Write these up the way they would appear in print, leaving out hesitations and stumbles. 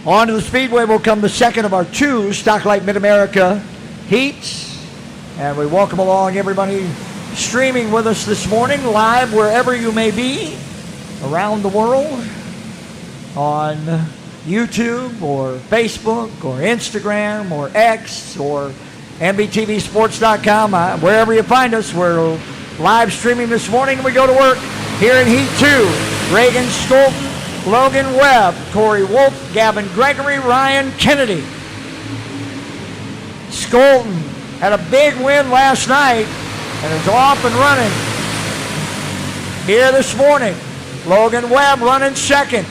On to the Speedway will come the second of our two Stock Light Mid-America heats. And we welcome along everybody streaming with us this morning, live wherever you may be around the world, on YouTube or Facebook or Instagram or X or MBTVsports.com. Wherever you find us, we're live streaming this morning, and we go to work here in Heat 2. Reagan Skolton, Logan Webb, Corey Wolf, Gavin Gregory, Ryan Kennedy. Skolton had a big win last night and is off and running here this morning. Logan Webb running second.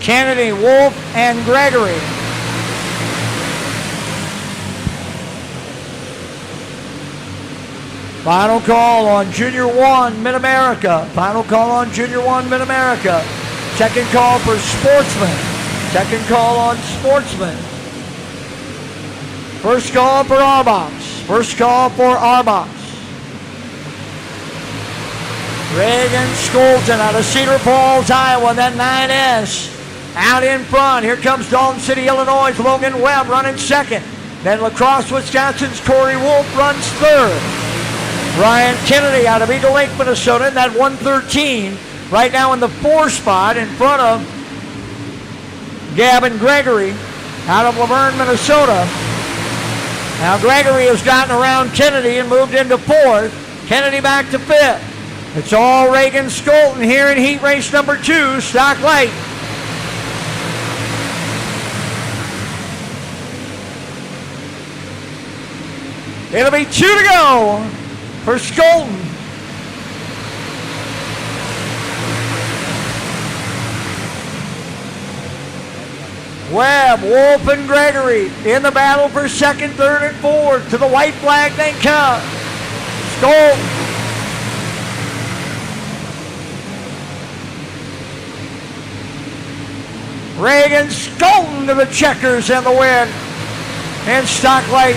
Kennedy, Wolf, and Gregory. Final call on Junior 1 Mid-America. Final call on Junior 1 Mid-America. Second call for Sportsman. Second call on Sportsman. First call for Arbox. First call for Arbox. Reagan Skolton out of Cedar Falls, Iowa. That 9S out in front. Here comes Dalton City, Illinois. Logan Webb running second. Then La Crosse, Wisconsin's Corey Wolf runs third. Ryan Kennedy out of Cedar Lake, Minnesota, in that 113. Right now in the 4 spot in front of Gavin Gregory out of Laverne, Minnesota. Now Gregory has gotten around Kennedy and moved into 4th. Kennedy back to 5th. It's all Reagan Skolton here in heat race number 2, Stock Light. It'll be 2 to go for Skolton. Webb, Wolf, and Gregory in the battle for second, third, and fourth. To the white flag they come. Skolton. Reagan Skolton to the checkers and the win. And Stock Light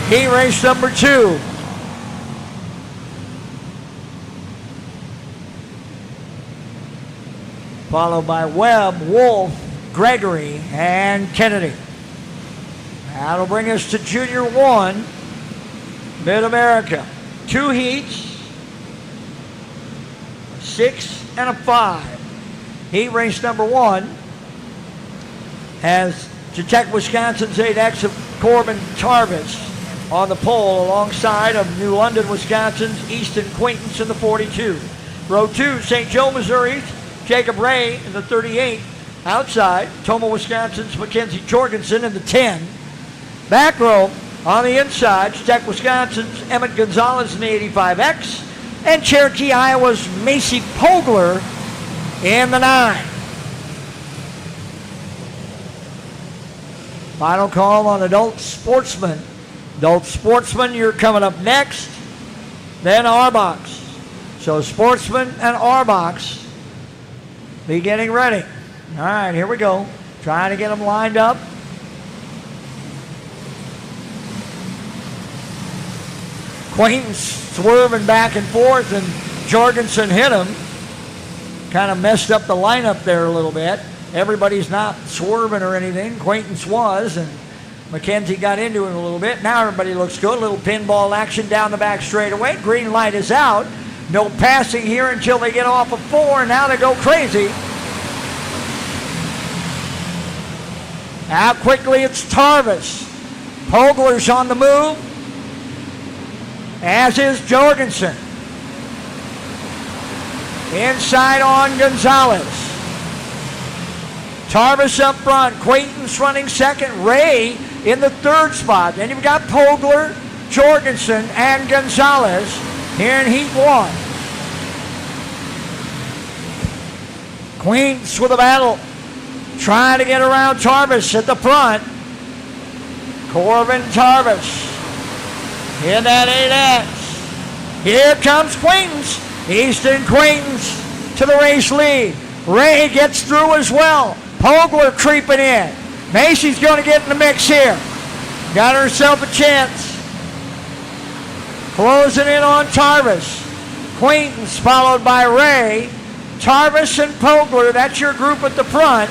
heat race number 2. Followed by Webb, Wolf, Gregory, and Kennedy. That'll bring us to Junior 1 Mid-America. 2 heats, 6 and a 5. Heat race number 1 has Jatech, Wisconsin's 8X of Corbin Tarvis on the pole alongside of New London, Wisconsin's Easton Quaintance in the 42. Row 2, St. Joe, Missouri's Jacob Ray in the 38. Outside, Toma, Wisconsin's Mackenzie Jorgensen in the 10. Back row on the inside, Jatech, Wisconsin's Emmett Gonzalez in the 85X. And Cherokee, Iowa's Macy Pogler in the 9. Final call on Adult Sportsman. Adult Sportsman, you're coming up next. Then Arbox. So Sportsman and Arbox be getting ready. All right, here we go. Trying to get them lined up. Quaintance swerving back and forth, and Jorgensen hit him. Kind of messed up the lineup there a little bit. Everybody's not swerving or anything. Quaintance was, and Mackenzie got into it a little bit. Now everybody looks good. A little pinball action down the back straightaway. Green light is out. No passing here until they get off of 4, and now they go crazy. Out quickly, it's Tarvis. Pogler's on the move, as is Jorgensen. Inside on Gonzalez. Tarvis up front. Quaintance running second. Ray in the 3rd spot. Then you've got Pogler, Jorgensen, and Gonzalez here in heat 1. Quaintance with a battle. Trying to get around Tarvis at the front. Corbin Tarvis in that 8X. Here comes Quaintance. Easton Quaintance to the race lead. Ray gets through as well. Pogler creeping in. Macy's going to get in the mix here. Got herself a chance. Closing in on Tarvis. Quaintance followed by Ray. Tarvis and Pogler, that's your group at the front.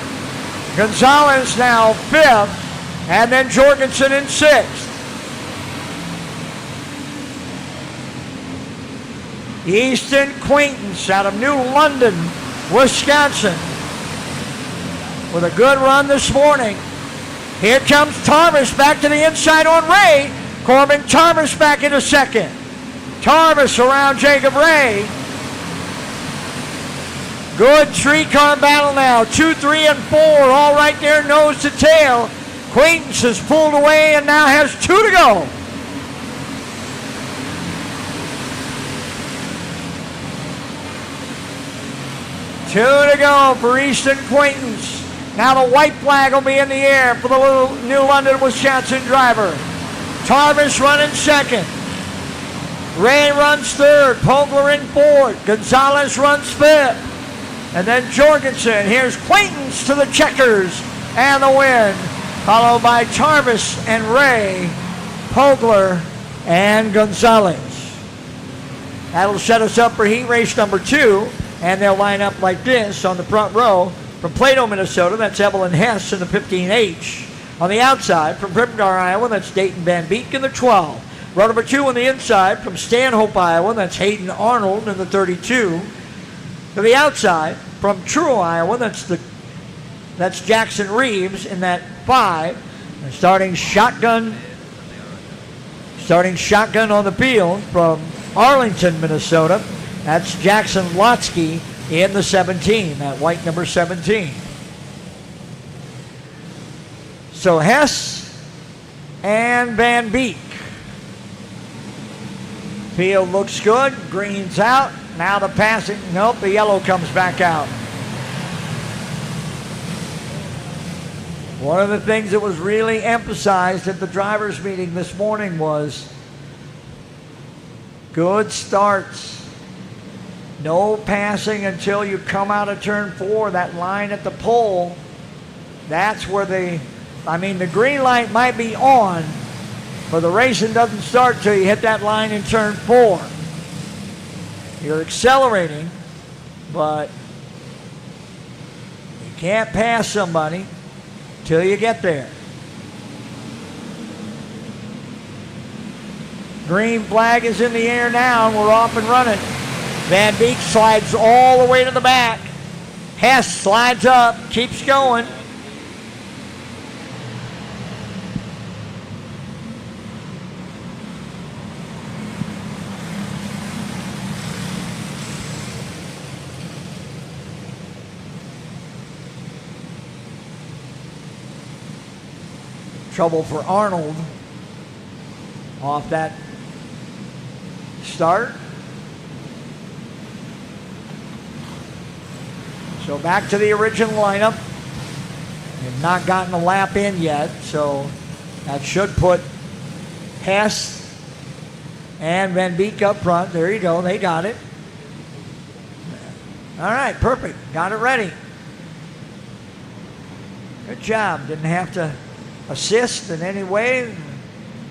Gonzalez now 5th, and then Jorgensen in 6th. Easton Quaintance out of New London, Wisconsin, with a good run this morning. Here comes Tarvis back to the inside on Ray. Corbin Tarvis back into 2nd. Tarvis around Jacob Ray. Good 3-car battle now. 2, 3, and 4 all right there nose to tail. Quaintance has pulled away and now has 2 to go. Two to go for Easton Quaintance. Now the white flag will be in the air for the little New London, Wisconsin driver. Tarvis running 2nd. Ray runs 3rd. Pogler in 4th. Gonzalez runs 5th. And then Jorgensen. Here's Quaintance to the checkers and the win. Followed by Tarvis and Ray, Pogler, and Gonzalez. That'll set us up for heat race number 2. And they'll line up like this on the front row. From Plato, Minnesota, that's Evelyn Hess in the 15H. On the outside, from Primgar, Iowa, that's Dayton Van Beek in the 12. Row number 2 on the inside, from Stanhope, Iowa, that's Hayden Arnold in the 32. To the outside, from Truro, Iowa, that's Jackson Reeves in that 5. And starting shotgun on the field from Arlington, Minnesota, that's Jackson Lotsky in the 17, that white number 17. So Hess and Van Beek. Field looks good. Green's out. Now the passing. Nope, the yellow comes back out. One of the things that was really emphasized at the drivers' meeting this morning was good starts. No passing until you come out of turn 4. That line at the pole, that's where the green light might be on, but the racing doesn't start till you hit that line in turn 4. You're accelerating, but you can't pass somebody till you get there. Green flag is in the air now, and we're off and running. Van Beek slides all the way to the back. Hess slides up, keeps going. Trouble for Arnold off that start. So back to the original lineup. They've not gotten a lap in yet, so that should put Hess and Van Beek up front. There you go, they got it. All right, perfect. Got it ready. Good job. Didn't have to assist in any way.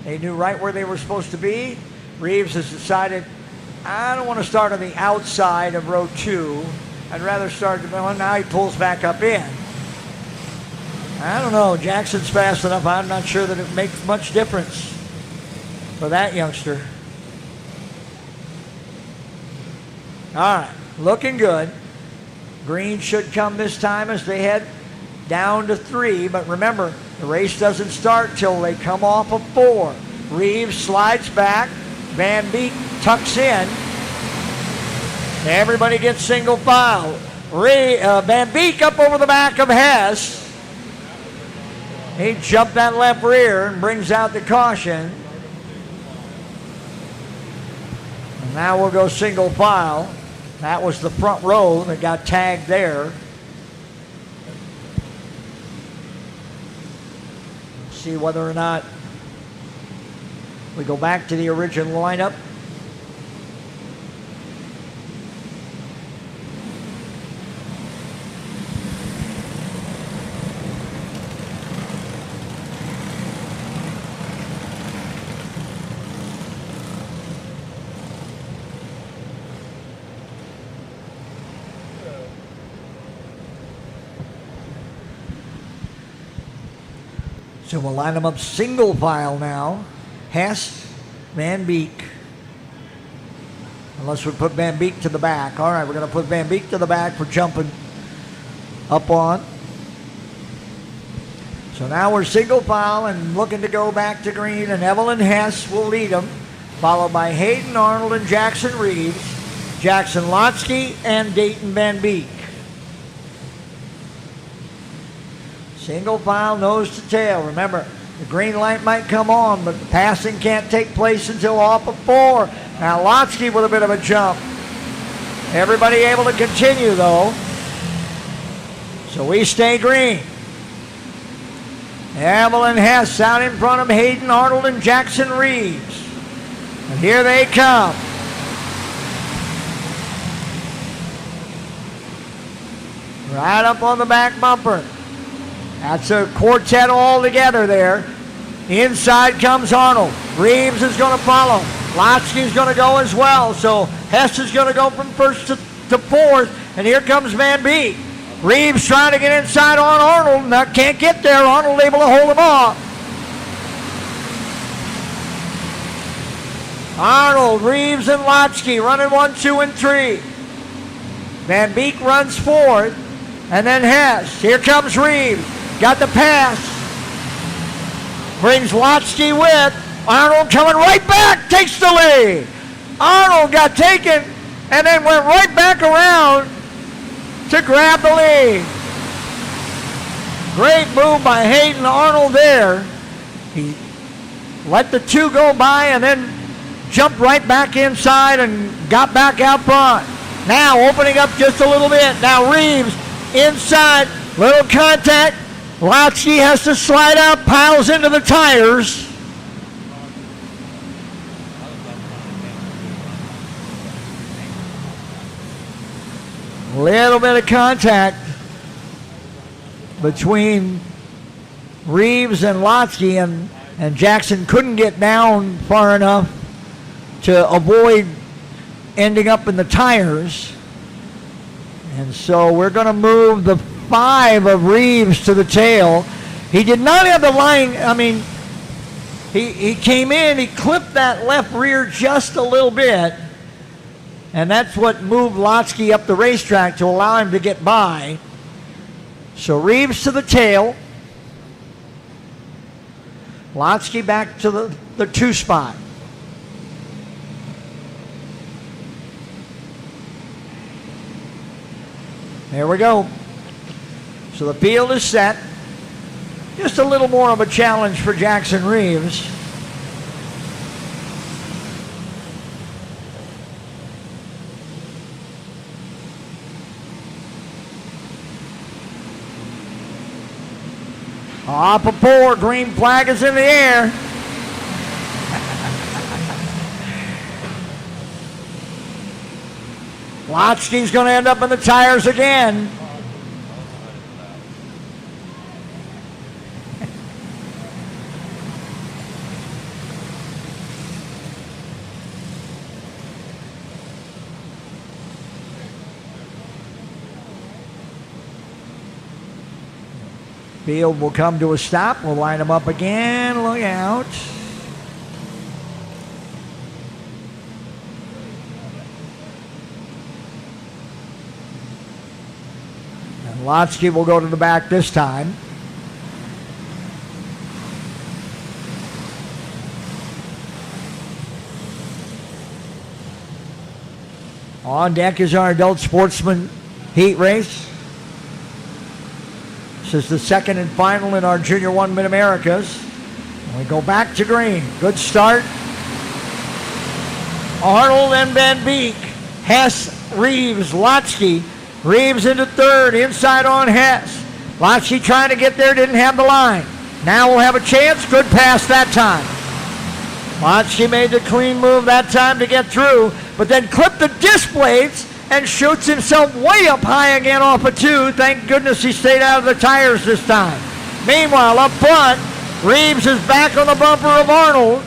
They knew right where they were supposed to be. Reeves has decided, I don't want to start on the outside of row 2. I'd rather start the middle. Now he pulls back up in. I don't know. Jackson's fast enough. I'm not sure that it makes much difference for that youngster. All right. Looking good. Green should come this time as they head down to 3. But remember, the race doesn't start till they come off of 4. Reeves slides back. Van Beek tucks in. Everybody gets single file. Van Beek up over the back of Hess. He jumped that left rear and brings out the caution. And now we'll go single file. That was the front row that got tagged there. See whether or not we go back to the original lineup. So we'll line them up single file now. Hess, Van Beek. Unless we put Van Beek to the back. All right, we're going to put Van Beek to the back for jumping up on. So now we're single file and looking to go back to green, and Evelyn Hess will lead them, followed by Hayden Arnold and Jackson Reeves, Jackson Lotsky, and Dayton Van Beek. Single file, nose to tail. Remember, the green light might come on, but the passing can't take place until off of 4. Now Lotsky with a bit of a jump. Everybody able to continue, though. So we stay green. Evelyn Hess out in front of Hayden Arnold and Jackson Reeves. And here they come. Right up on the back bumper. That's a quartet all together there. Inside comes Arnold. Reeves is going to follow. Lotsky's going to go as well. So Hess is going to go from first to fourth. And here comes Van Beek. Reeves trying to get inside on Arnold. Now can't get there. Arnold able to hold him off. Arnold, Reeves, and Lotsky running 1, 2, and 3. Van Beek runs fourth. And then Hess. Here comes Reeves. Got the pass. Brings Lotsky with. Arnold coming right back. Takes the lead. Arnold got taken and then went right back around to grab the lead. Great move by Hayden Arnold there. He let the 2 go by and then jumped right back inside and got back out front. Now opening up just a little bit. Now Reeves inside. Little contact. Lotsky has to slide out, piles into the tires. Little bit of contact between Reeves and Lotsky, and Jackson couldn't get down far enough to avoid ending up in the tires. And so we're going to move the 5 of Reeves to the tail. He did not have the line. I mean, he came in, he clipped that left rear just a little bit, and that's what moved Lotsky up the racetrack to allow him to get by. So Reeves to the tail. Lotsky back to the 2 spot. There we go. So the field is set. Just a little more of a challenge for Jackson Reeves. Off of 4, green flag is in the air. Lotsky's going to end up in the tires again. Field will come to a stop. We'll line them up again. Look out. And Lotsky will go to the back this time. On deck is our adult sportsman heat race. This is the second and final in our Junior 1 Mid-Americas. We go back to green. Good start. Arnold and Van Beek. Hess, Reeves, Lotsky. Reeves into third, inside on Hess. Lotsky trying to get there, didn't have the line. Now we'll have a chance. Good pass that time. Lotsky made the clean move that time to get through, but then clipped the disc blades and shoots himself way up high again off of 2. Thank goodness he stayed out of the tires this time. Meanwhile, up front, Reeves is back on the bumper of Arnold.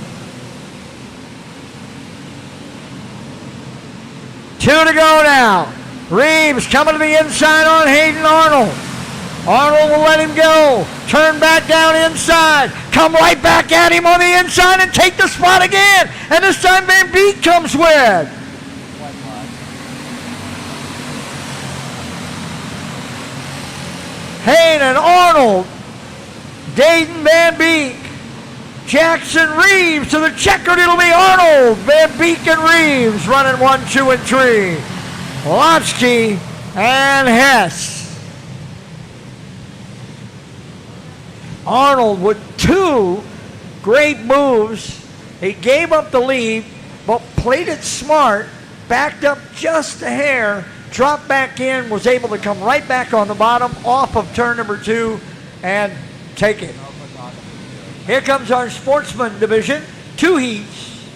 2 to go now. Reeves coming to the inside on Hayden Arnold. Arnold will let him go. Turn back down inside. Come right back at him on the inside and take the spot again. And this time Van Beek comes with. Hayne and Arnold. Dayton, Van Beek. Jackson, Reeves to the checkered. It'll be Arnold, Van Beek, and Reeves running 1, 2, and 3. Lotsky and Hess. Arnold with 2 great moves. He gave up the lead, but played it smart, backed up just a hair, dropped back in, was able to come right back on the bottom off of turn number 2 and take it. Here comes our sportsman division. 2 heats,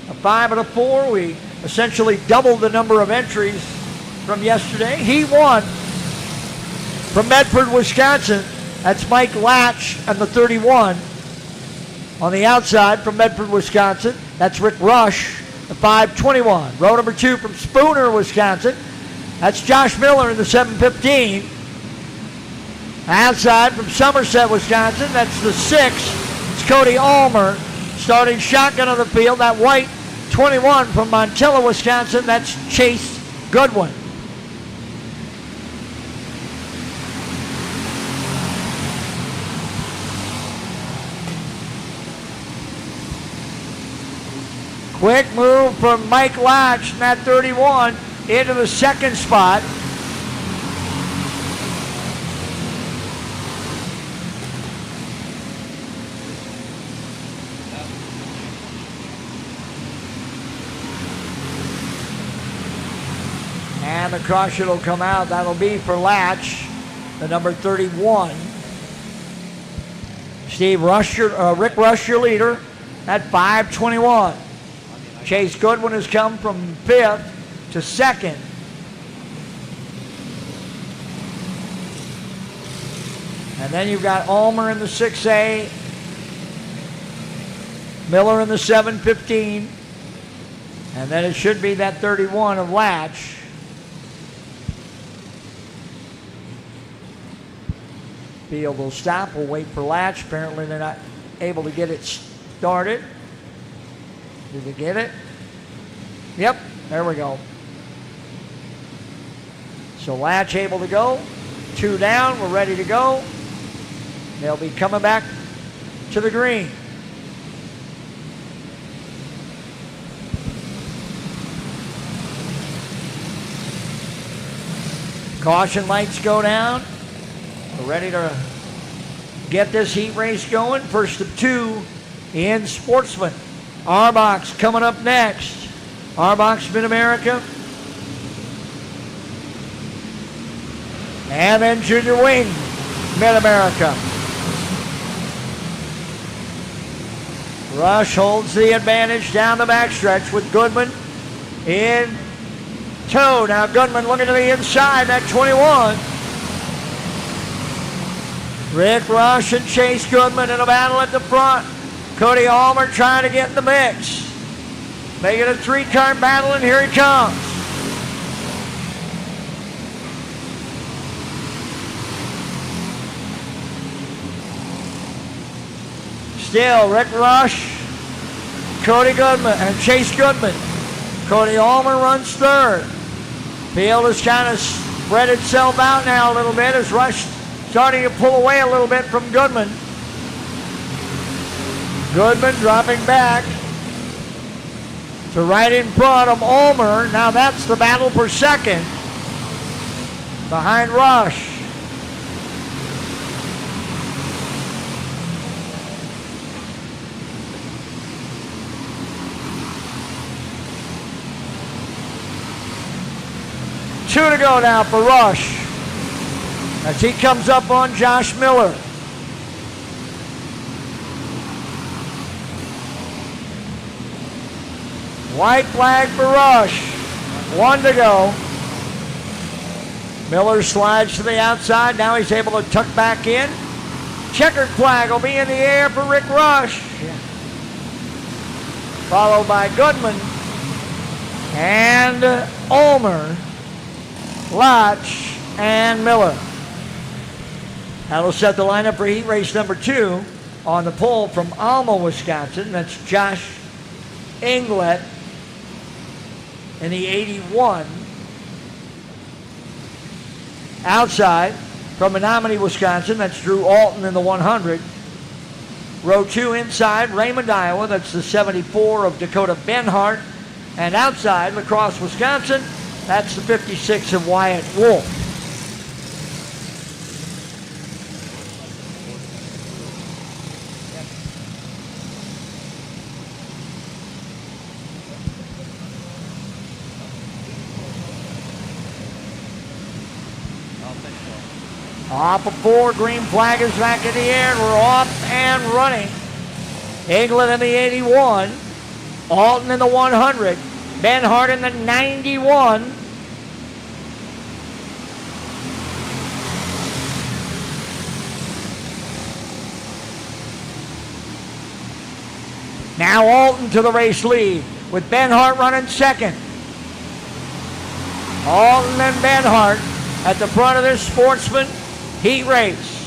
a 5 and a 4. We essentially doubled the number of entries from yesterday. Heat 1 from Medford, Wisconsin. That's Mike Latch and the 31. On the outside from Medford, Wisconsin, that's Rick Rush, the 521. Row number 2 from Spooner, Wisconsin. That's Josh Miller in the 715. Outside from Somerset, Wisconsin, that's the 6. It's Cody Ulmer starting shotgun on the field. That white 21 from Montilla, Wisconsin, that's Chase Goodwin. Quick move from Mike Latch in that 31 into the second spot. And the caution will come out. That'll be for Latch, the number 31. Rick Rush, your leader, at 521. Chase Goodwin has come from 5th to 2nd. And then you've got Ulmer in the 6A, Miller in the 715, and then it should be that 31 of Latch. Field will stop. We'll wait for Latch. Apparently they're not able to get it started. Did they get it? Yep, there we go. So Latch able to go. 2 down, we're ready to go. They'll be coming back to the green. Caution lights go down. We're ready to get this heat race going. First of 2 in Sportsman. Arbox coming up next. Arbox Mid-America. And then Junior Wing Mid-America. Rush holds the advantage down the backstretch with Goodman in tow. Now Goodman looking to the inside, that 21. Rick Rush and Chase Goodman in a battle at the front. Cody Ulmer trying to get in the mix. Making a 3-car battle, and here he comes. Still, Rick Rush, Cody Goodman, and Chase Goodman. Cody Ulmer runs 3rd. Field has kind of spread itself out now a little bit as Rush starting to pull away a little bit from Goodman. Goodman dropping back to right in front of Ulmer. Now that's the battle for 2nd behind Rush. Two to go now for Rush as he comes up on Josh Miller. White flag for Rush. 1 to go. Miller slides to the outside. Now he's able to tuck back in. Checkered flag will be in the air for Rick Rush. Followed by Goodman and Ulmer, Latch, and Miller. That'll set the lineup for heat race number 2 on the pole from Alma, Wisconsin. That's Josh Englert in the 81. Outside from Menominee, Wisconsin, that's Drew Alton in the 100. Row 2 inside, Raymond, Iowa, that's the 74 of Dakota Benhart. And outside, La Crosse, Wisconsin, that's the 56 of Wyatt Wolf. Off of 4, green flag is back in the air, and we're off and running. England in the 81, Alton in the 100, Benhart in the 91. Now Alton to the race lead with Benhart running second. Alton and Benhart at the front of this Sportsman heat race.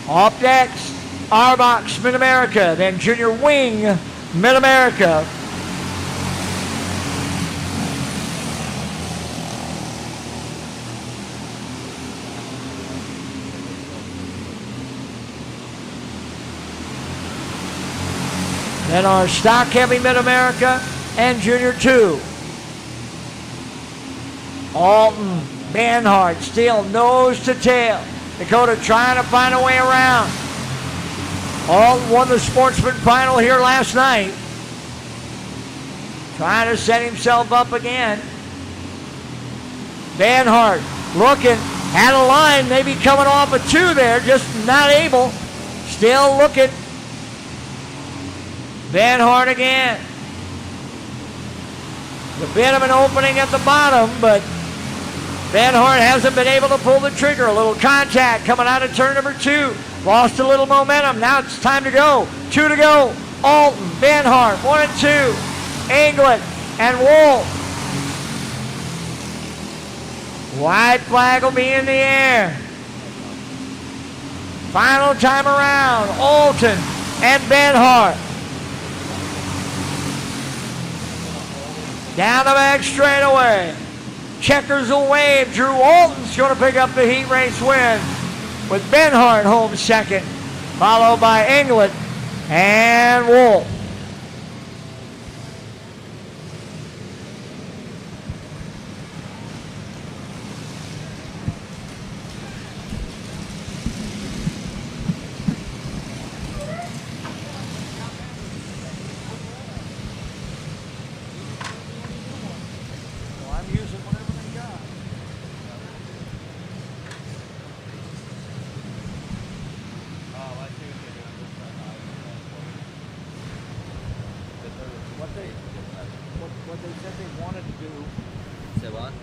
Off next, Arbox Mid-America, then Junior Wing Mid-America. Then our Stock Heavy Mid-America and Junior 2. Alton, Benhart still nose to tail. Dakota trying to find a way around. Alton won the Sportsman final here last night. Trying to set himself up again. Benhart looking, had a line, maybe coming off a 2 there, just not able. Still looking. Benhart again. A bit of an opening at the bottom, but Benhart hasn't been able to pull the trigger. A little contact coming out of turn number 2. Lost a little momentum. Now it's time to go. 2 to go. Alton, Benhart, 1 and 2. Englert and Wolf. White flag will be in the air. Final time around. Alton and Benhart. Down the back straightaway. Checkers will wave. Drew Alton's going to pick up the heat race win with Benhart home second, followed by Englert and Wolf. What they said they wanted to do. Say what?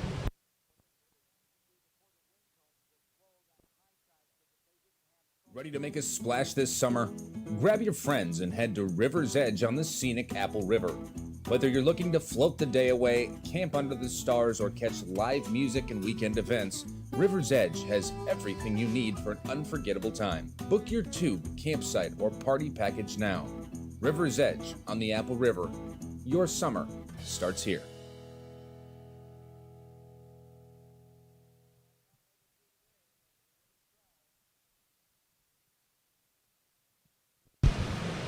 Ready to make a splash this summer? Grab your friends and head to River's Edge on the scenic Apple River. Whether you're looking to float the day away, camp under the stars, or catch live music and weekend events, River's Edge has everything you need for an unforgettable time. Book your tube, campsite, or party package now. River's Edge on the Apple River. Your summer starts here.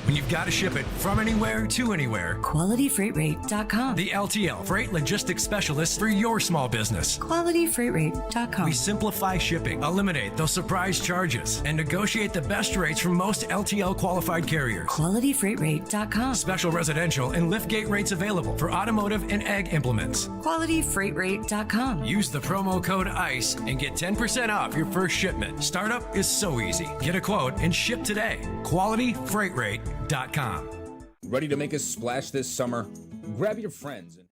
When you've got to ship it from anywhere to anywhere, QualityFreightRate.com. the LTL Freight Logistics Specialist for your small business. QualityFreightRate.com. We simplify shipping, eliminate those surprise charges, and negotiate the best rates from most LTL qualified carriers. QualityFreightRate.com. Special residential and liftgate rates available for automotive and ag implements. QualityFreightRate.com. Use the promo code ICE and get 10% off your first shipment. Startup is so easy. Get a quote and ship today. QualityFreightRate.com. Ready to make a splash this summer? Grab your friends and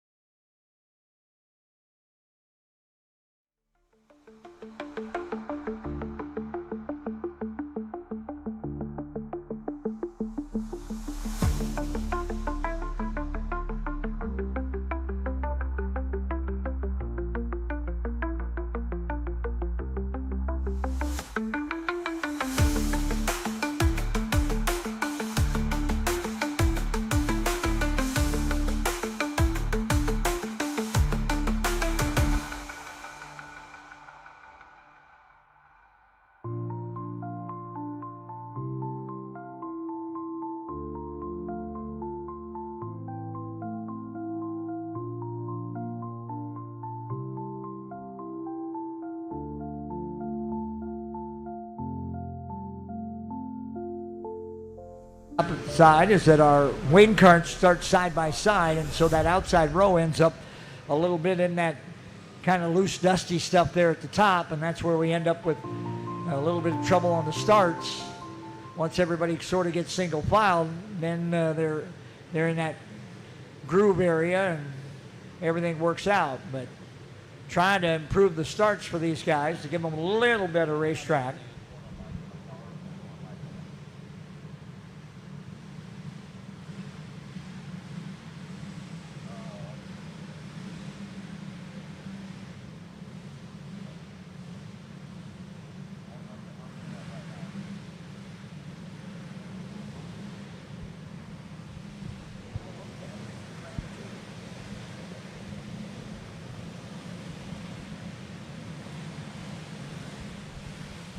side is that our wing karts start side by side, and so that outside row ends up a little bit in that kind of loose, dusty stuff there at the top, and that's where we end up with a little bit of trouble on the starts. Once everybody sort of gets single file, then they're in that groove area and everything works out. But trying to improve the starts for these guys to give them a little better racetrack.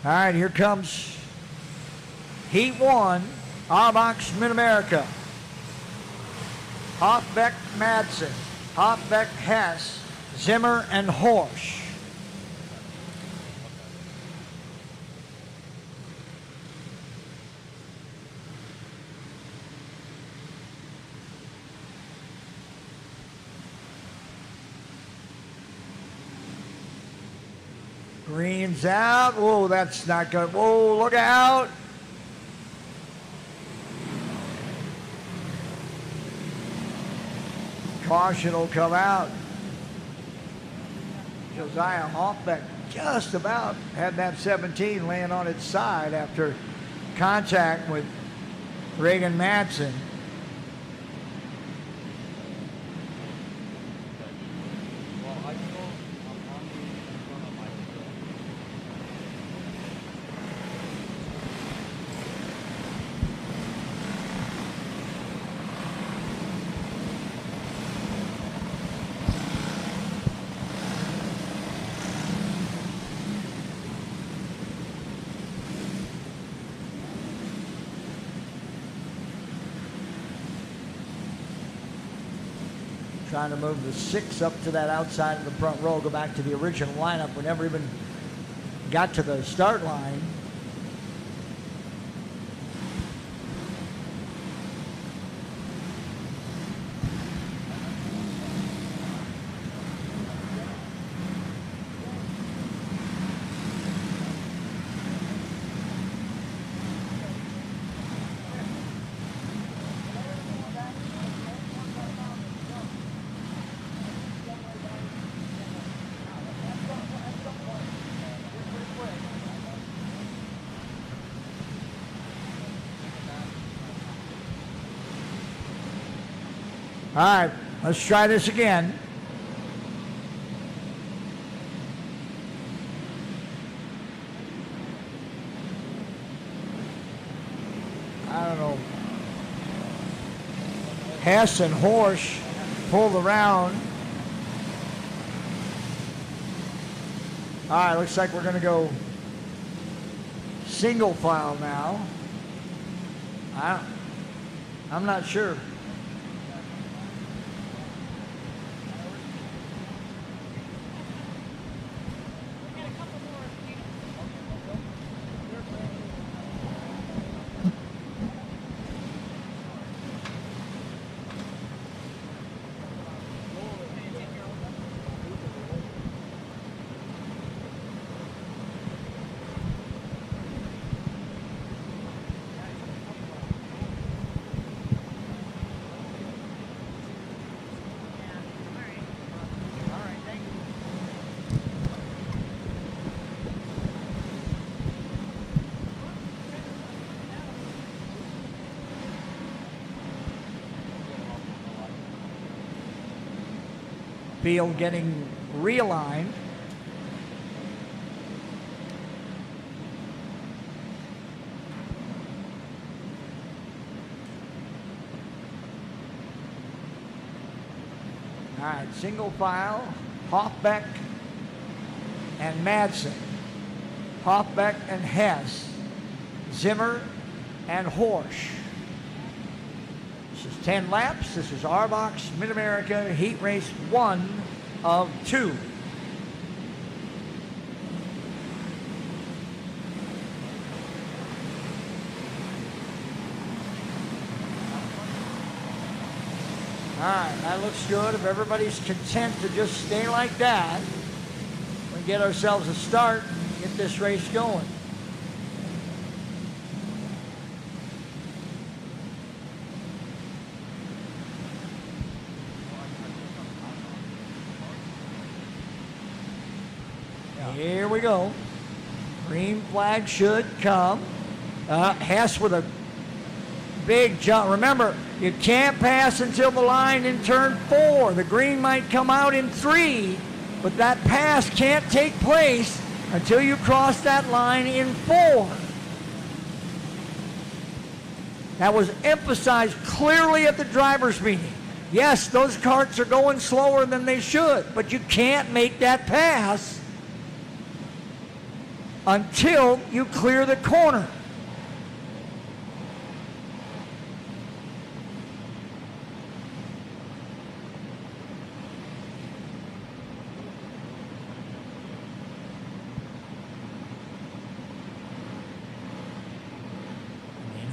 All right, here comes Heat 1, AJC Mid-America. Hoffbeck, Madsen, Hoffbeck, Hess, Zimmer, and Horsch. Green's out. Whoa, that's not good. Whoa, look out. Caution will come out. Josiah Hoffbeck just about had that 17 laying on its side after contact with Reagan Madsen. Trying to move the 6 up to that outside of the front row, go back to the original lineup. We never even got to the start line. All right, let's try this again. I don't know. Hess and Horsch pulled around. All right, looks like we're going to go single file now. I'm not sure. Field getting realigned. All right, single file, Hoffbeck and Madsen, Hoffbeck and Hess, Zimmer and Horsch. This is 10 laps. This is AJC Mid-America Heat Race 1 of 2. right, that looks good. If everybody's content to just stay like that, we get ourselves a start, get this race going. Here we go. Green flag should come. Hess with a big jump. Remember, you can't pass until the line in turn 4. The green might come out in 3, but that pass can't take place until you cross that line in 4. That was emphasized clearly at the driver's meeting. Yes, those karts are going slower than they should, but you can't make that pass until you clear the corner.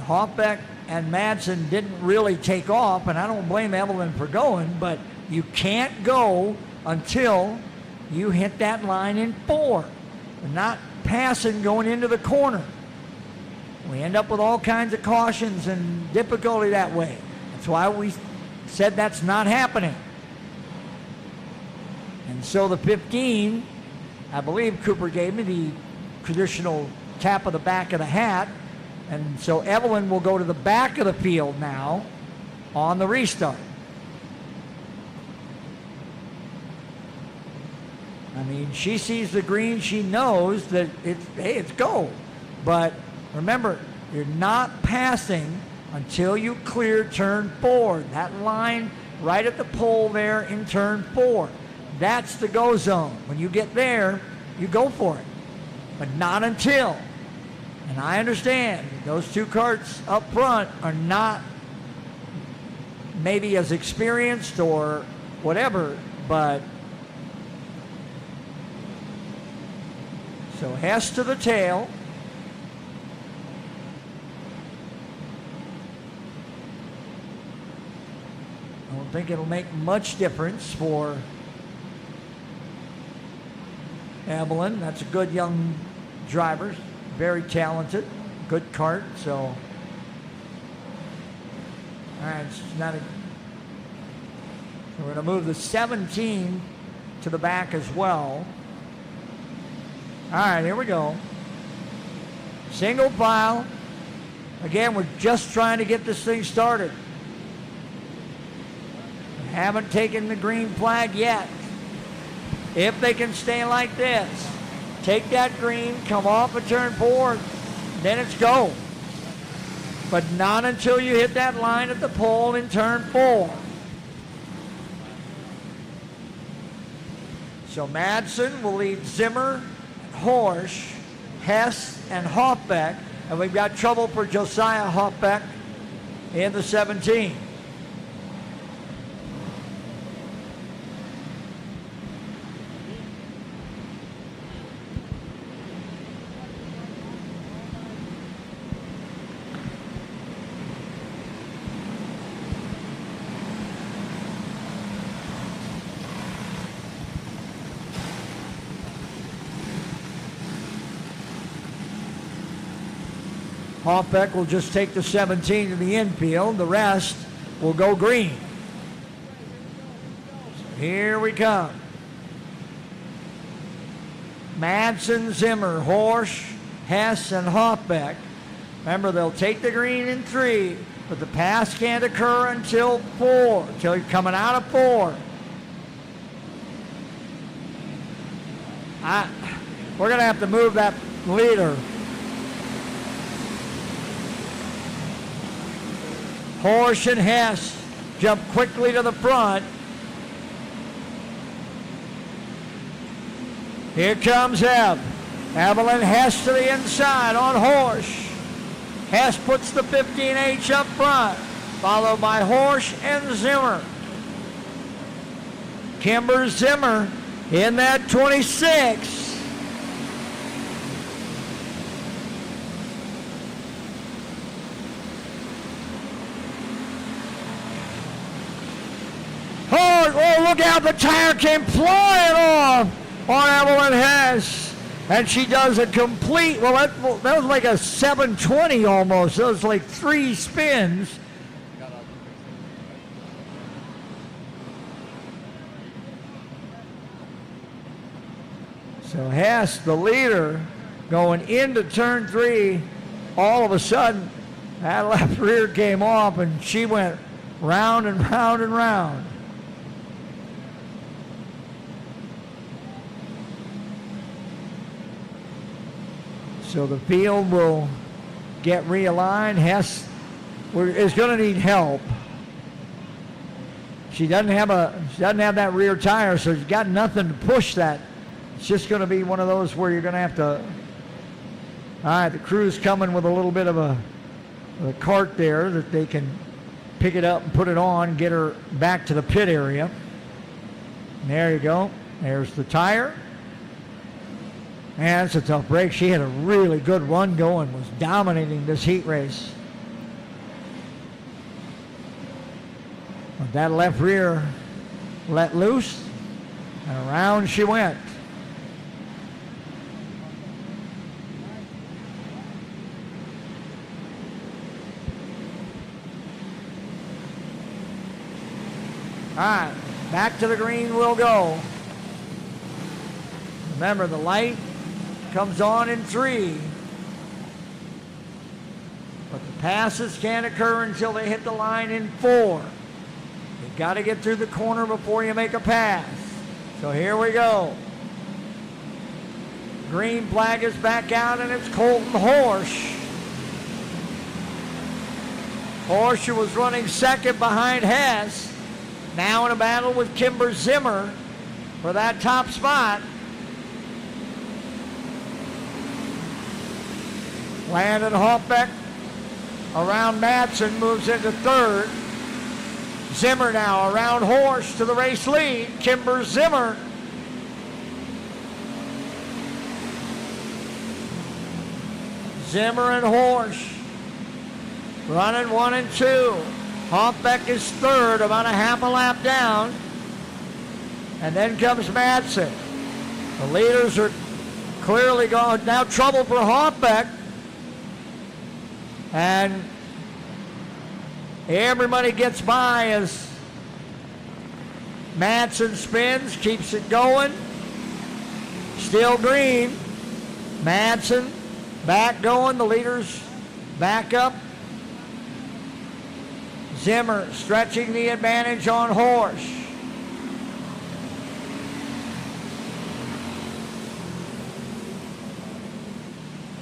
Hoffbeck and Madsen didn't really take off, and I don't blame Evelyn for going, but you can't go until you hit that line in 4. Not passing going into the corner. We end up with all kinds of cautions and difficulty that way. That's why we said that's not happening. And so the 15, I believe Cooper gave me the traditional tap of the back of the hat. And so Evelyn will go to the back of the field now on the restart. I mean, she sees the green, she knows that it's go. But remember, you're not passing until you clear turn 4. That line right at the pole there in turn 4. That's the go zone. When you get there, you go for it. But not until. And I understand those two karts up front are not maybe as experienced or whatever, but so Hess to the tail. I don't think it'll make much difference for Evelyn. That's a good young driver. Very talented, good kart, so all right, it's not a, so we're going to move the 17 to the back as well. All right, here we go. Single file. Again, we're just trying to get this thing started. We haven't taken the green flag yet. If they can stay like this, take that green, come off of turn 4, then it's go. But not until you hit that line at the pole in turn 4. So Madsen will lead Zimmer, Horsch, Hess, and Hoffbeck. And we've got trouble for Josiah Hoffbeck in the 17. Hoffbeck will just take the 17 to the infield. The rest will go green. So here we come. Madsen, Zimmer, Horsch, Hess, and Hoffbeck. Remember, they'll take the green in 3, but the pass can't occur until 4, until you're coming out of 4. We're going to have to move that leader. Horsch and Hess jump quickly to the front. Here comes Evelyn Hess to the inside on Horsch. Hess puts the 15H up front, followed by Horsch and Zimmer. Kimber Zimmer in that 26. out, the tire came flying off on Evelyn Hess. And she does a complete, well, that was like a 720 almost. That was like 3 spins. So Hess, the leader, going into turn 3, all of a sudden, that left rear came off and she went round and round and round. So the field will get realigned. Hess is going to need help. She doesn't have that rear tire, so she's got nothing to push that. It's just going to be one of those where you're going to have to. All right, the crew's coming with a little bit of a cart there that they can pick it up and put it on, get her back to the pit area. And there you go. There's the tire. Man, that's a tough break. She had a really good run going, was dominating this heat race. But that left rear let loose, and around she went. All right, back to the green we'll go. Remember, the light comes on in 3. But the passes can't occur until they hit the line in 4. You've got to get through the corner before you make a pass. So here we go. Green flag is back out, and it's Colton Horsch. Horsch was running second behind Hess. Now in a battle with Kimber Zimmer for that top spot. Landon Hoffbeck around Madsen, moves into 3rd. Zimmer now around Horsch to the race lead. Kimber Zimmer. Zimmer and Horsch running 1 and 2. Hoffbeck is 3rd, about a half a lap down. And then comes Madsen. The leaders are clearly going. Now trouble for Hoffbeck. And everybody gets by as Madsen spins, keeps it going. Still green. Madsen back going. The leaders back up. Zimmer stretching the advantage on Horsch.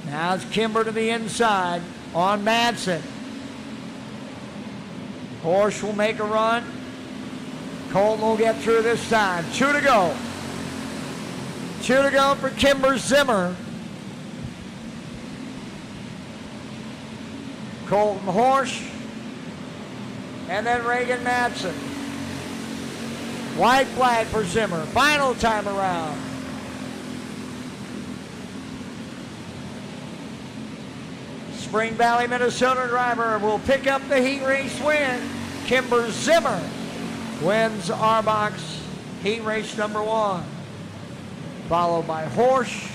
Now it's Kimber to the inside on Madsen. Horsch will make a run. Colton will get through this time. 2 to go. 2 to go for Kimber Zimmer. Colton Horsch. And then Reagan Madsen. White flag for Zimmer. Final time around. Spring Valley, Minnesota driver will pick up the heat race win. Kimber Zimmer wins ARBOC's heat race number 1. Followed by Horsch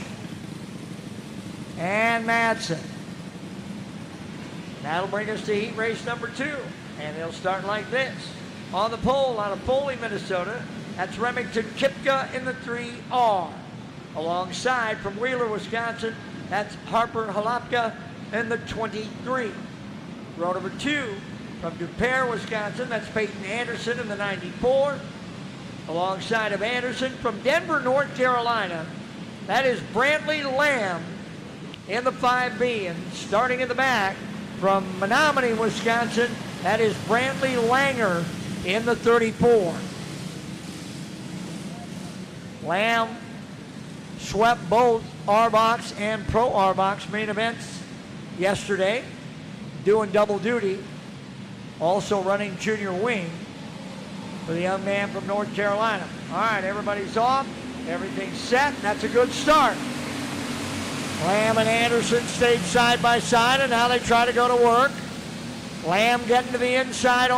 and Madsen. That'll bring us to heat race number 2. And they'll start like this. On the pole out of Foley, Minnesota, that's Remington Kipka in the 3R. Alongside from Wheeler, Wisconsin, that's Harper Halapka in the 23. Row number 2 from DuPere, Wisconsin, that's Peyton Anderson in the 94. Alongside of Anderson from Denver, North Carolina, that is Brantley Lamb in the 5B. And starting in the back from Menominee, Wisconsin, that is Brantley Langer in the 34. Lamb swept both ARBOC and Pro ARBOC main events yesterday, doing double duty, also running junior wing for the young man from North Carolina. All right, everybody's off, everything's set. That's a good start. Lamb and Anderson stayed side by side, and now they try to go to work. Lamb getting to the inside,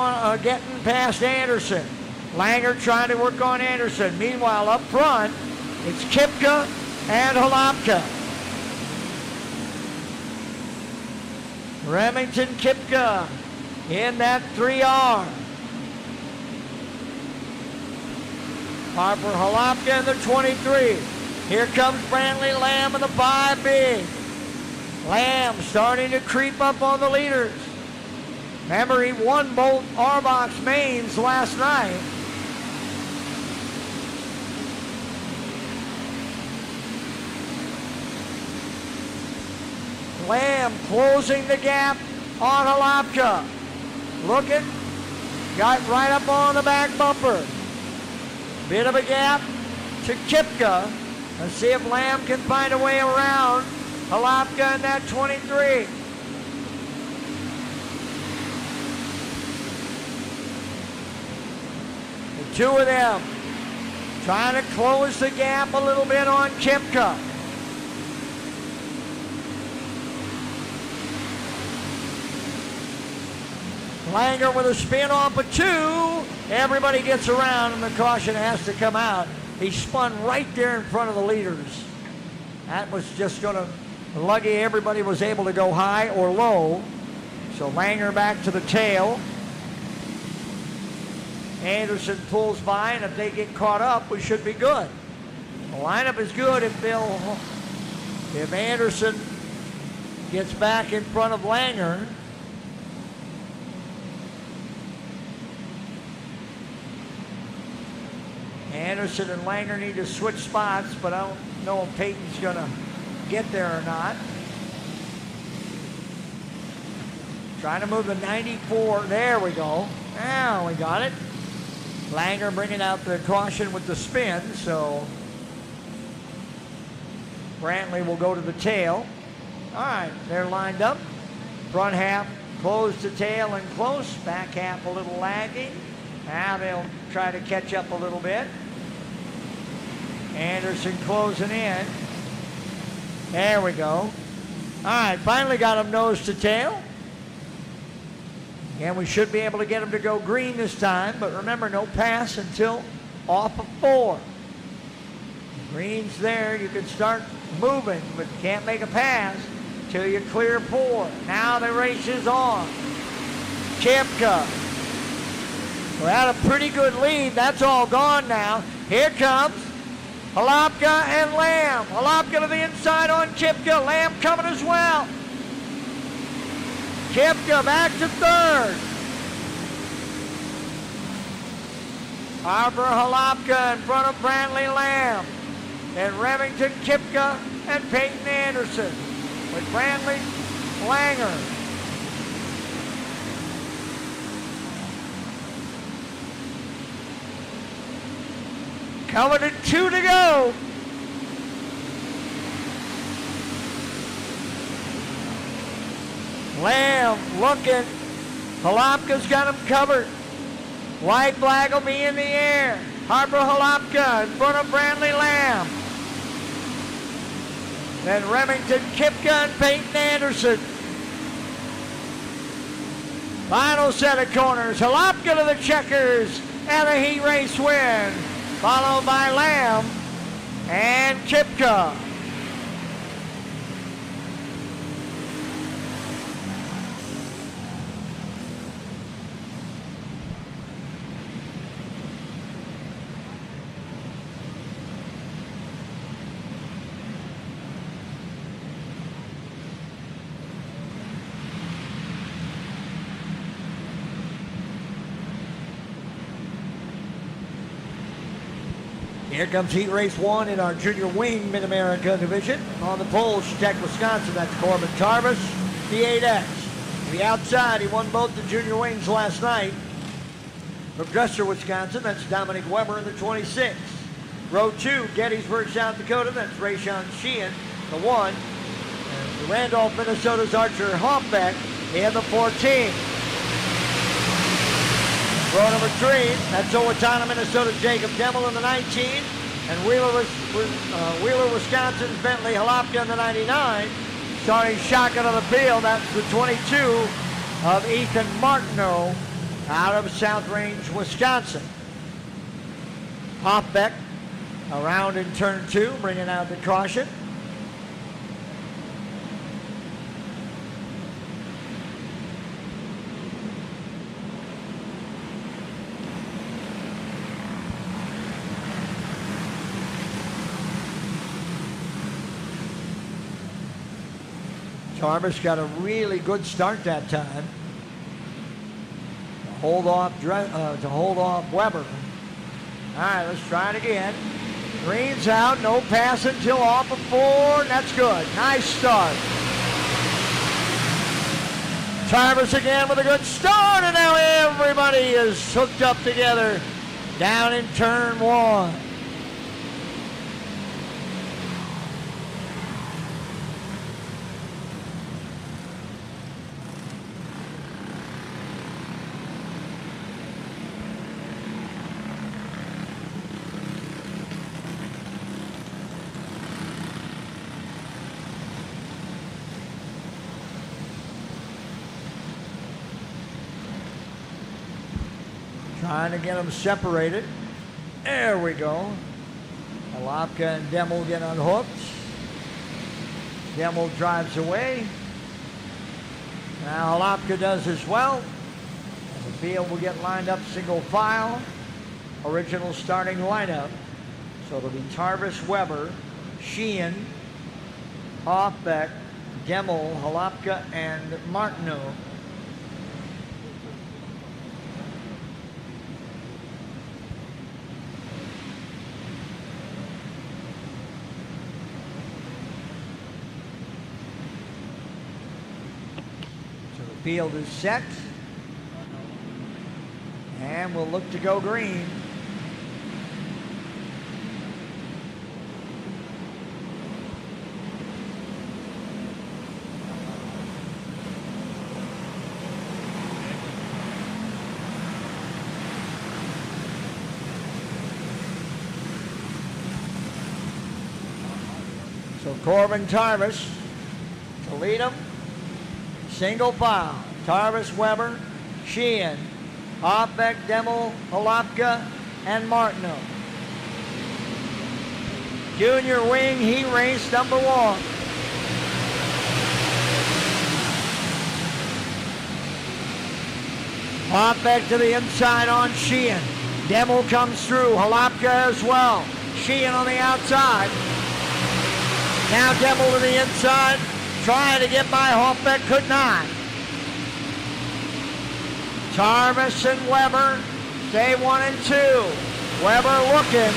getting past Anderson. Langer trying to work on Anderson. Meanwhile, up front, it's Kipka and Holopka. Remington Kipka in that 3R. Harper Holopka in the 23. Here comes Brantley Lamb in the 5 big. Lamb starting to creep up on the leaders. Remember, he won both R-Box mains last night. Lamb closing the gap on Holopka. Looking, got right up on the back bumper. Bit of a gap to Kipka. Let's see if Lamb can find a way around Holopka in that 23. The two of them trying to close the gap a little bit on Kipka. Langer with a spin off of 2. Everybody gets around and the caution has to come out. He spun right there in front of the leaders. That was just going to, lucky everybody was able to go high or low. So Langer back to the tail. Anderson pulls by, and if they get caught up, we should be good. The lineup is good if Anderson gets back in front of Langer. Anderson and Langer need to switch spots, but I don't know if Peyton's going to get there or not. Trying to move the 94. There we go. Now we got it. Langer bringing out the caution with the spin, so Brantley will go to the tail. All right, they're lined up. Front half close to tail and close. Back half a little lagging. Now they'll try to catch up a little bit. Anderson closing in. There we go. All right, finally got him nose to tail. And we should be able to get him to go green this time, but remember, no pass until off of 4. Green's there, you can start moving, but you can't make a pass till you clear 4. Now the race is on. Kipka. We had a pretty good lead. That's all gone now. Here comes Holopka and Lamb. Holopka to the inside on Kipka. Lamb coming as well. Kipka back to 3rd. Harper Holopka in front of Brantley Lamb. And Remington Kipka and Peyton Anderson with Brantley Langer. Coming to 2 to go. Lamb looking. Holopka's got him covered. White flag will be in the air. Harper Holopka in front of Brantley Lamb. Then Remington Kipka and Peyton Anderson. Final set of corners. Holopka to the checkers and a heat race win. Followed by Lamb and Kipka. Here comes heat race 1 in our junior wing Mid-America division. On the pole, Tech, Wisconsin, that's Corbin Tarvis, the 8X. The outside, he won both the junior wings last night. From Dresser, Wisconsin, that's Dominic Weber in the 26. Row 2, Gettysburg, South Dakota, that's Rayshawn Sheehan, the 1. And Randolph, Minnesota's Archer Hoffbeck in the 14. Row number 3, that's Owatonna, Minnesota's Jacob Demmel in the 19. And Wheeler, Wisconsin's Bentley Holopka in the 99. Starting shotgun of the field, that's the 22 of Ethan Martineau out of South Range, Wisconsin. Hoffbeck around in turn 2, bringing out the caution. Tarvis got a really good start that time. Hold off Weber. All right, let's try it again. Green's out, no passing till off of 4, and that's good. Nice start. Tarvis again with a good start, and now everybody is hooked up together down in turn 1. Trying to get them separated. There we go. Alapka and Demel get unhooked. Demel drives away. Now Alapka does as well. The field will get lined up single file. Original starting lineup. So it'll be Tarvis, Weber, Sheehan, Hoffbeck, Demel, Halapka, and Martineau. Field is set, and we'll look to go green. So Corbin Tarvis to lead them. Single file. Tarvis, Weber, Sheehan, Hoffbeck, Demel, Halapka, and Martineau. Junior wing heat race number 1. Hoffbeck to the inside on Sheehan. Demel comes through. Halapka as well. Sheehan on the outside. Now Demel to the inside. Trying to get by Hoffbeck, could not. Tarvis and Weber stay 1 and 2. Weber looking.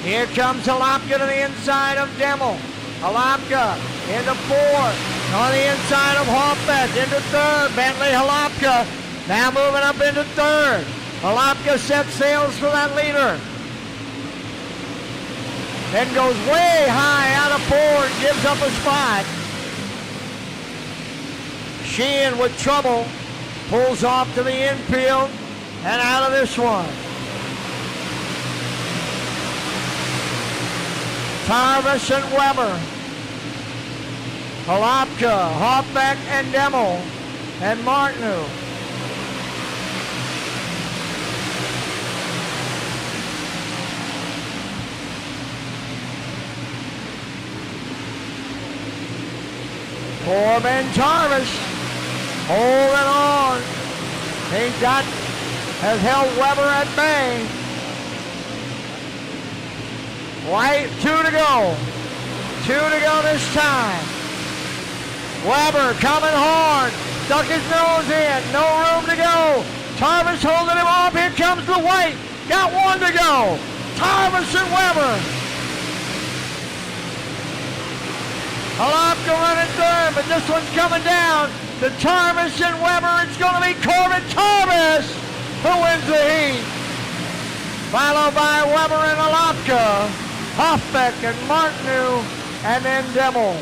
Here comes Halapka to the inside of Demel. Halapka into 4th. On the inside of Hoffbeck into 3rd. Bentley Halapka now moving up into 3rd. Halapka sets sails for that leader. Then goes way high out of 4 and gives up a spot. Sheehan with trouble pulls off to the infield and out of this one. Tarvis and Weber. Halapka, Hoffbeck, and Demel, and Martineau. Corbin Tarvis holding on. Has held Weber at bay. White, 2 to go. 2 to go this time. Weber coming hard. Stuck his nose in. No room to go. Tarvis holding him off. Here comes the white. Got 1 to go. Tarvis and Weber. Halapka running 3rd, but this one's coming down to Tarvis and Weber. It's going to be Corbin Tarvis who wins the heat. Followed by Weber and Halapka, Hoffbeck and Martineau, and then Demel.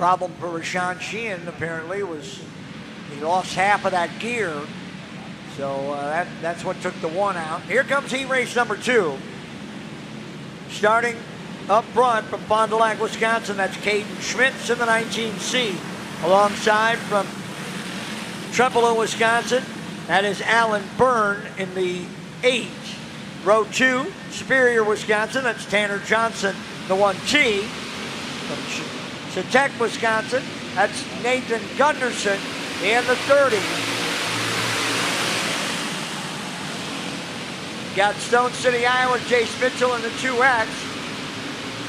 Problem for Rashawn Sheehan apparently was he lost half of that gear. So that's what took the one out. Here comes heat race number 2. Starting up front from Fond du Lac, Wisconsin, that's Caden Schmitz in the 19C. Alongside from Trempealeau, Wisconsin, that is Alan Byrne in the 8. Row 2, Superior, Wisconsin, that's Tanner Johnson, the 1T. From Chetek, Wisconsin, that's Nathan Gunderson in the 30. Got Stone City, Iowa, Jace Mitchell in the 2X.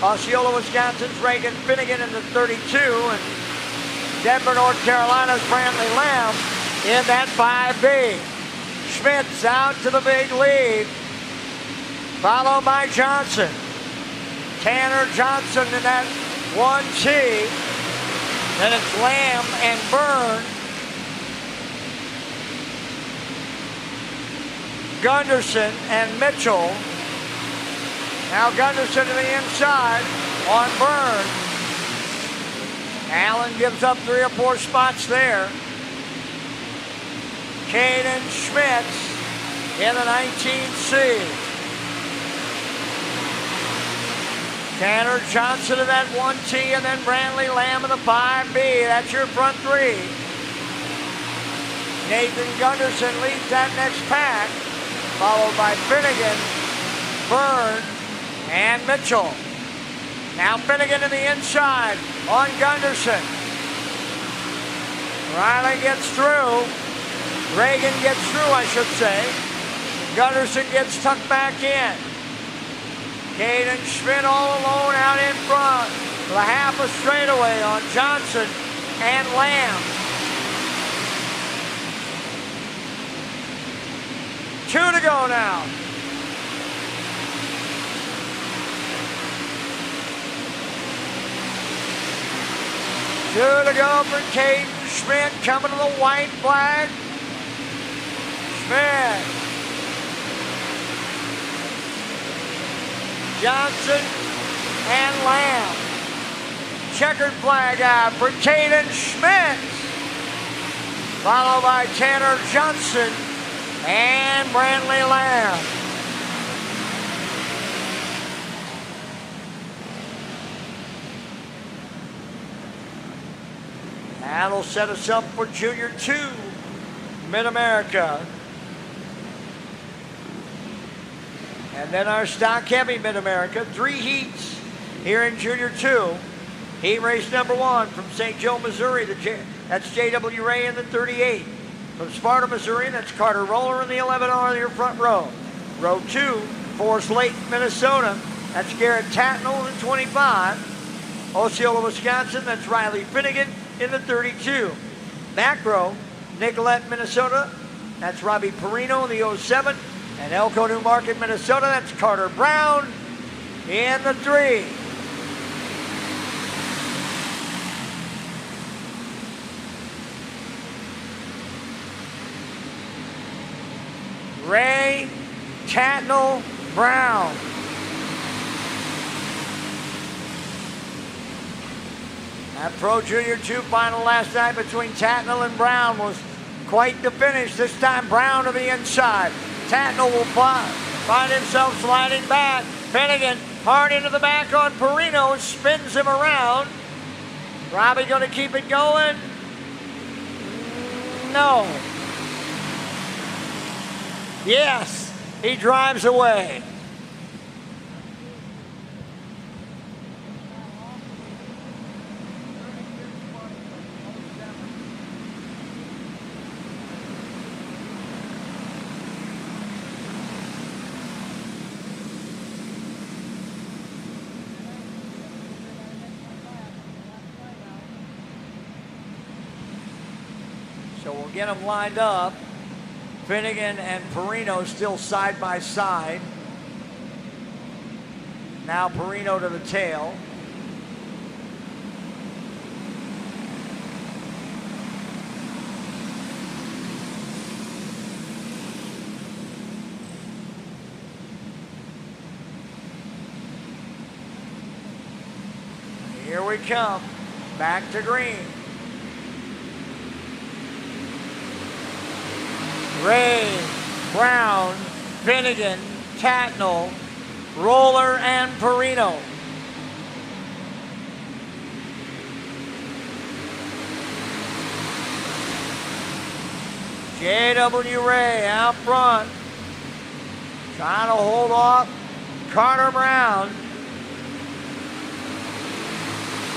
Osceola, Wisconsin's Reagan Finnegan in the 32. And Denver, North Carolina's Brantley Lamb in that 5B. Schmitz out to the big lead, followed by Johnson. Tanner Johnson in that 1T. Then it's Lamb and Byrne. Gunderson and Mitchell. Now Gunderson to the inside on Byrne. Allen gives up 3 or 4 spots there. Caden Schmitz in the 19C. Tanner Johnson in that 1T, and then Brantley Lamb in the 5B. That's your front 3. Nathan Gunderson leads that next pack, followed by Finnegan, Byrne, and Mitchell. Now Finnegan to the inside on Gunderson. Riley gets through. Reagan gets through, I should say. Gunderson gets tucked back in. Caden Schmidt all alone out in front with a half a straightaway on Johnson and Lamb. 2 to go now. Two to go for Caden Schmidt, coming to the white flag. Schmidt. Johnson and Lamb. Checkered flag out for Caden Schmidt, followed by Tanner Johnson and Brantley Lamb. That'll set us up for Junior 2, Mid-America. And then our stock heavy Mid-America, 3 heats here in Junior 2. Heat race number 1 from St. Joe, Missouri, that's J.W. Ray in the 38. From Sparta, Missouri, that's Carter Roller in the 11R in your front row. Row 2, Forest Lake, Minnesota, that's Garrett Tatnall in the 25. Osceola, Wisconsin, that's Riley Finnegan in the 32. Back row, Nicollet, Minnesota, that's Robbie Perino in the 07. And Elko, New Market, Minnesota, that's Carter Brown in the 3. Ray, Tatnall, Brown. That Pro Junior 2 final last night between Tatnall and Brown was quite the finish. This time Brown to the inside. Tatnall will find himself sliding back. Finnegan hard into the back on Perino, spins him around. Robbie going to keep it going? No. Yes, he drives away. So we'll get them lined up. Finnegan and Perino still side by side. Now Perino to the tail. Here we come. back to green. Ray, Brown, Finnegan, Tatnall, Roller, and Perino. J.W. Ray out front, trying to hold off Carter Brown.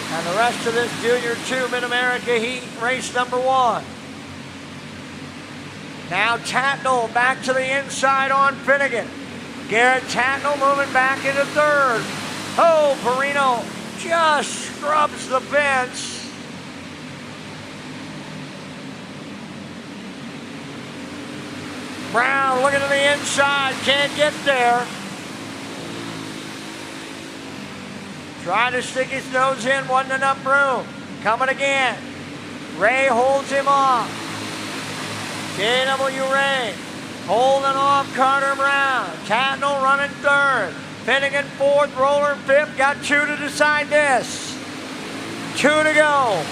And the rest of this Junior 2 Mid-America Heat, race number 1. Now Tatnall back to the inside on Finnegan. Garrett Tatnall moving back into third. Oh, Perino just scrubs the fence. Brown looking to the inside, can't get there. Trying to stick his nose in, wasn't enough room. Coming again. Ray holds him off. J.W. Ray holding off Carter Brown. Tatnall running third. Finnegan fourth, Roller fifth. Got 2 to decide this. 2 to go.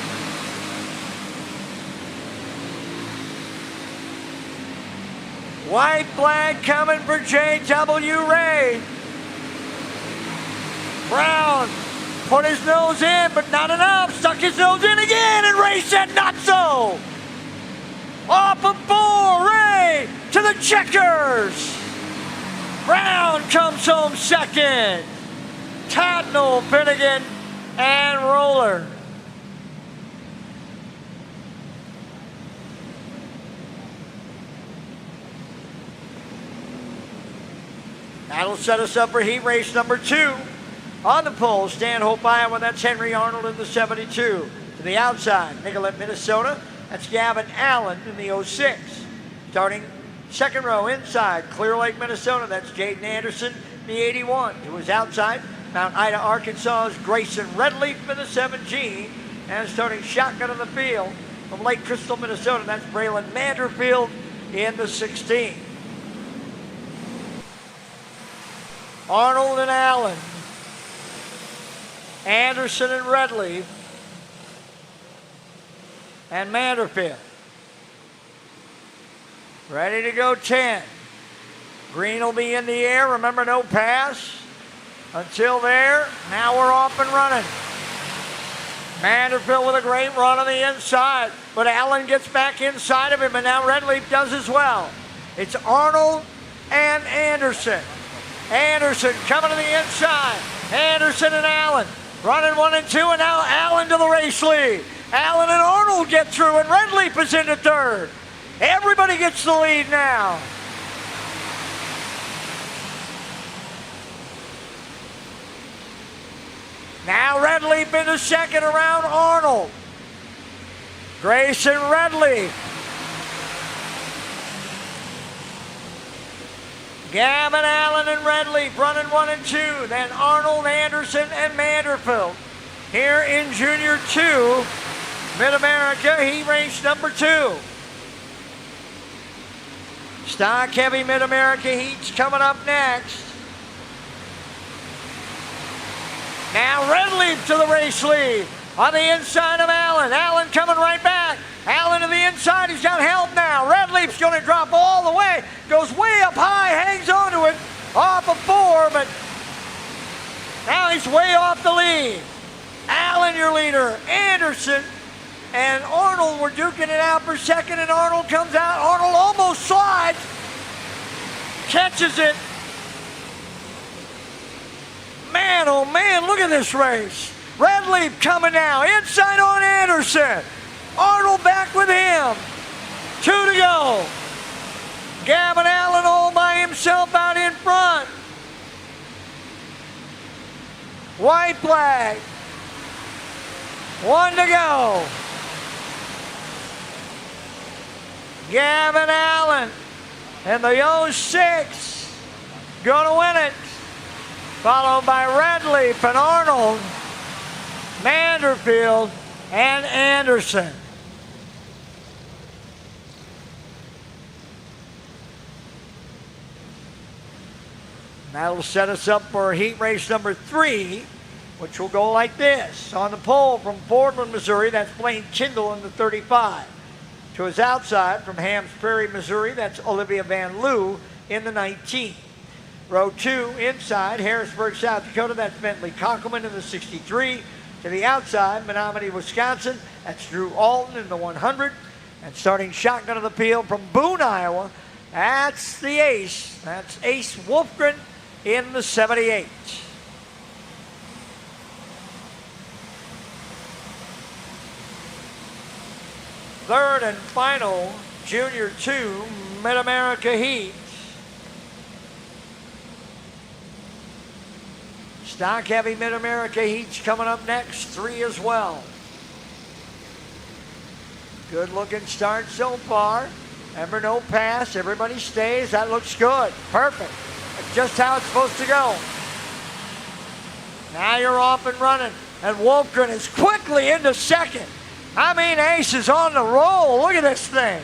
White flag coming for J.W. Ray. Brown put his nose in, but not enough. Stuck his nose in again, and Ray said not so. Off of 4, Ray to the checkers. Brown comes home second. Tatnall, Finnegan, and Roller. That'll set us up for heat race number 2. On the pole, Stanhope, Iowa, that's Henry Arnold in the 72. To the outside, Nicollet, Minnesota, that's Gavin Allen in the 06. Starting second row inside, Clear Lake, Minnesota, that's Jaden Anderson in the 81. To his outside, Mount Ida, Arkansas's Grayson Redleaf in the 17. And starting shotgun in the field from Lake Crystal, Minnesota, that's Braylon Manderfield in the 16. Arnold and Allen, Anderson and Redleaf, and Manderfield. Ready to go 10. Green will be in the air. Remember, no pass until there. Now we're off and running. Manderfield with a great run on the inside, but Allen gets back inside of him, and now Redleaf does as well. It's Arnold and Anderson. Anderson coming to the inside. Anderson and Allen running 1 and 2, and now Allen to the race lead. Allen and Arnold get through, and Redleaf is into third. Everybody gets the lead now. Now Redleaf into second around Arnold. Grayson Redleaf. Gavin Allen and Redleaf running 1 and 2. Then Arnold, Anderson, and Manderfield. Here in Junior 2, Mid-America Heat Race number 2. Stock Heavy Mid-America Heats coming up next. Now Redleaf to the race lead on the inside of Allen. Allen coming right back. Allen to the inside. He's got help now. Redleaf's going to drop all the way. Goes way up high. Hangs onto it. Off of 4, but now he's way off the lead. Allen, your leader. Anderson and Arnold were duking it out for second, and Arnold comes out. Arnold almost slides. Catches it. Man, oh man, look at this race. Redleaf coming now. Inside on Anderson. Arnold back with him. 2 to go. Gavin Allen all by himself out in front. White flag. 1 to go. Gavin Allen and the 06 gonna win it. Followed by Redleaf and Arnold, Manderfield, and Anderson. That'll set us up for heat race number 3 which will go like this. On the pole from Portland, Missouri, that's Blaine Kindle in the 35. To his outside from Hams Prairie, Missouri, that's Olivia Van Loo in the 19. Row 2 inside, Harrisburg, South Dakota, that's Bentley Conkelman in the 63. To the outside, Menominee, Wisconsin, that's Drew Alton in the 100. And starting shotgun of the field from Boone, Iowa, that's the ace. That's Ace Wolfgren in the 78. Third and final Junior 2 Mid-America Heat. Stock heavy Mid-America Heats coming up next, 3 as well. Good looking start so far. Remember, no pass, everybody stays, that looks good, perfect. That's just how it's supposed to go. Now you're off and running, and Wolfgren is quickly into second. I mean, Ace is on the roll. Look at this thing.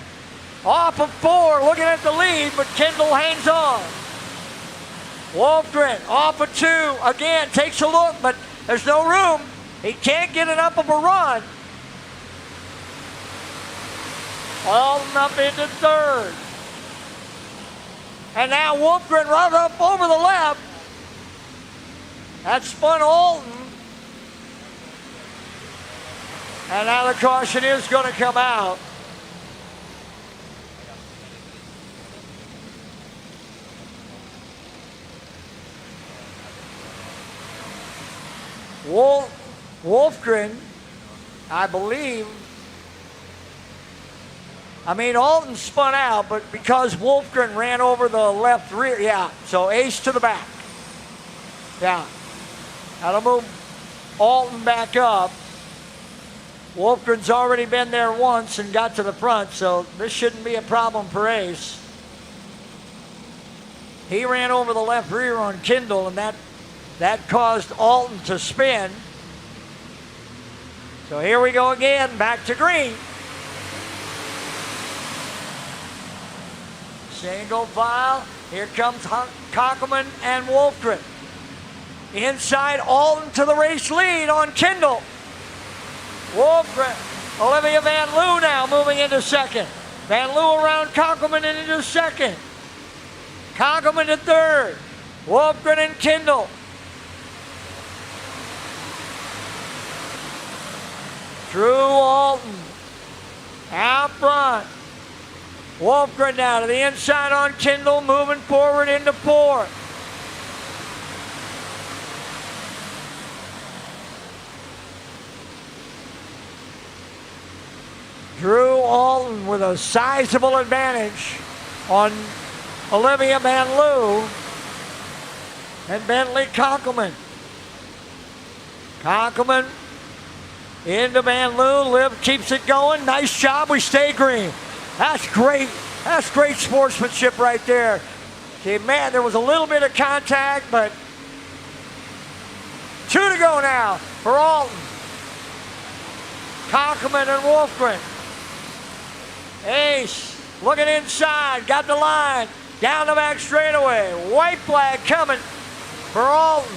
Off of 4, looking at the lead, but Kindle hangs on. Wolfgren off of 2, again, takes a look, but there's no room. He can't get enough of a run. Alton up into third. And now Wolfgren runs up over the left. That spun Alton. And now the caution is going to come out. Wolfgren, I believe, Alton spun out, but because Wolfgren ran over the left rear, yeah, so Ace to the back. Yeah, that'll move Alton back up. Wolfgren's already been there once and got to the front, so this shouldn't be a problem for Ace. He ran over the left rear on Kindle, and that caused Alton to spin. So here we go again, back to green. Single file, here comes Conkelman and Wolfgren. Inside, Alton to the race lead on Kindle. Wolfgren, Olivia Van Loo now moving into second. Van Loo around Conkelman and into second. Conkelman to third. Wolfgren and Kindle. Drew Alton out front. Wolfgren down to the inside on Kindle, moving forward into fourth. Drew Alton with a sizable advantage on Olivia Van Loo and Bentley Conkelman. Conkelman into Van Loo. Liv keeps it going. Nice job. We stay green. That's great. That's great sportsmanship right there. Okay, man, there was a little bit of contact, but 2 to go now for Alton. Conkelman and Wolfgren. Ace looking inside, got the line, down the back straightaway. White flag coming for Alton.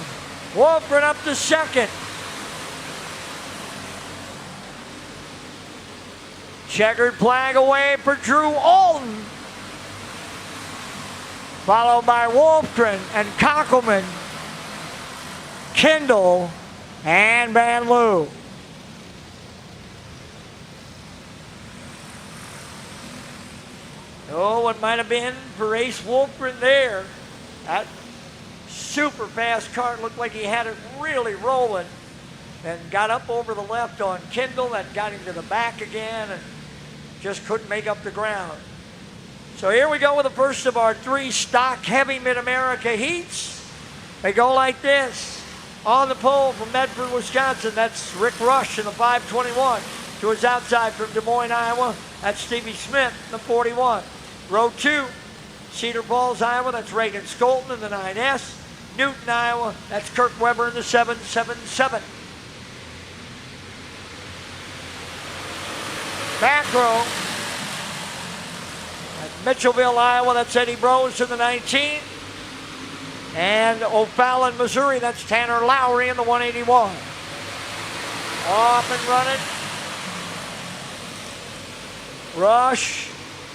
Wolfgren up to second. Checkered flag away for Drew Alton. Followed by Wolfgren and Conkelman, Kindle, and Van Loo. Oh, what might have been for Ace Wolfgren there. That super fast kart looked like he had it really rolling. And got up over the left on Kindle. That got him to the back again and just couldn't make up the ground. So here we go with the first of our 3 stock heavy Mid-America heats. They go like this. On the pole from Medford, Wisconsin, that's Rick Rush in the 521. To his outside from Des Moines, Iowa, that's Stevie Smith in the 41. Row 2, Cedar Falls, Iowa, that's Reagan Skolton in the 9S. Newton, Iowa, that's Kirk Weber in the 777. Back row, at Mitchellville, Iowa, that's Eddie Brose in the 19. And O'Fallon, Missouri, that's Tanner Lowry in the 181. Off and running. Rush.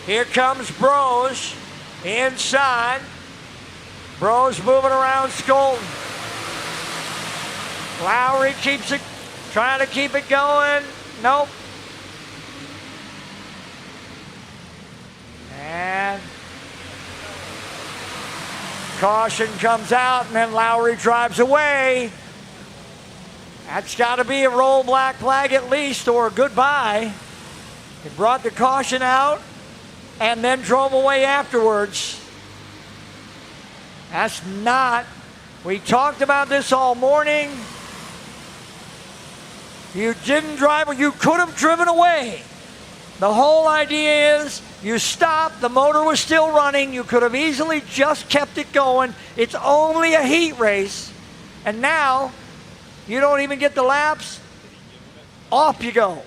Here comes Bros. Inside. Bros moving around Skolton. Lowry keeps it, trying to keep it going. Nope. And caution comes out, and then Lowry drives away. That's got to be a roll black flag at least, or a goodbye. He brought the caution out and then drove away afterwards. That's not. We talked about this all morning. You didn't drive, you could have driven away. The whole idea is you stopped, the motor was still running, you could have easily just kept it going. It's only a heat race, and now you don't even get the laps. Off you go.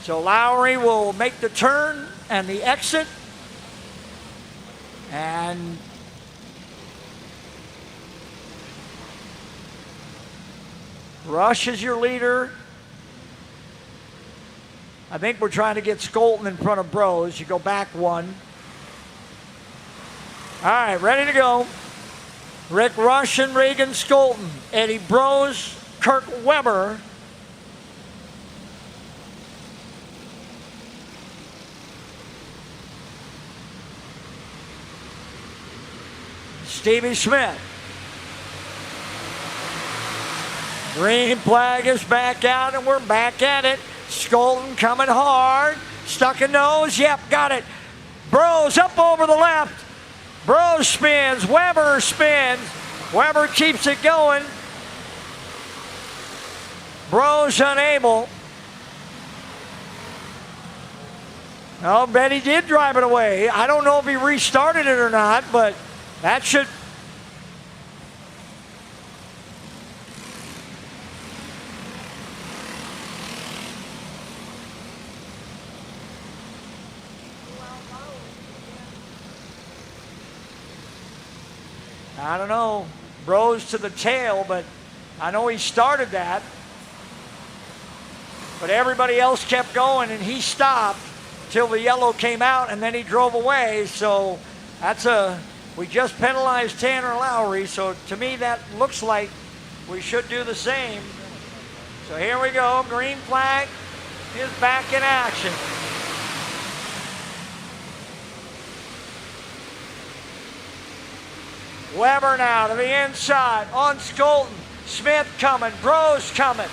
So Lowry will make the turn and the exit, and Rush is your leader. I think we're trying to get Skolton in front of Bros. You go back one. All right, ready to go. Rick Rush and Reagan Skolton. Eddie Bros, Kirk Weber. Stevie Smith. Green flag is back out, and we're back at it. Skolton coming hard. Stuck a nose. Yep, got it. Bros up over the left. Bros spins. Weber spins. Weber keeps it going. Bros unable. Oh, bet he did drive it away. I don't know if he restarted it or not, but that should. I don't know, Bros to the tail, but I know he started that. But everybody else kept going, and he stopped till the yellow came out, and then he drove away. So that's we just penalized Tanner Lowry, so to me that looks like we should do the same. So here we go, green flag is back in action. Weber now to the inside on Skolton. Smith coming, Bros coming.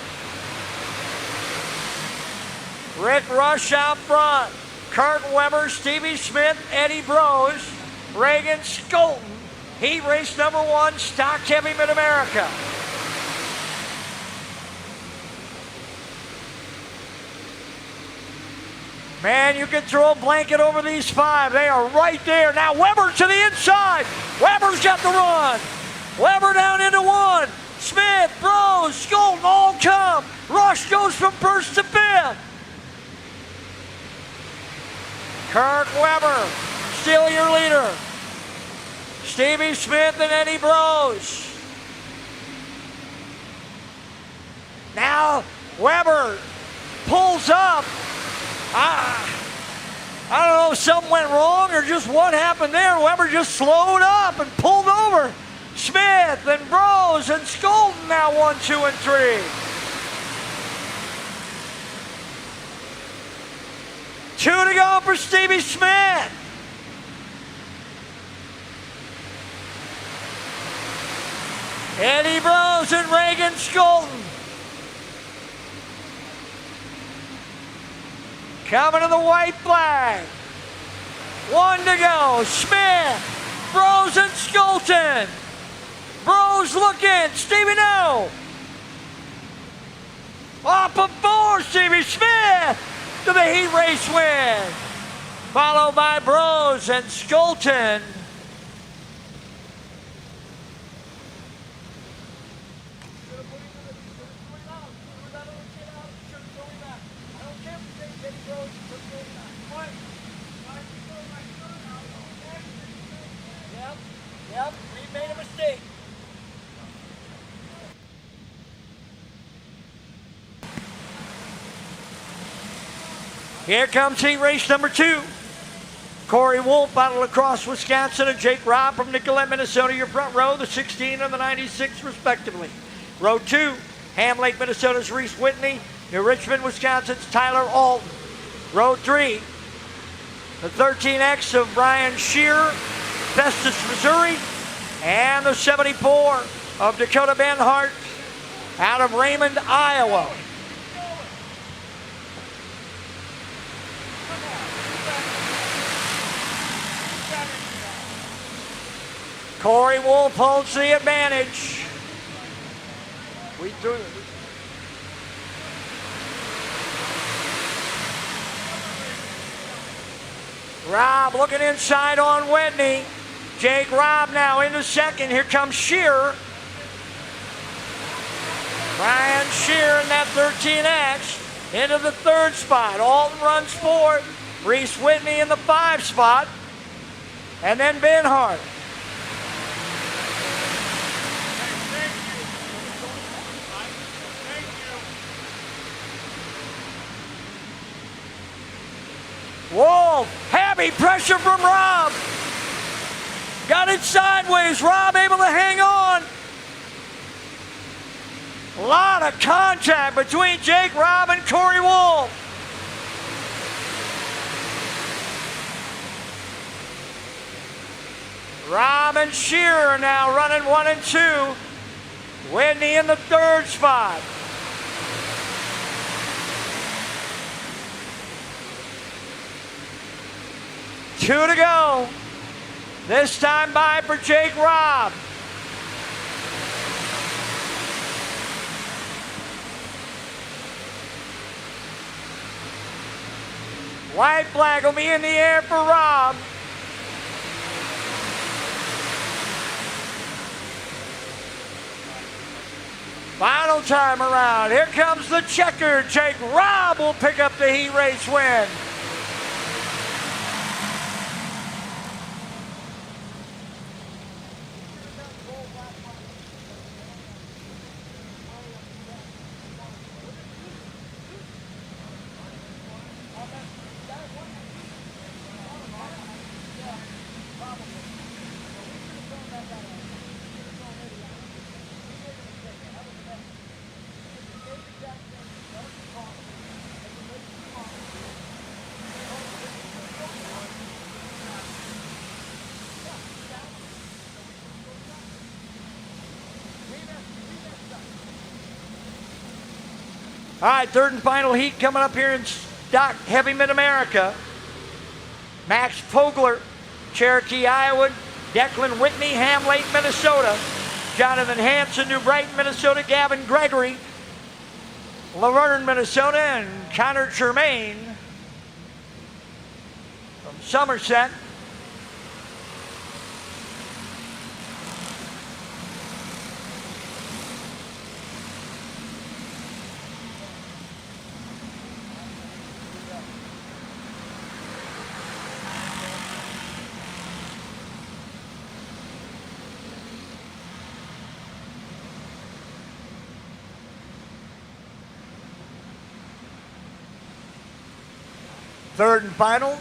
Rick Rush out front. Kurt Weber, Stevie Smith, Eddie Bros, Reagan Skolton. Heat race number 1, Stock Heavy Mid-America. Man, you can throw a blanket over these 5. They are right there. Now Weber to the inside. Weber's got the run. Weber down into 1. Smith, Bros, Skolton all come. Rush goes from 1st to 5th. Kirk Weber, still your leader. Stevie Smith and Eddie Bros. Now Weber pulls up. I don't know if something went wrong or just what happened there. Weber just slowed up and pulled over. Smith and Bros and Skolton now 1, 2, and 3. 2 to go for Stevie Smith. Eddie Bros and Reagan Skolton. Coming to the white flag. 1 to go. Smith, Bros and Skolton. Bros looking. Stevie no. Off of 4. Stevie Smith to the heat race win. Followed by Bros and Skolton. Here comes heat race number 2. Corey Wolf out of La Crosse, Wisconsin, and Jake Robb from Nicollet, Minnesota, your front row, the 16 and the 96 respectively. Row 2, Ham Lake, Minnesota's Reese Whitney, New Richmond, Wisconsin's Tyler Alton. Row 3, the 13X of Brian Shearer, Festus, Missouri, and the 74 of Dakota Benhart out of Raymond, Iowa. Corey Wolf holds the advantage. We threw it. Robb looking inside on Whitney. Jake Robb now into second. Here comes Shearer. Brian Shearer in that 13X into the 3rd spot. Alton runs 4th. Reese Whitney in the 5 spot. And then Benhart. Wolf, heavy pressure from Robb. Got it sideways. Robb able to hang on. A lot of contact between Jake Robb and Corey Wolf. Robb and Shearer now running 1 and 2. Whitney in the 3rd spot. Two to go. This time by for Jake Robb. White flag will be in the air for Robb. Final time around. Here comes the checker. Jake Robb will pick up the heat race win. All right, 3rd and final heat coming up here in Stock Heavy Mid-America. Max Pogler, Cherokee, Iowa. Declan Whitney, Ham Lake, Minnesota. Jonathan Hanson, New Brighton, Minnesota. Gavin Gregory, Laverne, Minnesota. And Connor Germain from Somerset. Third and final,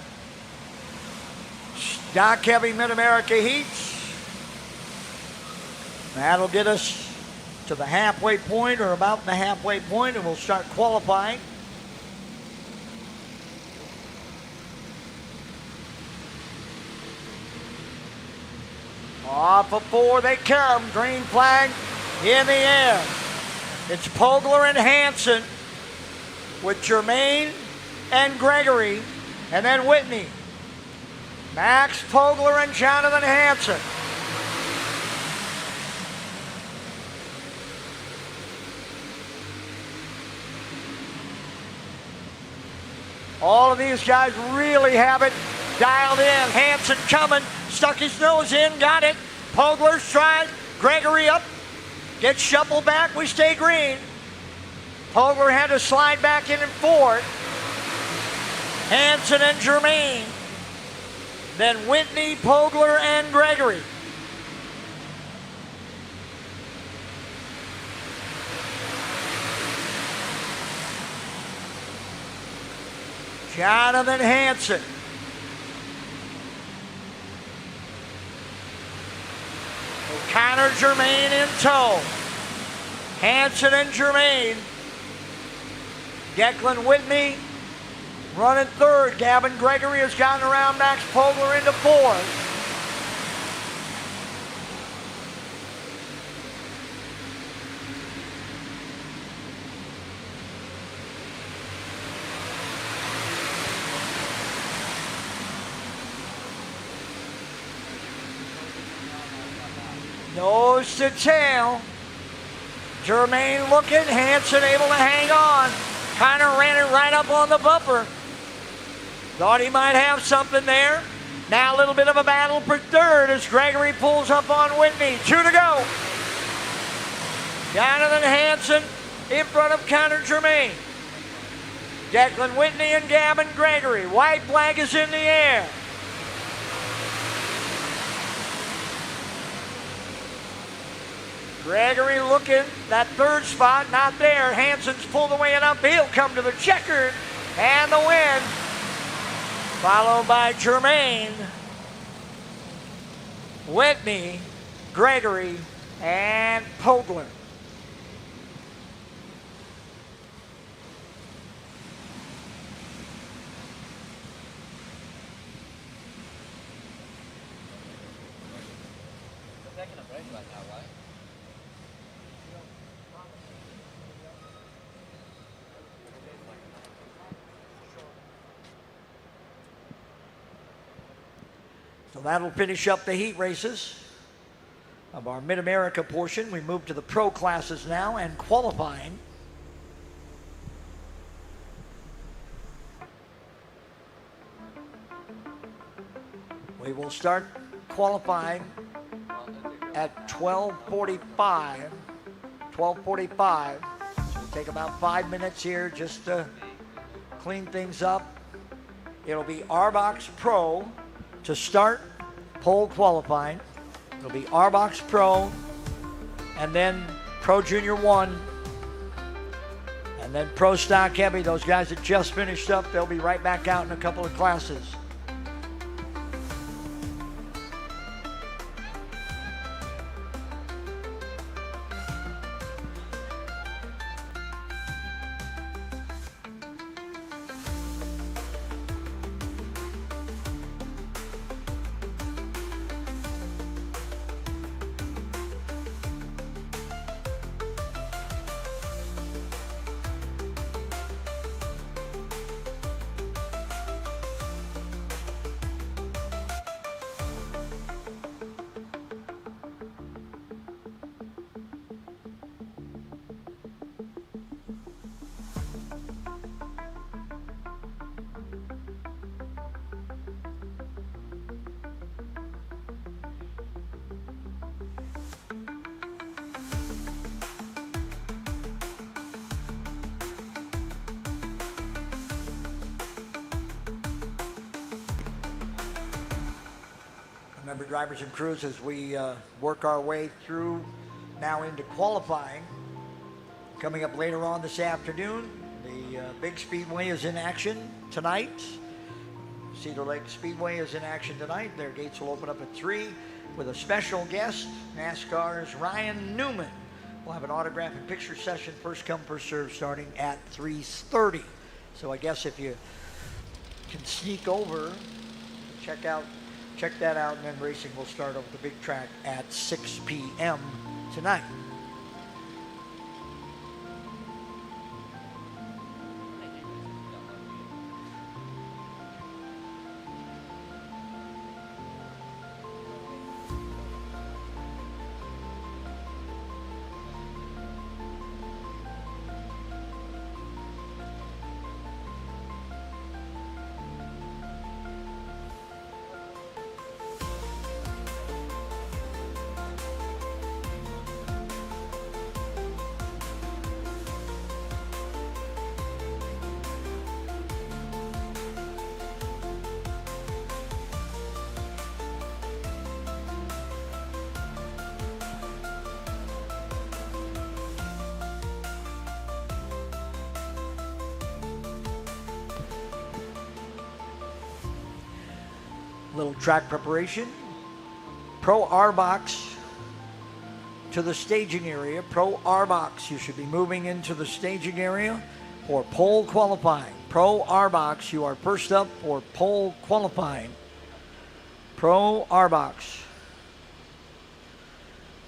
Stock Heavy Mid-America Heats. That'll get us to the halfway point or about the halfway point, and we'll start qualifying. Off of 4 they come, green flag in the air. It's Pogler and Hanson with Germain and Gregory, and then Whitney. Max Pogler and Jonathan Hanson. All of these guys really have it dialed in. Hanson coming, stuck his nose in, got it. Pogler stride, Gregory up, gets shuffled back, we stay green. Pogler had to slide back in and forth. Hanson and Germain. Then Whitney, Pogler, and Gregory. Jonathan Hansen. Connor Germain in tow. Hansen and Germain. Declan Whitney running third. Gavin Gregory has gotten around Max Pogler into fourth. Nose to tail. Germain looking. Hansen able to hang on. Connor ran it right up on the bumper. Thought he might have something there. Now a little bit of a battle for third as Gregory pulls up on Whitney. 2 to go. Jonathan Hansen in front of Connor Germain. Declan Whitney and Gavin Gregory. White flag is in the air. Gregory looking, that third spot, not there. Hansen's pulled away and up. He'll come to the checkered and the win. Followed by Germain, Whitney, Gregory, and Pogler. So that'll finish up the heat races of our Mid-America portion. We move to the pro classes now and qualifying. We will start qualifying at 12:45. 12:45. So we'll take about 5 minutes here just to clean things up. It'll be R-Box Pro to start pole qualifying. It'll be R-Box Pro and then Pro Junior 1 and then Pro Stock Heavy. Those guys that just finished up, they'll be right back out in a couple of classes. Remember, drivers and crews, as we work our way through now into qualifying. Coming up later on this afternoon, the big speedway is in action tonight. Cedar Lake Speedway is in action tonight. Their gates will open up at 3 with a special guest, NASCAR's Ryan Newman. We'll have an autograph and picture session, first come, first serve, starting at 3:30. So I guess if you can sneak over, check that out, and then racing will start over the big track at 6 p.m. tonight. Little track preparation. Pro R box to the staging area. Pro R box. You should be moving into the staging area for pole qualifying. Pro R box. You are first up for pole qualifying. Pro R box.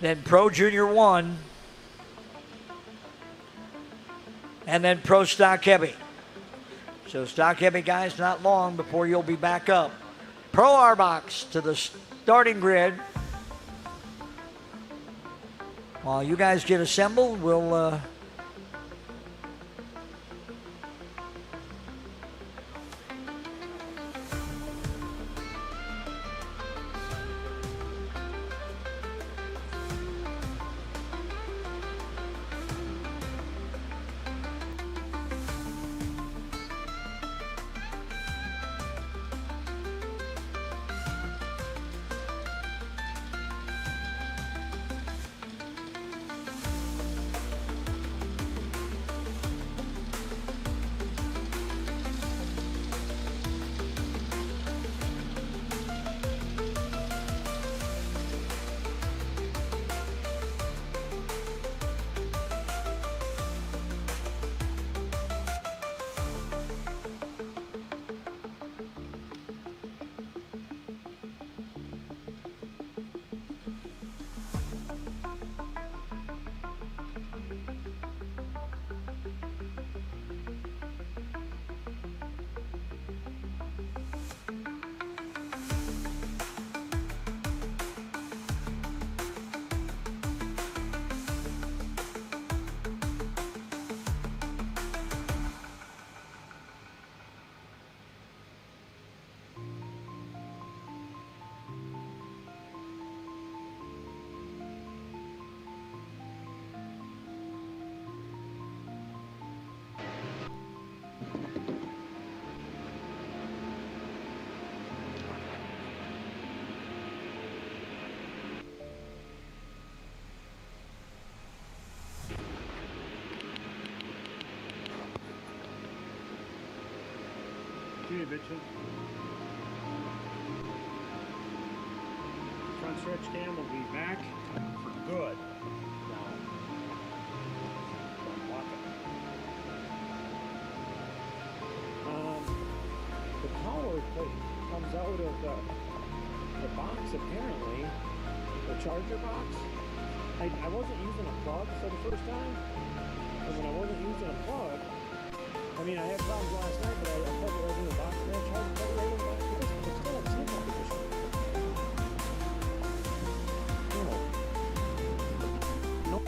Then Pro Junior 1. And then Pro Stock Heavy. So Stock Heavy guys, not long before you'll be back up. Pro R box to the starting grid. While you guys get assembled, we'll See you, bitches. Front stretch cam will be back for good. Now, walk it. The power that comes out of the box, apparently, the charger box. I wasn't using a plug for the first time, and when I wasn't using a plug, I mean, I had problems last night, but I plugged it right in the box and I tried to plug it right in the box. It's still a signal position. No.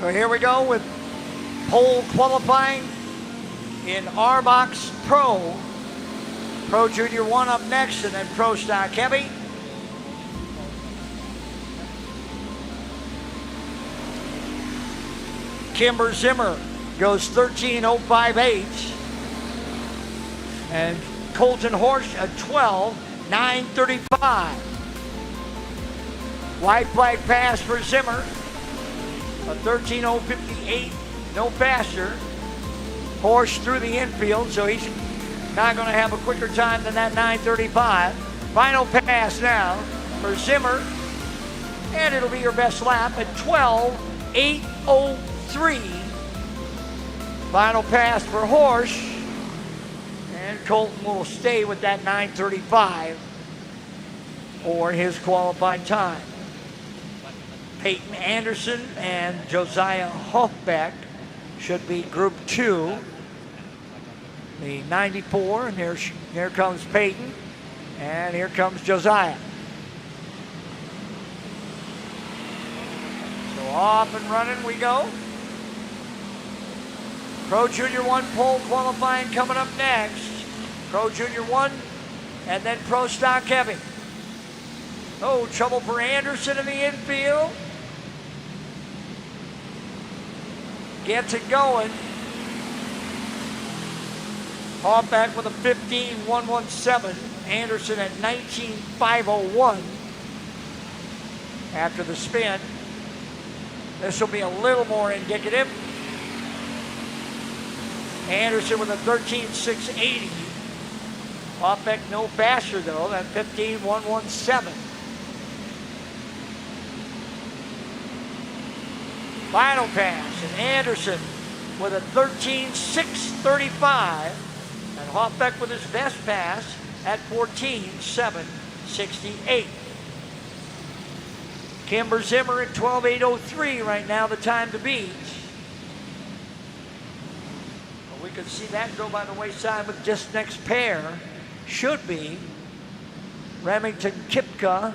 So here we go with pole qualifying in R-Box Pro. Pro Junior 1 up next, and then Pro Stock Heavy. Kimber Zimmer goes 13.058. And Colton Horsch a 12.935. White flag pass for Zimmer. A 13.058, no faster. Horsch through the infield, so he's not going to have a quicker time than that 9:35. Final pass now for Zimmer, and it'll be your best lap at 12.803. Final pass for Horsch, and Colton will stay with that 9:35 for his qualifying time. Peyton Anderson and Josiah Hoffbeck should be Group 2. The 94, and here comes Peyton, and here comes Josiah. So off and running we go. Pro Junior 1 pole qualifying coming up next. Pro Junior 1 and then Pro Stock Heavy. Oh, trouble for Anderson in the infield. Gets it going. Hoffback with a 15.117. Anderson at 19.501 after the spin. This will be a little more indicative. Anderson with a 13.680. Hoffbeck no faster though, that 15.117. Final pass, and Anderson with a 13.635, and Hoffbeck with his best pass at 14.768. Kimber Zimmer at 12.803 right now, the time to beat. Well, we could see that go by the wayside with this next pair. Should be Remington Kipka,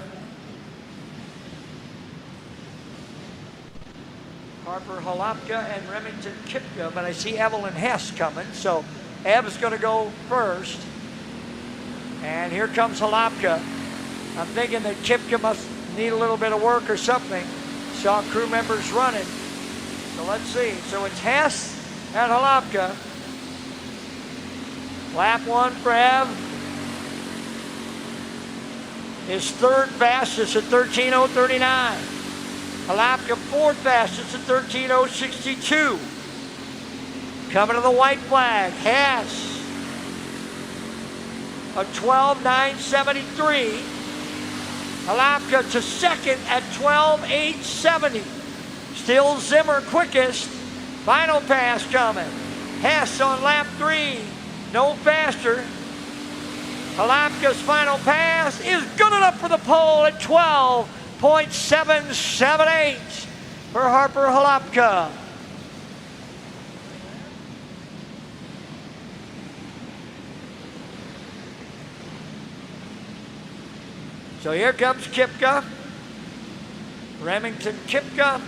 Harper Halapka, and Remington Kipka, but I see Evelyn Hess coming, so Ev's going to go first. And here comes Halapka. I'm thinking that Kipka must need a little bit of work or something. Saw crew members running. So let's see. So it's Hess and Halapka. Lap one for Ev. His third fastest at 13.039. Halapka fourth fastest at 13.062. Coming to the white flag, Hess, a 12.973. Halapka to second at 12.870. Still Zimmer quickest. Final pass coming. Hess on lap 3, no faster. Halapka's final pass is good enough for the pole at 12.778 for Harper Halapka. So here comes Kipka, Remington Kipka,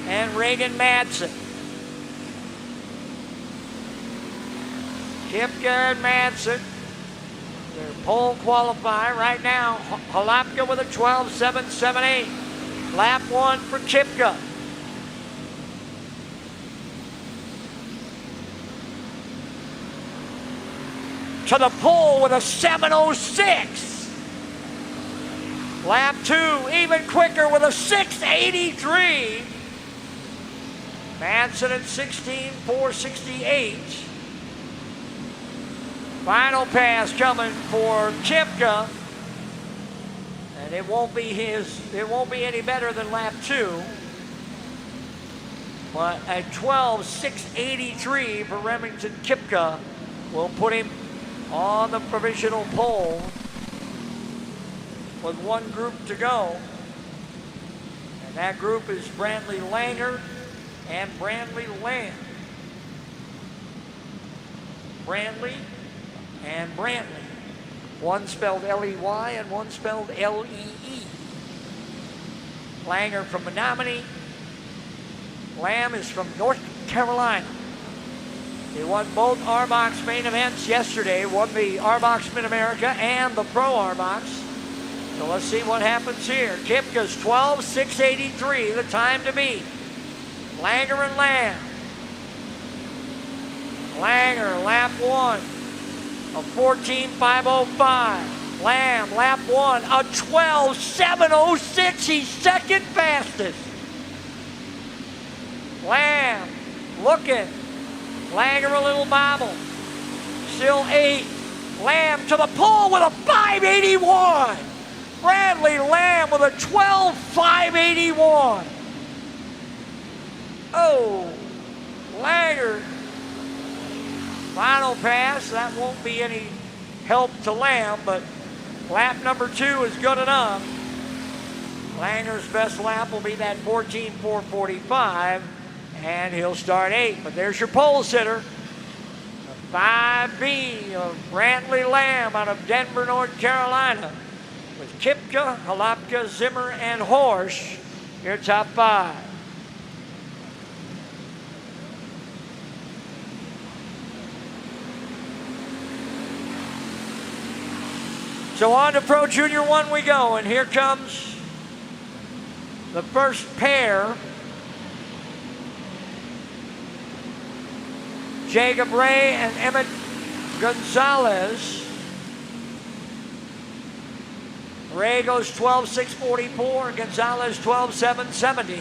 and Reagan Madsen. Kipka and Madsen, they're pole qualifying right now. Halapka with a 12.778. Lap one for Kipka. To the pole with a 7.06. Lap two, even quicker with a 6.83. Madsen at 16.468. Final pass coming for Kipka. And it won't be any better than lap two. But a 12.683 for Remington Kipka will put him on the provisional pole with one group to go. And that group is Brantley Langer and Brantley Lamb. Brantley and Brantley. One spelled L-E-Y and one spelled L-E-E. Langer from Menominee Lamb is from North Carolina. He won both RBox main events yesterday, won the RBox Mid-America and the Pro RBox. So let's see what happens here. Kipka's 12.683, the time to beat. Langer and Lamb. Langer, lap 1, a 14.505. Lamb, lap 1, a 12.706. He's second fastest. Lamb, looking. Langer a little bobble. Still 8. Lamb to the pole with a 5.81. Bradley Lamb with a 12.581. Oh, Langer. Final pass. That won't be any help to Lamb, but lap number 2 is good enough. Langer's best lap will be that 14.445, and he'll start 8. But there's your pole sitter. The 5B of Bradley Lamb out of Denver, North Carolina, with Kipka, Halapka, Zimmer, and Horsch, your top 5. So on to Pro Junior 1 we go, and here comes the first pair. Jacob Ray and Emmett Gonzalez. Ray goes 12.644, Gonzalez 12.770.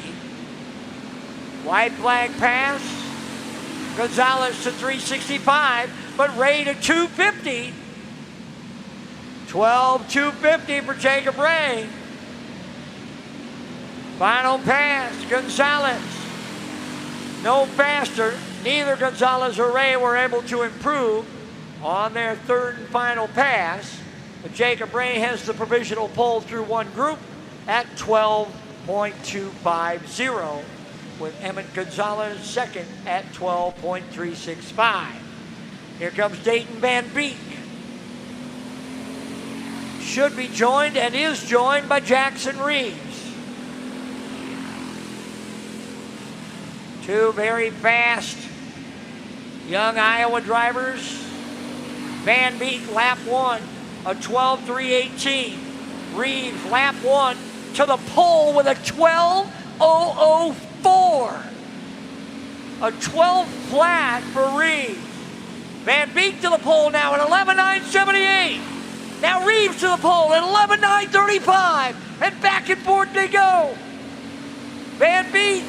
White flag pass. Gonzalez to 365, but Ray to 250. 12.250 for Jacob Ray. Final pass, Gonzalez. No faster. Neither Gonzalez or Ray were able to improve on their third and final pass. But Jacob Ray has the provisional pole through one group at 12.250, with Emmett Gonzalez second at 12.365. Here comes Dayton Van Beek. Should be joined and is joined by Jackson Reeves. Two very fast young Iowa drivers. Van Beek, lap 1, a 12.318. Reeves, lap 1, to the pole with a 12.004. A 12 flat for Reeves. Van Beek to the pole now at 11.978. Now Reeves to the pole at 11.935. And back and forth they go. Van Beek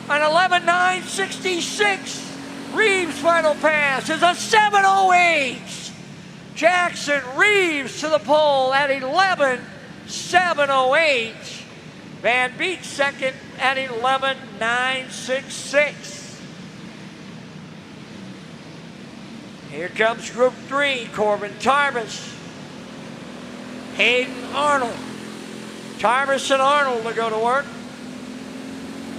an 11.966. Reeves' final pass is a 7.08. Jackson Reeves to the pole at 11.708. Van Beek second at 11.966. Here comes Group 3, Corbin Tarvis, Hayden Arnold. Tarvis and Arnold to go to work.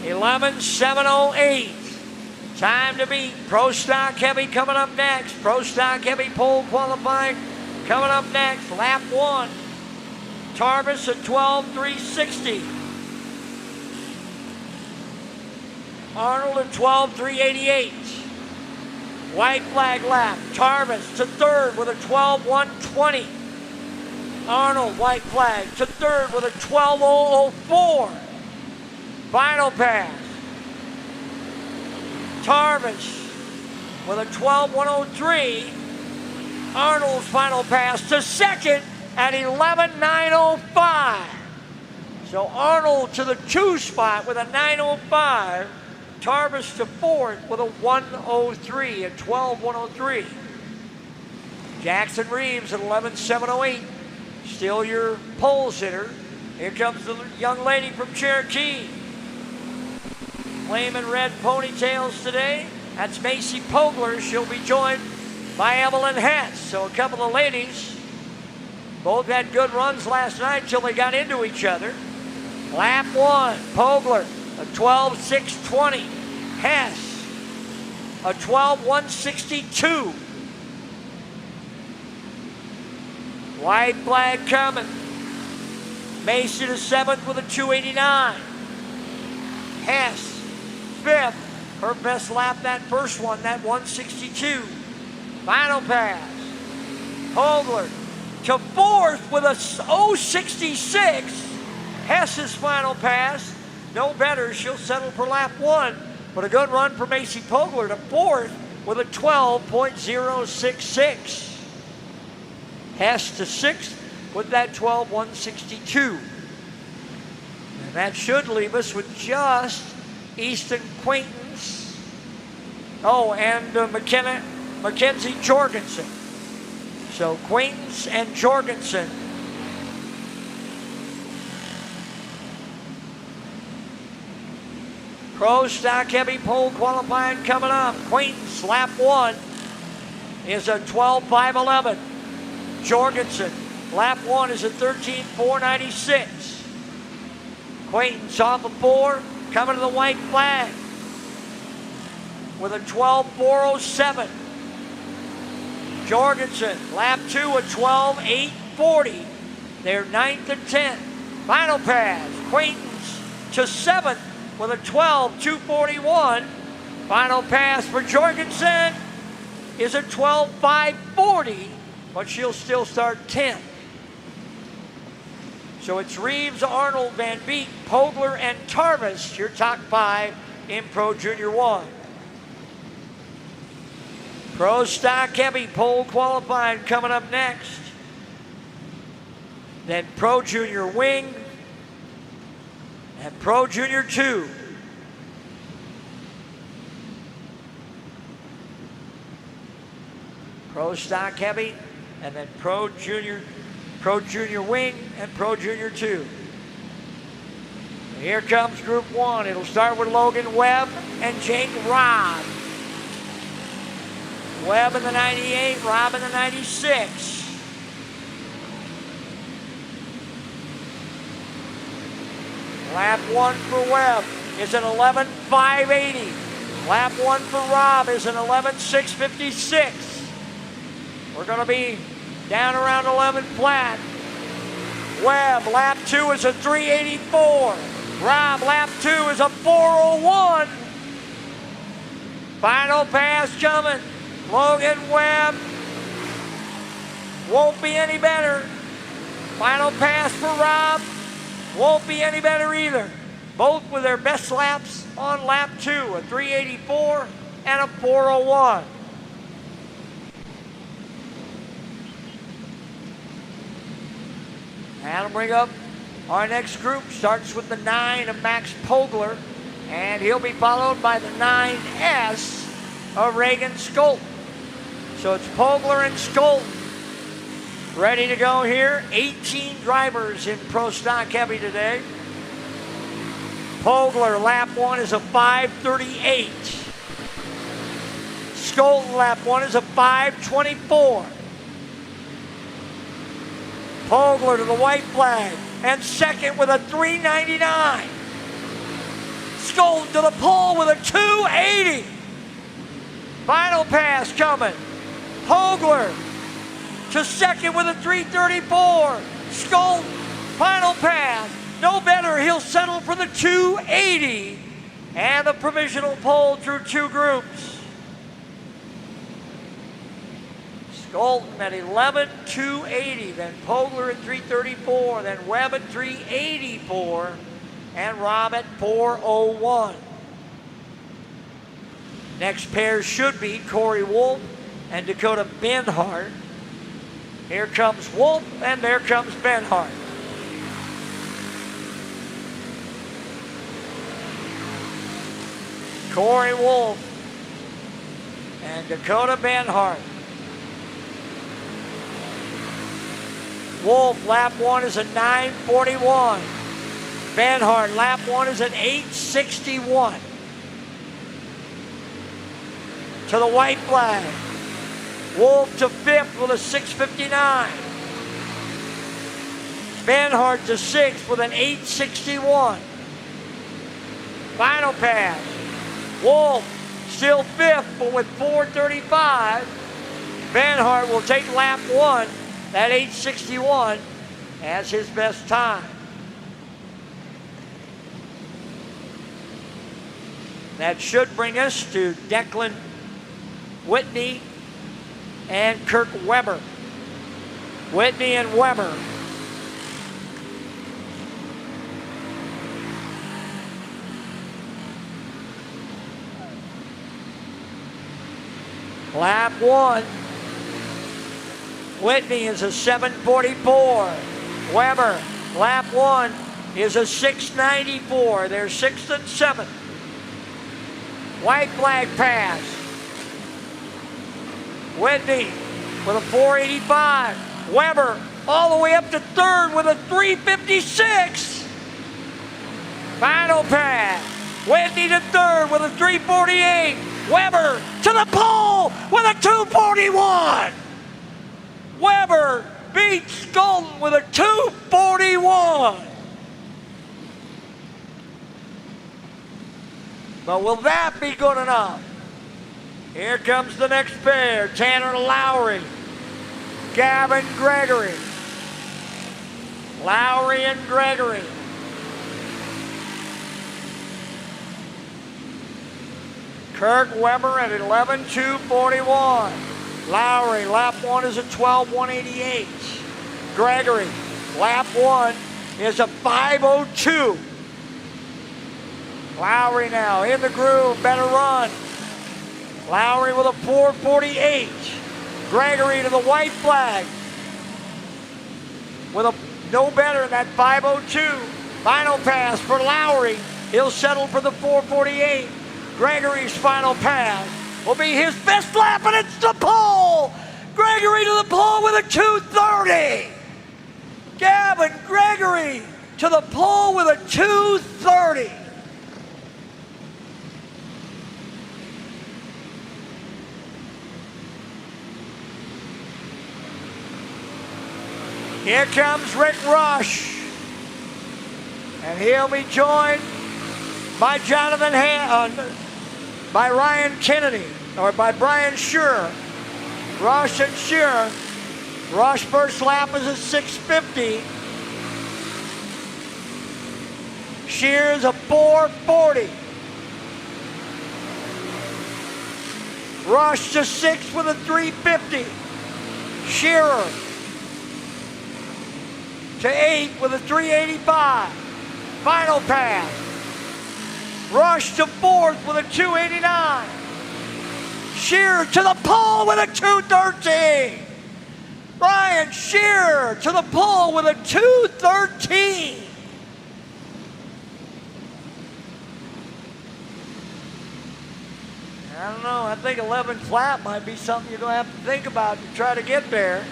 11.708. Time to beat. Pro Stock Heavy coming up next. Pro Stock Heavy pole qualifying coming up next. Lap 1. Tarvis at 12.360. Arnold at 12.388. White flag lap. Tarvis to third with a 12.120. Arnold, white flag, to third with a 12.004. Final pass. Tarvis with a 12.103. Arnold's final pass to second at 11.905. So Arnold to the 2 spot with a 905. Tarvis to fourth with a 103, a 12.103. Jackson Reeves at 11.708. Still your pole sitter. Here comes the young lady from Cherokee. Flaming red ponytails today. That's Macy Pogler. She'll be joined by Evelyn Hess. So a couple of ladies. Both had good runs last night till they got into each other. Lap 1, Pogler, a 12.620. Hess, a 12.162. White flag coming. Macy to 7th with a 289. Hess fifth. Her best lap that first one, that 162. Final pass. Pogler to fourth with a 066. Hess's final pass. No better. She'll settle for lap one. But a good run for Macy Pogler to fourth with a 12.066. Hess to sixth with that 12.162. And that should leave us with just Easton Quaintance. Oh, and Mackenzie Jorgensen. So Quaintance and Jorgensen. Pro Stock Heavy pole qualifying coming up. Quaintance, lap one, is a 12.511. Jorgensen, lap one is a 13.496. Quaintance off of four, coming to the white flag with a 12.407. Jorgensen, lap two, a 12.840. They're 9th and 10th. Final pass, Quaintance to seventh with a 12.241. Final pass for Jorgensen is a 12.540, but she'll still start 10th. So it's Reeves, Arnold, Van Beek, Pogler, and Tarvis, your top five in Pro Junior 1. Pro Stock Heavy pole qualifying coming up next. Then Pro Junior Wing and Pro Junior 2. Pro Stock Heavy and then Pro Junior Wing and Pro Junior 2. Here comes Group 1. It'll start with Logan Webb and Jake Robb. Webb in the 98, Robb in the 96. Lap one for Webb is an 11.580. Lap one for Robb is an 11.656. We're going to be down around 11 flat. Webb, lap two is a 384. Robb, lap two is a 401. Final pass coming. Logan Webb won't be any better. Final pass for Robb won't be any better either. Both with their best laps on lap two, a 384 and a 401. That'll bring up our next group. Starts with the 9 of Max Pogler, and he'll be followed by the 9S of Reagan Skolten. So it's Pogler and Skolten ready to go here. 18 drivers in Pro Stock Heavy today. Pogler, lap one is a 5:38. Skolten, lap one is a 5:24. Pogler to the white flag and second with a 399. Skolten to the pole with a 280. Final pass coming. Pogler to second with a 334. Skolten, final pass. No better, he'll settle for the 280 and the provisional pole through two groups. Skolten at 11.280, then Pogler at 334, then Webb at 384, and Robb at 401. Next pair should be Corey Wolf and Dakota Benhart. Here comes Wolf, and there comes Benhart. Corey Wolf and Dakota Benhart. Wolf, lap one is a 9:41. Benhart, lap one is an 8:61. To the white flag. Wolf to fifth with a 6:59. Benhart to sixth with an 8:61. Final pass. Wolf still fifth, but with 4:35. Benhart will take lap one, that 8:61, as his best time. That should bring us to Declan Whitney and Kirk Weber. Whitney and Weber. Lap 1. Whitney is a 7:44. Weber, lap 1, is a 6:94. They're 6th and 7th. White flag pass. Whitney with a 4:85. Weber all the way up to 3rd with a 3:56. Final pass. Whitney to 3rd with a 3:48. Weber to the pole with a 2:41. Weber beats Golden with a 2:41. But will that be good enough? Here comes the next pair. Tanner Lowry, Gavin Gregory. Lowry and Gregory. Kirk Weber at 11:2:41. Lowry, lap 1 is a 12:188. Gregory, lap 1 is a 5:02. Lowry now in the groove, better run. Lowry with a 4:48. Gregory to the white flag with a no better than that 5:02. Final pass for Lowry. He'll settle for the 4:48. Gregory's final pass will be his best lap, and it's the pole. Gregory to the pole with a 2:30. Gavin Gregory to the pole with a 2:30. Here comes Rick Rush, and he'll be joined by by Ryan Kennedy, or by Brian Schurer. Rush and Schurer. Rush first lap is a 6:50. Shearer's a 4:40. Rush to 6th with a 3:50. Shearer to 8 with a 3:85. Final pass. Rush to 4th with a 2:89. Shearer to the pole with a 2:13. Ryan Shearer to the pole with a 2:13. I don't know. I think 11th lap might be something you're going to have to think about to try to get there.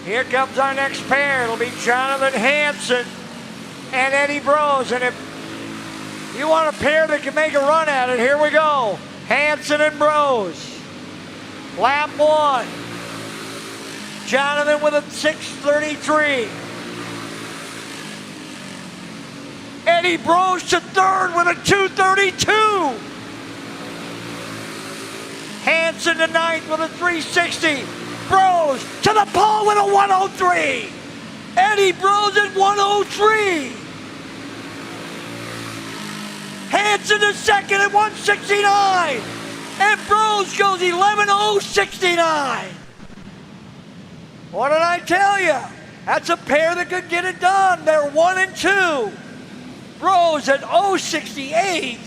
Here comes our next pair. It'll be Jonathan Hansen and Eddie Brose. And if you want a pair that can make a run at it, here we go. Hansen and Brose. Lap 1. Jonathan with a 6:33. Eddie Brose to 3rd with a 2:32. Hansen to 9th with a 3:60. Brose to the pole with a 1:03. Eddie Brose at 1:03. Hansen to 2nd at 1:69. And Brose goes 11:069. What did I tell you? That's a pair that could get it done. They're 1 and 2. Brose at 0:68.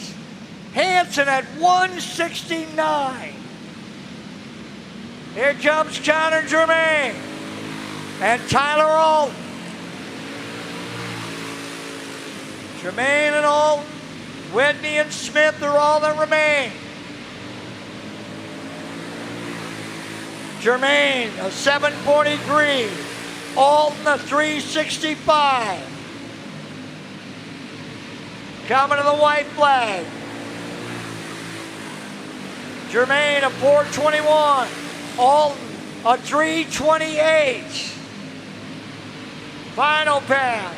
Hansen at 1:69. Here comes Connor Germain and Tyler Alton. Germain and Alton, Whitney and Smith are all that remain. Germain, a 7:43. Alton, a 3:65. Coming to the white flag. Germain, a 4:21. Alton, a 3:28. Final pass.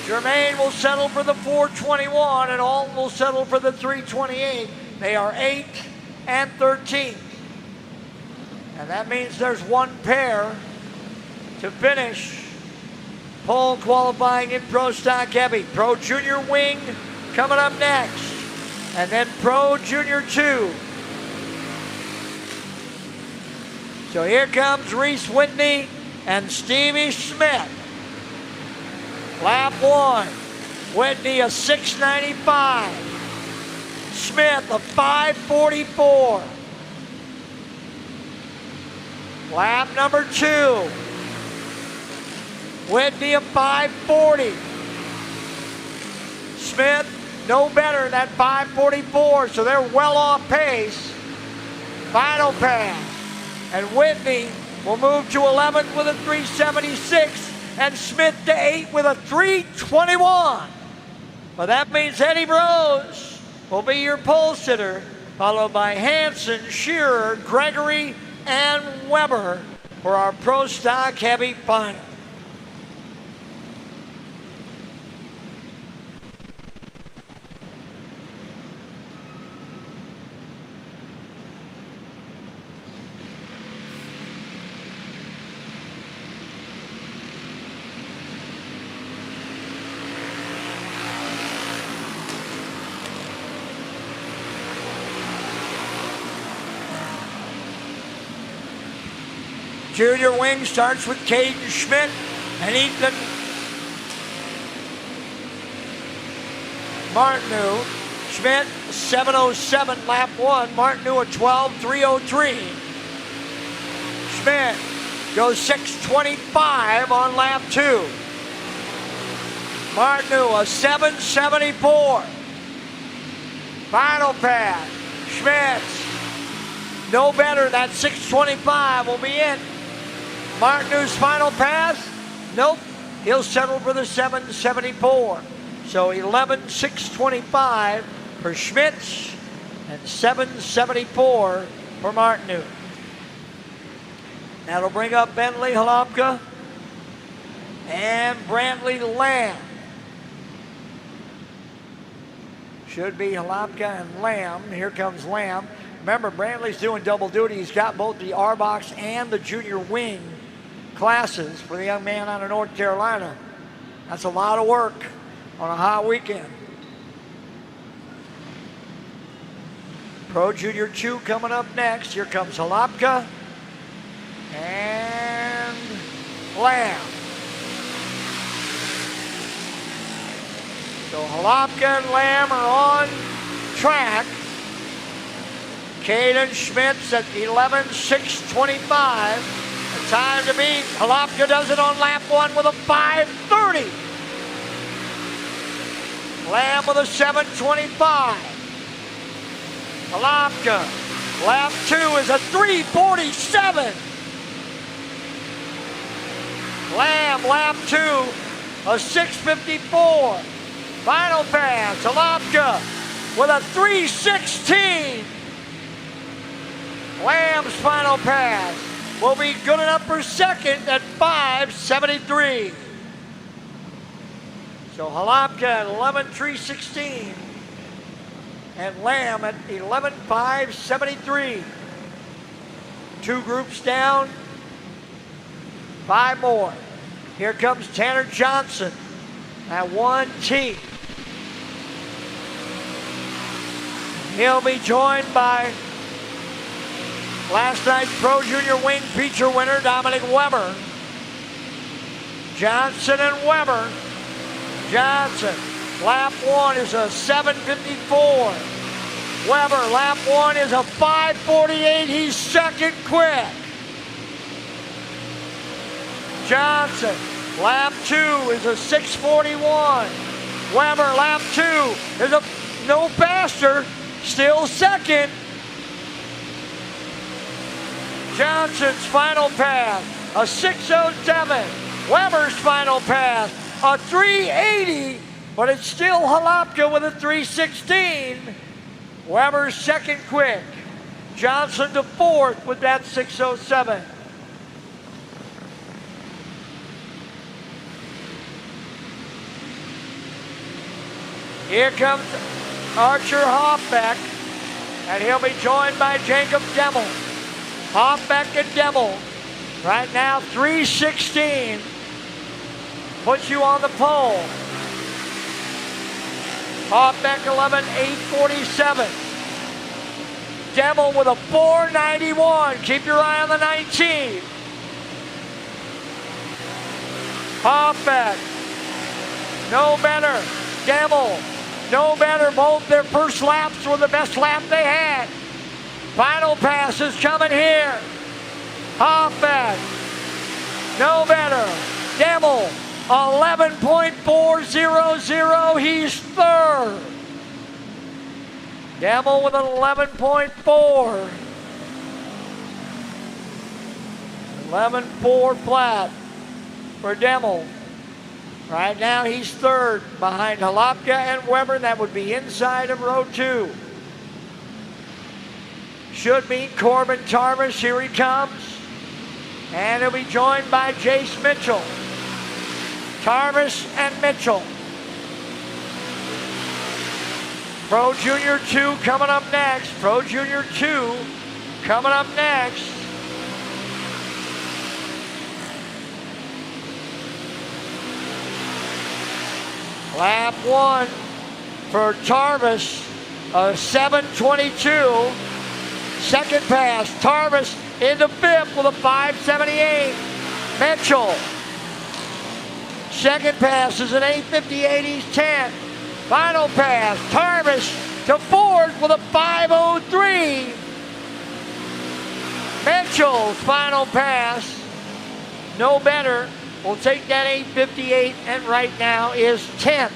Germain will settle for the 4:21 and Alton will settle for the 3:28. They are 8th and 13th. And that means there's one pair to finish Pole qualifying in Pro Stock Heavy. Pro Junior Wing coming up next. And then Pro Junior 2. So here comes Reese Whitney and Stevie Smith. Lap 1. Whitney a 695. Smith a 544. Lap number 2. Whitney a 540. Smith no better than that 544, so they're well off pace. Final pass. And Whitney will move to 11th with a 376, and Smith to 8 with a 321. Well, that means Eddie Rose will be your pole sitter, followed by Hanson, Shearer, Gregory, and Weber for our Pro Stock Heavy final. Junior Wing starts with Caden Schmidt and Ethan Martineau. Schmidt, 7:07, lap 1. Martineau, a 12:303. Schmidt goes 6:25 on lap 2. Martineau, a 7:74. Final pass. Schmidt's no better. That 6:25 will be it. Martineau's final pass? Nope. He'll settle for the 7:74. So 11:625 for Schmitz and 7:74 for Martineau. That'll bring up Bentley Halopka and Brantley Lamb. Should be Halopka and Lamb. Here comes Lamb. Remember, Brantley's doing double duty. He's got both the R-Box and the Junior Wing classes for the young man out of North Carolina. That's a lot of work on a hot weekend. Pro Junior 2 coming up next. Here comes Halopka and Lamb. So Halopka and Lamb are on track. Caden Schmitz at 11:625. The time to beat. Halopka does it on lap 1 with a 5:30. Lamb with a 7:25. Halopka, lap 2 is a 3:47. Lamb, lap 2, a 6:54. Final pass, Halopka with a 3:16. Lamb's final pass will be good enough for second at 5:73. So Halopka at 11:316 and Lamb at 11:573. 2 groups down, 5 more. Here comes Tanner Johnson at 1T. He'll be joined by last night's Pro Junior Wing feature winner, Dominic Weber. Johnson and Weber. Johnson, lap 1 is a 7:54. Weber, lap 1 is a 5:48. He's second quick. Johnson, lap 2 is a 6:41. Weber, lap 2 is a no faster, still second. Johnson's final pass, a 6:07. Weber's final pass, a 3:80, but it's still Halopka with a 3:16. Weber's second quick. Johnson to 4th with that 6:07. Here comes Archer Hoffbeck, and he'll be joined by Jacob Demmel. Hoffbeck and Demmel, right now 3:16. puts you on the pole. Hoffbeck 11, 847. Demel with a 491. Keep your eye on the 19. Hoffbeck, no better. Demel, no better. Both their first laps were the best lap they had. Final pass is coming here. Hoffbeck, no better. Demel, 11.400. He's third. Demel with an 11.4. 11.4 flat for Demel. Right now he's third behind Halapka and Weber. That would be inside of row 2. Should meet Corbin Tarvis. Here he comes. And he'll be joined by Jace Mitchell. Tarvis and Mitchell. Pro Junior 2 coming up next. Pro Junior 2 coming up next. Lap 1 for Tarvis, a 7:22. Second pass, Tarvis into 5th with a 5:78. Mitchell. Second pass is an 8:58. He's 10th. Final pass, Tarvis to 4th with a 5:03. Mitchell's final pass, no better. We'll take that 8:58 and right now is 10th.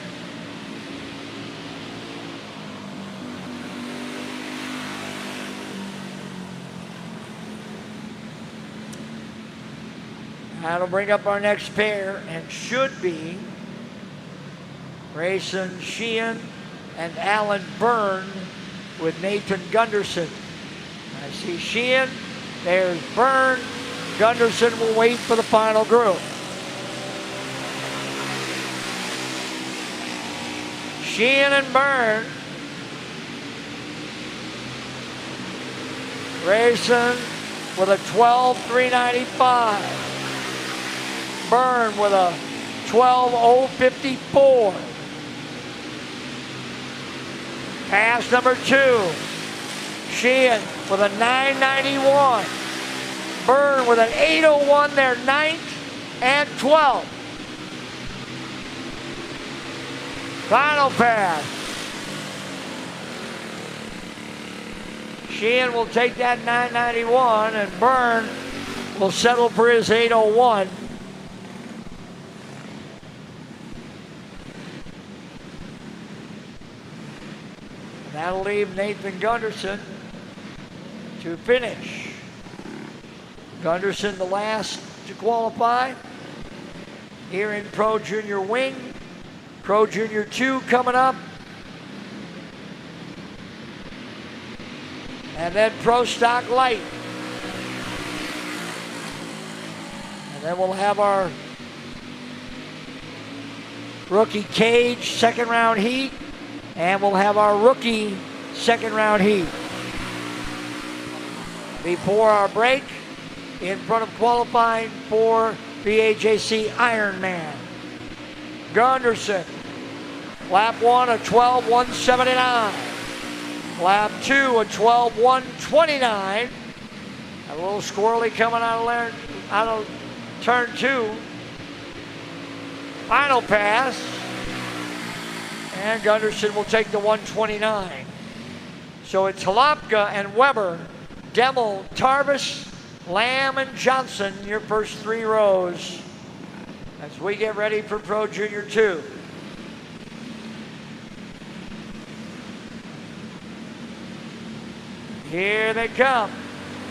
That'll bring up our next pair and should be Grayson Sheehan and Alan Byrne with Nathan Gunderson. I see Sheehan, there's Byrne. Gunderson will wait for the final group. Sheehan and Byrne. Grayson with a 12.395. Byrne with a 12.054. Pass number 2. Sheehan with a 991. Byrne with an 801. They're 9th and 12th. Final pass. Sheehan will take that 991 and Byrne will settle for his 801. That'll leave Nathan Gunderson to finish. Gunderson the last to qualify here in Pro Junior Wing. Pro Junior 2 coming up. And then Pro Stock Light. And then we'll have our rookie cage second round heat. And we'll have our rookie second round heat. Before our break, in front of qualifying for the AJC Ironman. Gunderson, lap 1 a 12.179. Lap 2 a 12.129. A little squirrely coming out of turn 2. Final pass. And Gunderson will take the 129. So it's Halapka and Weber, Demel, Tarvis, Lamb, and Johnson, your first 3 rows as we get ready for Pro Junior 2. Here they come.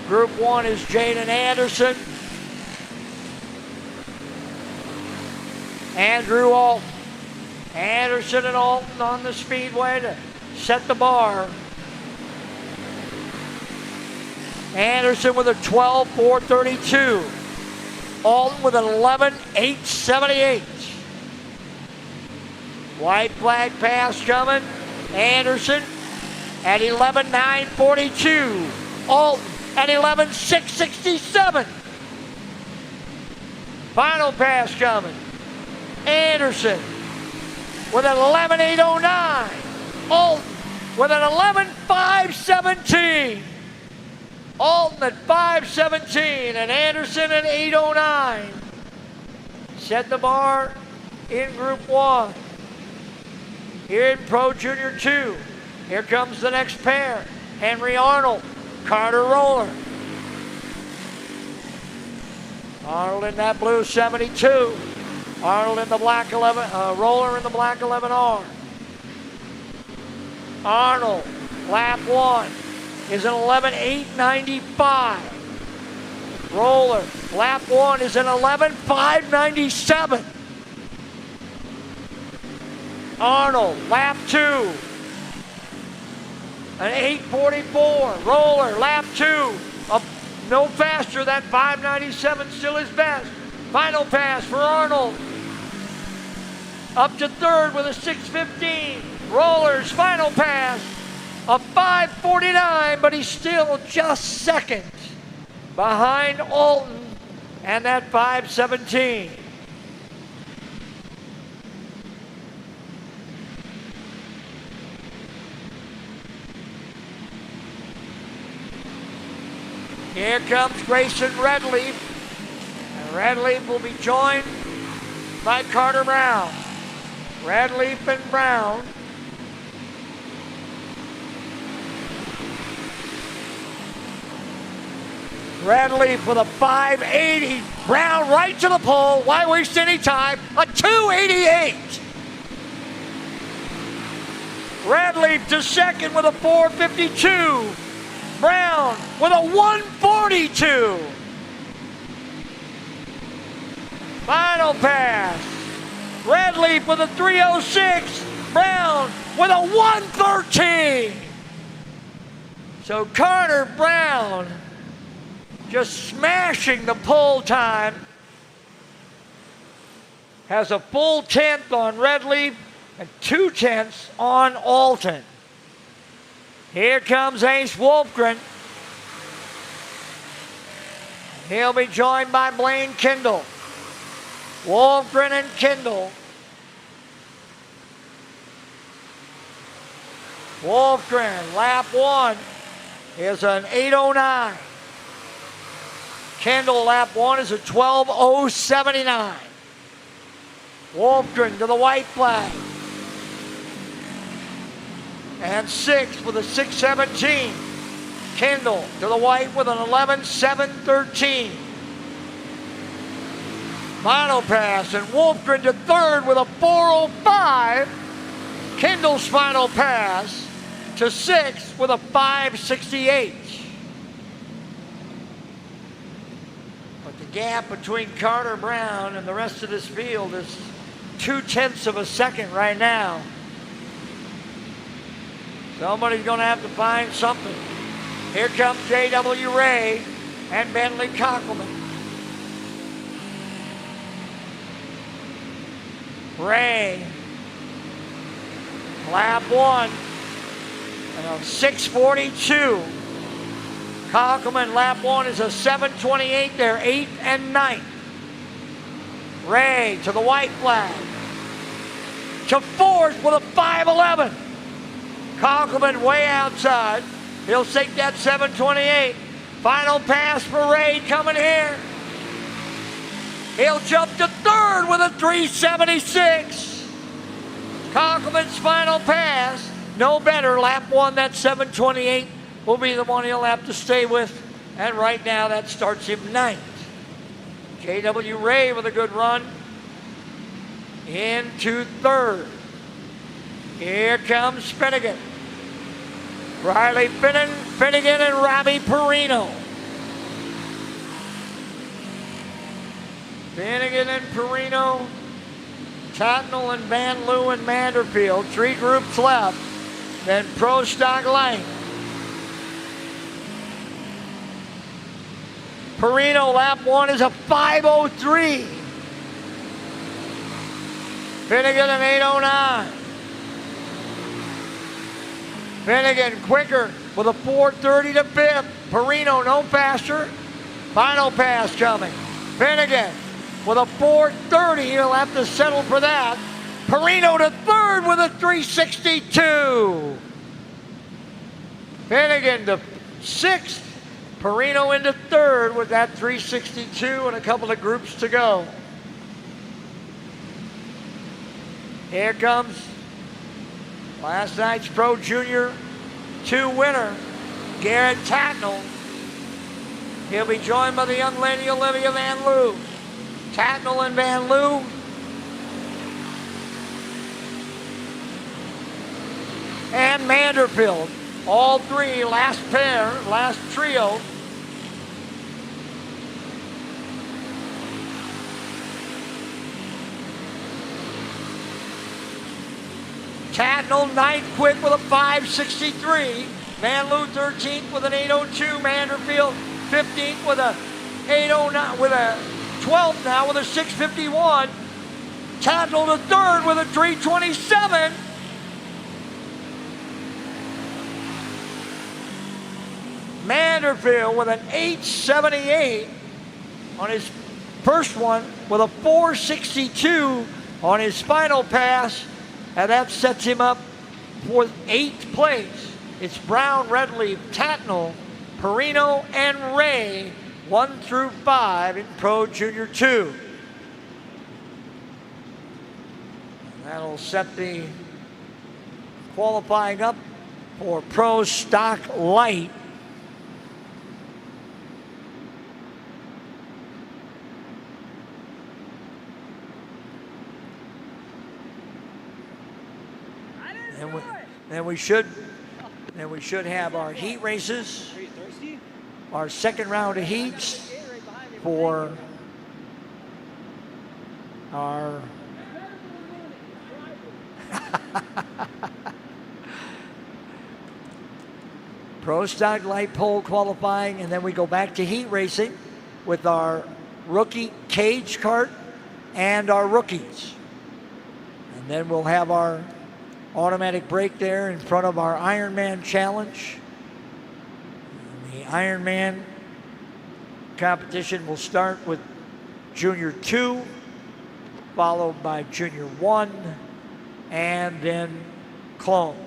Group 1 is Jaden Anderson, Andrew Alton. Anderson and Alton on the speedway to set the bar. Anderson with a 12.432. Alton with an 11.878. White flag pass coming. Anderson at 11.942. Alton at 11.667. Final pass coming. Anderson with an 11.809. Alton with an 11.517. Alton at 5.17 and Anderson at 8.09. Set the bar in Group 1. Here in Pro Junior 2. Here comes the next pair. Henry Arnold, Carter Roller. Arnold in that blue 72. Arnold in the black 11, Roller in the black 11R. Arnold, lap 1, is an 11.895. Roller, lap 1 is an 11.597. Arnold, lap 2, an 8.44. Roller, lap 2, no faster. That 5.97 still his best. Final pass for Arnold. Up to third with a 6.15. Roller's final pass, a 5.49, but he's still just second behind Alton and that 5.17. Here comes Grayson Redleaf, and Redleaf will be joined by Carter Brown. Redleaf and Brown. Redleaf with a 5.80. Brown right to the pole. Why waste any time? A 2.88. Redleaf to second with a 4.52. Brown with a 1.42. Final pass. Redleaf with a 3.06. Brown with a 1.13. So Carter Brown just smashing the pole time. Has a full 10th on Redleaf and 2/10 on Alton. Here comes Ace Wolfgren. He'll be joined by Blaine Kendall. Wolfgren and Kendall. Wolfgren, lap 1 is an 8.09. Kendall, lap 1 is a 12.079. Wolfgren to the white flag. And 6th with a 6.17. Kendall to the white with an 11.713. Final pass, and Wolfgren to third with a 4.05. Kendall's final pass to 6th with a 5.68. But the gap between Carter Brown and the rest of this field is 2/10 of a second right now. Somebody's going to have to find something. Here comes J.W. Ray and Bentley Cockelman. Ray, lap 1, and a 6.42. Cockelman, lap 1 is a 7.28. They're 8th and 9th. Ray to the white flag. To 4th with a 5.11. Cockelman way outside. He'll take that 7.28. Final pass for Ray coming here. He'll jump to third with a 3.76. Cockelman's final pass. No better. Lap 1, that 7.28 will be the one he'll have to stay with. And right now that starts him 9th. J.W. Ray with a good run into third. Here comes Finnegan. Riley Finnegan and Robbie Perino. Finnegan and Perino, Tatnall and Van Loo and Manderfield. 3 groups left. Then Pro Stock Light. Perino, lap 1 is a 5.03. Finnegan an 8.09. Finnegan quicker with a 4.30 to 5th. Perino no faster. Final pass coming. Finnegan with a 4:30. He'll have to settle for that. Perino to third with a 3:62. Finnegan to sixth. Perino into third with that 3:62 and a couple of groups to go. Here comes last night's Pro Junior 2 winner, Garrett Tatnall. He'll be joined by the young lady Olivia Van Loo. Tatnall and Van Loo. And Manderfield. All three, last pair, last trio. Tatnall ninth quick with a 5:63. Van Loo 13th with an 8:02. Manderfield 15th with a 8:09, with a 12th now with a 6:51. Tatnall to third with a 3:27. Manderfield with an 8:78 on his first one with a 4:62 on his final pass, and that sets him up for 8th place. It's Brown, Redleaf, Tatnall, Perino, and Ray, 1 through 5 in Pro Junior 2. That'll set the qualifying up for Pro Stock Light. Then we should have our heat races, our second round of heats for our Pro Stock Light Pole qualifying, and then we go back to heat racing with our rookie cage kart and our rookies. And then we'll have our automatic brake there in front of our Ironman challenge. And the Ironman competition will start with Junior 2, followed by Junior 1, and then Clone.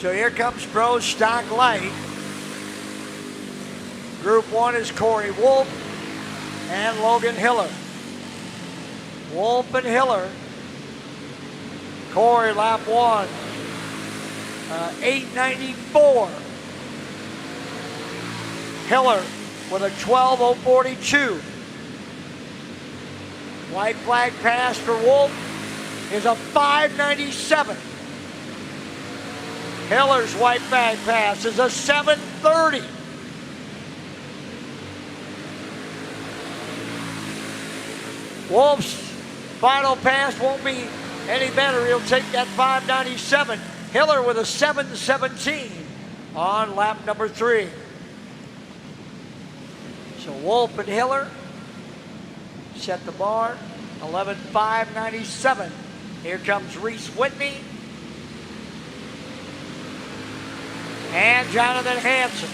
So here comes Pro Stock Light. Group 1 is Corey Wolf and Logan Hiller. Wolf and Hiller. Corey lap 1, 8:94. Hiller with a 12:042. White flag pass for Wolf is a 5:97. Hiller's white flag pass is a 7:30. Wolf's final pass won't be any better. He'll take that 5:97. Hiller with a 7:17 on lap number 3. So Wolf and Hiller set the bar, 11:597. Here comes Reese Whitney and Jonathan Hansen.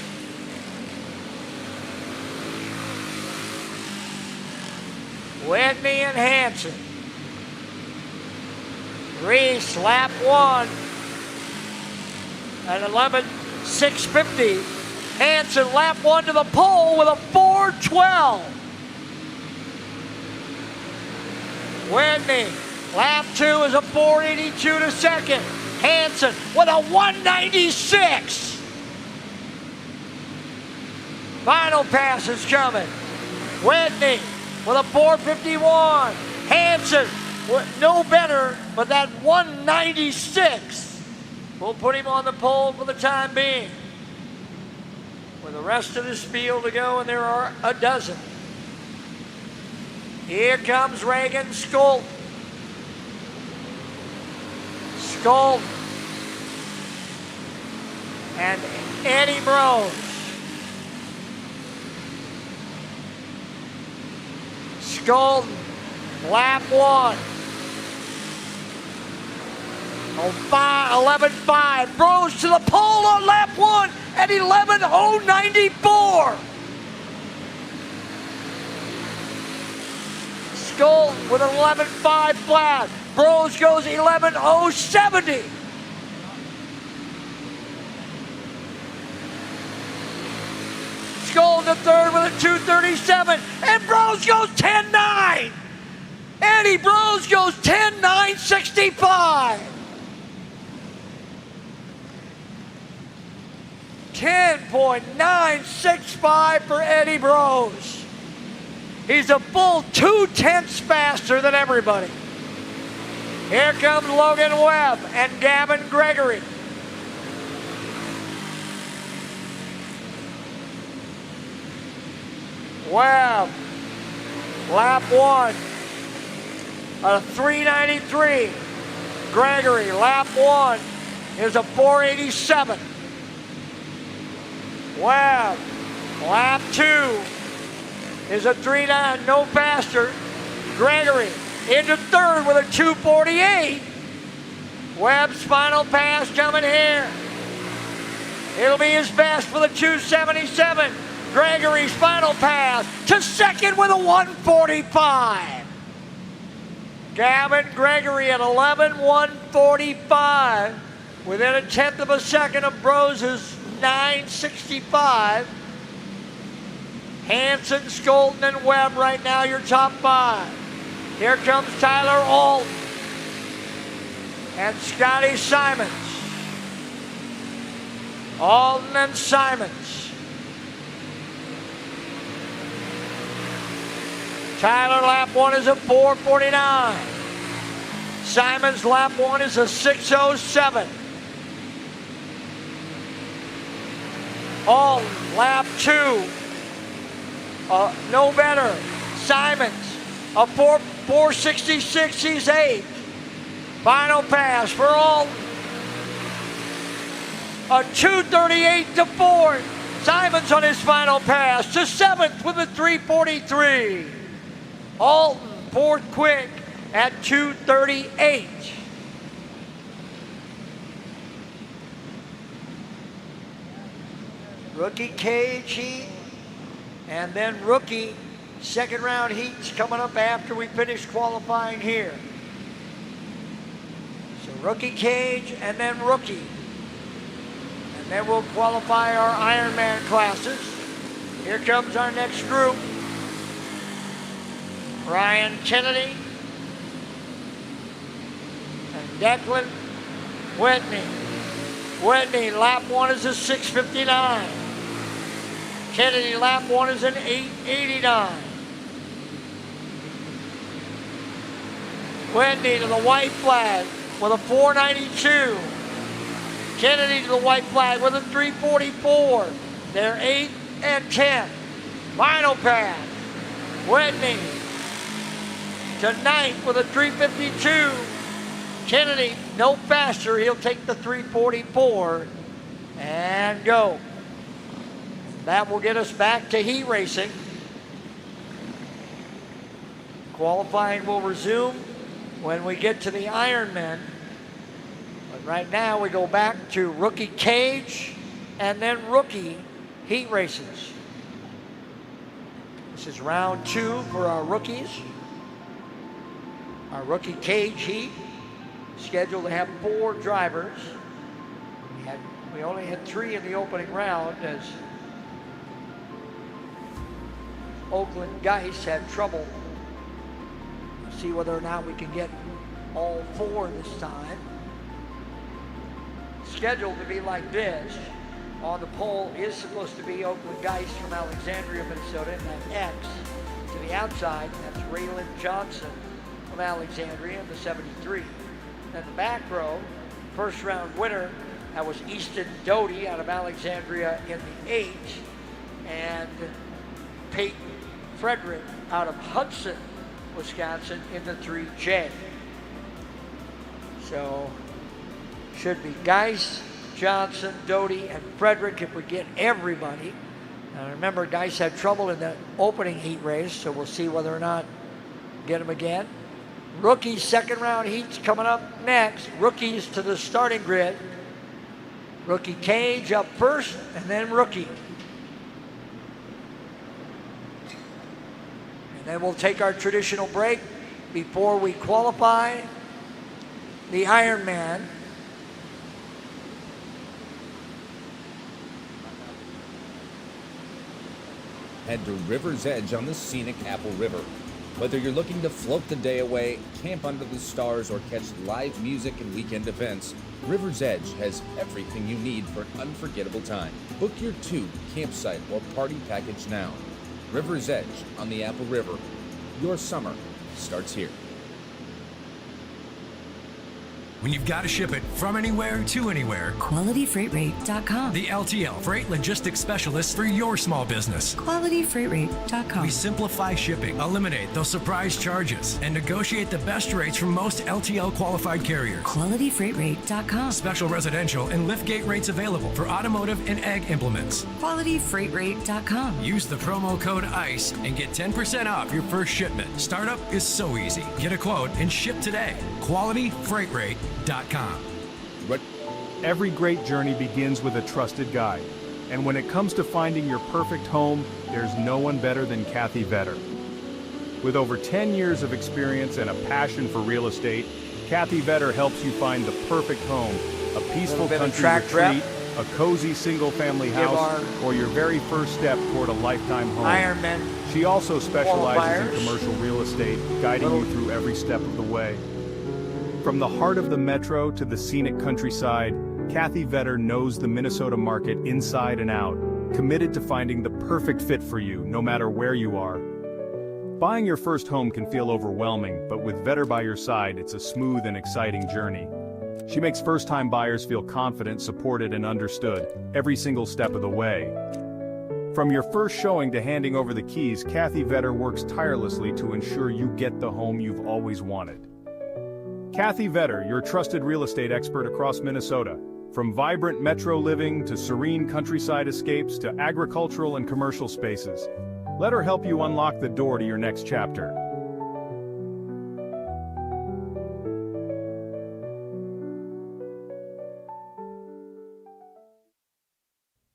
Whitney and Hansen. Reese, lap 1 at 11:650. Hansen, lap 1 to the pole with a 4:12. Whitney, lap 2 is a 4:82 to second. Hansen with a 1:96. Final pass is coming. Whitney with a 4:51. Hansen no better, but that 1:96 will put him on the pole for the time being. with the rest of this field to go, and there are a dozen. Here comes Reagan Skolten. Skolten and Eddie Brose. Skolten, lap 1. 11.5. Brose to the pole on lap 1 at 11.094. Skolten with an 11.5 flat. Brose goes 11.070. Skolten to third with a 2.37. And Brose goes 10.9. Eddie Brose goes 10.965. 10.965 for Eddie Brose. He's a full 0.2 faster than everybody. Here comes Logan Webb and Gavin Gregory. Webb, lap 1, a 3.93. Gregory, lap 1, is a 4.87. Webb, lap 2 is a 3.9, no faster. Gregory into third with a 2.48. Webb's final pass coming here. It'll be his best with a 2.77. Gregory's final pass to second with a 1.45. Gavin Gregory at 11.145, within a tenth of a second of Brose's 9.65. Hansen, Skolten, and Webb right now your top 5. Here comes Tyler Alton and Scotty Simons. Alton and Simons. Tyler lap 1 is a 4.49. Simons lap 1 is a 6.07. Alton lap 2, no better. Simons a 4.66, he's 8th. Final pass for Alton. A 2.38 to 4th. Simons on his final pass to 7th with a 3.43. Alton 4th quick at 2.38. Rookie cage heat, and then rookie second round heats coming up after we finish qualifying here. So rookie cage and then rookie. And then we'll qualify our Ironman classes. Here comes our next group. Ryan Kennedy and Declan Whitney. Whitney, lap 1 is a 6.59. Kennedy, lap 1 is an 8.89. Whitney to the white flag with a 4.92. Kennedy to the white flag with a 3.44. They're 8th and 10th. Final pass. Whitney to 9th with a 3.52. Kennedy, no faster. He'll take the 3.44 and go. That will get us back to heat racing. Qualifying will resume when we get to the Ironman. But right now we go back to rookie cage and then rookie heat races. This is round 2 for our rookies. Our rookie cage heat, scheduled to have 4 drivers. We only had 3 in the opening round as Oakland Geis had trouble. We'll see whether or not we can get all 4 this time. Scheduled to be like this. On the pole is supposed to be Oakland Geis from Alexandria, Minnesota, and that X to the outside, that's Raylan Johnson from Alexandria in the 73. Then the back row, first round winner, that was Easton Doty out of Alexandria in the 8. and Peyton Frederick out of Hudson, Wisconsin in the 3J. So should be Geis, Johnson, Doty, and Frederick if we get everybody. Now remember, Geis had trouble in the opening heat race, so we'll see whether or not get him again. Rookie second round heats coming up next. Rookies to the starting grid. Rookie Cage up first, and then Rookie. And then we'll take our traditional break before we qualify the Ironman. Head to River's Edge on the scenic Apple River. Whether you're looking to float the day away, camp under the stars, or catch live music and weekend events, River's Edge has everything you need for an unforgettable time. Book your tube, campsite, or party package now. River's Edge on the Apple River. Your summer starts here. When you've got to ship it from anywhere to anywhere, QualityFreightRate.com. the LTL Freight Logistics Specialist for your small business. QualityFreightRate.com. We simplify shipping, eliminate those surprise charges, and negotiate the best rates from most LTL qualified carriers. QualityFreightRate.com. Special residential and liftgate rates available for automotive and ag implements. QualityFreightRate.com. Use the promo code ICE and get 10% off your first shipment. Startup is so easy. Get a quote and ship today. QualityFreightRate.com. Every great journey begins with a trusted guide. And when it comes to finding your perfect home, there's no one better than Kathy Vetter. With over 10 years of experience and a passion for real estate, Kathy Vetter helps you find the perfect home, a peaceful country retreat, a cozy single-family house, or your very first step toward a lifetime home. Ironman. She also specializes in qualifiers. commercial real estate, guiding you through every step of the way. From the heart of the metro to the scenic countryside, Kathy Vetter knows the Minnesota market inside and out, committed to finding the perfect fit for you, no matter where you are. Buying your first home can feel overwhelming, but with Vetter by your side, it's a smooth and exciting journey. She makes first-time buyers feel confident, supported, and understood every single step of the way. From your first showing to handing over the keys, Kathy Vetter works tirelessly to ensure you get the home you've always wanted. Kathy Vetter, your trusted real estate expert across Minnesota. From vibrant metro living to serene countryside escapes to agricultural and commercial spaces. Let her help you unlock the door to your next chapter.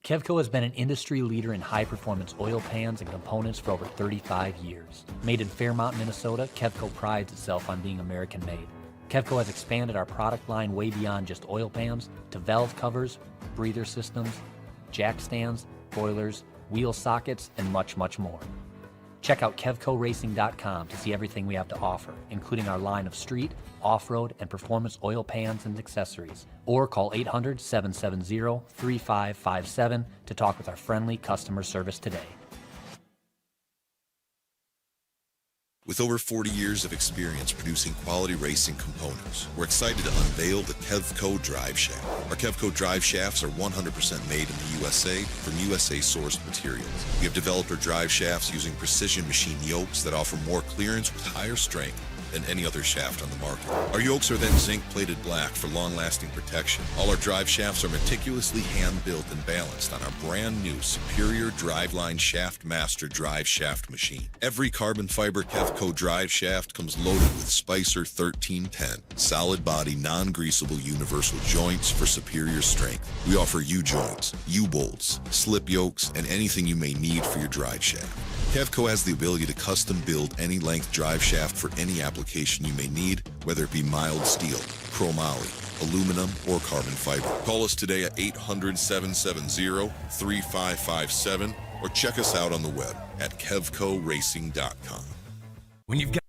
Kevco has been an industry leader in high-performance oil pans and components for over 35 years. Made in Fairmont, Minnesota, Kevco prides itself on being American-made. Kevco has expanded our product line way beyond just oil pans to valve covers, breather systems, jack stands, boilers, wheel sockets, and much, much more. Check out KevcoRacing.com to see everything we have to offer, including our line of street, off-road, and performance oil pans and accessories. Or call 800-770-3557 to talk with our friendly customer service today. With over 40 years of experience producing quality racing components, we're excited to unveil the Kevco Drive Shaft. Our Kevco Drive Shafts are 100% made in the USA from USA-sourced materials. We have developed our drive shafts using precision machine yokes that offer more clearance with higher strength than any other shaft on the market. Our yokes are then zinc-plated black for long-lasting protection. All our drive shafts are meticulously hand-built and balanced on our brand-new Superior Driveline Shaft Master drive shaft machine. Every carbon fiber Kevco drive shaft comes loaded with Spicer 1310, solid-body, non-greasable universal joints for superior strength. We offer U-joints, U-bolts, slip yokes, and anything you may need for your drive shaft. Kevco has the ability to custom build any length drive shaft for any application you may need, whether it be mild steel, chromoly, aluminum, or carbon fiber. Call us today at 800-770-3557 or check us out on the web at kevcoracing.com. When you've got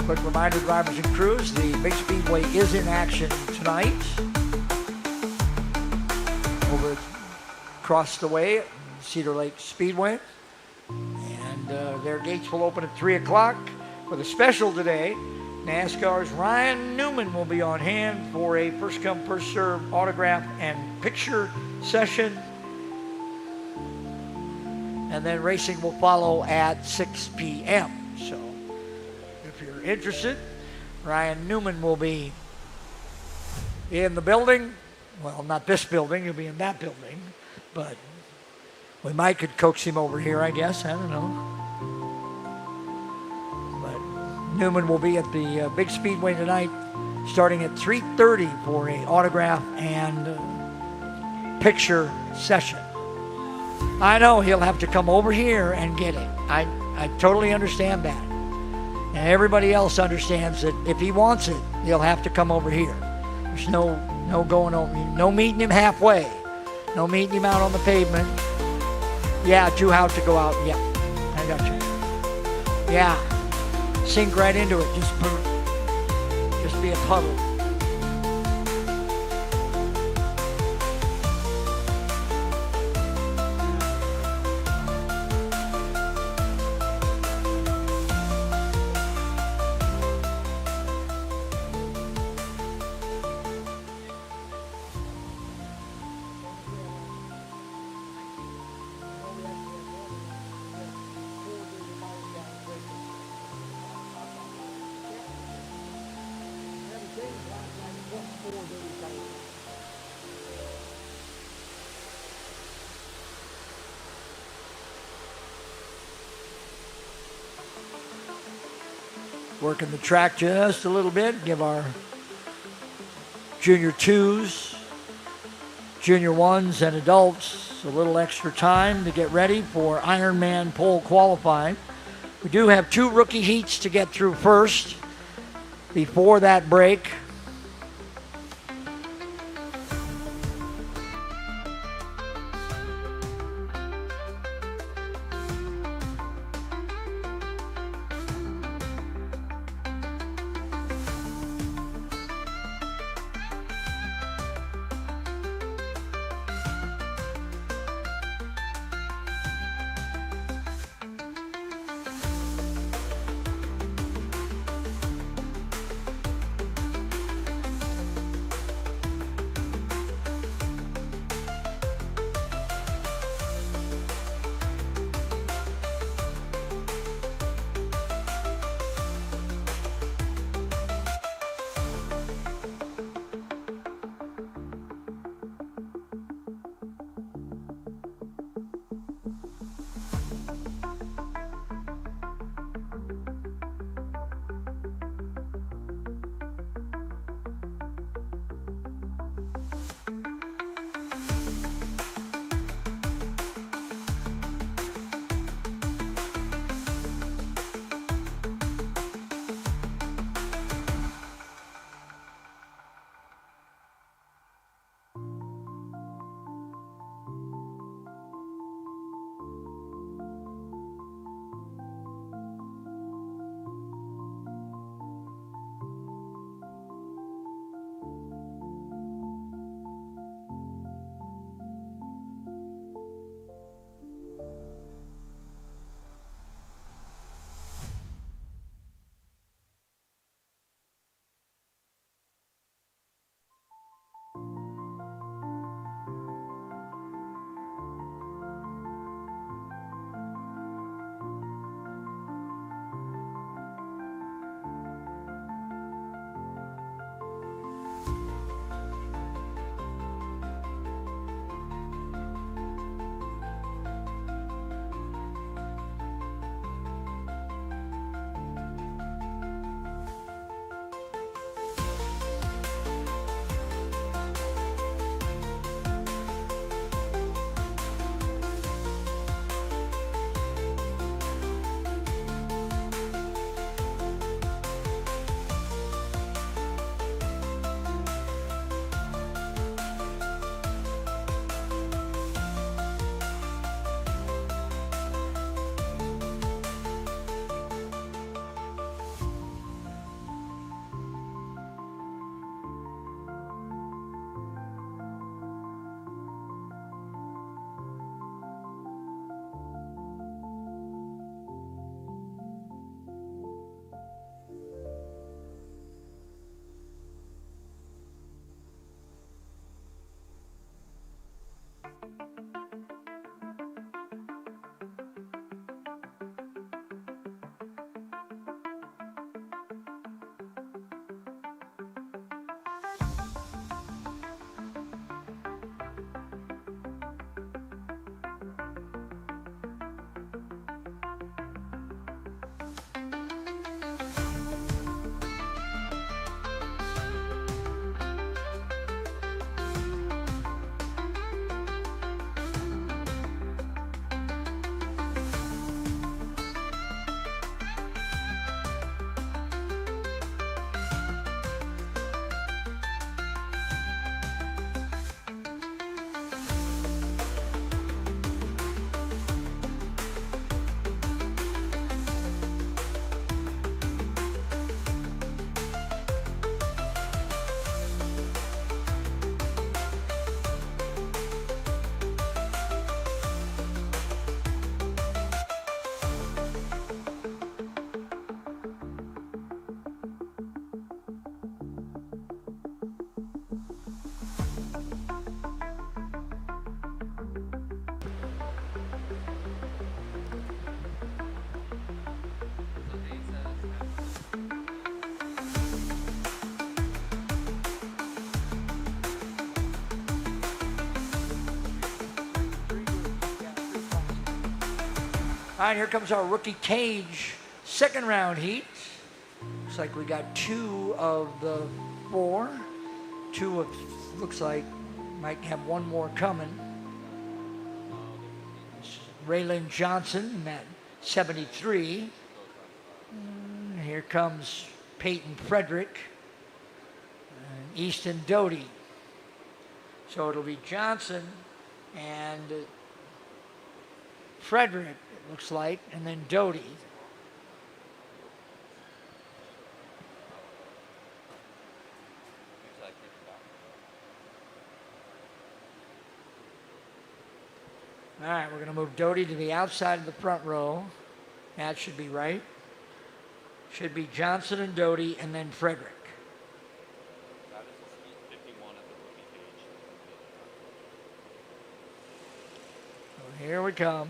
Quick reminder, drivers and crews, the big speedway is in action tonight. Over across the way, Cedar Lake Speedway. And their gates will open at 3 o'clock. With a special today, NASCAR's Ryan Newman will be on hand for a first-come, first-served autograph and picture session. And then racing will follow at 6 p.m. So if you're interested, Ryan Newman will be in the building. Well, not this building, he'll be in that building. But we might could coax him over here, I guess. I don't know. But Newman will be at the big speedway tonight, starting at 3:30 for a autograph and picture session. I know he'll have to come over here and get it. I totally understand that. And everybody else understands that if he wants it, he'll have to come over here. There's no going over, no meeting him halfway. No meeting him out on the pavement. Yeah, too hot to go out. Yeah, I got you. Yeah, sink right into it. Just be a puddle. Working the track just a little bit, give our junior twos, junior ones, and adults a little extra time to get ready for Ironman pole qualifying. We do have 2 rookie heats to get through first before that break. All right, here comes our rookie cage second round heat. Looks like we got 2 of the 4. 2 of, looks like, might have one more coming. Raylan Johnson in that 73. And here comes Peyton Frederick and Easton Doty. So it'll be Johnson and Frederick, it looks like, and then Doty. All right, we're going to move Doty to the outside of the front row. That should be right. Should be Johnson and Doty, and then Frederick. So here we come.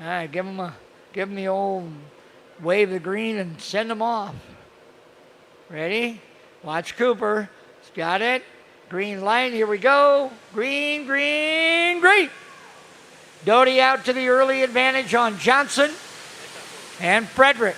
All right, give him the old wave the green and send him off. Ready? Watch Cooper. He's got it. Green light, here we go. Green, green, green. Doty out to the early advantage on Johnson and Frederick.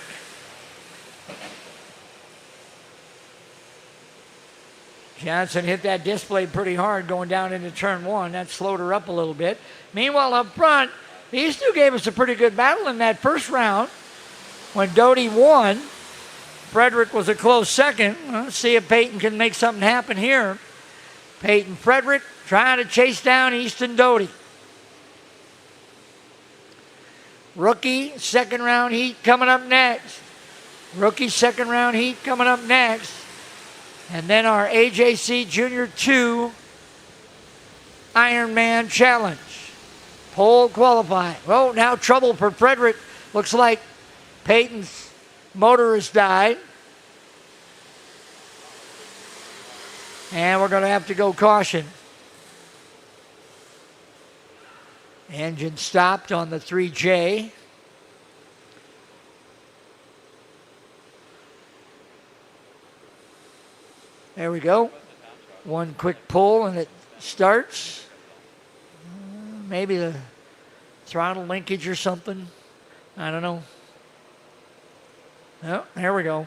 Johnson hit that display pretty hard going down into turn 1. That slowed her up a little bit. Meanwhile, up front, these two gave us a pretty good battle in that first round. When Doty won, Frederick was a close second. Let's see if Peyton can make something happen here. Peyton Frederick trying to chase down Easton Doty. Rookie second round heat coming up next. Rookie second round heat coming up next. And then our AJC Junior 2 Ironman Challenge. Pole qualifying. Well, now trouble for Frederick. Looks like Peyton's motor has died. And we're going to have to go caution. Engine stopped on the 3J. There we go. One quick pull and it starts. Maybe the throttle linkage or something. I don't know. Oh, there we go.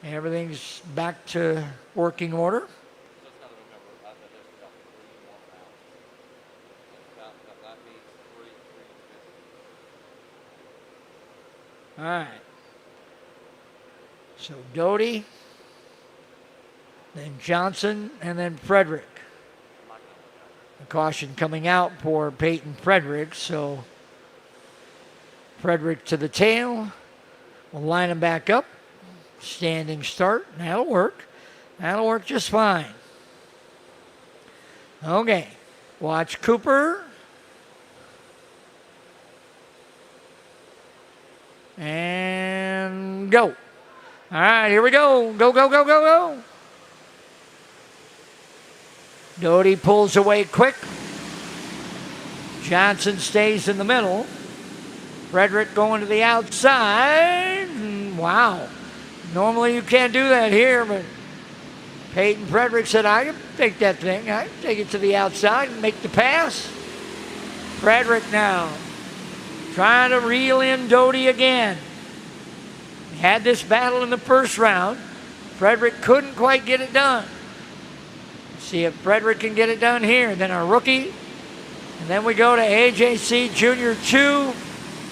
Everything's back to working order. All right. So Doty, then Johnson, and then Frederick. The caution coming out for Peyton Frederick, so Frederick to the tail. We'll line him back up. Standing start. That'll work. That'll work just fine. Okay. Watch Cooper. And go. All right, here we go. Go, go, go, go, go. Doty pulls away quick. Johnson stays in the middle. Frederick going to the outside. Wow. Normally you can't do that here, but Peyton Frederick said, I can take that thing. I can take it to the outside and make the pass. Frederick now trying to reel in Doty again. He had this battle in the first round. Frederick couldn't quite get it done. See if Frederick can get it done here. Then our rookie. And then we go to AJC Junior 2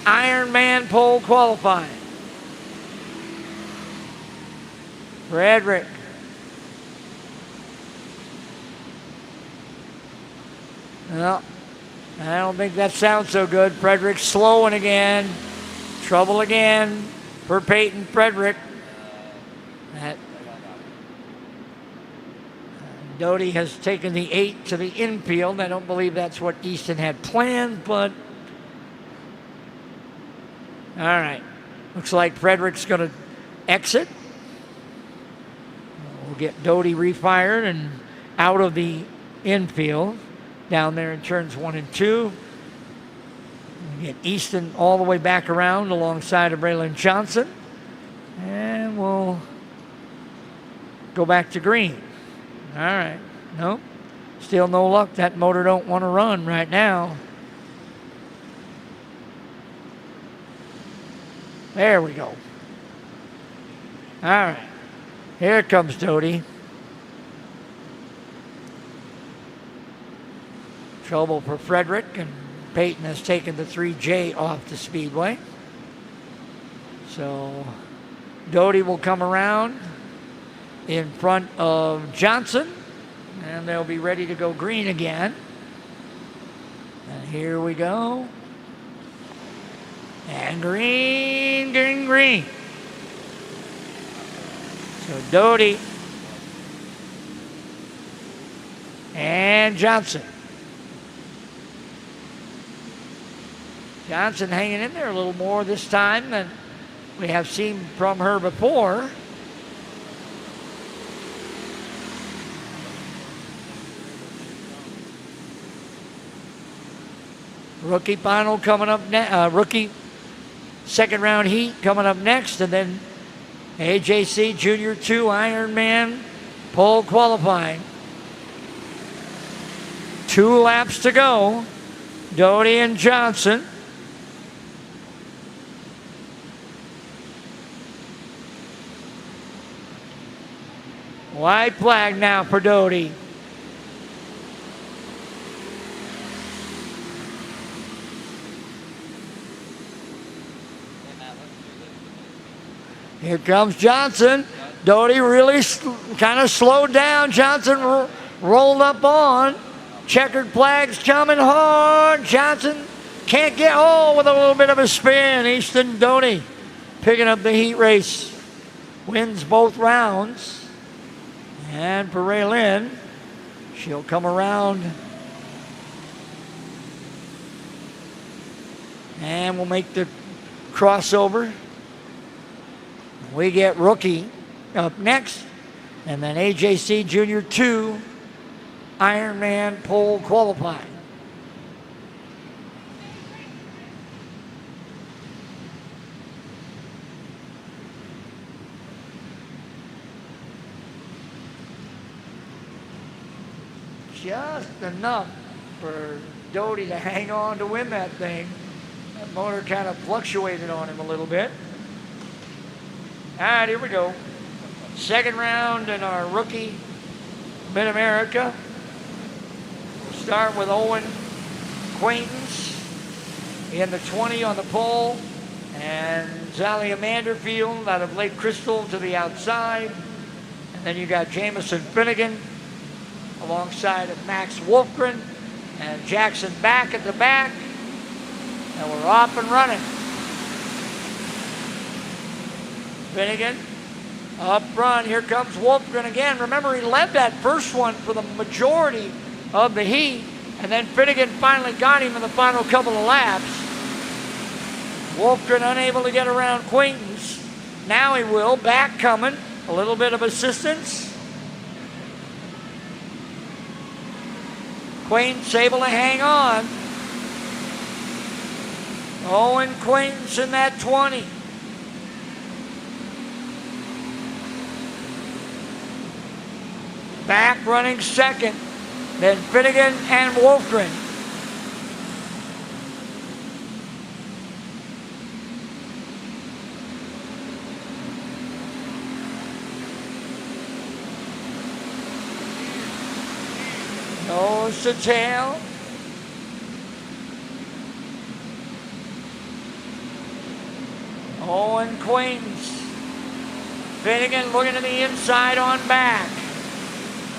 Ironman pole qualifying. Frederick. Well, I don't think that sounds so good. Frederick slowing again. Trouble again for Peyton Frederick. That Doty has taken the 8 to the infield. I don't believe that's what Easton had planned, but all right. Looks like Frederick's going to exit. We'll get Doty refired and out of the infield down there in turns 1 and 2. We'll get Easton all the way back around alongside of Raylan Johnson. And we'll go back to green. All right. Nope. Still no luck. That motor don't want to run right now. There we go. All right. Here comes Doty. Trouble for Frederick, and Peyton has taken the 3J off the speedway. So Doty will come around in front of Johnson, and they'll be ready to go green again. And here we go. And green, green, green. So Doty and Johnson. Johnson hanging in there a little more this time than we have seen from her before. Rookie final coming up next. Rookie second round heat coming up next, and then AJC Junior 2 Ironman pole qualifying. 2 laps to go. Doty and Johnson. White flag now for Doty. Here comes Johnson. Doty really kind of slowed down. Johnson rolled up on. Checkered flags coming hard. Johnson can't get with a little bit of a spin. Easton Doty picking up the heat race. Wins both rounds. And for Ray Lynn, she'll come around and we'll make the crossover. We get Rookie up next, and then AJC Junior 2 Ironman pole qualifying. Just enough for Doty to hang on to win that thing. That motor kind of fluctuated on him a little bit. All right, here we go. Second round in our rookie Mid-America. We'll start with Owen Quaintance in the 20 on the pole, and Zalia Manderfield out of Lake Crystal to the outside. And then you got Jamison Finnegan alongside of Max Wolfgren and Jackson back at the back. And we're off and running. Finnegan up front. Here comes Wolfgren again. Remember, he led that first one for the majority of the heat, and then Finnegan finally got him in the final couple of laps. Wolfgren unable to get around Quaintance. Now he will. Back coming. A little bit of assistance. Quaintance able to hang on. Owen Quaintance in that 20. Back running second. Then Finnegan and Wolfgren. Nose to tail. Owen Quaintance. Finnegan looking to the inside on back.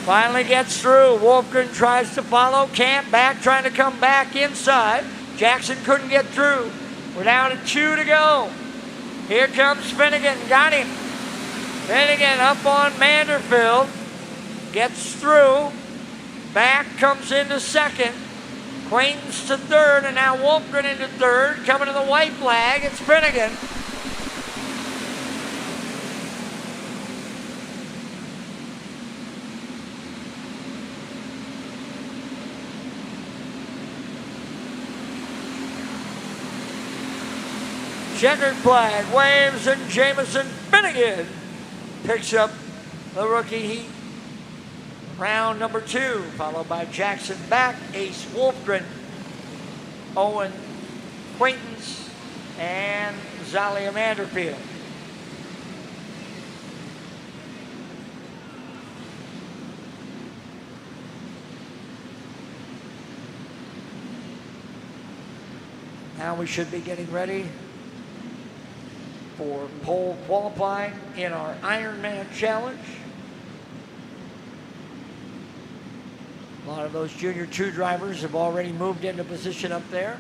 Finally gets through. Wolfgren tries to follow. Can't. Back trying to come back inside. Jackson couldn't get through. We're down to 2 to go. Here comes Finnegan. Got him. Finnegan up on Manderfield. Gets through. Back comes into second. Quaintance to third. And now Wolfgren into third. Coming to the white flag. It's Finnegan. Checkered flag waves, and Jamison Finnegan picks up the rookie heat Round number 2, followed by Jackson Back, Ace Wolfgren, Owen Quaintance, and Zalia Manderfield. Now we should be getting ready for pole qualifying in our Ironman Challenge. A lot of those Junior 2 drivers have already moved into position up there.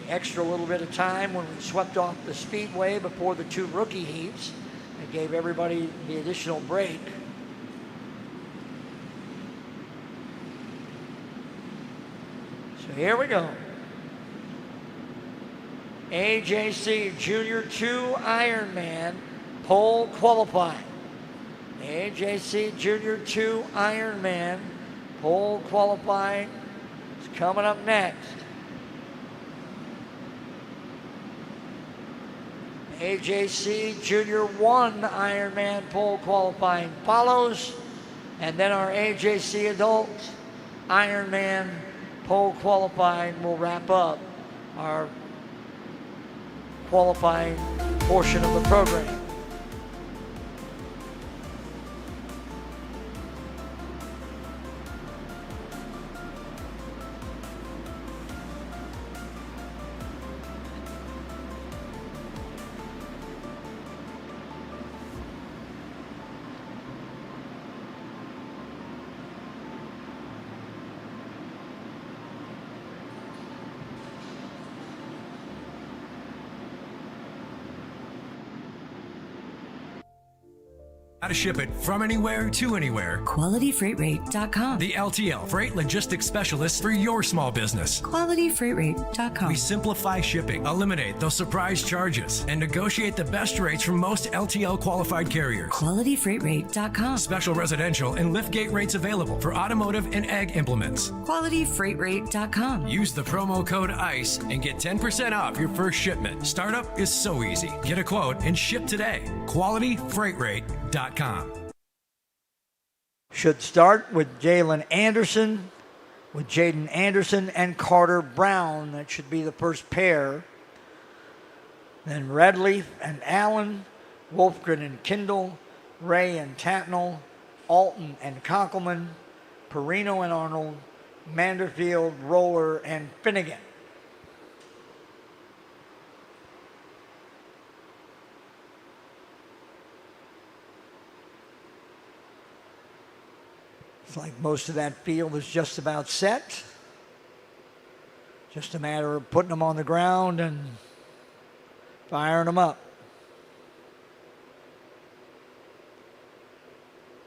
The extra little bit of time when we swept off the speedway before the 2 rookie heats, it gave everybody the additional break. So here we go. AJC Junior 2 Ironman pole qualifying. AJC Junior 2 Ironman pole qualifying is coming up next. AJC Junior 1 Ironman pole qualifying follows, and then our AJC Adult Ironman pole qualifying will wrap up our qualifying portion of the program. How to ship it from anywhere to anywhere. QualityFreightRate.com. The LTL Freight Logistics Specialist for your small business. QualityFreightRate.com. We simplify shipping, eliminate those surprise charges, and negotiate the best rates from most LTL qualified carriers. QualityFreightRate.com. Special residential and liftgate rates available for automotive and ag implements. QualityFreightRate.com. Use the promo code ICE and get 10% off your first shipment. Startup is so easy. Get a quote and ship today. QualityFreightRate.com. Should start with Jaden Anderson and Carter Brown. That should be the first pair. Then Redleaf and Allen, Wolfgren and Kindle, Ray and Tatnall, Alton and Conkelman, Perino and Arnold, Manderfield, Roller, and Finnegan. It's like most of that field is just about set. Just a matter of putting them on the ground and firing them up.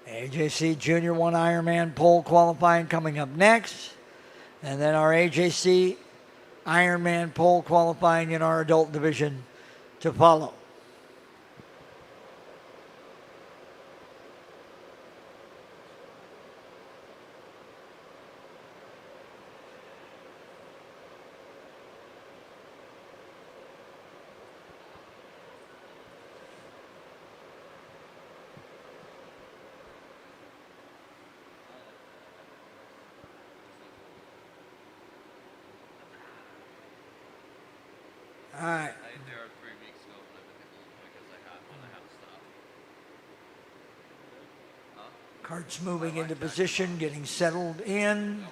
AJC Junior 1 Ironman pole qualifying coming up next. And then our AJC Ironman pole qualifying in our adult division to follow. All right. There are 3 weeks ago because I got on the house stuff. Karts moving into position, getting settled in.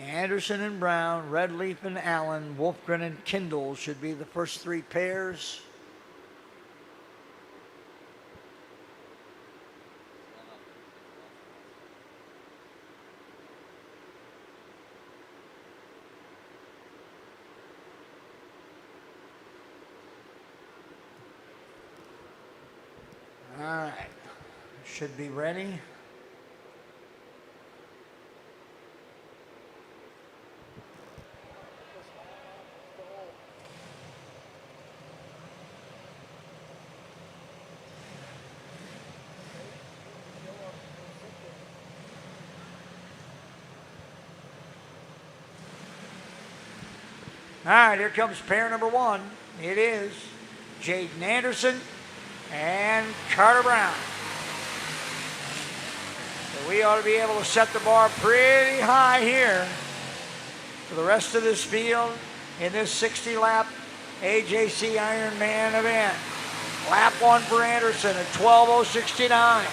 Anderson and Brown, Redleaf and Allen, Wolfgren and Kindle should be the first 3 pairs. All right, should be ready. right, here comes pair number one. It is Jaden Anderson and Carter Brown. So we ought to be able to set the bar pretty high here for the rest of this field in this 60-lap AJC Ironman event. Lap 1 for Anderson at 12:069.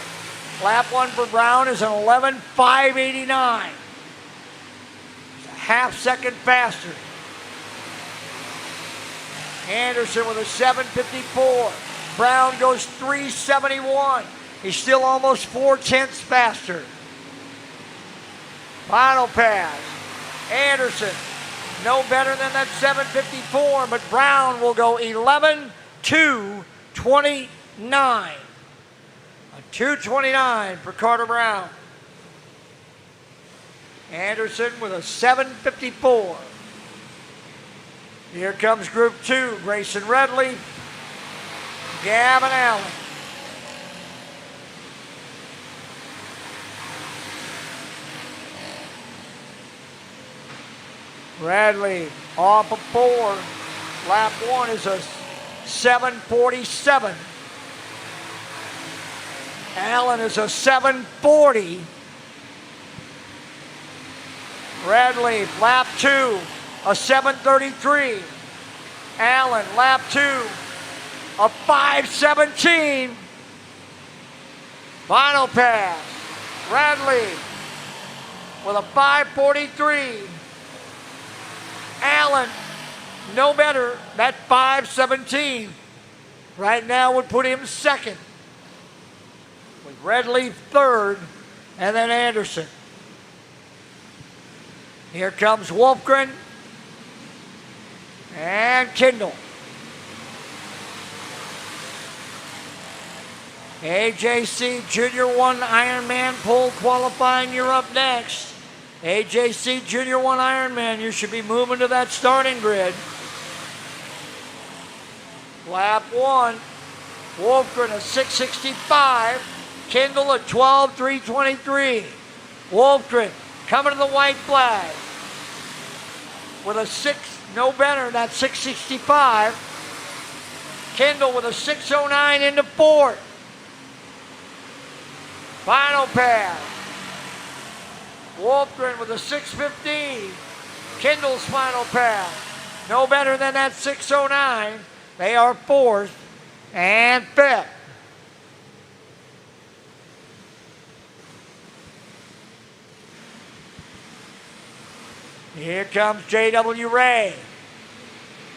Lap 1 for Brown is an 11:589. It's a half second faster. Anderson with a 7:54. Brown goes 3:71. He's still almost 0.4 faster. Final pass. Anderson, no better than that 7:54, but Brown will go 11:2:29. A 2:29 for Carter Brown. Anderson with a 7:54. Here comes Group 2, Grayson Redley, Gavin Allen. Radley off of 4. Lap 1 is a 7:47. Allen is a 7:40. Radley, lap 2, a 7:33. Allen, lap 2, a 5:17. Final pass. Radley with a 5:43. Allen, no better. That 5:17 right now would put him second, with Redley third, and then Anderson. Here comes Wolfgren and Kindle. AJC Junior 1 Ironman pole qualifying, you're up next. AJC Junior 1 Ironman, you should be moving to that starting grid. Lap 1, Wolfgren a 6:65, Kindle a 12:323. Wolfgren coming to the white flag with a 6, no better, that 6:65. Kindle with a 6:09 into fourth. Final pass. Wolfgren with a 6:15. Kindle's final pass. No better than that 6:09. They are fourth and fifth. Here comes J.W. Ray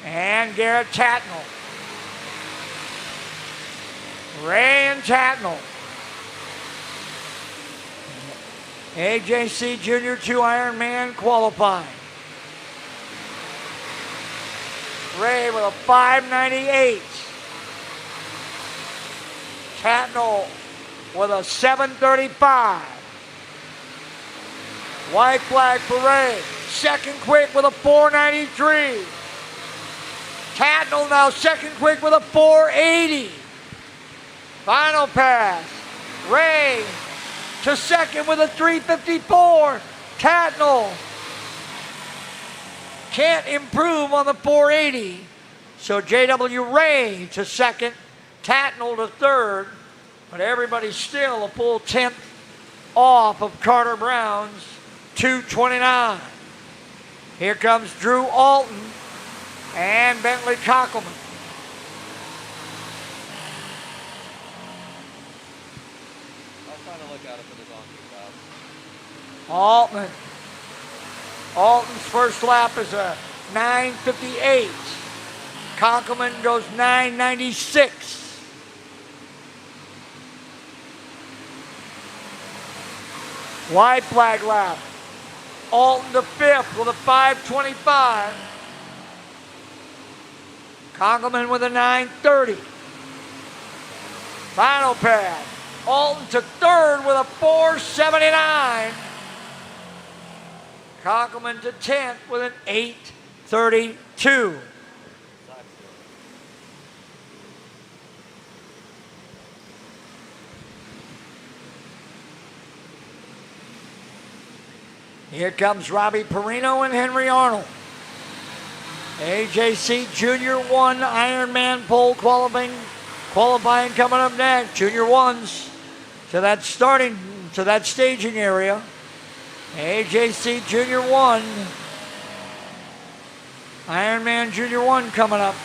and Garrett Tatnall. Ray and Tatnall. AJC Junior 2 Ironman qualifying. Ray with a 5:98. Tatnall with a 7:35. White flag for Ray. Second quick with a 4:93. Tatnall now second quick with a 4:80. Final pass. Ray to second with a 3:54. Tatnall can't improve on the 4:80. So J.W. Ray to second, Tatnall to third, but everybody's still a full 10th off of Carter Brown's 2:29. Here comes Drew Alton and Bentley Cockelman. Alton's first lap is a 9:58. Cockelman goes 9:96. White flag lap. Alton to fifth with a 5:25. Cockelman with a 9:30. Final pass. Alton to third with a 4:79. Cockelman to 10th with an 8:32. Here comes Robbie Perino and Henry Arnold. AJC Junior 1 Ironman pole qualifying coming up next. Junior 1s to that staging area. AJC Junior 1. Ironman Junior 1 coming up.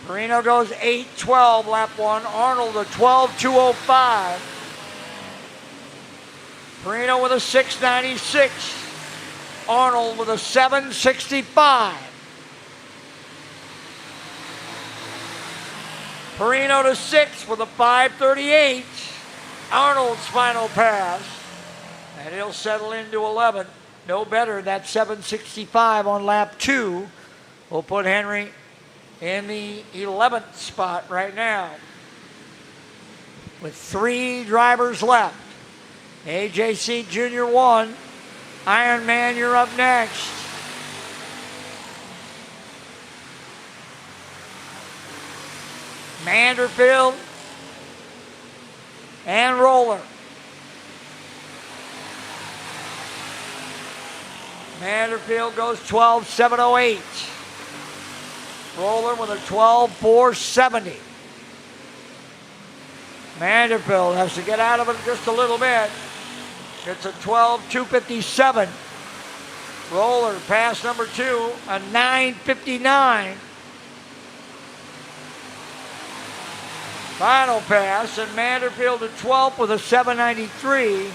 Perino goes 8:12 lap 1. Arnold a 12:205. Perino with a 6:96. Arnold with a 7:65. Perino to 6 with a 5:38. Arnold's final pass. And he'll settle into 11. No better, that 7:65 on lap 2 will put Henry in the 11th spot right now. With 3 drivers left. AJC Junior 1. Ironman, you're up next. Manderfield and Roller. Manderfield goes 12:708. Roller with a 12:470. Manderfield has to get out of it just a little bit. It's a 12:257. Roller pass number 2, a 9:59. Final pass, and Manderfield to 12th with a 7:93.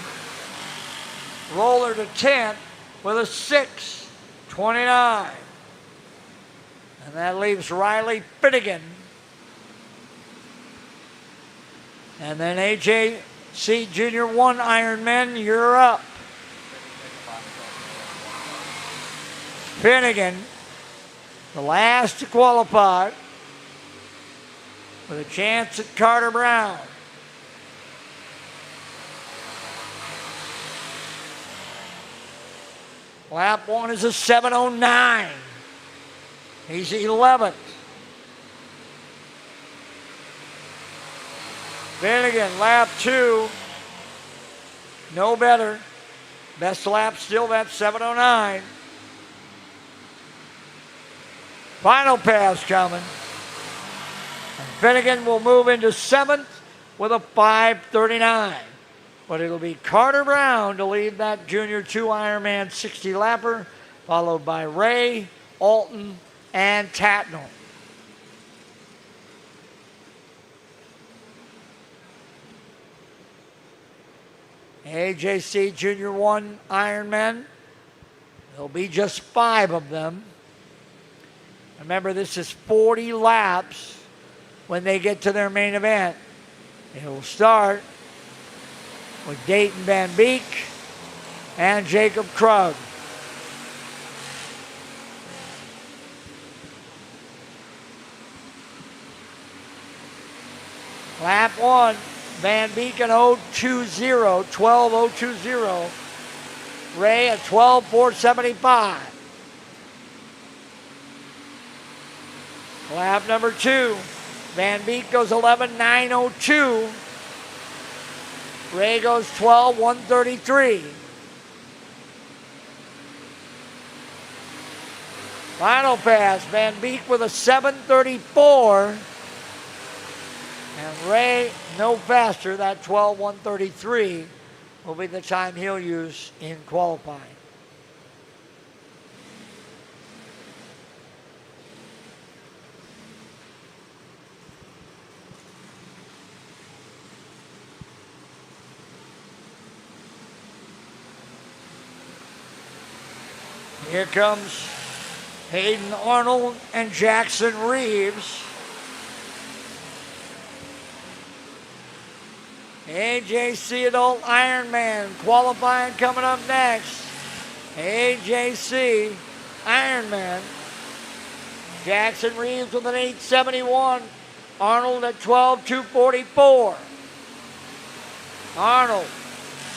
Roller to 10th with a 6:29. And that leaves Riley Finnegan. And then AJC Junior 1 Ironman, you're up. Finnegan, the last to qualify, with a chance at Carter Brown. Lap 1 is a 7:09. He's 11th. Finnegan, lap 2. No better. Best lap still that 7:09. Final pass coming. And Finnegan will move into 7th with a 5:39. But it'll be Carter Brown to lead that Junior 2 Ironman 60 lapper, followed by Ray, Alton, and Tatnall. AJC Junior 1 Ironman. There'll be just 5 of them. Remember, this is 40 laps when they get to their main event. It will start with Dayton Van Beek and Jacob Krug. Lap 1, Van Beek an 020, 12:020. Ray at 12:475. Lap number 2, Van Beek goes 11:902. Ray goes 12:133. Final pass, Van Beek with a 7:34. And Ray no faster, that 12:133 will be the time he'll use in qualifying. Here comes Hayden Arnold and Jackson Reeves. AJC Adult Ironman qualifying coming up next. AJC Ironman. Jackson Reeves with an 8:71. Arnold at 12:244. Arnold,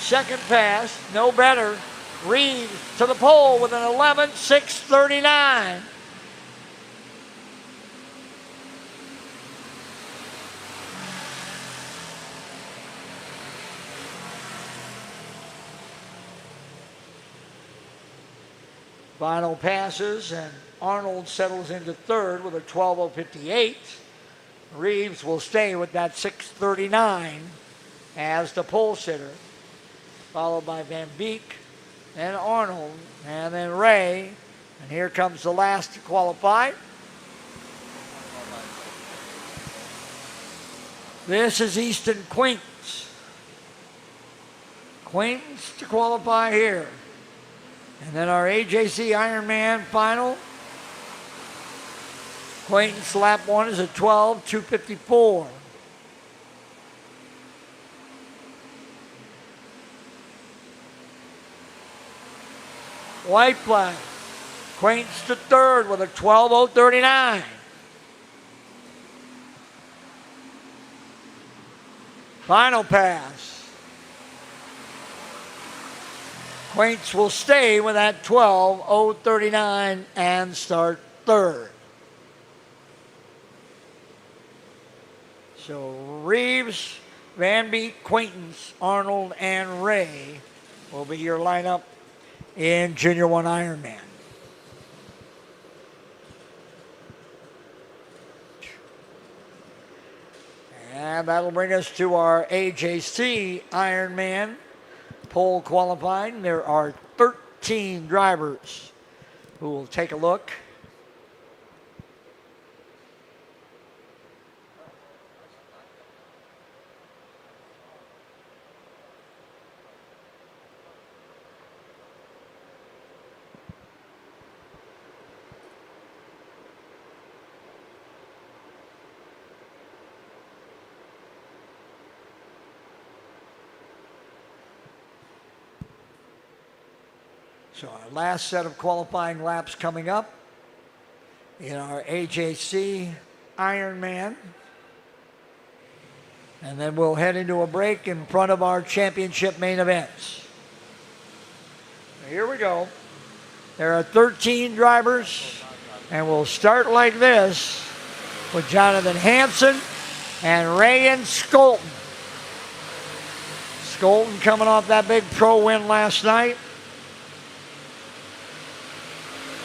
second pass, no better. Reeves to the pole with an 11:639. Final passes, and Arnold settles into third with a 12:058. Reeves will stay with that 6:39 as the pole sitter, followed by Van Beek, then Arnold, and then Ray. And here comes the last to qualify. This is Easton Quaintance. Quaintance to qualify here. And then our AJC Ironman final. Quaintance lap 1 is a 12:254. White flag. Quaintance to third with a 12:039. Final pass. Quaintance will stay with that 12:039 and start third. So Reeves, Van Beek, Quaintance, Arnold, and Ray will be your lineup in Junior 1 Ironman. And that'll bring us to our AJC Ironman pole qualifying. There are 13 drivers who will take a look. So our last set of qualifying laps coming up in our AJC Ironman. And then we'll head into a break in front of our championship main events. Here we go. There are 13 drivers, and we'll start like this with Jonathan Hansen and Rayan Skolton. Skolton coming off that big pro win last night.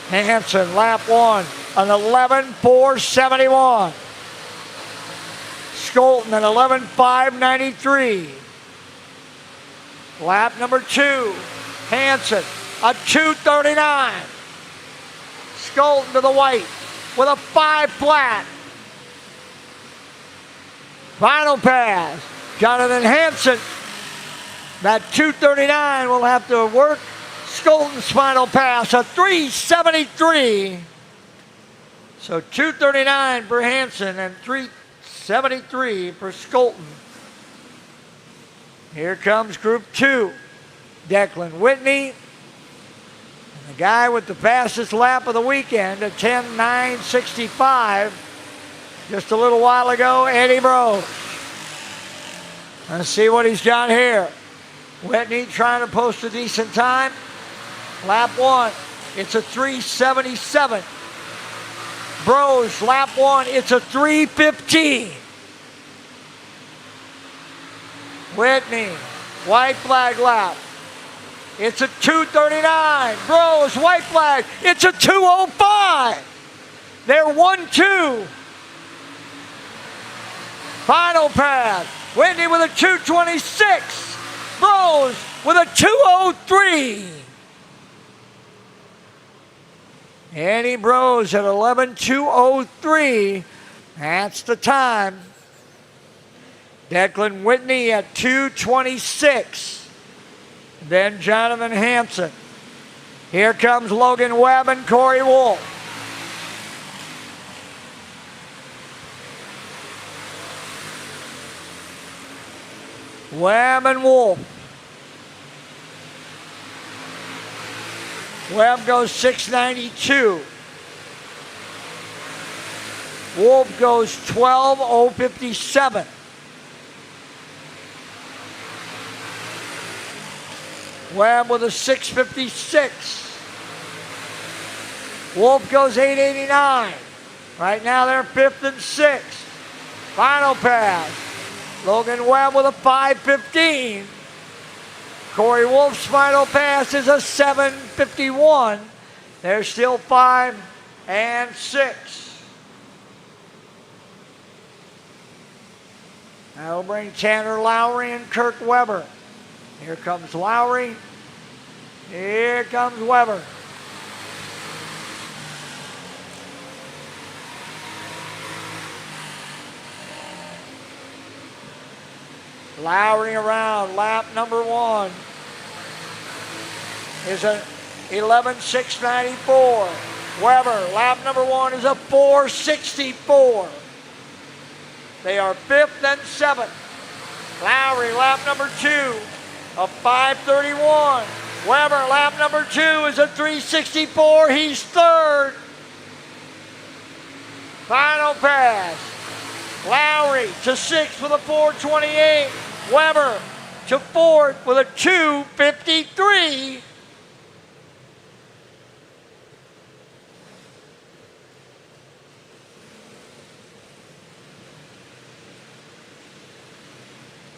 Hansen, lap 1, an 11:471. Skolton, an 11:593. Lap number 2, Hansen, a 2:39. Skolton to the white with a 5 flat. Final pass, Jonathan Hansen. That 2:39 will have to work. Skolton's final pass, a 3:73. So 2:39 for Hansen and 3:73 for Skolton. Here comes Group 2. Declan Whitney. And the guy with the fastest lap of the weekend, a 10:965. Just a little while ago, Eddie Brose. Let's see what he's got here. Whitney trying to post a decent time. Lap 1, it's a 3:77. Brose, lap 1, it's a 3:15. Whitney, white flag lap. It's a 2:39. Brose, white flag, it's a 2:05. They're 1-2. Final pass. Whitney with a 2:26. Brose with a 2:03. Eddie Brose at 11:203. That's the time. Declan Whitney at 2:26. Then Jonathan Hansen. Here comes Logan Webb and Corey Wolf. Webb and Wolf. Webb goes 6:92. Wolf goes 12:057. Webb with a 6:56. Wolf goes 8:89. Right now they're 5th and 6th. Final pass. Logan Webb with a 5:15. Corey Wolf's final pass is a 7:51. There's still 5 and 6. That'll bring Tanner Lowry and Kirk Weber. Here comes Lowry. Here comes Weber. Lowry around, lap number 1 is a 11.694. Weber, lap number 1 is a 4.64. They are 5th and 7th. Lowry, lap number 2, a 5.31. Weber, lap number 2 is a 3.64. He's 3rd. Final pass. Lowry to 6th with a 4.28. Weber to 4th with a 2.53.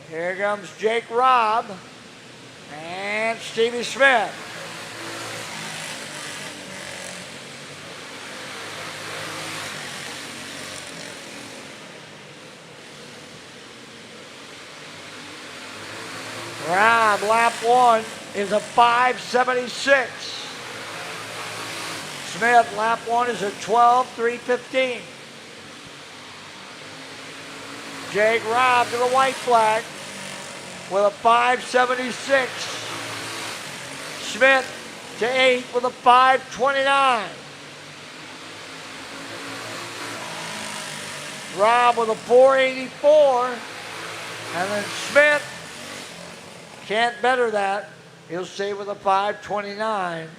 Here comes Jake Robb and Stevie Smith. Robb, lap 1 is a 5.76. Smith, lap 1 is a 12.315. Jake Robb to the white flag with a 5.76. Smith to 8 with a 5.29. Robb with a 4.84. And then Smith can't better that. He'll stay with a 5.29.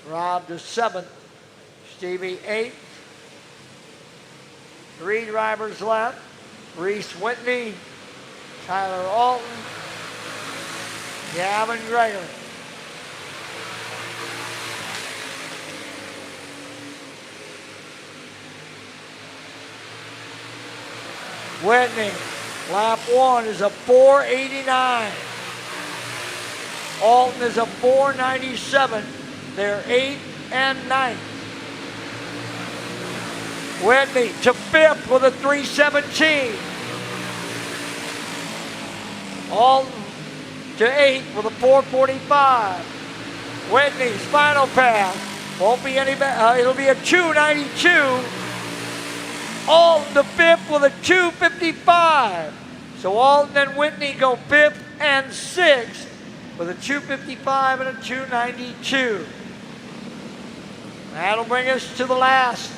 Robb to 7th. Stevie 8th. 3 drivers left. Reese Whitney, Tyler Alton, Gavin Gregory. Whitney, lap 1 is a 4.89. Alton is a 4.97. They're 8th and 9th. Whitney to 5th with a 3.17. Alton to 8th with a 4.45. Whitney's final pass won't be any better. It'll be a 2.92. Alton to 5th with a 2.55. So Alton and Whitney go 5th and 6th with a 2.55 and a 2.92. That'll bring us to the last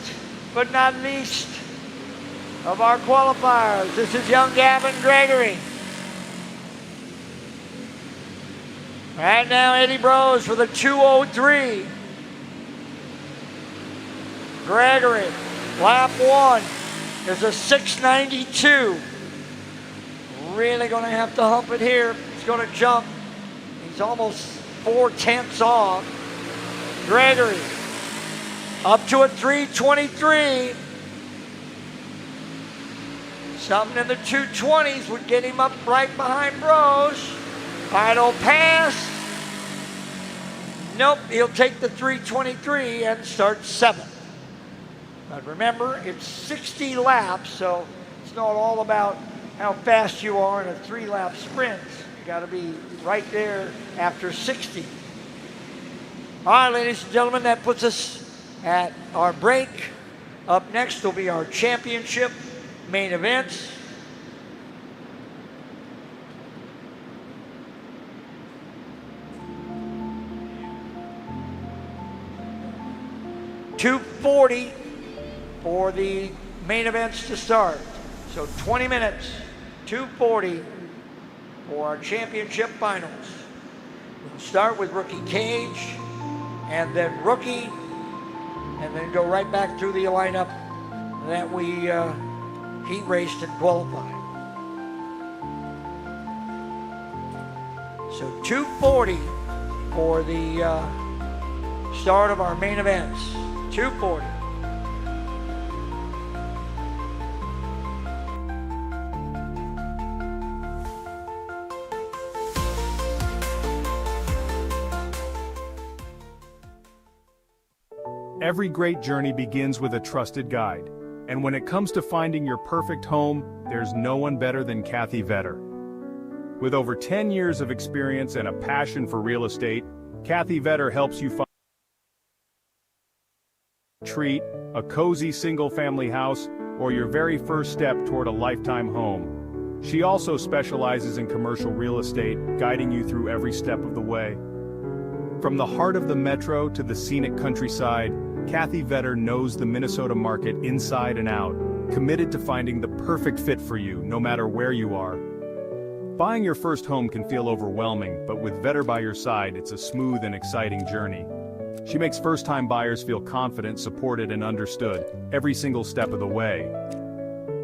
but not least of our qualifiers. This is young Gavin Gregory. Right now, Eddie Brose with a 2.03. Gregory, lap 1 is a 6.92. Really going to have to hump it here. He's going to jump. He's almost 4/10 off. Gregory up to a 3.23. Something in the 2.20s would get him up right behind Brose. Final pass. Nope, he'll take the 3.23 and start 7th. But remember, it's 60 laps, so it's not all about how fast you are in a 3-lap sprint. You got to be right there after 60. All right, ladies and gentlemen, that puts us at our break. Up next will be our championship main events. $2.40 for the main events to start. So 20 minutes, $2.40 for our championship finals. We'll start with rookie Cage, and then rookie, and then go right back through the lineup that we heat raced and qualified. So $2.40 for the start of our main events. $2.40. Every great journey begins with a trusted guide. And when it comes to finding your perfect home, there's no one better than Kathy Vetter. With over 10 years of experience and a passion for real estate, Kathy Vetter helps you find a treat, a cozy single-family house, or your very first step toward a lifetime home. She also specializes in commercial real estate, guiding you through every step of the way. From the heart of the metro to the scenic countryside, Kathy Vetter knows the Minnesota market inside and out, committed to finding the perfect fit for you, no matter where you are. Buying your first home can feel overwhelming, but with Vetter by your side, it's a smooth and exciting journey. She makes first-time buyers feel confident, supported, and understood, every single step of the way.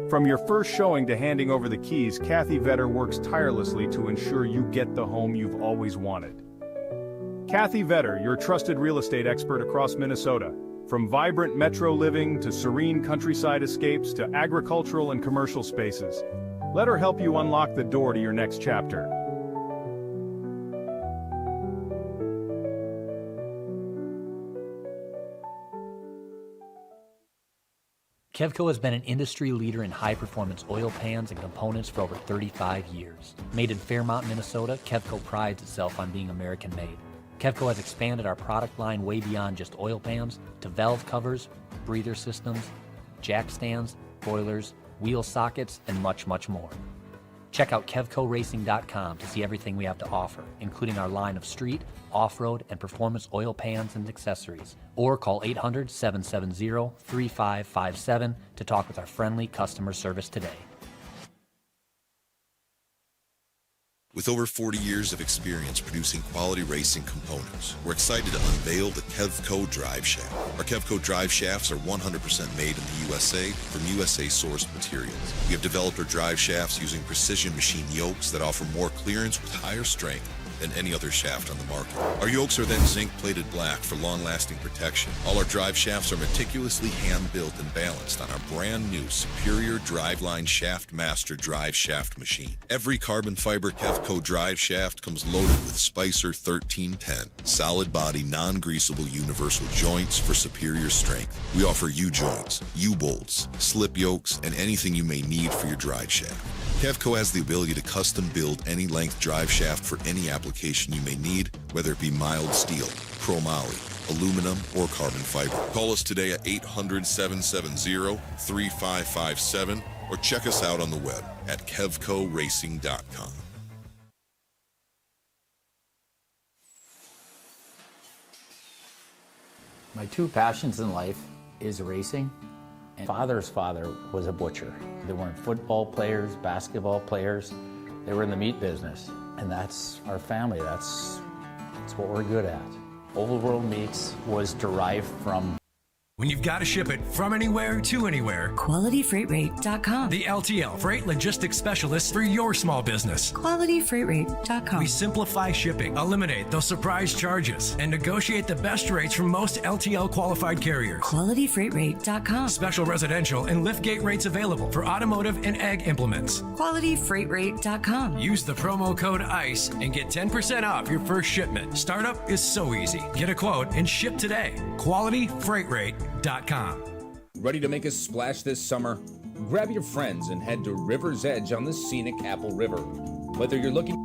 From your first showing to handing over the keys, Kathy Vetter works tirelessly to ensure you get the home you've always wanted. Kathy Vetter, your trusted real estate expert across Minnesota. From vibrant metro living to serene countryside escapes to agricultural and commercial spaces. Let her help you unlock the door to your next chapter. Kevco has been an industry leader in high-performance oil pans and components for over 35 years. Made in Fairmont, Minnesota, Kevco prides itself on being American-made. Kevco has expanded our product line way beyond just oil pans to valve covers, breather systems, jack stands, boilers, wheel sockets, and much, much more. Check out KevcoRacing.com to see everything we have to offer, including our line of street, off-road, and performance oil pans and accessories. Or call 800-770-3557 to talk with our friendly customer service today. With over 40 years of experience producing quality racing components, we're excited to unveil the Kevco Drive Shaft. Our Kevco Drive Shafts are 100% made in the USA from USA-sourced materials. We have developed our drive shafts using precision machine yokes that offer more clearance with higher strength than any other shaft on the market. Our yokes are then zinc-plated black for long-lasting protection. All our drive shafts are meticulously hand-built and balanced on our brand-new superior Driveline Shaft Master drive shaft machine. Every carbon fiber Kevco drive shaft comes loaded with Spicer 1310, solid-body, non-greasable universal joints for superior strength. We offer U-joints, U-bolts, slip yokes, and anything you may need for your drive shaft. Kevco has the ability to custom build any length drive shaft for any application you may need, whether it be mild steel, chromoly, aluminum, or carbon fiber. Call us today at 800-770-3557 or check us out on the web at kevcoracing.com. My two passions in life is racing, and father's father was a butcher. They weren't football players, basketball players. They were in the meat business, and that's our family. That's what we're good at. Old World Meats was derived from When you've got to ship it from anywhere to anywhere, QualityFreightRate.com. the LTL Freight Logistics Specialist for your small business. QualityFreightRate.com. We simplify shipping, eliminate those surprise charges, and negotiate the best rates from most LTL qualified carriers. QualityFreightRate.com. Special residential and liftgate rates available for automotive and ag implements. QualityFreightRate.com. Use the promo code ICE and get 10% off your first shipment. Startup is so easy. Get a quote and ship today. QualityFreightRate.com. Ready to make a splash this summer? Grab your friends and head to River's Edge on the scenic Apple River. Whether you're looking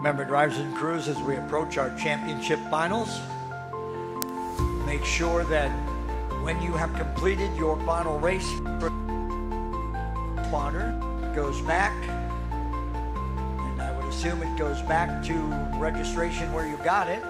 Remember, drivers and crews, as we approach our championship finals, make sure that when you have completed your final race, responder goes back, and I would assume it goes back to registration where you got it.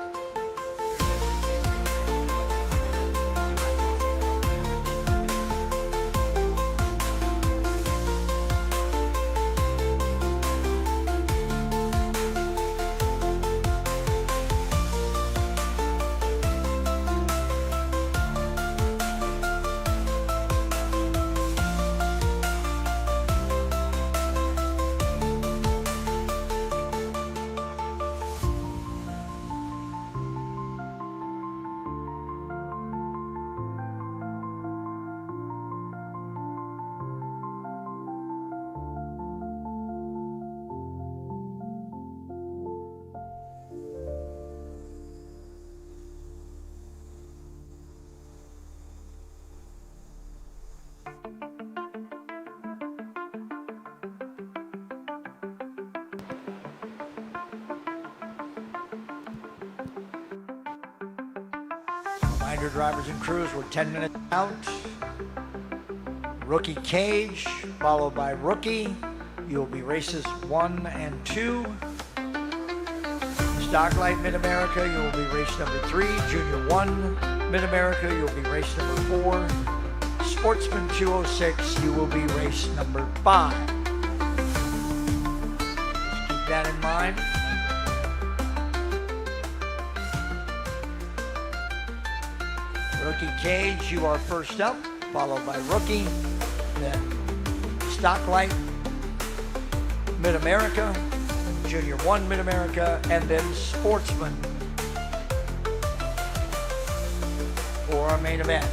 Reminder, drivers and crews, we're 10 minutes out. Rookie cage, followed by rookie. You'll be races 1 and 2. Stocklight Mid-America, you will be race number 3. Junior 1 Mid-America, you'll be race number 4. Sportsman 206, you will be race number 5. Just keep that in mind. Rookie cage, you are first up, followed by rookie, then Stocklight Mid-America, Junior 1 Mid-America, and then Sportsman for our main event.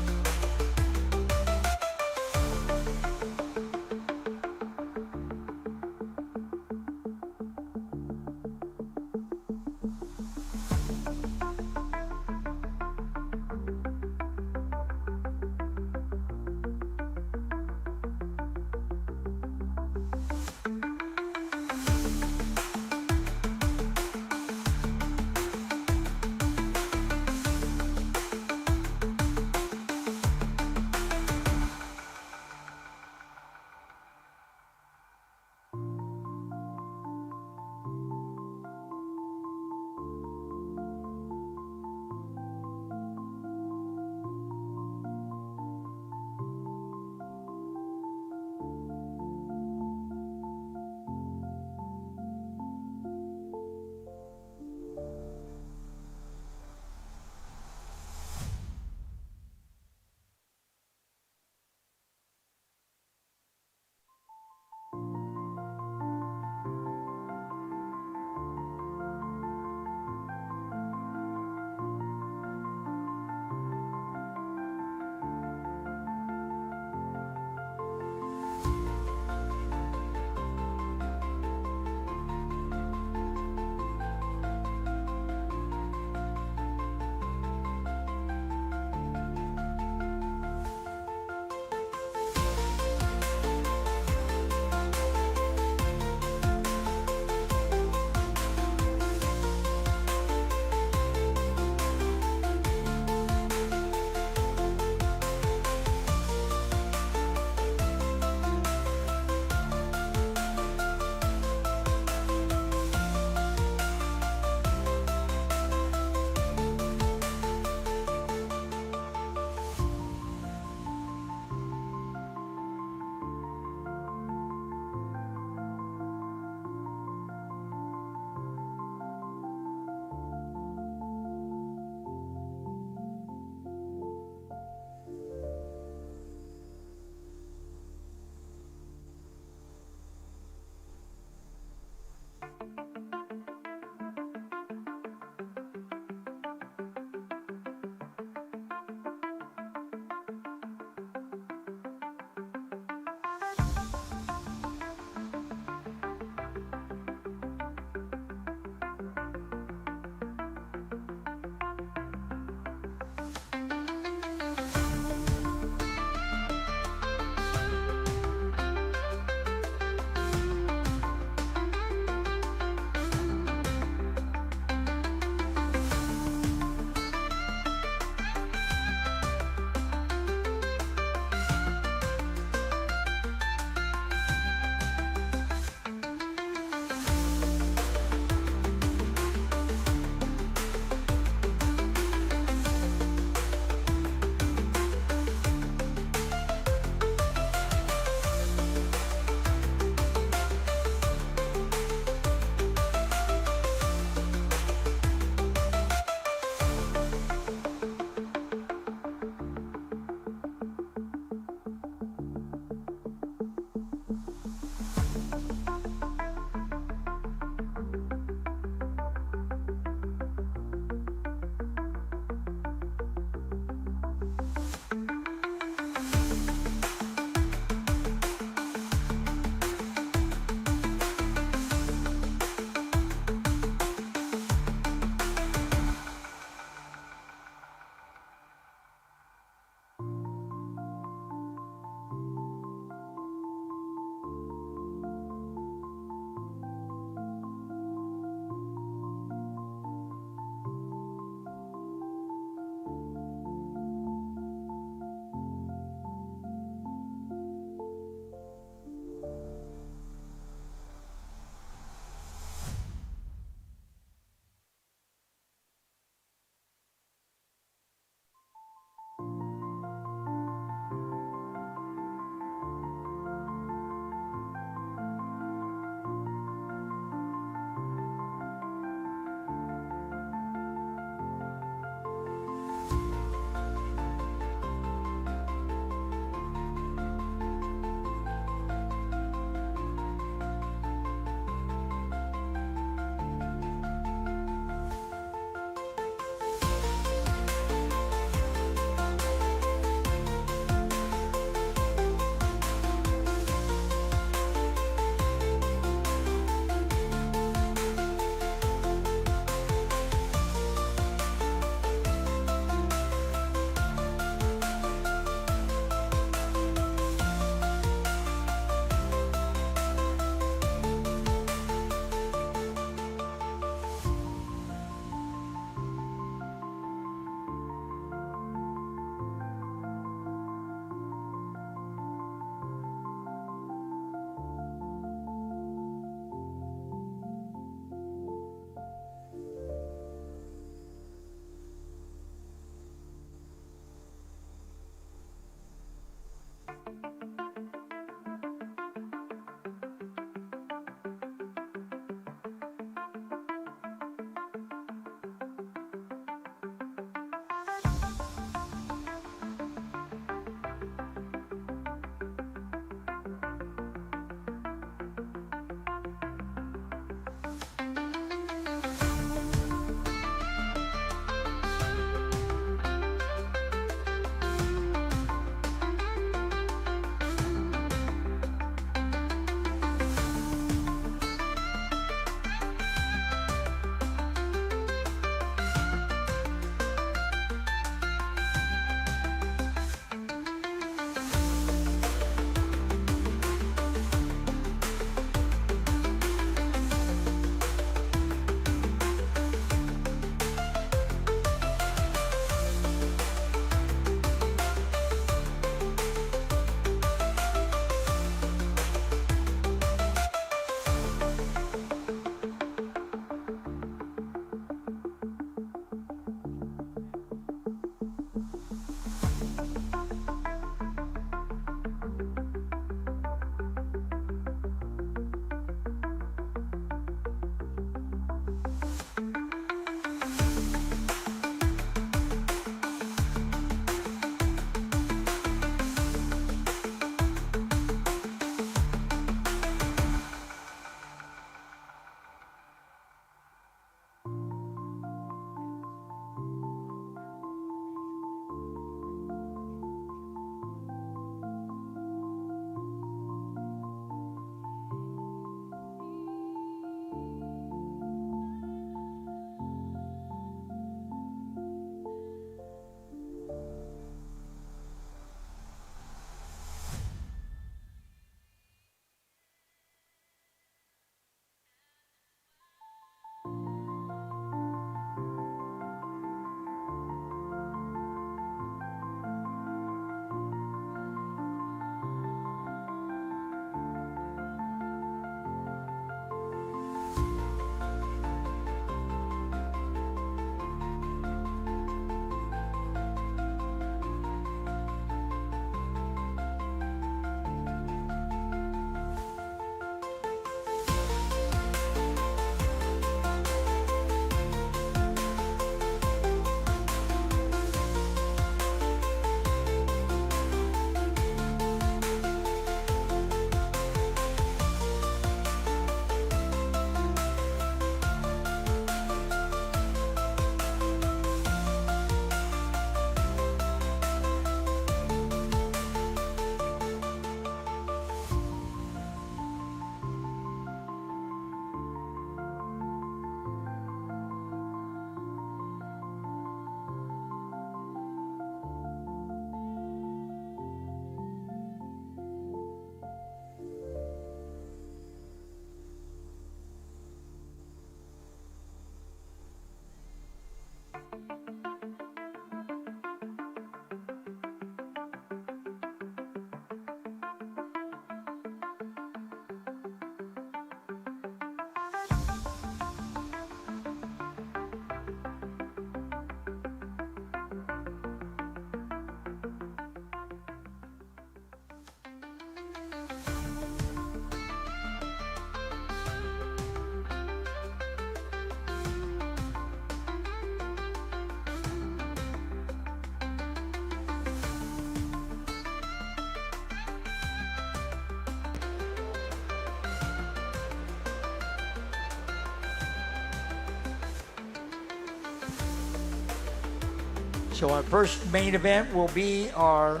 So our first main event will be our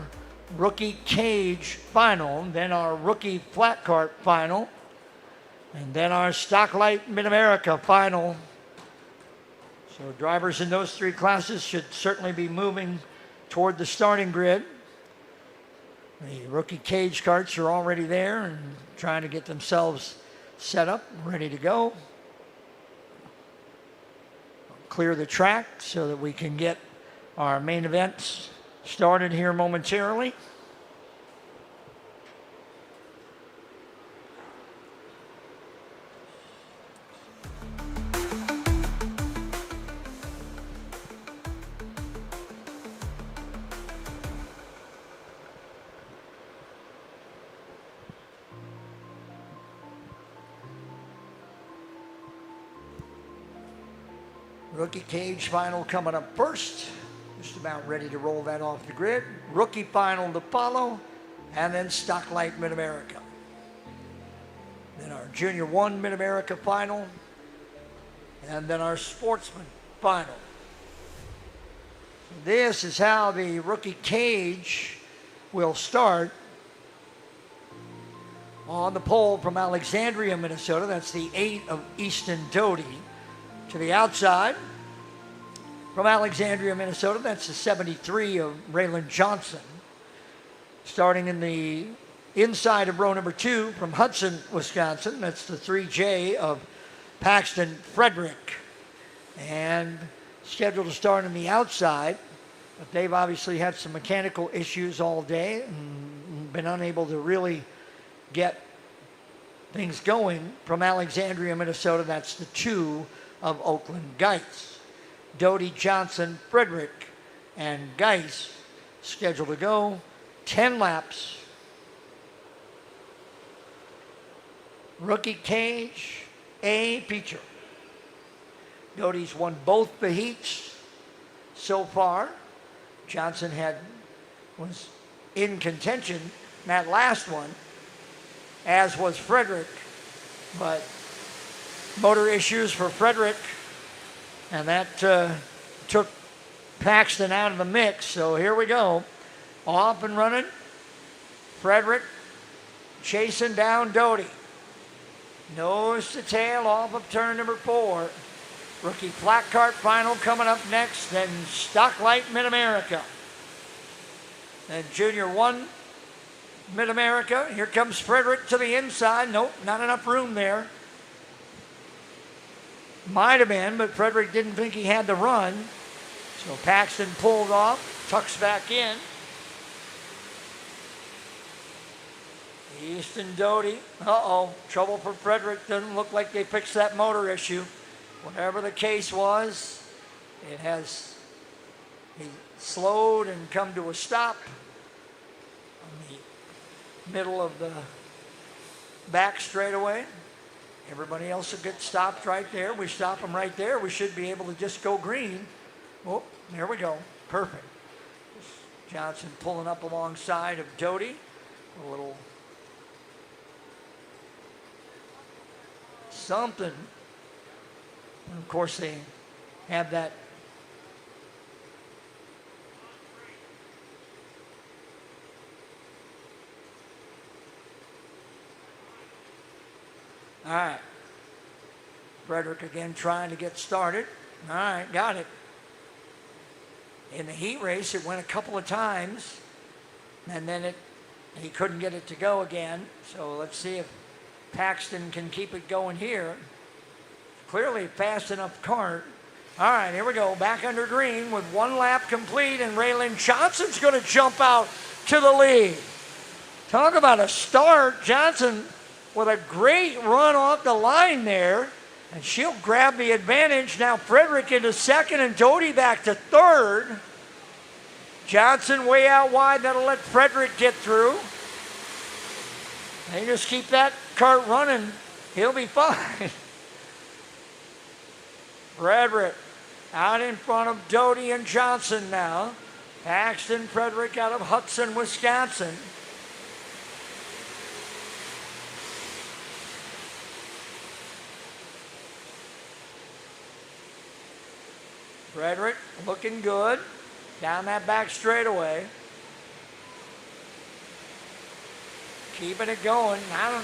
rookie cage final, then our rookie flat cart final, and then our Stocklight Mid-America final. So drivers in those three classes should certainly be moving toward the starting grid. The rookie cage carts are already there and trying to get themselves set up, ready to go. Clear the track so that we can get our main events started here momentarily. Rookie cage final coming up first. Just about ready to roll that off the grid. Rookie final to follow, and then Stocklight Mid-America. Then our Junior 1 Mid-America final, and then our Sportsman final. This is how the rookie cage will start. On the pole from Alexandria, Minnesota, that's the 8 of Easton Doty. To the outside, from Alexandria, Minnesota, that's the 73 of Raylan Johnson. Starting in the inside of row number 2 from Hudson, Wisconsin, that's the 3J of Paxton Frederick. And scheduled to start on the outside, but they've obviously had some mechanical issues all day and been unable to really get things going. From Alexandria, Minnesota, that's the 2 of Oakland Geis. Doty, Johnson, Frederick, and Geis scheduled to go 10 laps. Rookie cage, A feature. Doty's won both the heats so far. Johnson was in contention in that last one, as was Frederick, but motor issues for Frederick, and that took Paxton out of the mix. So here we go. Off and running. Frederick chasing down Doty. Nose to tail off of turn number 4. Rookie flat cart final coming up next, then Stocklight Mid-America. Then Junior 1 Mid-America. Here comes Frederick to the inside. Nope, not enough room there. Might have been, but Frederick didn't think he had to run. So Paxton pulled off, tucks back in. Easton Doty. Trouble for Frederick. Doesn't look like they fixed that motor issue. Whatever the case was, he slowed and come to a stop on the middle of the back straightaway. Everybody else will get stopped right there. We stop them right there. We should be able to just go green. Oh, there we go. Perfect. Johnson pulling up alongside of Doty. A little something. And of course, they have that all right. Frederick again trying to get started. All right, got it. In the heat race, it went a couple of times, and then he couldn't get it to go again. So let's see if Paxton can keep it going here. Clearly a fast enough kart. All right, here we go. Back under green with 1 lap complete, and Raylan Johnson's going to jump out to the lead. Talk about a start. Johnson with a great run off the line there, and she'll grab the advantage. Now Frederick into second and Doty back to third. Johnson way out wide. That'll let Frederick get through. They just keep that kart running. He'll be fine. Frederick out in front of Doty and Johnson now. Paxton Frederick out of Hudson, Wisconsin. Frederick looking good. down that back straightaway. Keeping it going. I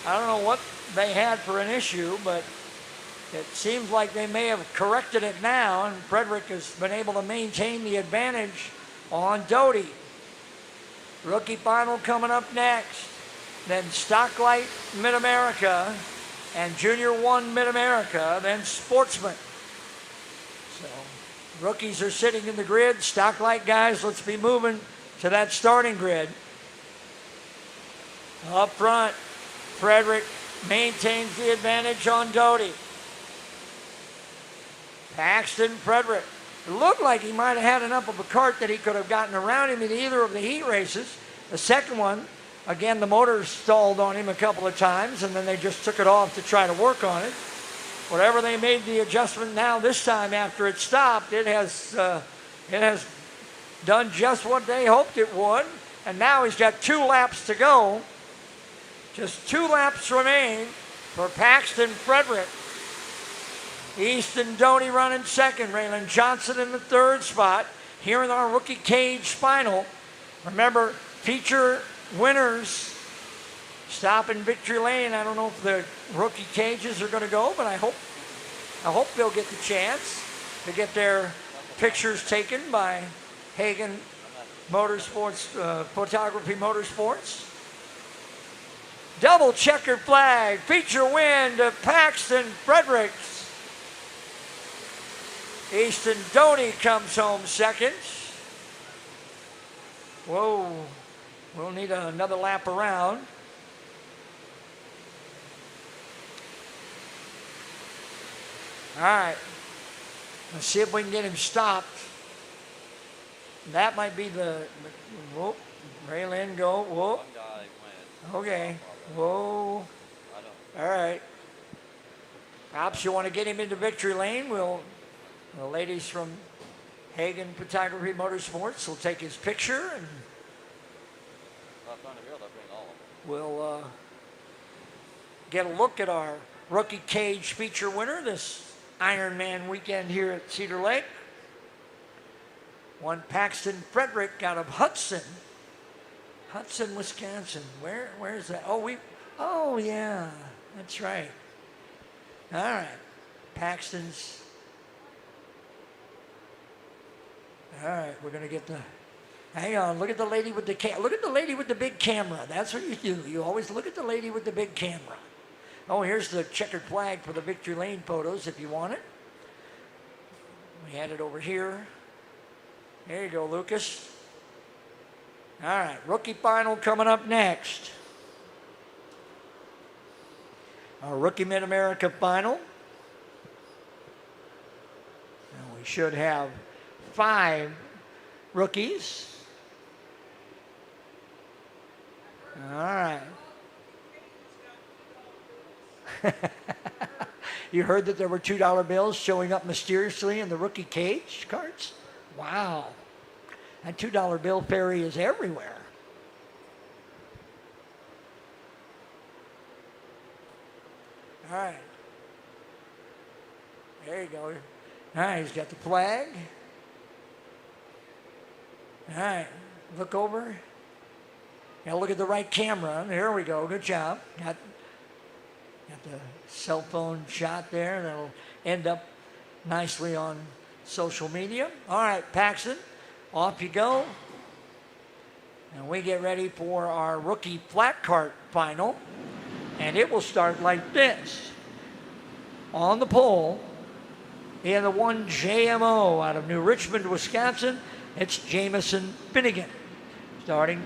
don't know what they had for an issue, but it seems like they may have corrected it now, and Frederick has been able to maintain the advantage on Doty. Rookie final coming up next. Then Stocklight Mid-America and Junior 1 Mid-America, then Sportsman. So rookies are sitting in the grid. Stocklight guys, let's be moving to that starting grid. Up front, Frederick maintains the advantage on Doty. Paxton Frederick. It looked like he might have had enough of a cart that he could have gotten around him in either of the heat races. The second one, again, the motor stalled on him a couple of times, and then they just took it off to try to work on it. Whatever they made the adjustment now this time after it stopped, it has done just what they hoped it would. And now he's got 2 laps to go. Just 2 laps remain for Paxton Frederick. Easton Doty running second. Raylan Johnson in the third spot. Here in our rookie cage final. Remember, feature winners stop in victory lane. I don't know if the rookie cages are going to go, but I hope they'll get the chance to get their pictures taken by Hagen Motorsports, Photography Motorsports. Double checkered flag, feature win to Paxton Fredericks. Easton Doty comes home second. Whoa, we'll need another lap around. All right, let's see if we can get him stopped. That might be the whoa, Raylan go, whoa. Okay, whoa. All right. Perhaps you want to get him into victory lane. The ladies from Hagen Photography Motorsports will take his picture, and we'll get a look at our rookie cage feature winner this Ironman weekend here at Cedar Lake. One Paxton Frederick out of Hudson, Wisconsin. Where is that? Oh yeah, that's right. All right, Paxton's. All right, we're gonna get the. Hang on, look at the lady with the look at the lady with the big camera. That's what you do. You always look at the lady with the big camera. Oh, here's the checkered flag for the victory lane photos if you want it. We had it over here. There you go, Lucas. All right, rookie final coming up next. Our rookie Mid-America final. And we should have 5 rookies. All right. You heard that there were $2 bills showing up mysteriously in the rookie cage carts? Wow. That $2 bill fairy is everywhere. All right. There you go. All right, he's got the flag. All right, look over. Now look at the right camera. There we go. Good job. Got the cell phone shot there. That'll end up nicely on social media. All right, Paxton, off you go. And we get ready for our rookie flat cart final. And it will start like this. On the pole, in the 1 JMO out of New Richmond, Wisconsin, it's Jamison Finnegan. Starting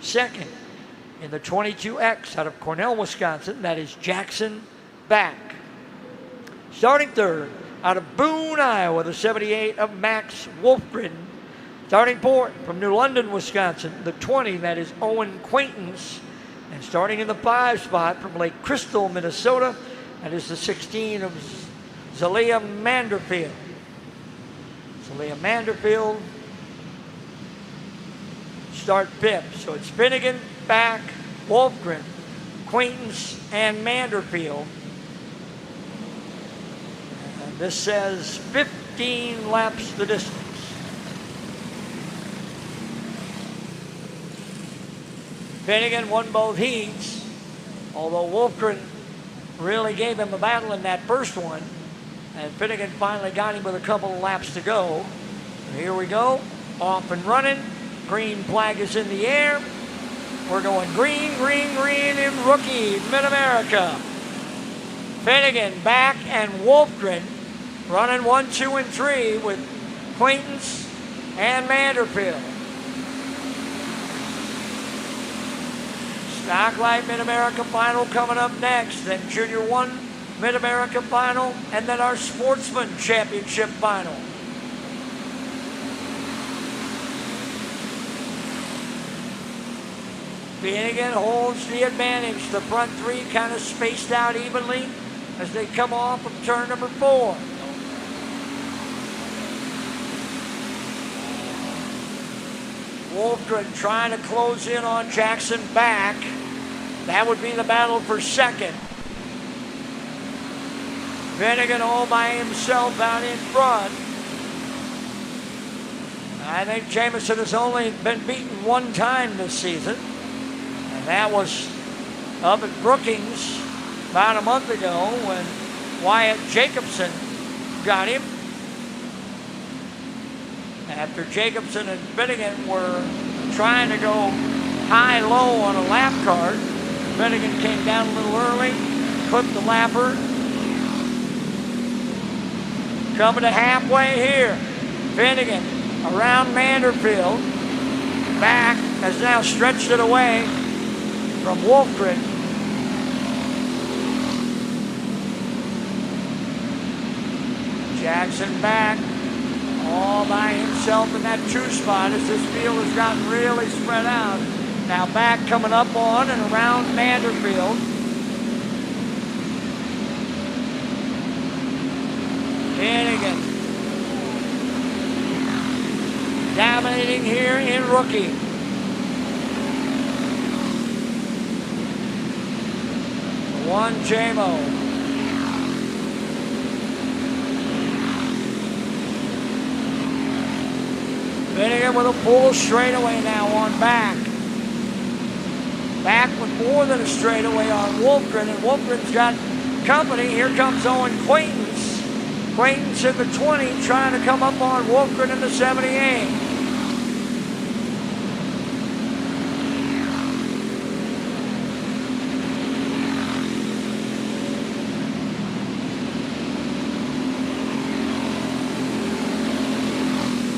second. In the 22X out of Cornell, Wisconsin, that is Jackson Back. Starting third out of Boone, Iowa, the 78 of Max Wolfgren. Starting fourth from New London, Wisconsin, the 20, that is Owen Quaintance. And starting in the 5 spot from Lake Crystal, Minnesota, that is the 16 of Zalia Manderfield. Zalia Manderfield, start 5th. So it's Finnegan, Back, Wolfgren, Quaintance, and Manderfield. And this says 15 laps the distance. Finnegan won both heats, although Wolfgren really gave him a battle in that first one. And Finnegan finally got him with a couple of laps to go. Here we go, off and running. Green flag is in the air. We're going green, green, green in Rookie Mid-America. Finnegan back and Wolfgren running 1, 2, and 3 with Quaintance and Vanderbilt. Stocklight Mid-America Final coming up next, then Junior 1 Mid-America Final, and then our Sportsman Championship Final. Finnegan holds the advantage. The front three kind of spaced out evenly as they come off of turn number 4. Wolfgren trying to close in on Jackson back. That would be the battle for second. Finnegan all by himself out in front. I think Jamison has only been beaten one time this season. And that was up at Brookings about a month ago when Wyatt Jacobson got him. After Jacobson and Finnegan were trying to go high-low on a lap cart, Finnegan came down a little early, clipped the lapper. Coming to halfway here. Finnegan around Vanderbilt. Back has now stretched it away from Wolfgren. Jackson back all by himself in that 2 spot as this field has gotten really spread out. Now back coming up on and around Vanderbilt. Finnegan dominating here in Rookie. One JMO. Finnegan with a full straightaway now on back. Back with more than a straightaway on Wolfgren, and Wolfgren's got company. Here comes Owen Quaintance. Quaintance in the 20 trying to come up on Wolfgren in the 78.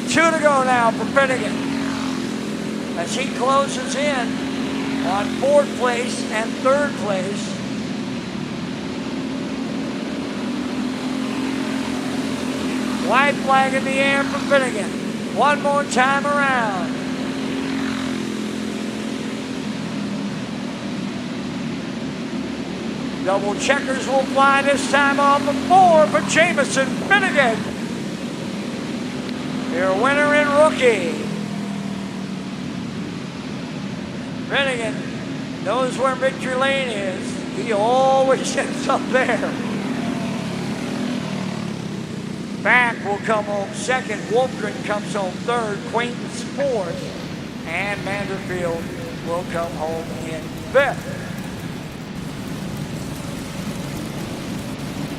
Two to go now for Finnegan as he closes in on 4th place and 3rd place. White flag in the air for Finnegan. One more time around. Double checkers will fly this time off of 4 for Jamison Finnegan. Your winner in Rookie. Finnegan knows where victory lane is. He always ends up there. Back will come home 2nd. Wolfgren comes home 3rd. Quaintance 4th. And Vanderbilt will come home in 5th.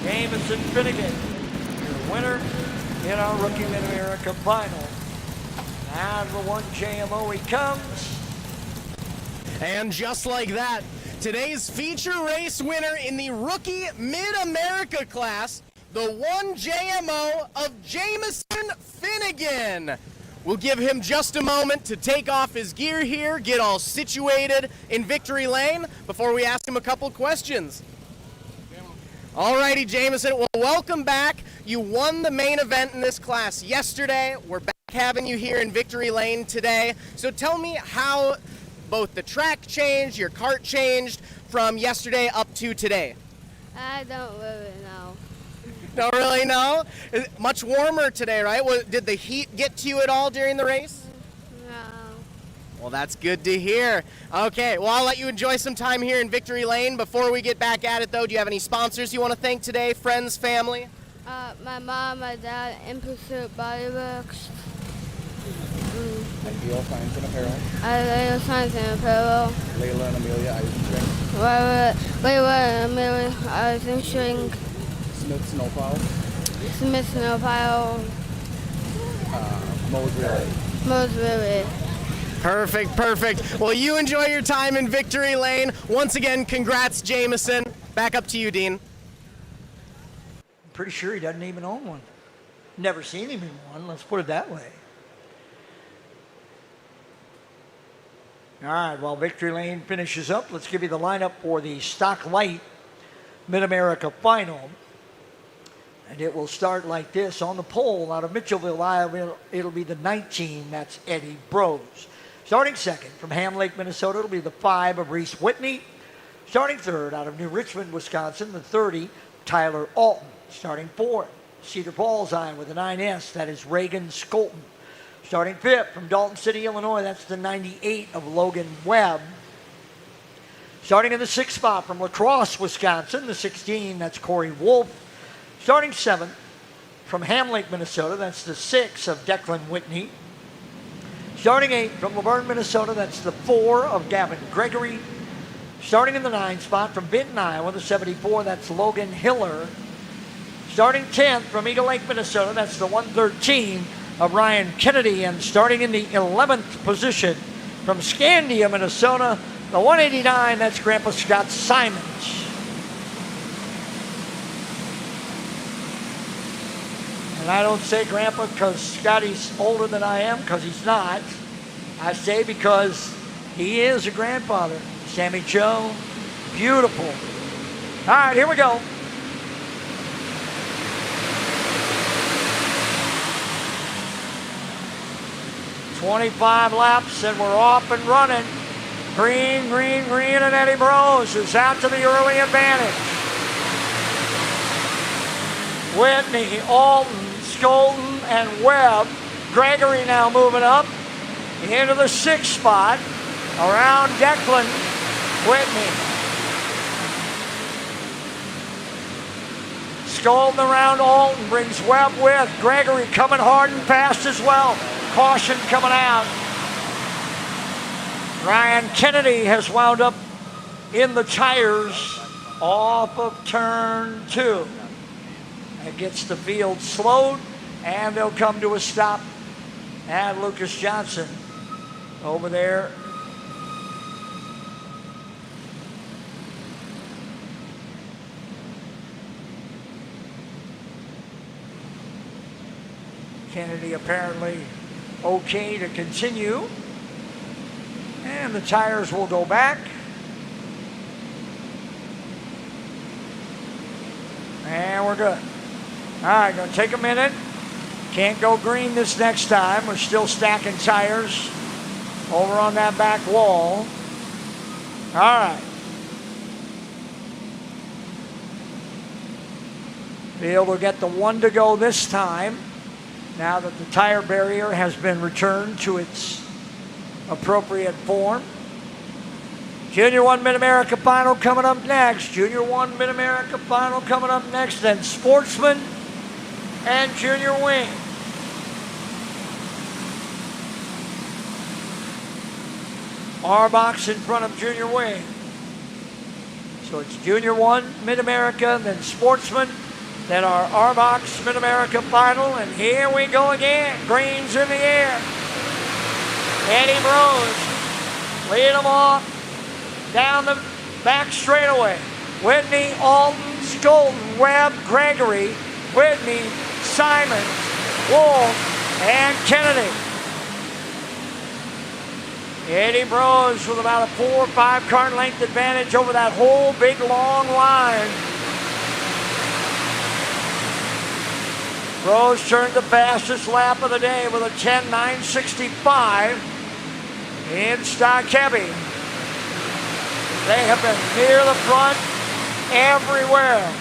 Jamison Finnegan, your winner in our Rookie Mid-America Final. Now the 1 JMO he comes. And just like that, today's feature race winner in the Rookie Mid-America class, the 1 JMO of Jamison Finnegan. We'll give him just a moment to take off his gear here, get all situated in victory lane before we ask him a couple questions. Alrighty, Jamison, well, welcome back. You won the main event in this class yesterday. We're back having you here in victory lane today. So tell me how both the track changed, your kart changed from yesterday up to today. I don't really know. Don't really know? It's much warmer today, right? Did the heat get to you at all during the race? No. Well, that's good to hear. Okay, well, I'll let you enjoy some time here in Victory Lane. Before we get back at it, though, do you have any sponsors you want to thank today? Friends, family? My mom, my dad, In Pursuit Bodyworks. Ideal Signs and Apparel. Ideal Signs and Apparel. Layla and Amelia Eisenstring. Layla and Amelia Eisenstring. Smith Snowplow. Smith Snowplow. Moe's Relay. Moe's Relay. Perfect, perfect. Well, you enjoy your time in victory lane. Once again, congrats, Jameson. Back up to you, Dean. I'm pretty sure he doesn't even own one. Never seen him in one, let's put it that way. All right, while Victory Lane finishes up, let's give you the lineup for the Stock Light Mid-America Final. And it will start like this. On the pole out of Mitchellville, Iowa, it'll be the 19, that's Eddie Brose. Starting second from Ham Lake, Minnesota, it'll be the 5 of Reese Whitney. Starting third out of New Richmond, Wisconsin, the 30, Tyler Alton. Starting fourth, Cedar Falls, Iowa, the 9S, that is Reagan Skolton. Starting fifth from Dalton City, Illinois, that's the 98 of Logan Webb. Starting in the sixth spot from La Crosse, Wisconsin, the 16, that's Corey Wolf. Starting seventh from Ham Lake, Minnesota, that's the 6 of Declan Whitney. Starting eighth from Laverne, Minnesota, that's the 4 of Gavin Gregory. Starting in the 9th spot from Benton, Iowa, the 74, that's Logan Hiller. Starting 10th from Eagle Lake, Minnesota, that's the 113 of Ryan Kennedy. And starting in the 11th position from Scandia, Minnesota, the 189, that's Grandpa Scott Simons. And I don't say Grandpa because Scotty's older than I am, because he's not. I say because he is a grandfather. Sammy Joe, beautiful. All right, here we go. "25 laps and we're off and running." Green, green, green, and Eddie Brose is out to the early advantage. Whitney, Alton, Skolton, and Webb. Gregory now moving up into the 6th spot around Declan Whitney. Skolton around Alton brings Webb with. Gregory coming hard and fast as well. Caution coming out. Ryan Kennedy has wound up in the tires off of turn 2. That gets the field slowed, and they'll come to a stop at Lucas Johnson over there. Kennedy apparently okay to continue. And the tires will go back. And we're good. All right, going to take a minute. Can't go green this next time. We're still stacking tires over on that back wall. All right. Field will get the 1 to go this time, now that the tire barrier has been returned to its appropriate form. Junior 1 Mid-America Final coming up next. Junior 1 Mid-America Final coming up next. Then Sportsman and Junior Wing. R-Box in front of Junior Wing. So it's Junior 1 Mid-America, then Sportsman, then our R-Box Mid-America Final. And here we go again. Greens in the air. Eddie Brose lead them off down the back straightaway. Whitney, Alton, Skolton, Webb, Gregory, Whitney, Simons, Wolf, and Kennedy. Eddie Brose with about a 4 or 5 car length advantage over that whole big long line. Brose turned the fastest lap of the day with a 10.965 in Stock Heavy. They have been near the front everywhere.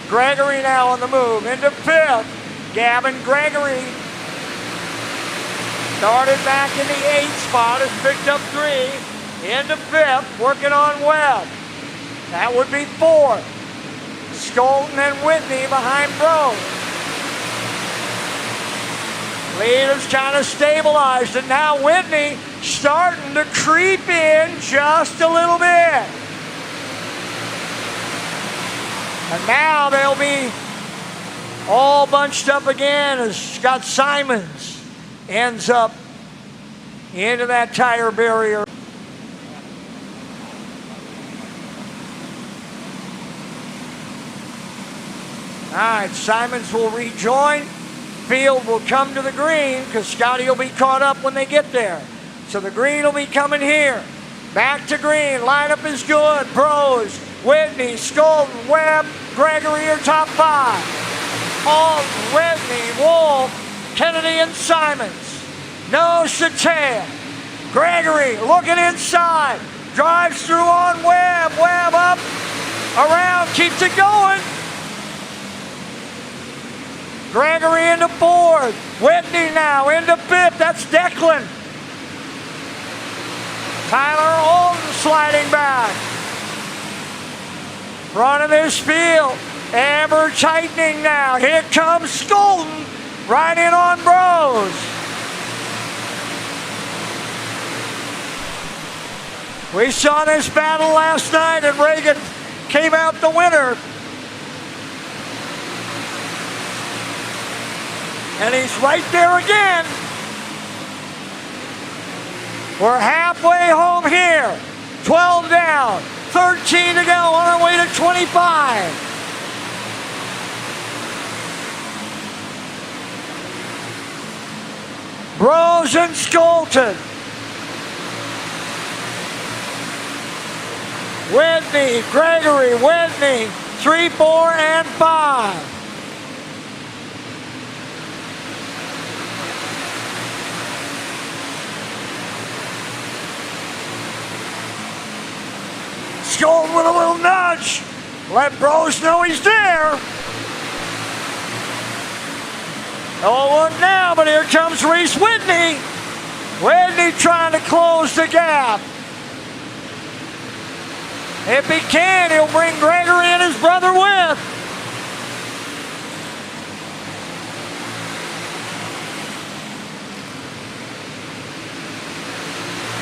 Gregory now on the move into 5th. Gavin Gregory started back in the 8th spot, has picked up 3 into 5th, working on Webb. That would be 4th. Skolton and Whitney behind Brose. Leader's kind of stabilized, and now Whitney starting to creep in just a little bit. And now they'll be all bunched up again as Scott Simons ends up into that tire barrier. All right, Simons will rejoin. Field will come to the green because Scotty will be caught up when they get there. So the green will be coming here. Back to green. Lineup is good. Bros, Whitney, Skolden, Webb, Gregory are top 5. All Whitney, Wolf, Kennedy, and Simons. No Satea. Gregory looking inside. Drives through on Webb. Webb up, around, keeps it going. Gregory into 4th. Whitney now into 5th. That's Declan. Tyler Holden sliding back. Front of this field. Ever tightening now. Here comes Skolden. Right in on Bros. We saw this battle last night and Reagan came out the winner. And he's right there again. We're halfway home here. 12 down, 13 to go on our way to 25. Bros and Skolten. Whitney, Gregory, Whitney, 3, 4, and 5. Skolden with a little nudge. Let Bros know he's there. Oh, look now, but here comes Reese Whitney. Whitney trying to close the gap. If he can, he'll bring Gregory and his brother with.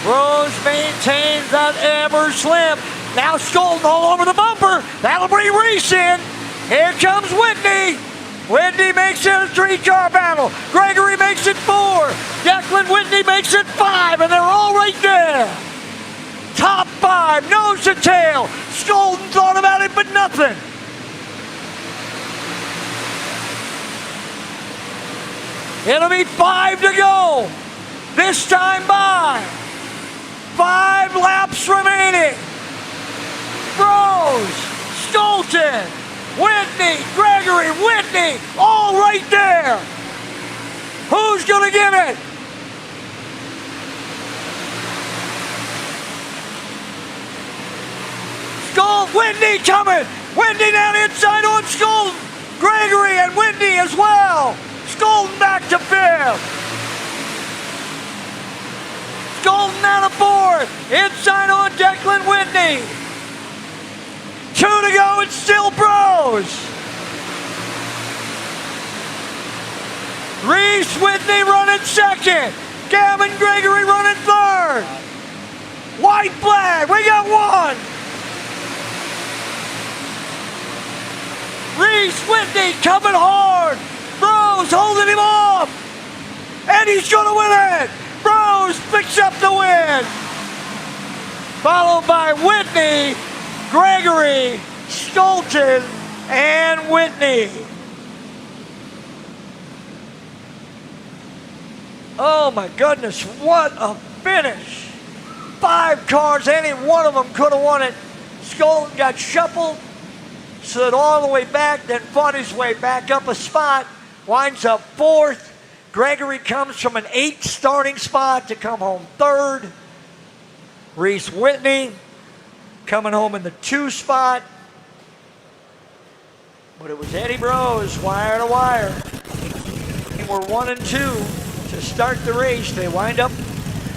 Bros maintains that ever slip. Now Skolden all over the bumper. That'll bring Reese in. Here comes Whitney. Whitney makes it a 3-car battle. Gregory makes it 4. Declan Whitney makes it 5, and they're all right there. Top 5, nose to tail. Skolden thought about it, but nothing. It'll be 5 to go. This time by. 5 laps remaining. Bros, Skolten, Whitney, Gregory, Whitney, all right there. Who's gonna get it? Whitney coming. Whitney down inside on Skolden. Gregory and Whitney as well. Skolden back to 5th. Skolden out of 4th. Inside on Declan Whitney. 2 to go, it's still Bros. Reese Whitney running 2nd. Gavin Gregory running 3rd. White flag, we got 1. Reese Whitney coming hard. Bros holding him off. And he's going to win it. Bros picks up the win. Followed by Whitney, Gregory, Skolten, and Whitney. Oh my goodness, what a finish. 5 cars, any one of them could have won it. Skolten got shuffled, slid all the way back, then fought his way back up a spot, winds up 4th. Gregory comes from an 8th starting spot to come home 3rd. Reese Whitney coming home in the 2 spot. But it was Eddie Bros, wire to wire. They were 1 and 2 to start the race. They wind up.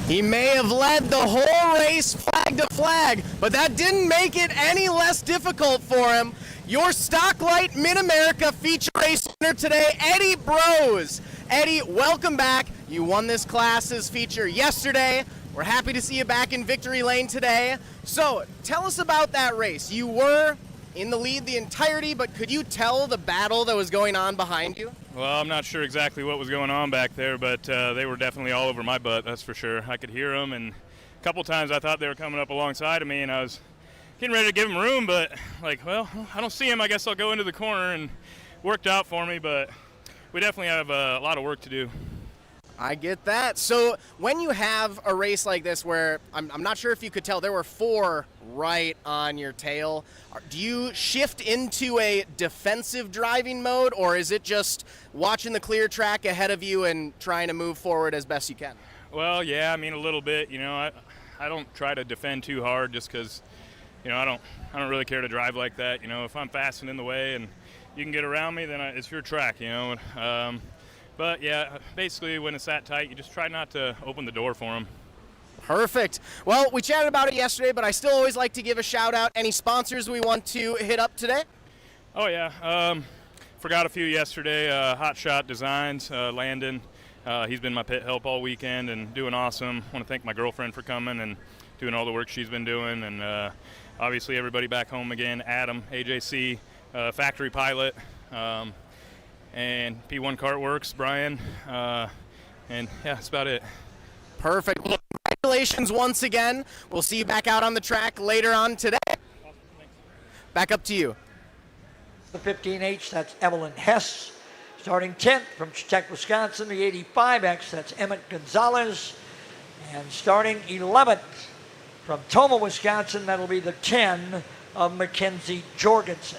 He may have led the whole race flag to flag, but that didn't make it any less difficult for him. Your Stocklight Mid-America feature race winner today, Eddie Bros. Eddie, welcome back. You won this class's feature yesterday. We're happy to see you back in victory lane today. So tell us about that race. You were in the lead the entirety, but could you tell the battle that was going on behind you? Well, I'm not sure exactly what was going on back there, but they were definitely all over my butt, that's for sure. I could hear them, and a couple times I thought they were coming up alongside of me, and I was getting ready to give them room, but like, well, I don't see them. I guess I'll go into the corner, and worked out for me, but we definitely have a lot of work to do. I get that. So when you have a race like this where I'm not sure if you could tell, there were 4 right on your tail, do you shift into a defensive driving mode, or is it just watching the clear track ahead of you and trying to move forward as best you can? Well, yeah, I mean, a little bit. You know, I don't try to defend too hard just because, you know, I don't really care to drive like that. You know, if I'm fast and in the way and you can get around me, then it's your track, you know. But yeah, basically when it's that tight, you just try not to open the door for them. Perfect. Well, we chatted about it yesterday, but I still always like to give a shout out. Any sponsors we want to hit up today? Oh yeah, forgot a few yesterday. Hot Shot Designs, Landon. He's been my pit help all weekend and doing awesome. Want to thank my girlfriend for coming and doing all the work she's been doing, and obviously everybody back home again. Adam, AJC, Factory Pilot. And P1 Kart Works, Brian, and yeah, that's about it. Perfect. Well, congratulations once again. We'll see you back out on the track later on today. Back up to you. The 15H, that's Evelyn Hess. Starting 10th from Tech, Wisconsin, the 85X, that's Emmett Gonzalez. And starting 11th from Toma, Wisconsin, that'll be the 10 of Mackenzie Jorgensen.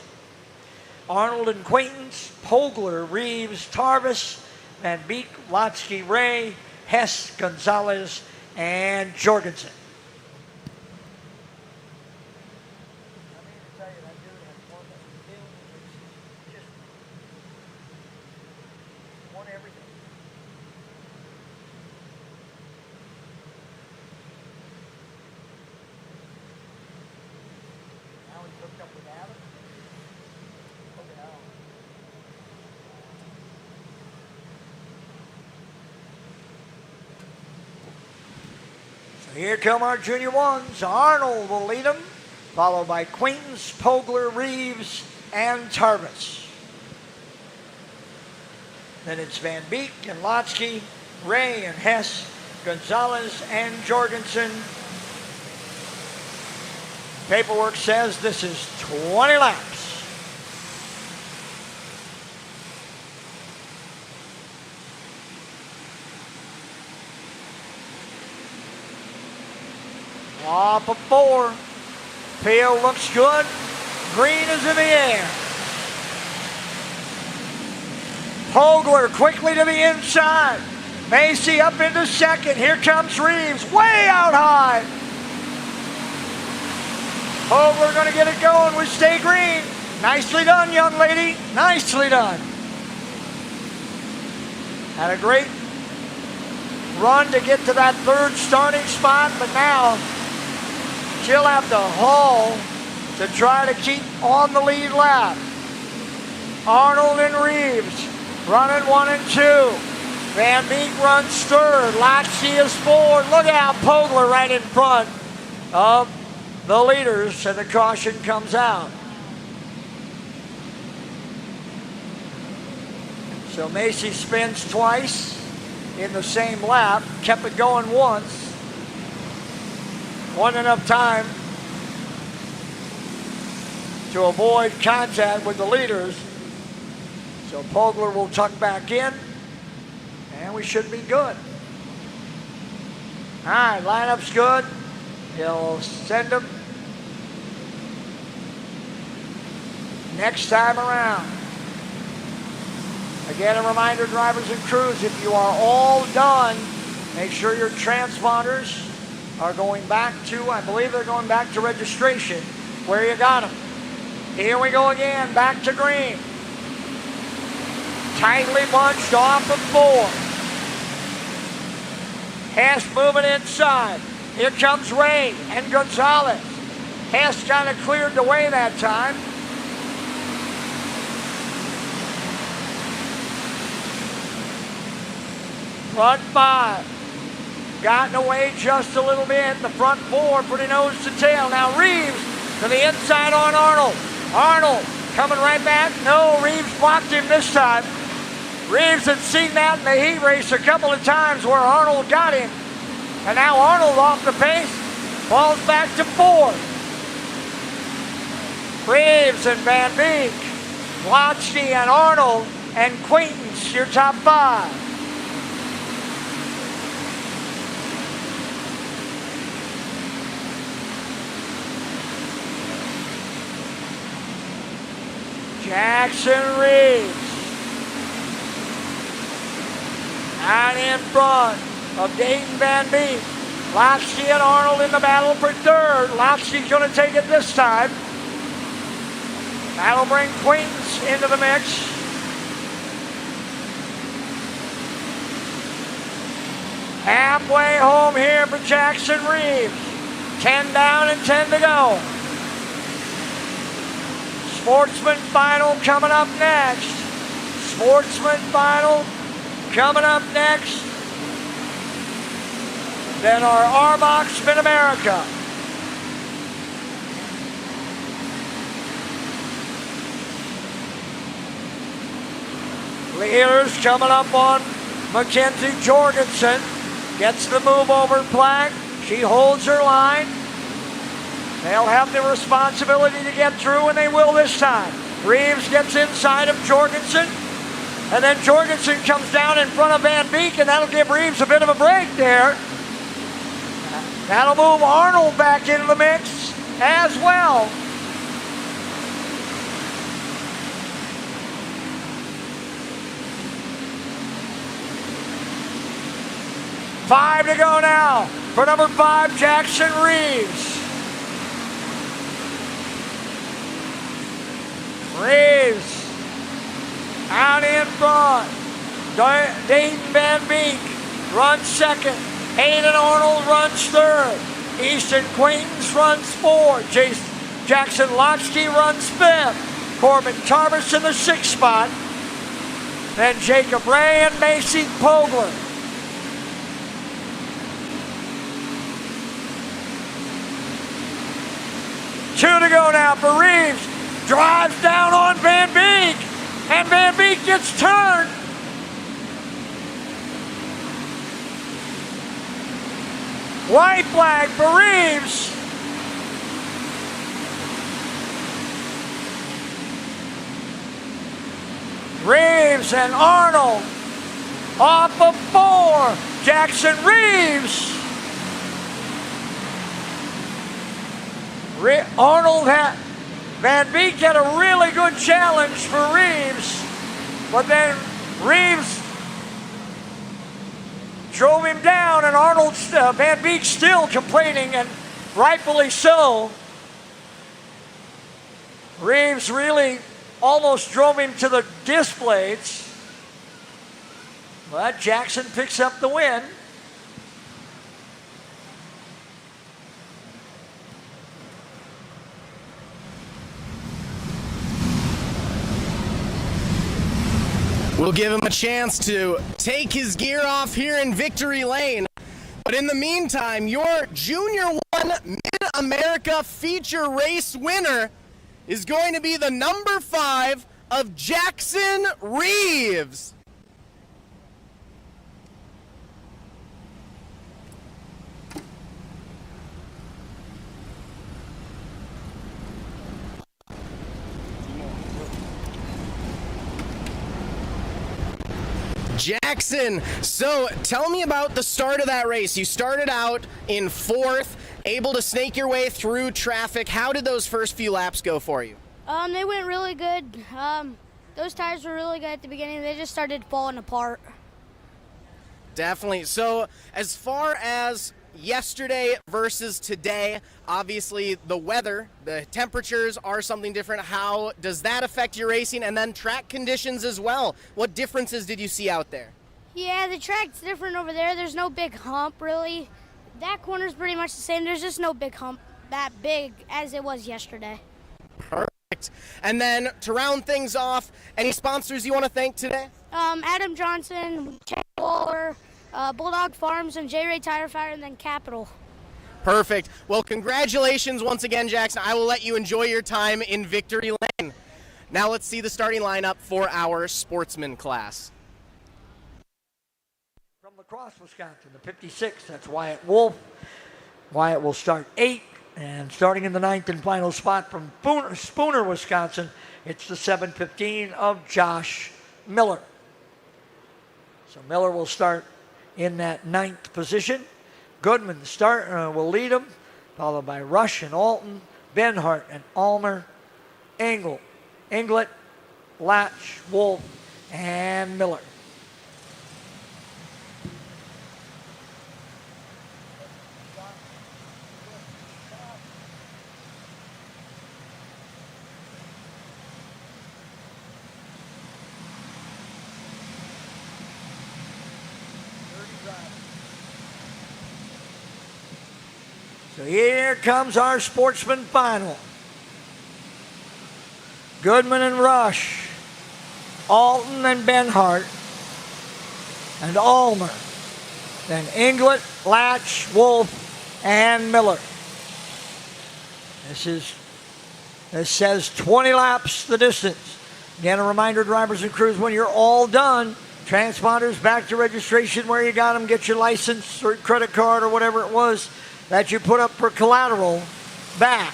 Arnold and Quaintance, Pogler, Reeves, Tarvis, Van Beek, Lotsky, Ray, Hess, Gonzalez, and Jorgensen. Here come our junior ones. Arnold will lead them, followed by Quaintance, Pogler, Reeves, and Tarvis. Then it's Van Beek and Lotsky, Ray and Hess, Gonzalez and Jorgensen. Paperwork says this is 20 laps. Off of 4. Peel looks good. Green is in the air. Pogler quickly to the inside. Macy up into second. Here comes Reeves, way out high. Pogler going to get it going with Stay Green. Nicely done, young lady. Nicely done. Had a great run to get to that 3rd starting spot, but now she'll have to haul to try to keep on the lead lap. Arnold and Reeves running 1 and 2. Van Beek runs 3rd. Lotsky is 4th. Look out, Pogler right in front of the leaders, and the caution comes out. So Macy spins twice in the same lap, kept it going once. Wasn't enough time to avoid contact with the leaders. So Pogler will tuck back in, and we should be good. All right, lineup's good. He'll send them next time around. Again, a reminder, drivers and crews, if you are all done, make sure your transponders are going back to, I believe they're going back to registration, where you got them. Here we go again, back to green. Tightly bunched off of 4. Hess moving inside. Here comes Ray and Gonzalez. Hess kind of cleared the way that time. Front 5. Gotten away just a little bit. The front 4 pretty nose to tail. Now Reeves to the inside on Arnold. Arnold coming right back. No, Reeves blocked him this time. Reeves had seen that in the heat race a couple of times where Arnold got him. And now Arnold off the pace. Falls back to 4. Reeves and Van Beek. Lotsky and Arnold and Quaintance, your top 5. Jackson Reeves out in front of Dayton Van Beek. Lotsky and Arnold in the battle for 3rd. Lotsky's going to take it this time. That'll bring Quaintance into the mix. Halfway home here for Jackson Reeves. 10 down and 10 to go. Sportsman final coming up next. Sportsman final coming up next. Then our RBOX Mid-America. Leaders coming up on Mackenzie Jorgensen. Gets the move over flag. She holds her line. They'll have the responsibility to get through, and they will this time. Reeves gets inside of Jorgensen. And then Jorgensen comes down in front of Van Beek, and that'll give Reeves a bit of a break there. That'll move Arnold back into the mix as well. Five to go now for number 5, Jackson Reeves. Reeves out in front. Dayton Van Beek runs 2nd. Hayden Arnold runs 3rd. Easton Quaintance runs 4th. Jackson Lotsky runs 5th. Corbin Tarbus in the 6th spot. Then Jacob Ray and Macy Pogler. Two to go now for Reeves. Drives down on Van Beek. And Van Beek gets turned. White flag for Reeves. Reeves and Arnold off of 4. Jackson Reeves. Van Beek had a really good challenge for Reeves, but then Reeves drove him down, and Van Beek still complaining, and rightfully so. Reeves really almost drove him to the disc blades, but Jackson picks up the win. We'll give him a chance to take his gear off here in Victory Lane. But in the meantime, your Junior 1 Mid-America feature race winner is going to be the number 5 of Jackson Reeves. Jackson, so tell me about the start of that race. You started out in 4th, able to snake your way through traffic. How did those first few laps go for you? They went really good. Those tires were really good at the beginning. They just started falling apart. Definitely. So as far as yesterday versus today, obviously the weather, the temperatures are something different. How does that affect your racing? And then track conditions as well. What differences did you see out there? Yeah, the track's different over there. There's no big hump, really. That corner's pretty much the same. There's just no big hump that big as it was yesterday. Perfect. And then to round things off, any sponsors you want to thank today? Adam Johnson, Chad Waller, Bulldog Farms and J. Ray Tire Fire, and then Capital. Perfect. Well, congratulations once again, Jackson. I will let you enjoy your time in Victory Lane. Now let's see the starting lineup for our sportsman class. From La Crosse, Wisconsin, the 56, that's Wyatt Wolf. Wyatt will start 8, and starting in the 9th and final spot from Spooner, Wisconsin, it's the 7:15 of Josh Miller. So Miller will start in that 9th position. Goodman will lead him, followed by Rush and Alton, Benhart and Almer, Englert, Latch, Wolf, and Miller. So here comes our sportsman final. Goodman and Rush, Alton and Benhart, and Almer. Then Englert, Latch, Wolf, and Miller. This says 20 laps the distance. Again, a reminder, drivers and crews, when you're all done, transponders back to registration where you got them, get your license or credit card or whatever it was that you put up for collateral back.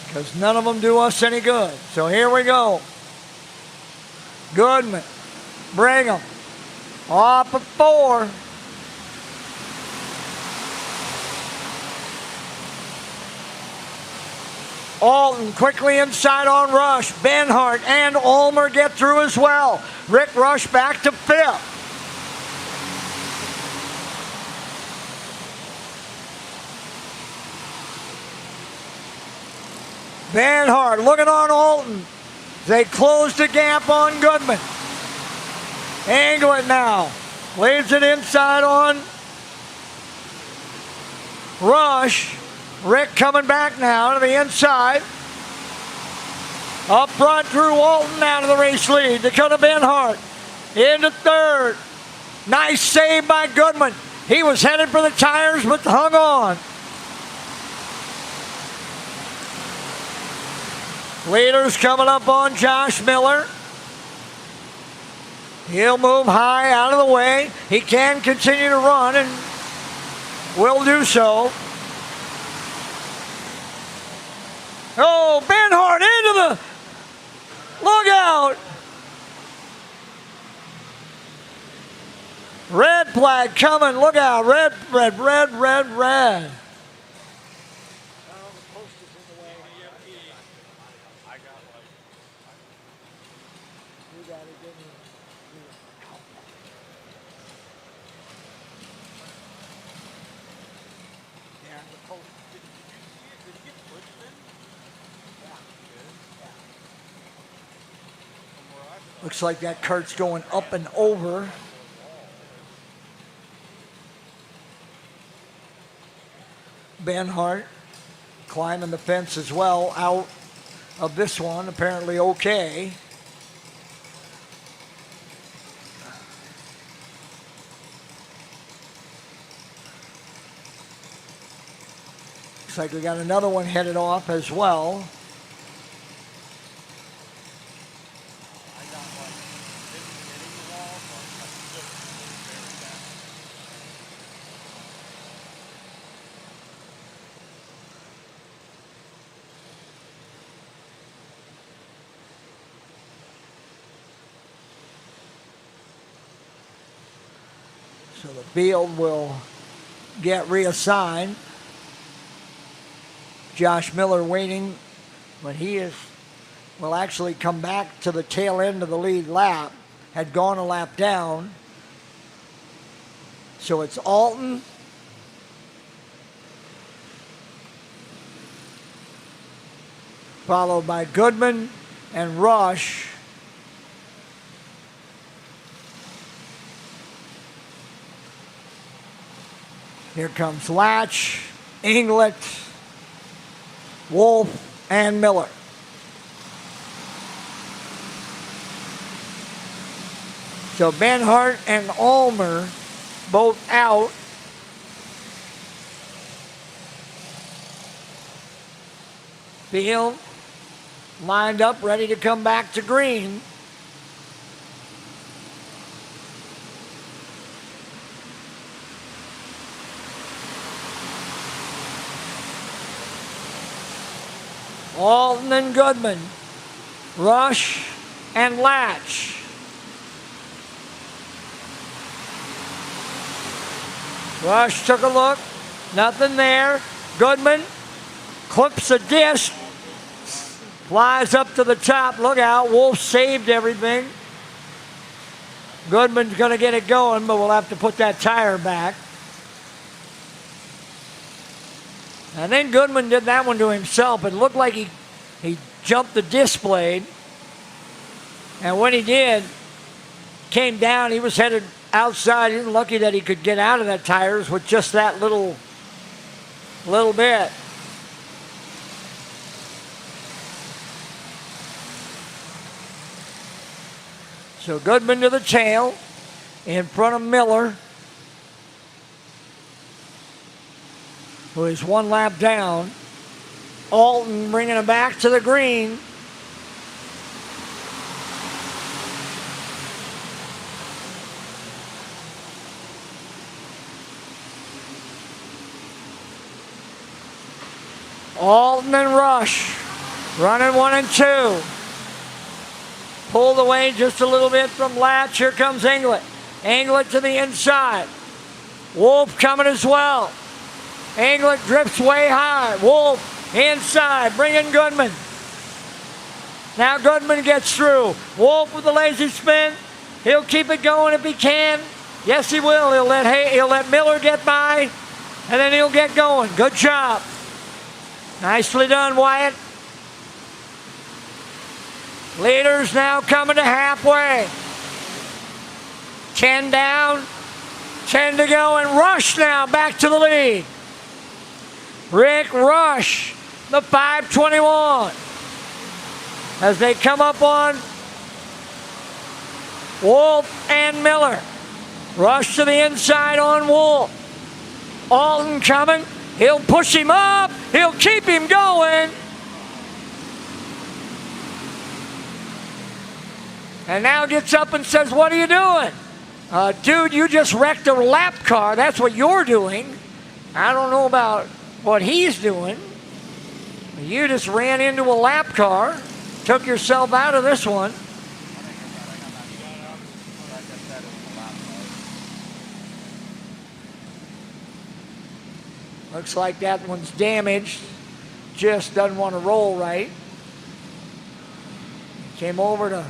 Because none of them do us any good. So here we go. Goodman, Brigham, off of 4. Alton quickly inside on Rush. Benhart and Almer get through as well. Rick Rush back to 5th. Benhart looking on Alton. They close the gap on Goodman. Englert now leaves it inside on Rush. Rick coming back now to the inside. Up front, Drew Alton out of the race lead. Dakota Benhart into 3rd. Nice save by Goodman. He was headed for the tires, but hung on. Leaders coming up on Josh Miller. He'll move high out of the way. He can continue to run and will do so. Oh, Benhart into the lookout. Red flag coming. Look out. Red. Looks like that kart's going up and over. Benhart climbing the fence as well, out of this one, apparently okay. Looks like we got another one headed off as well. So the field will get reassigned. Josh Miller waiting, but will actually come back to the tail end of the lead lap. Had gone a lap down. So it's Alton, followed by Goodman and Rush. Here comes Latch, Englert, Wolf, and Miller. So Benhart and Ulmer both out. Field lined up, ready to come back to green. Alton and Goodman, Rush and Latch. Rush took a look, nothing there. Goodman clips a disc, flies up to the top. Look out, Wolf saved everything. Goodman's going to get it going, but we'll have to put that tire back. And then Goodman did that one to himself. It looked like he jumped the disc blade. And when he did, came down, he was headed outside. He was lucky that he could get out of that tires with just that little bit. So Goodman to the tail in front of Miller, who is one lap down. Alton bringing him back to the green. Alton and Rush running 1 and 2. Pulled away just a little bit from Latch. Here comes Inglet. Inglet to the inside. Wolf coming as well. Inglet drifts way high. Wolf inside, bringing Goodman. Now Goodman gets through. Wolf with the lazy spin. He'll keep it going if he can. Yes, he will. He'll let Miller get by, and then he'll get going. Good job. Nicely done, Wyatt. Leaders now coming to halfway. 10 down, 10 to go, and Rush now back to the lead. Rick Rush, the 521. As they come up on Wolf and Miller. Rush to the inside on Wolf. Alton coming. He'll push him up. He'll keep him going. And now gets up and says, "What are you doing?" Dude, you just wrecked a lap car. That's what you're doing. I don't know about what he's doing. You just ran into a lap car, took yourself out of this one. Looks like that one's damaged. Just doesn't want to roll right. Came over to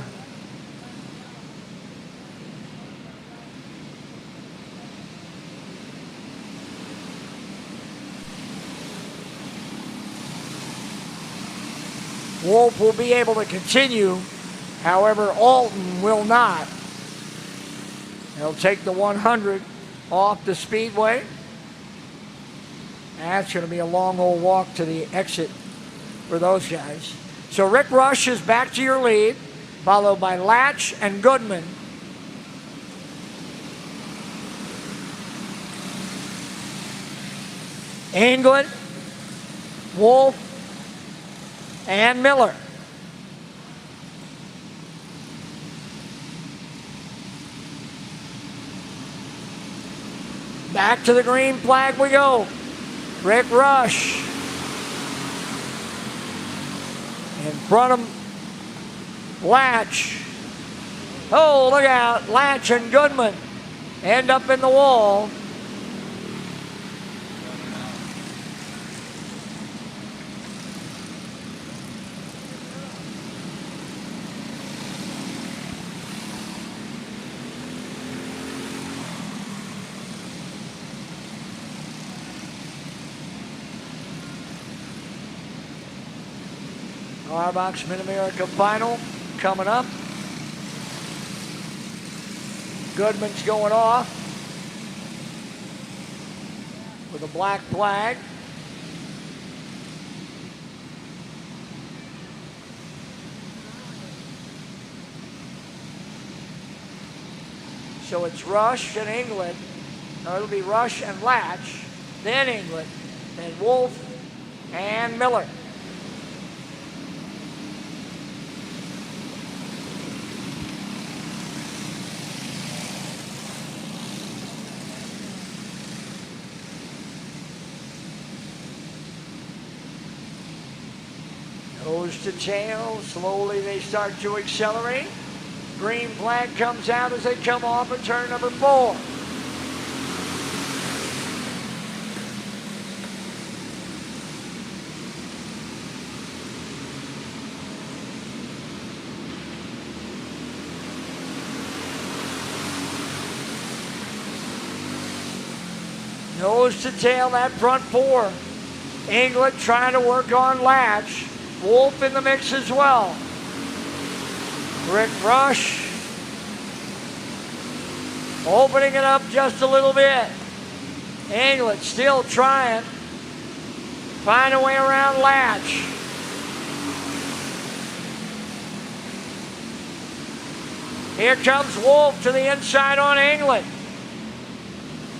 Wolf will be able to continue. However, Alton will not. He'll take the 100 off the speedway. That's going to be a long old walk to the exit for those guys. So Rick Rush is back to your lead, followed by Latch and Goodman. England, Wolf, and Miller. Back to the green flag we go. Rick Rush in front of Latch. Oh, look out. Latch and Goodman end up in the wall. Starbucks Mid-America Final coming up. Goodman's going off with a black flag. So it's Rush and England. No, it'll be Rush and Latch, then England, then Wolf and Miller. Nose to tail, slowly they start to accelerate. Green flag comes out as they come off of turn number 4. Nose to tail that front 4. England trying to work on Latch. Wolf in the mix as well. Rick Rush opening it up just a little bit. England still trying. Find a way around Latch. Here comes Wolf to the inside on England.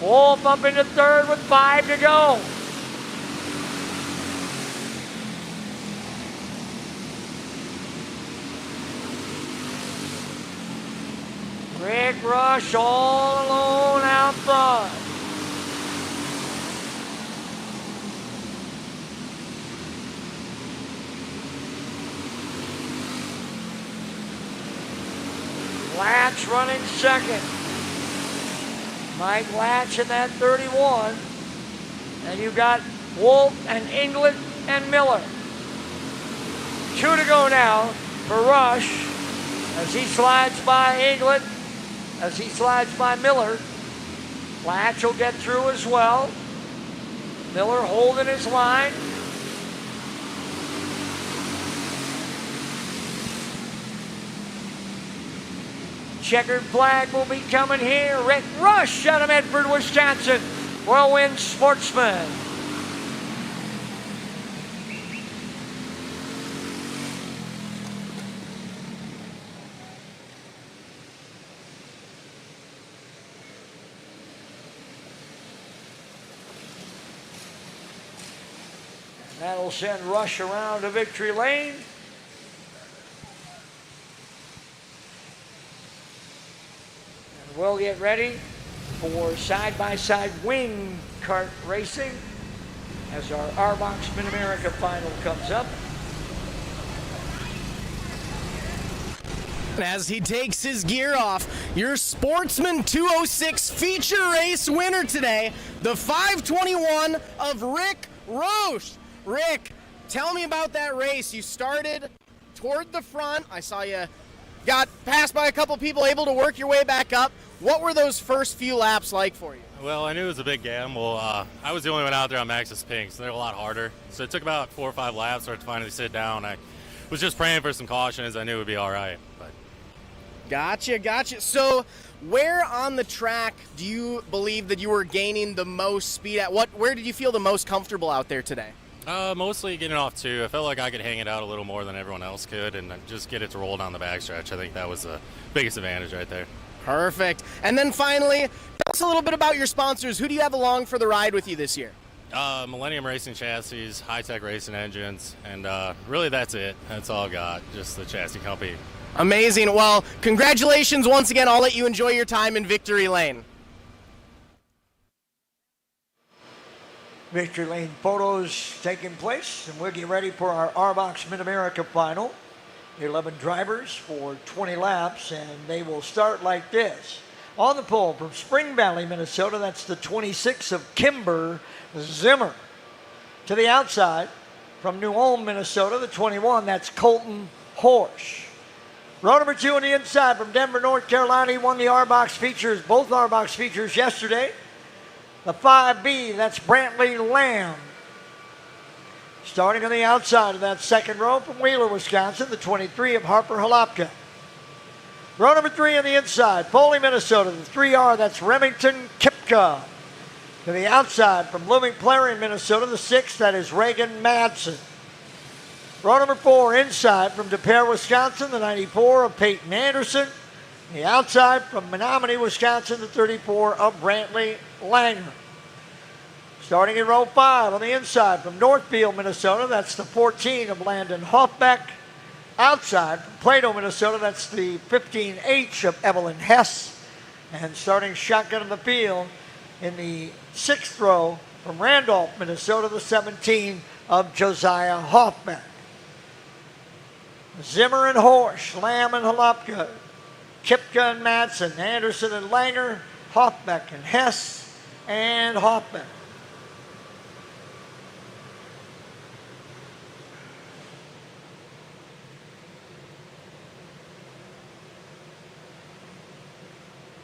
Wolf up into third with 5 to go. Rick Rush all alone out front. Latch running second. Mike Latch in that 31. And you got Wolf and England and Miller. 2 to go now for Rush as he slides by England. As he slides by Miller. Latch will get through as well. Miller holding his line. Checkered flag will be coming here. Rick Rush out of Medford, Wisconsin. Whirlwind Sportsman. That'll send Rush around to victory lane. And we'll get ready for side-by-side wing kart racing as our R-Box Mid-America final comes up. As he takes his gear off, your Sportsman 206 feature race winner today, the 521 of Rick Roche. Rick, tell me about that race. You started toward the front. I saw you got passed by a couple people, able to work your way back up. What were those first few laps like for you? Well, I knew it was a big gamble. I was the only one out there on Maxxis Pink, so they're a lot harder. So it took about 4 or 5 laps for it to finally sit down. I was just praying for some caution as I knew it would be all right. But Gotcha. So where on the track do you believe that you were gaining the most speed at? Where did you feel the most comfortable out there today? Mostly getting off 2. I felt like I could hang it out a little more than everyone else could and just get it to roll down the backstretch. I think that was the biggest advantage right there. Perfect. And then finally, tell us a little bit about your sponsors. Who do you have along for the ride with you this year? Millennium Racing Chassis, High Tech Racing Engines, and really that's it. That's all I got, just the chassis company. Amazing. Well, congratulations once again. I'll let you enjoy your time in Victory Lane. Victory Lane photos taking place, and we'll get ready for our R-Box Mid-America final. 11 drivers for 20 laps, and they will start like this. On the pole from Spring Valley, Minnesota, that's the 26 of Kimber Zimmer. To the outside, from New Ulm, Minnesota, the 21, that's Colton Horsch. Row number 2 on the inside from Denver, North Carolina. He won the R-Box features, both R-Box features yesterday. The 5B, that's Brantley Lamb. Starting on the outside of that second row from Wheeler, Wisconsin, the 23 of Harper Halapka. Row number 3 on the inside, Foley, Minnesota, the 3R, that's Remington Kipka. To the outside from Blooming Clarion, Minnesota, the 6, that is Reagan Madsen. Row number 4 inside from De Pere, Wisconsin, the 94 of Peyton Anderson. The outside from Menominee, Wisconsin, the 34 of Brantley Langer. Starting in row 5 on the inside from Northfield, Minnesota, that's the 14 of Landon Hoffbeck. Outside from Plato, Minnesota, that's the 15H of Evelyn Hess. And starting shotgun in the field in the 6th row from Randolph, Minnesota, the 17 of Josiah Hoffbeck. Zimmer and Horsch, Lamb and Halupka, Kipka and Madsen, Anderson and Langer, Hoffbeck and Hess, and Hoffbeck.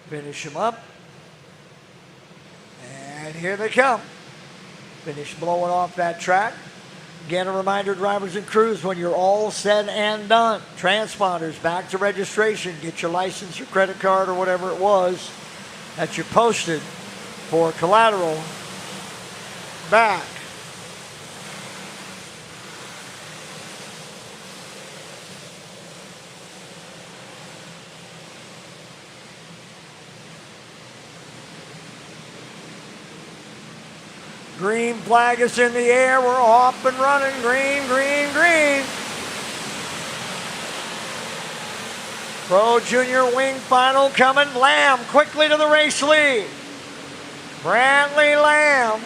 Finish them up. And here they come. Finish blowing off that track. Again, a reminder, drivers and crews, when you're all said and done, transponders back to registration. Get your license, your credit card, or whatever it was that you posted for collateral back. Green flag is in the air. We're off and running. Green, green, green. Pro Junior Wing Final coming. Lamb quickly to the race lead. Brantley Lamb.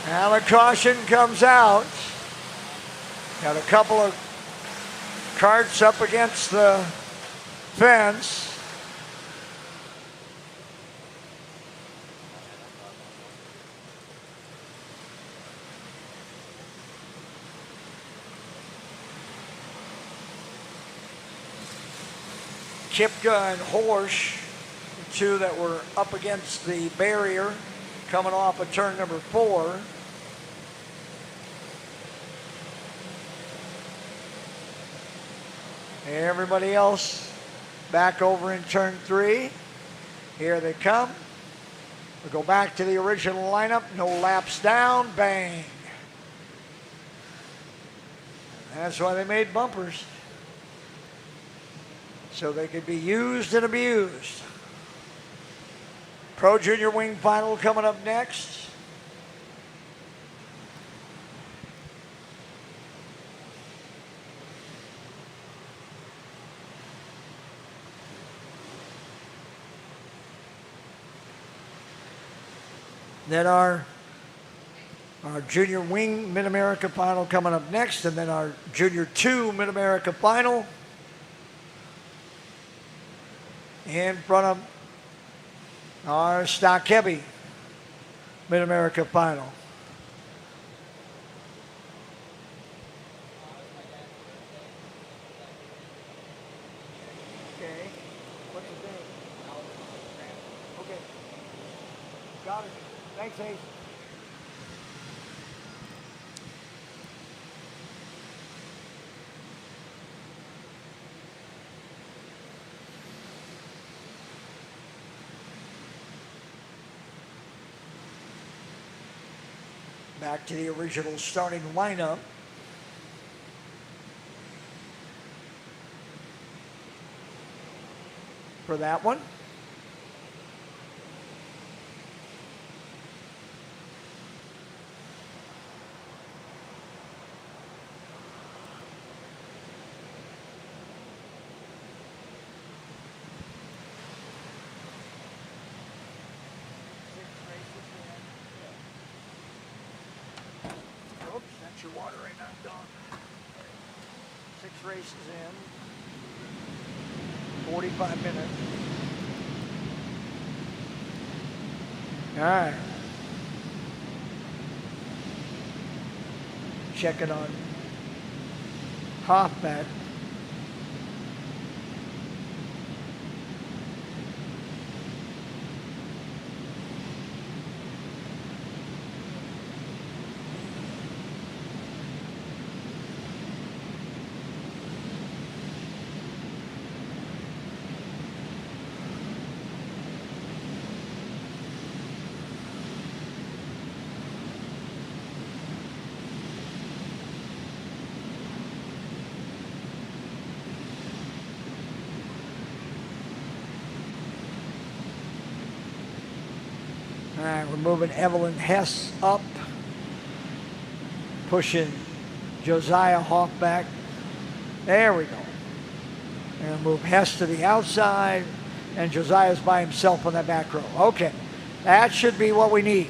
Now the caution comes out. Got a couple of karts up against the fence. Kipka and Horsch, the two that were up against the barrier, coming off of turn number 4. Everybody else back over in turn 3. Here they come. We'll go back to the original lineup. No laps down. Bang. That's why they made bumpers, so they could be used and abused. Pro Junior Wing Final coming up next. Then our Junior Wing Mid-America Final coming up next, and then our Junior 2 Mid-America Final. In front of our Stock Heavy Mid-America Final. Okay. What's his name? Okay. Got it. Thanks, Ace. Back to the original starting lineup. For that one. Your water right now, Don. 6 races in. 45 minutes. All right. Checking on Hoffbeck. All right, we're moving Evelyn Hess up, pushing Josiah Hoff back. There we go. And move Hess to the outside, and Josiah's by himself on that back row. Okay, that should be what we need.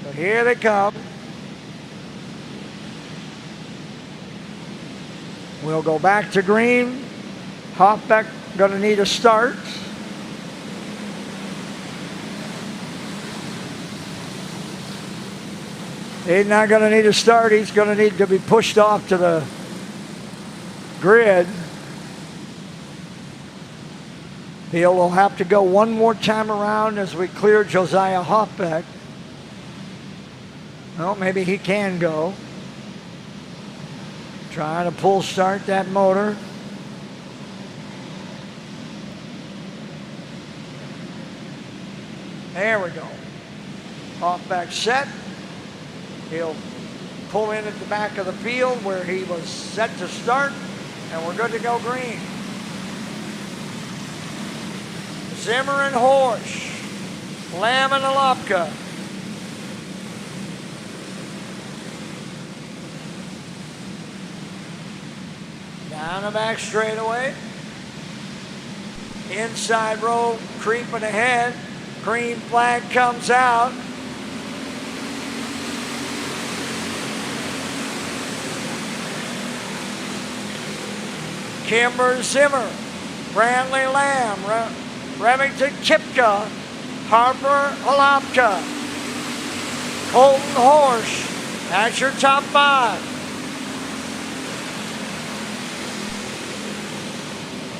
So here they come. We'll go back to green. Hoffbeck going to need a start. He's not going to need a start. He's going to need to be pushed off to the grid. He'll have to go one more time around as we clear Josiah Hoffbeck. Well, maybe he can go. Trying to pull start that motor. There we go. Hoffbeck set. He'll pull in at the back of the field where he was set to start, and we're good to go green. Zimmer and Horsch, Lamb and Alapka. Down the back straightaway. Inside row creeping ahead. Green flag comes out. Kimber Zimmer, Brantley Lamb, Remington Kipka, Harper Halapka, Colton Horsch. That's your top five.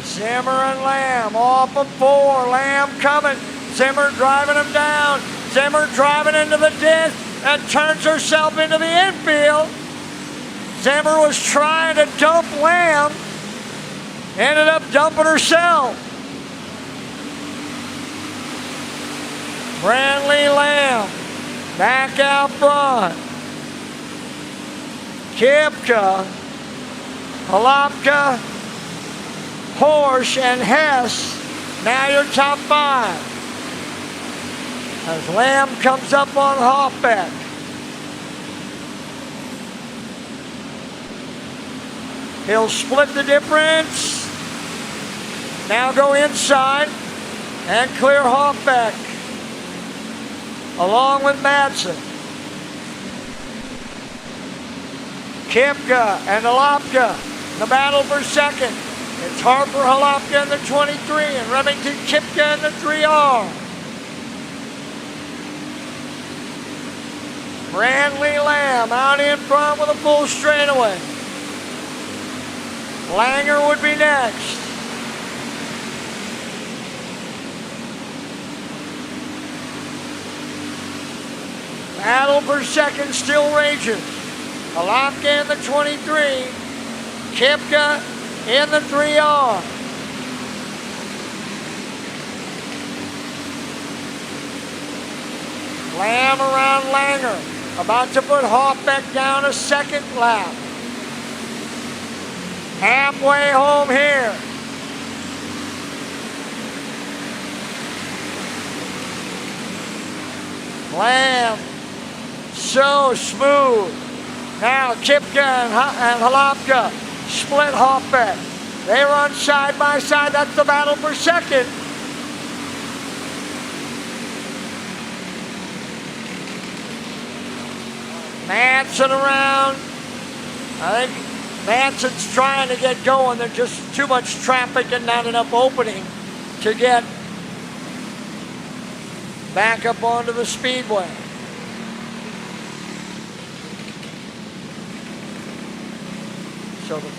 Zimmer and Lamb off of 4. Lamb coming. Zimmer driving him down. Zimmer driving into the ditch and turns herself into the infield. Zimmer was trying to dump Lamb. Ended up dumping herself. Brantley Lamb back out front. Kipka, Halapka, Horsch, and Hess. Now your top five. As Lamb comes up on Hoffbeck. He'll split the difference. Now go inside and clear Hoffbeck along with Madsen. Kipka and Halapka, the battle for second. It's Harper Halapka in the 23 and Remington Kipka in the 3R. Brantley Lamb out in front with a full straightaway. Langer would be next. Battle for second still rages. Halapka in the 23. Kipka in the 3R. Lamb around Langer. About to put Hoffbeck down a second lap. Halfway home here. Lamb, so smooth. Now Kipka and Halapka split Hoffbeck. They run side by side. That's the battle for second. Madsen around. I think Madsen's trying to get going. There's just too much traffic and not enough opening to get back up onto the speedway. So the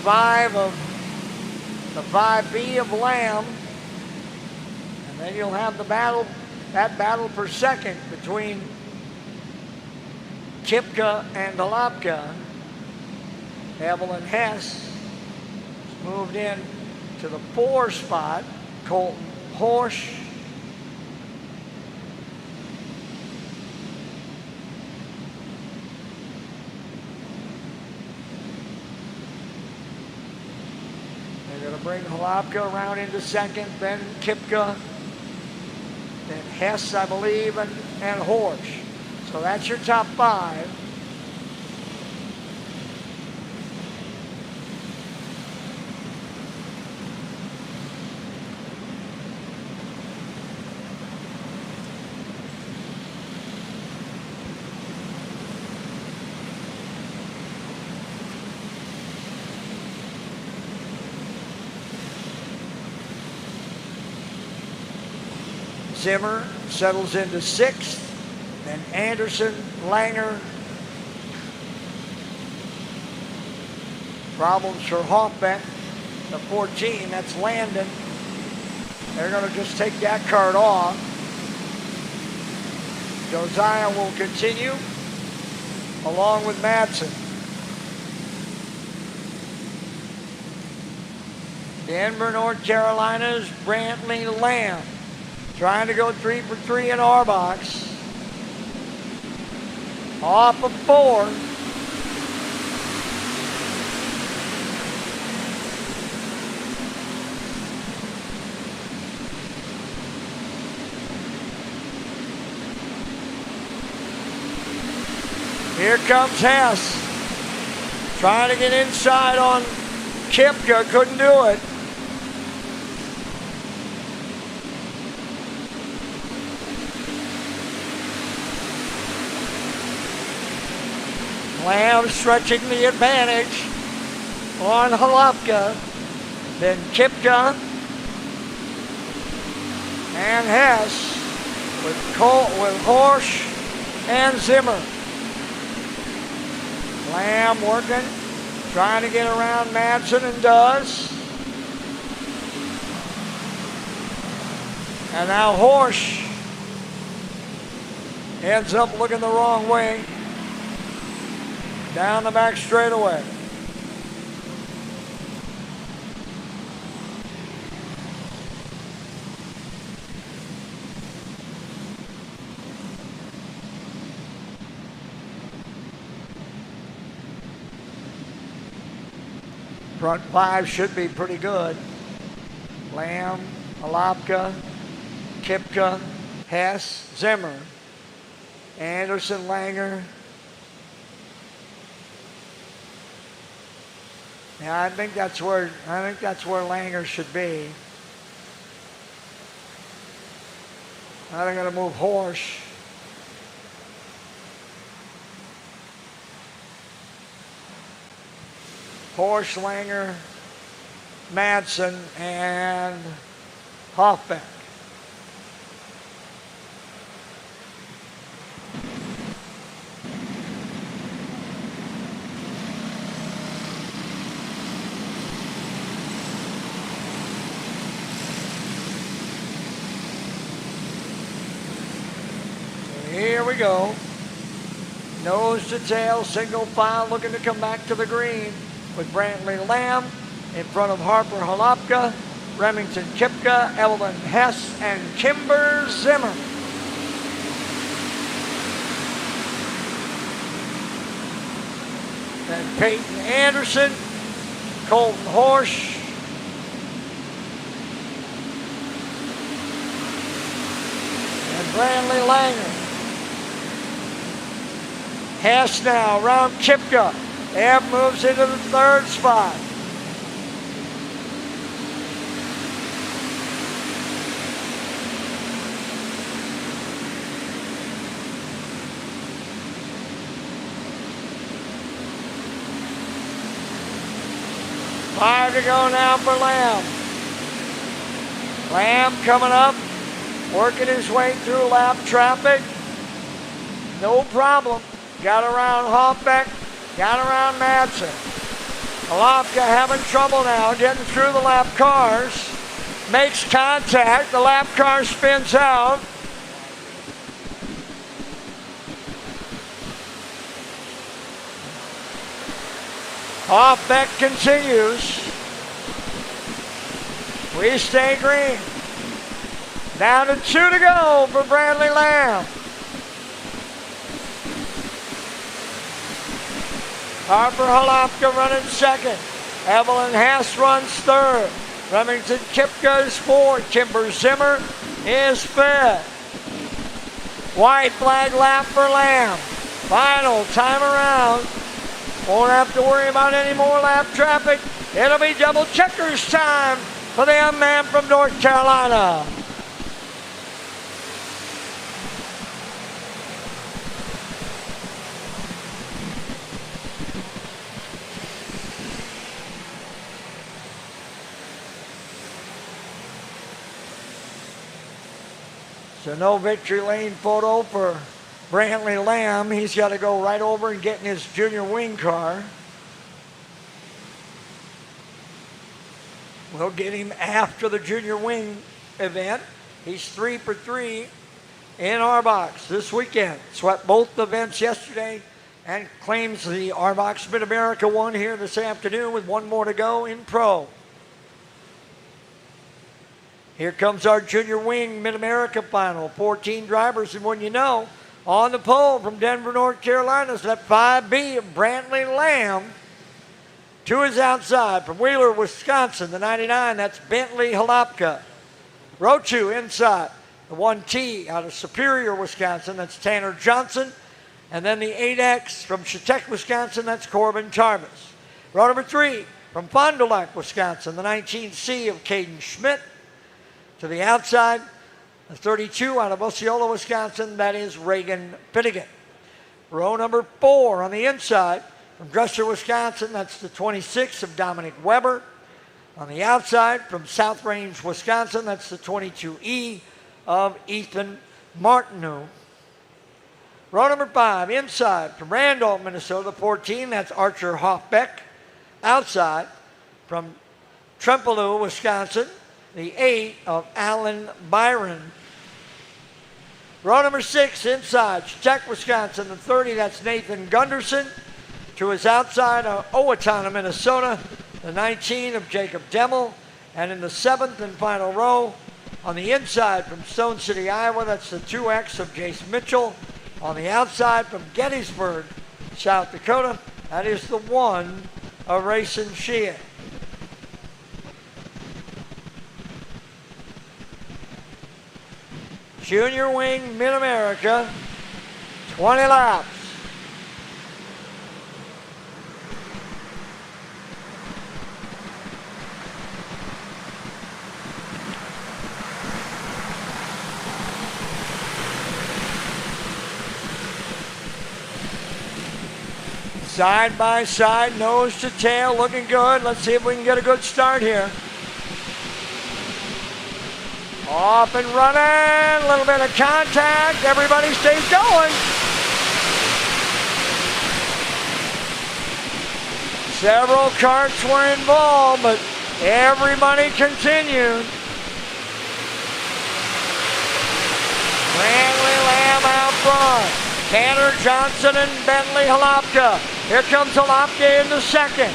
5B of Lamb, and then you'll have that battle for second between Kipka and Halapka. Evelyn Hess moved in to the 4 spot. Colton Horsch. They're going to bring Halapka around into second, then Kipka then Hess, I believe, and Horsch. So that's your top 5. Zimmer settles into 6th, then Anderson, Langer. Problems for Hoffbeck, the 14, that's Landon. They're going to just take that cart off. Josiah will continue along with Madsen. Denver, North Carolina's Brantley Lamb. Trying to go 3 for 3 in our box. Off of 4. Here comes Hess. Trying to get inside on Kipka, couldn't do it. Lamb stretching the advantage on Halapka. Then Kipka and Hess with Horsch and Zimmer. Lamb working, trying to get around Madsen and does. And now Horsch ends up looking the wrong way. Down the back straightaway. Front 5 should be pretty good. Lamb, Alapka, Kipka, Hess, Zimmer, Anderson, Langer. Yeah, I think that's where Langer should be. Now they're going to move Horsch. Horsch, Langer, Madsen, and Hoffbeck. Here we go. Nose to tail, single file looking to come back to the green with Brantley Lamb in front of Harper Halapka, Remington Kipka, Evelyn Hess, and Kimber Zimmer. Then Peyton Anderson, Colton Horsch, and Brantley Langer. Hess now around Kipka. Ev moves into the 3rd spot. Five to go now for Lamb. Lamb coming up, working his way through lap traffic. No problem. Got around Hoffbeck, got around Madsen. Halapka having trouble now getting through the lap cars. Makes contact, the lap car spins out. Hoffbeck continues. We stay green. Down to 2 to go for Brantley Lamb. Harper Halapka running 2nd. Evelyn Hess runs 3rd. Remington Kipka is 4th. Kimber Zimmer is 5th. White flag lap for Lamb. Final time around. Won't have to worry about any more lap traffic. It'll be double checkers time for the young man from North Carolina. So no victory lane photo for Brantley Lamb. He's got to go right over and get in his junior wing car. We'll get him after the junior wing event. He's 3 for 3 in R-Box this weekend. Swept both events yesterday and claims the R-Box Mid-America one here this afternoon with one more to go in Pro. Here comes our junior wing Mid-America final. 14 drivers, and when you know, on the pole from Denver, North Carolina is that 5B of Brantley Lamb. To his outside from Wheeler, Wisconsin, the 99, that's Bentley Halapka. Row 2 inside, the 1T out of Superior, Wisconsin, that's Tanner Johnson. And then the 8X from Chautauqua, Wisconsin, that's Corbin Tarvis. Row number 3 from Fond du Lac, Wisconsin, the 19C of Caden Schmidt. To the outside, the 32 out of Osceola, Wisconsin, that is Reagan Finnegan. Row number 4 on the inside, from Dresser, Wisconsin, that's the 26 of Dominic Weber. On the outside, from South Range, Wisconsin, that's the 22E of Ethan Martineau. Row number 5, inside, from Randolph, Minnesota, 14, that's Archer Hoffbeck. Outside, from Trempealeau, Wisconsin, the 8 of Alan Byron. Row number 6, inside, Chautauqua, Wisconsin, the 30, that's Nathan Gunderson. To his outside of Owatonna, Minnesota, the 19 of Jacob Demmel. And in the 7th and final row, on the inside from Stone City, Iowa, that's the 2X of Jace Mitchell. On the outside from Gettysburg, South Dakota, that is the 1 of Rayson Sheehan. Junior Wing Mid-America, 20 laps. Side by side, nose to tail, looking good. Let's see if we can get a good start here. Off and running, a little bit of contact. Everybody stays going. Several karts were involved, but everybody continued. Brantley Lamb out front. Tanner Johnson and Bentley Halapka. Here comes Halapka in the second.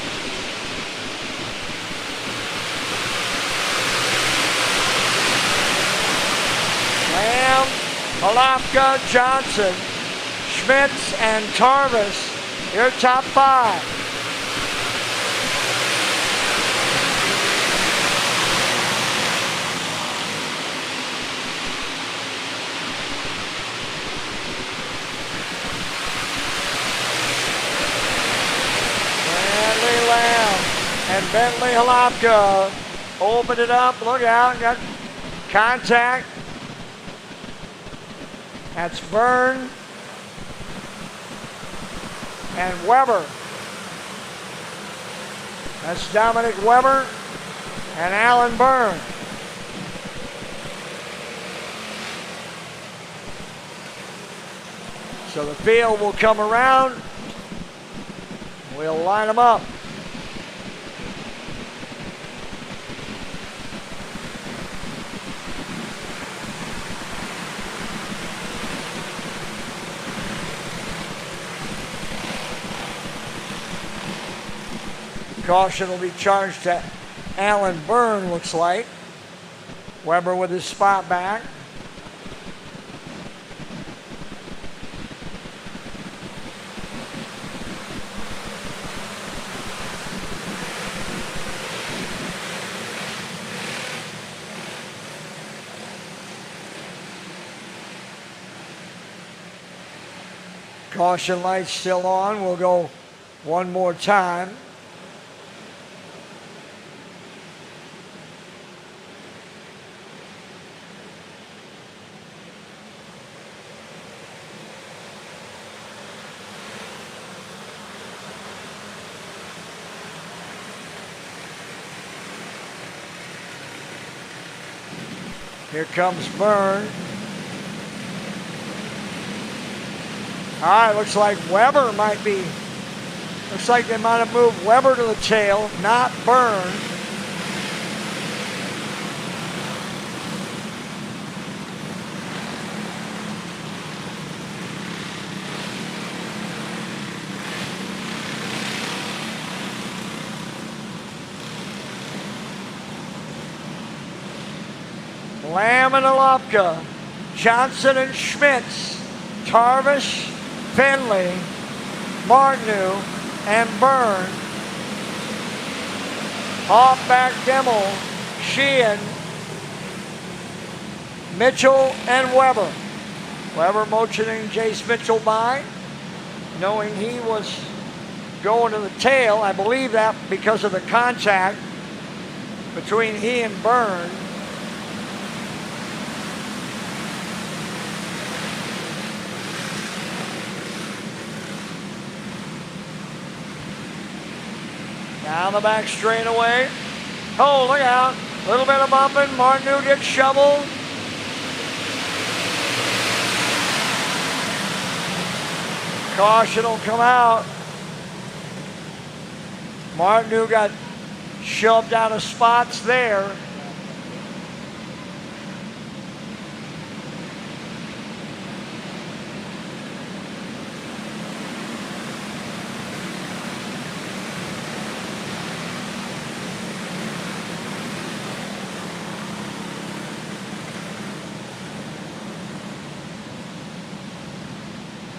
Lamb, Halapka, Johnson, Schmitz, and Tarvis. Your top 5. And Bentley Halapka opened it up. Look out, got contact. That's Byrne and Weber. That's Dominic Weber and Alan Byrne. So the field will come around. We'll line them up. Caution will be charged to Alan Byrne, looks like. Weber with his spot back. Caution lights still on. We'll go one more time. Here comes Byrne. All right, looks like Weber might be. Looks like they might have moved Weber to the tail, not Byrne. Lamb and Alapka, Johnson and Schmitz, Tarvish, Finley, Martineau, and Byrne. Hoffback, Demmel, Sheehan, Mitchell, and Weber. Weber motioning Jace Mitchell by, knowing he was going to the tail. I believe that because of the contact between he and Byrne. Down the back straightaway. Oh, look out. A little bit of bumping. Martineau gets shoveled. Caution will come out. Martineau got shoved out of spots there.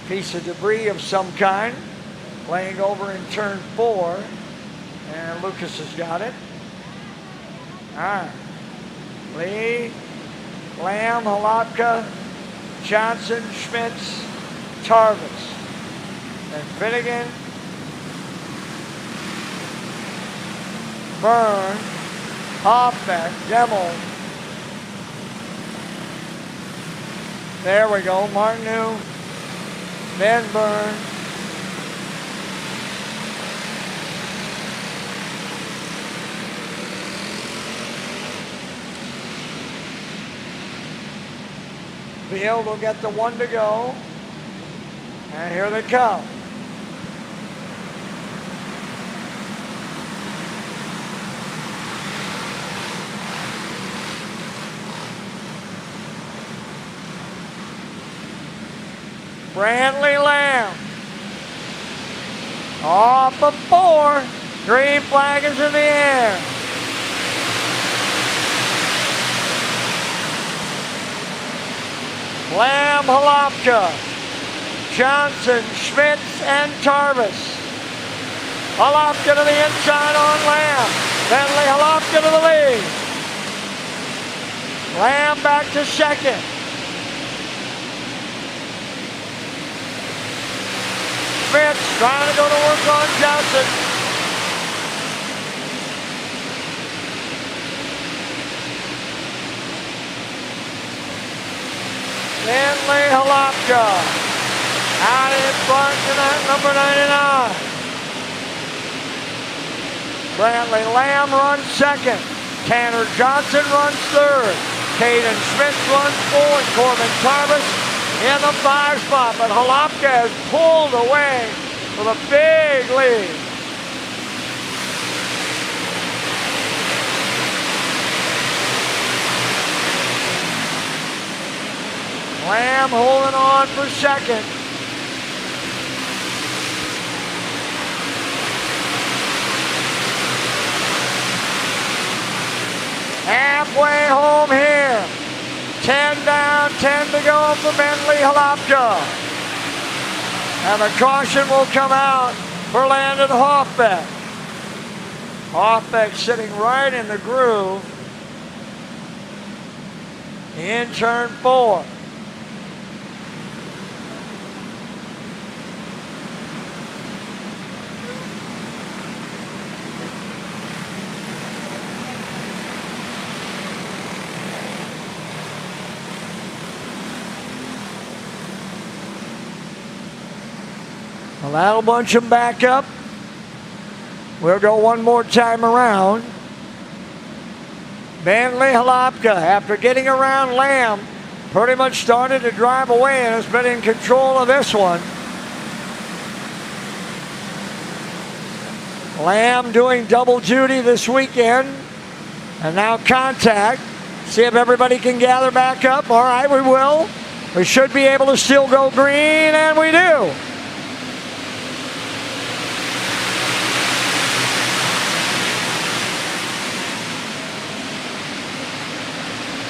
Piece of debris of some kind laying over in turn 4, and Lucas has got it. All right. Lee, Lamb, Halapka, Johnson, Schmitz, Tarvis, and Finnegan, Byrne, Hoffbeck, Demmel. There we go, Martineau. Then Byrne. Field will get the one to go. And here they come. Brantley Lamb. Off of 4. Green flag is in the air. Lamb, Halapka, Johnson, Schmitz, and Tarvis. Halapka to the inside on Lamb. Bentley Halapka to the lead. Lamb back to second. Schmitz trying to go to work on Johnson. Bentley Halapka out in front tonight, number 99. Brantley Lamb runs second. Tanner Johnson runs third. Caden Schmitz runs fourth. Corbin Tarvis in the 5 spot, but Halapka has pulled away with a big lead. Lamb holding on for second. Halfway home here. 10 down, 10 to go for Bentley Halapka. And the caution will come out for Landon Hoffbeck. Hoffbeck sitting right in the groove in turn 4. Well, that'll bunch them back up. We'll go one more time around. Bentley Hlapka, after getting around Lamb, pretty much started to drive away and has been in control of this one. Lamb doing double duty this weekend. And now contact. See if everybody can gather back up. All right, we will. We should be able to still go green, and we do.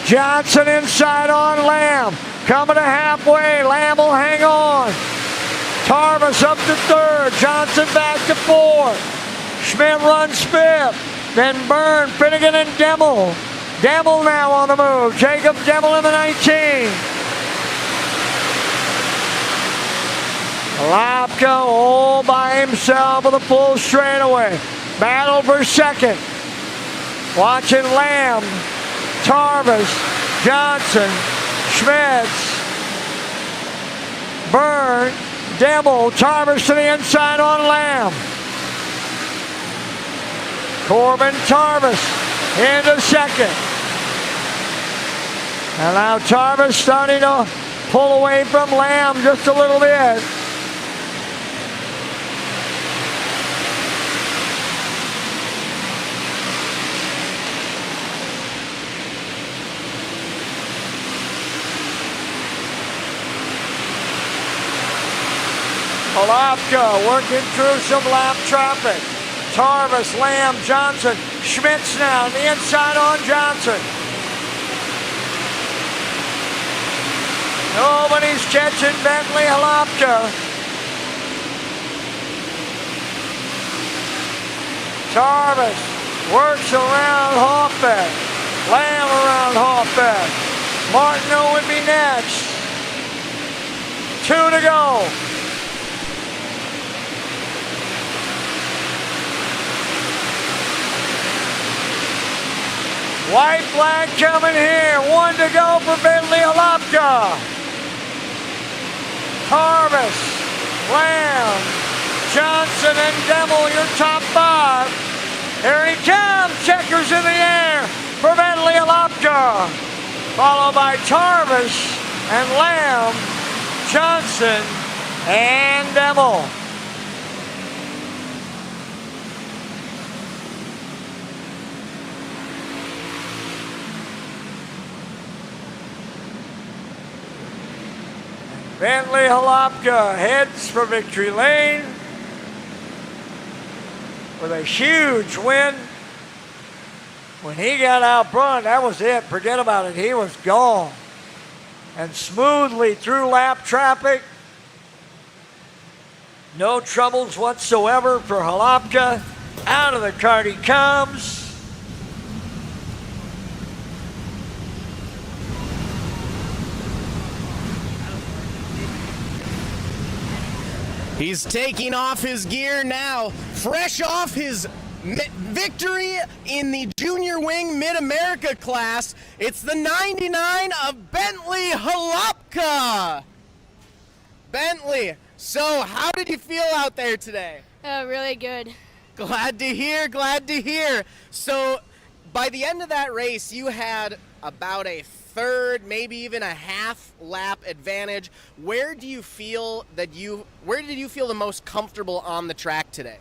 Johnson inside on Lamb. Coming to halfway. Lamb will hang on. Tarvis up to third. Johnson back to fourth. Schmidt runs fifth. Then Byrne, Finnegan, and Demmel. Demmel now on the move. Jacob Demmel in the 19. Hlapka all by himself with a full straightaway. Battle for second. Watching Lamb, Tarvis, Johnson, Schmitz, Byrne, Demmel, Tarvis to the inside on Lamb. Corbin Tarvis into second. And now Tarvis starting to pull away from Lamb just a little bit. Hlapka working through some lap traffic. Tarvis, Lamb, Johnson, Schmitz now, the inside on Johnson. Nobody's catching Bentley Hlapka. Tarvis works around Hoffbeck. Lamb around Hoffbeck. Martineau would be next. 2 to go. White flag coming here. 1 to go for Bentley Hlapka. Tarvis, Lamb, Johnson, and Demmel, your top 5. Here he comes. Checkers in the air for Bentley Hlapka. Followed by Tarvis and Lamb, Johnson, and Demmel. Bentley Hlapka heads for victory lane with a huge win. When he got out front, that was it. Forget about it. He was gone. And smoothly through lap traffic. No troubles whatsoever for Hlapka. Out of the kart he comes. He's taking off his gear now, fresh off his victory in the Junior Wing Mid-America class. It's the 99 of Bentley Hlapka. Bentley, so how did you feel out there today? Really good. Glad to hear, glad to hear. So by the end of that race, you had about a third, maybe even a half lap advantage. Where did you feel the most comfortable on the track today?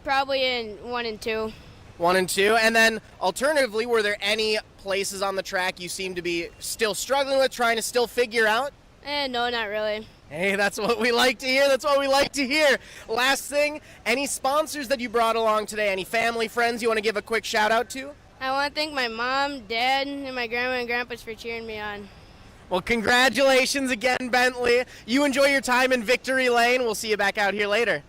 Probably in 1 and 2. 1 and 2, and then alternatively, were there any places on the track you seem to be still struggling with, trying to still figure out? No, not really. Hey, that's what we like to hear. That's what we like to hear. Last thing, any sponsors that you brought along today? Any family, friends you want to give a quick shout out to? I want to thank my mom, dad, and my grandma and grandpas for cheering me on. Well, congratulations again, Bentley. You enjoy your time in Victory Lane. We'll see you back out here later.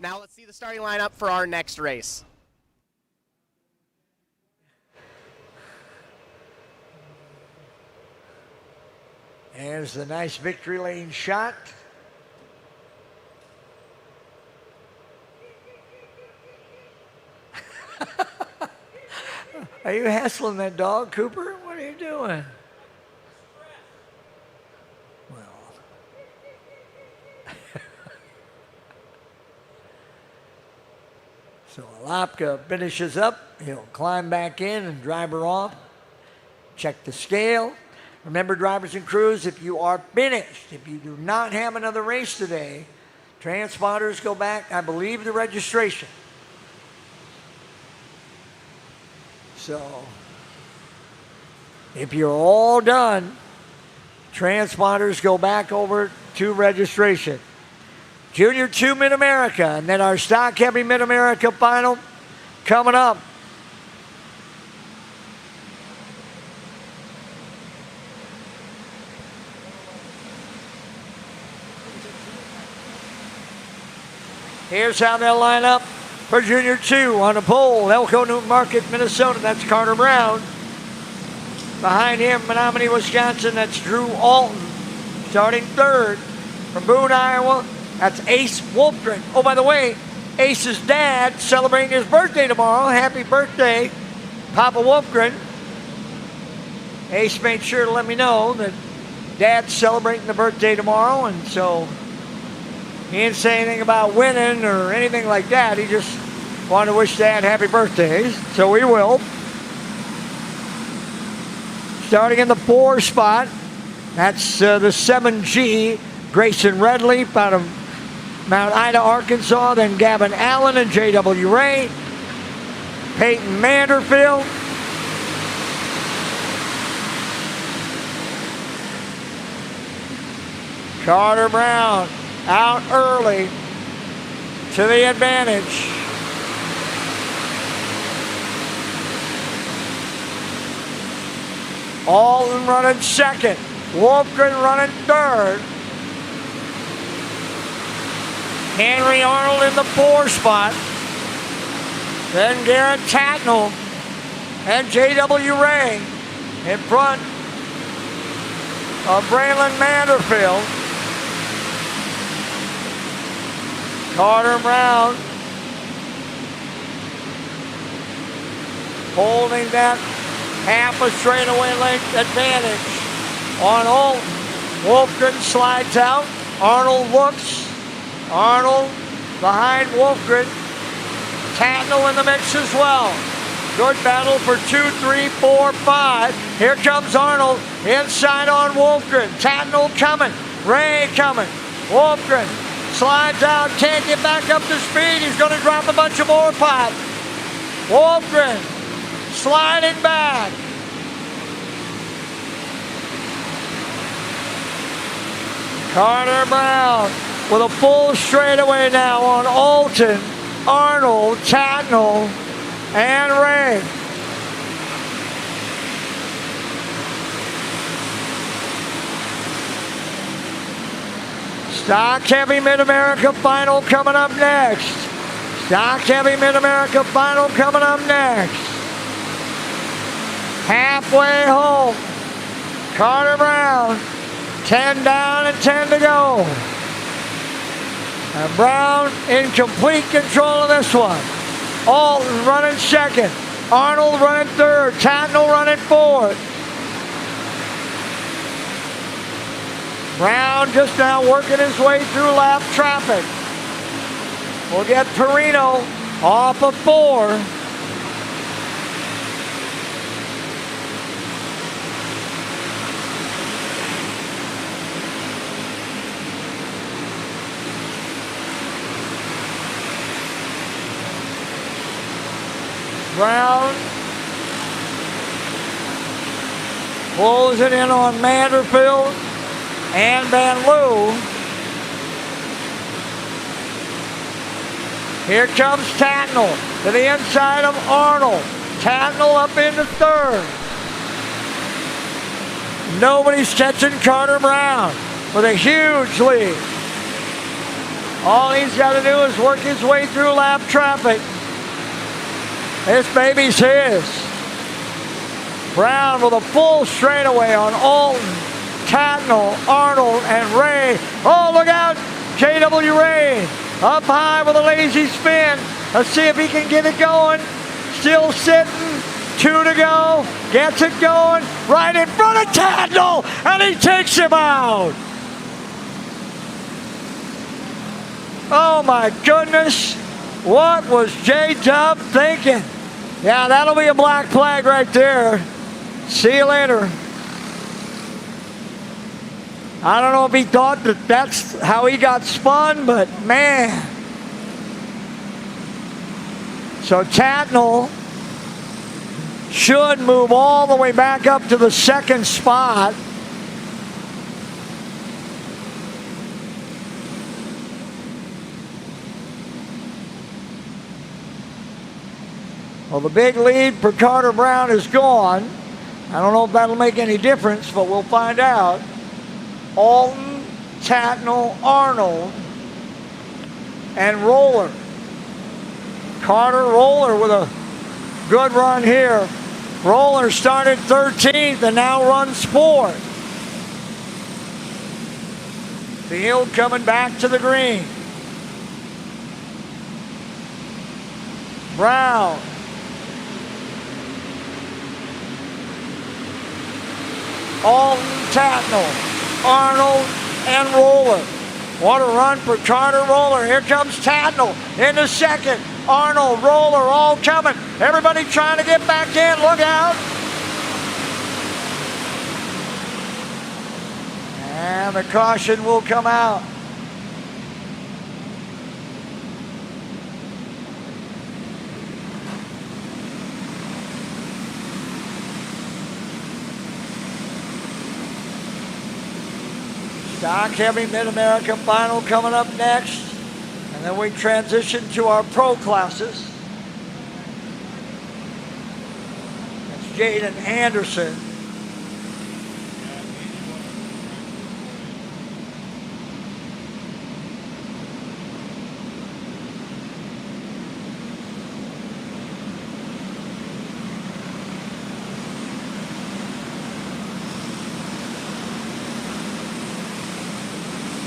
Now let's see the starting lineup for our next race. There's the nice Victory Lane shot. Are you hassling that dog, Cooper? What are you doing? Well, Lapka finishes up. He'll climb back in and drive her off. Check the scale. Remember, drivers and crews, if you are finished, if you do not have another race today, transponders go back, I believe, to registration. So, if you're all done, transponders go back over to registration. Junior 2 Mid-America, and then our stock heavy Mid-America final coming up. Here's how they'll line up for Junior 2 on the pole. Elko New Market, Minnesota. That's Carter Brown. Behind him, Menominee, Wisconsin. That's Drew Alton. Starting third from Boone, Iowa. That's Ace Wolfgren. Oh, by the way, Ace's dad celebrating his birthday tomorrow. Happy birthday, Papa Wolfgren. Ace made sure to let me know that Dad's celebrating the birthday tomorrow, and so he didn't say anything about winning or anything like that. He just wanted to wish Dad happy birthdays, so we will. Starting in the 4 spot, that's the 7G, Grayson Redleaf out of Mount Ida, Arkansas. Then Gavin Allen and J.W. Ray. Peyton Manderfield. Carter Brown out early to the advantage. Alton running second. Wolfgren running third. Henry Arnold in the 4 spot. Then Garrett Tatnell and J.W. Ray in front of Braylon Manderfield. Carter Brown holding that half a straightaway length advantage on Alton. Wolfgren slides out. Arnold looks. Arnold behind Wolfgren. Tatnell in the mix as well. Good battle for 2, 3, 4, 5. Here comes Arnold inside on Wolfgren. Tatnell coming. Ray coming. Wolfgren slides out. Can't get back up to speed. He's going to drop a bunch of more pipe. Wolfgren sliding back. Carter Brown with a full straightaway now on Alton, Arnold, Tatnell, and Ray. Stock Heavy Mid-America final coming up next. Stock Heavy Mid-America final coming up next. Halfway home, Carter Brown, 10 down and 10 to go. And Brown in complete control of this one. Alton running second. Arnold running third. Tatnell running fourth. Brown just now working his way through lap traffic. We'll get Perino off of 4. Brown closing in on Manderfield and Van Loo. Here comes Tatnell to the inside of Arnold. Tatnell up into third. Nobody's catching Carter Brown with a huge lead. All he's got to do is work his way through lap traffic. This baby's his. Brown with a full straightaway on Alton, Tatnell, Arnold, and Ray. Oh, look out! J.W. Ray up high with a lazy spin. Let's see if he can get it going. Still sitting. 2 to go. Gets it going. Right in front of Tatnell, and he takes him out. Oh, my goodness. What was J-Dub thinking? Yeah, that'll be a black flag right there. See you later. I don't know if he thought that that's how he got spun, but man. So Tatnall should move all the way back up to the second spot. Well, the big lead for Carter Brown is gone. I don't know if that'll make any difference, but we'll find out. Alton, Tatnall, Arnold, and Roller. Carter Roller with a good run here. Roller started 13th and now runs 4th. Field coming back to the green. Brown. Alton, Tatnall, Arnold, and Roller. What a run for Carter Roller. Here comes Tatnall into second. Arnold, Roller, all coming. Everybody trying to get back in. Look out. And the caution will come out. Stock Heavy Mid-America Final coming up next. And then we transition to our pro classes. That's Jaden Anderson.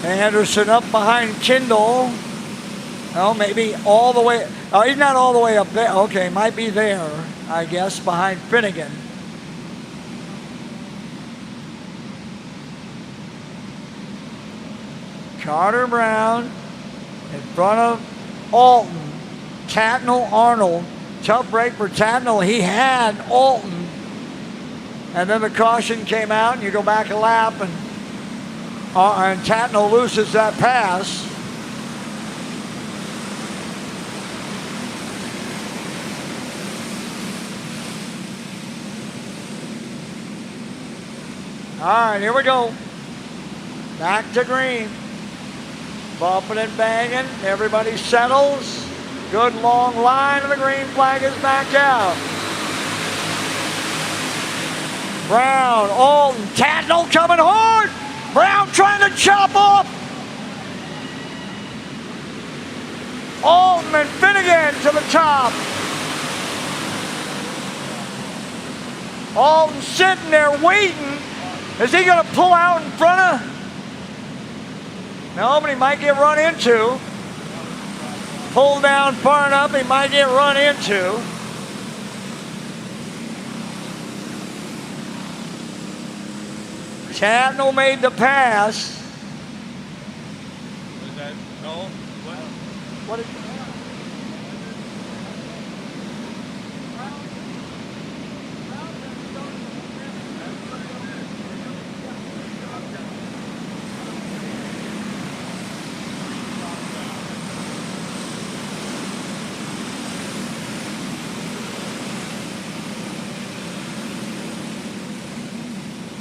Anderson up behind Kindle. Oh, maybe all the way. Oh, he's not all the way up there. Okay, might be there, I guess, behind Finnegan. Carter Brown in front of Alton. Tatnall, Arnold. Tough break for Tatnall. He had Alton. And then the caution came out, and you go back a lap, and Tatnall loses that pass. All right, here we go. Back to green. Bumping and banging. Everybody settles. Good long line, and the green flag is back out. Brown, Alton, Tatnall coming hard. Brown trying to chop off. Alton and Finnegan to the top. Alton sitting there waiting. Is he going to pull out in front of? No, but he might get run into. Pull down far enough, he might get run into. Tatnall made the pass. Was that no? What is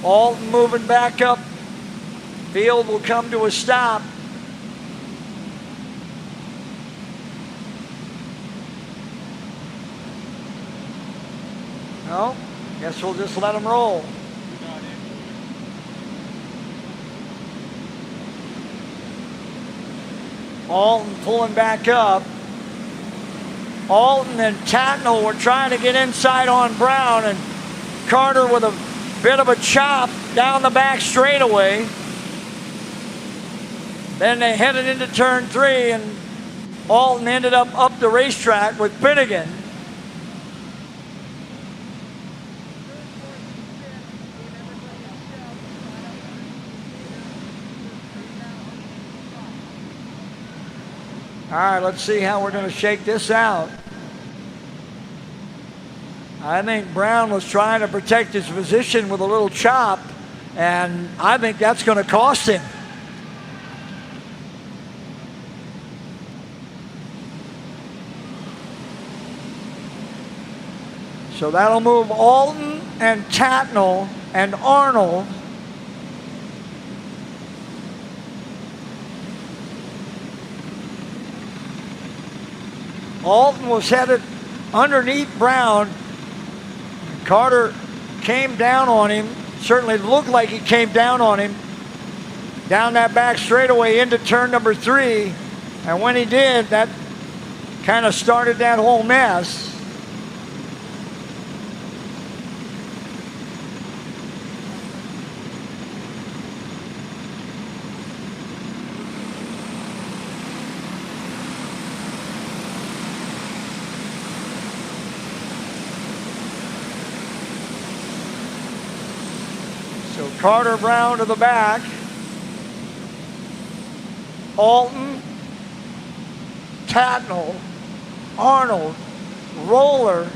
Alton moving back up. Field will come to a stop. No, guess we'll just let him roll. Alton pulling back up. Alton and Tatnall were trying to get inside on Brown, and Carter with a bit of a chop down the back straightaway. Then they headed into turn 3, and Alton ended up the racetrack with Finnegan. All right, let's see how we're going to shake this out. I think Brown was trying to protect his position with a little chop, and I think that's going to cost him. So that'll move Alton and Tatnall and Arnold. Alton was headed underneath Brown. Carter came down on him. Certainly looked like he came down on him. Down that back straightaway into turn number 3. And when he did, that kind of started that whole mess. So Carter Brown to the back. Alton, Tatnall, Arnold, Roller,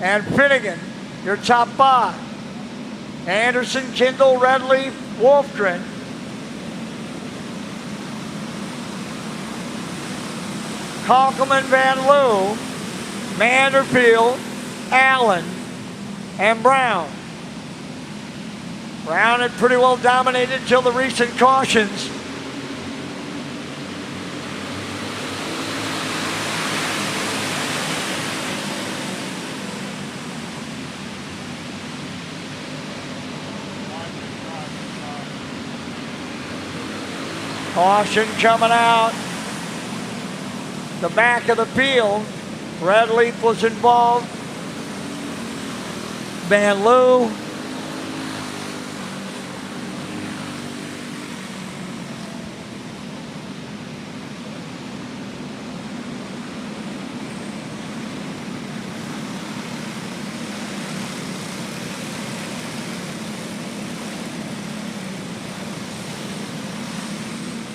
and Finnegan, your top 5. Anderson, Kindle, Redleaf, Wolfgren. Konkelman, Van Loo, Vanderfield, Allen, and Brown. Brown had pretty well dominated until the recent cautions. Caution coming out. The back of the field. Redleaf was involved. Van Loo.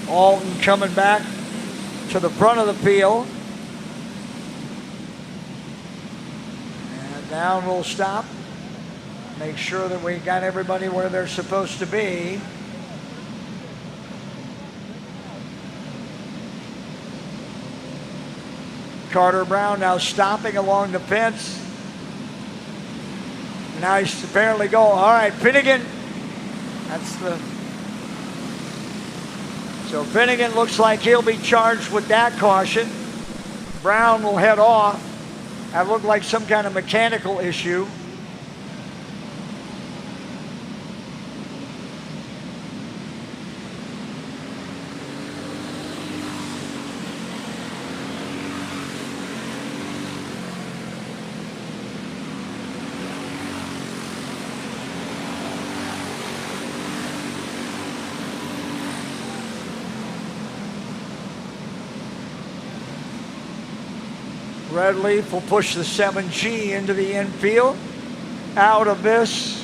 Alton coming back to the front of the field. And now we'll stop. Make sure that we got everybody where they're supposed to be. Carter Brown now stopping along the fence. Now he's apparently going. All right, Finnegan. That's the... So Finnegan looks like he'll be charged with that caution. Brown will head off. That looked like some kind of mechanical issue. Redleaf will push the 7G into the infield. Out of this.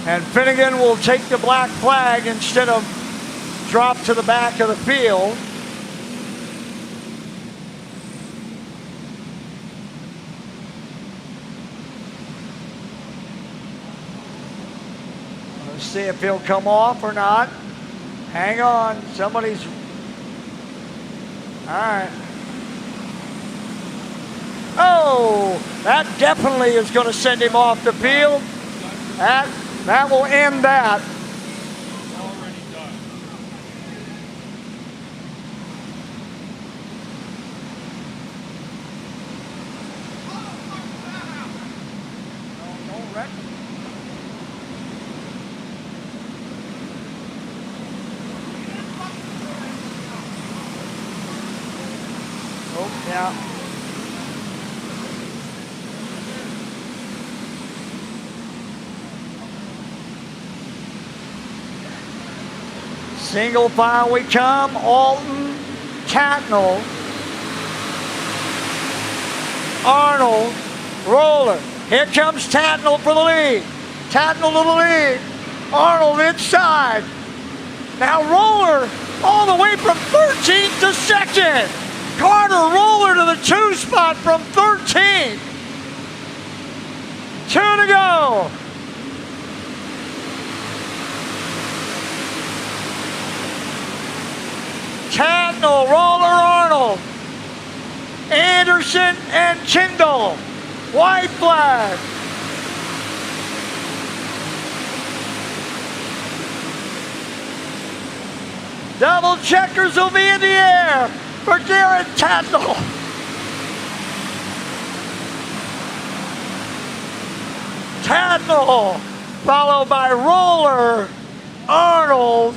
And Finnegan will take the black flag instead of drop to the back of the field. Let's see if he'll come off or not. Hang on, somebody's... All right. Oh, that definitely is going to send him off the field. That will end that. Yeah. Single file we come. Alton, Tatnall, Arnold, Roller. Here comes Tatnall for the lead. Tatnall to the lead. Arnold inside. Now Roller all the way from 13th to 2nd. Carter Roller to the 2 spot from 13. 2 to go. Tatnall, Roller, Arnold, Anderson, and Kindle. White flag. Double checkers will be in the air for Garrett Tatnall. Tatnall, followed by Roller, Arnold,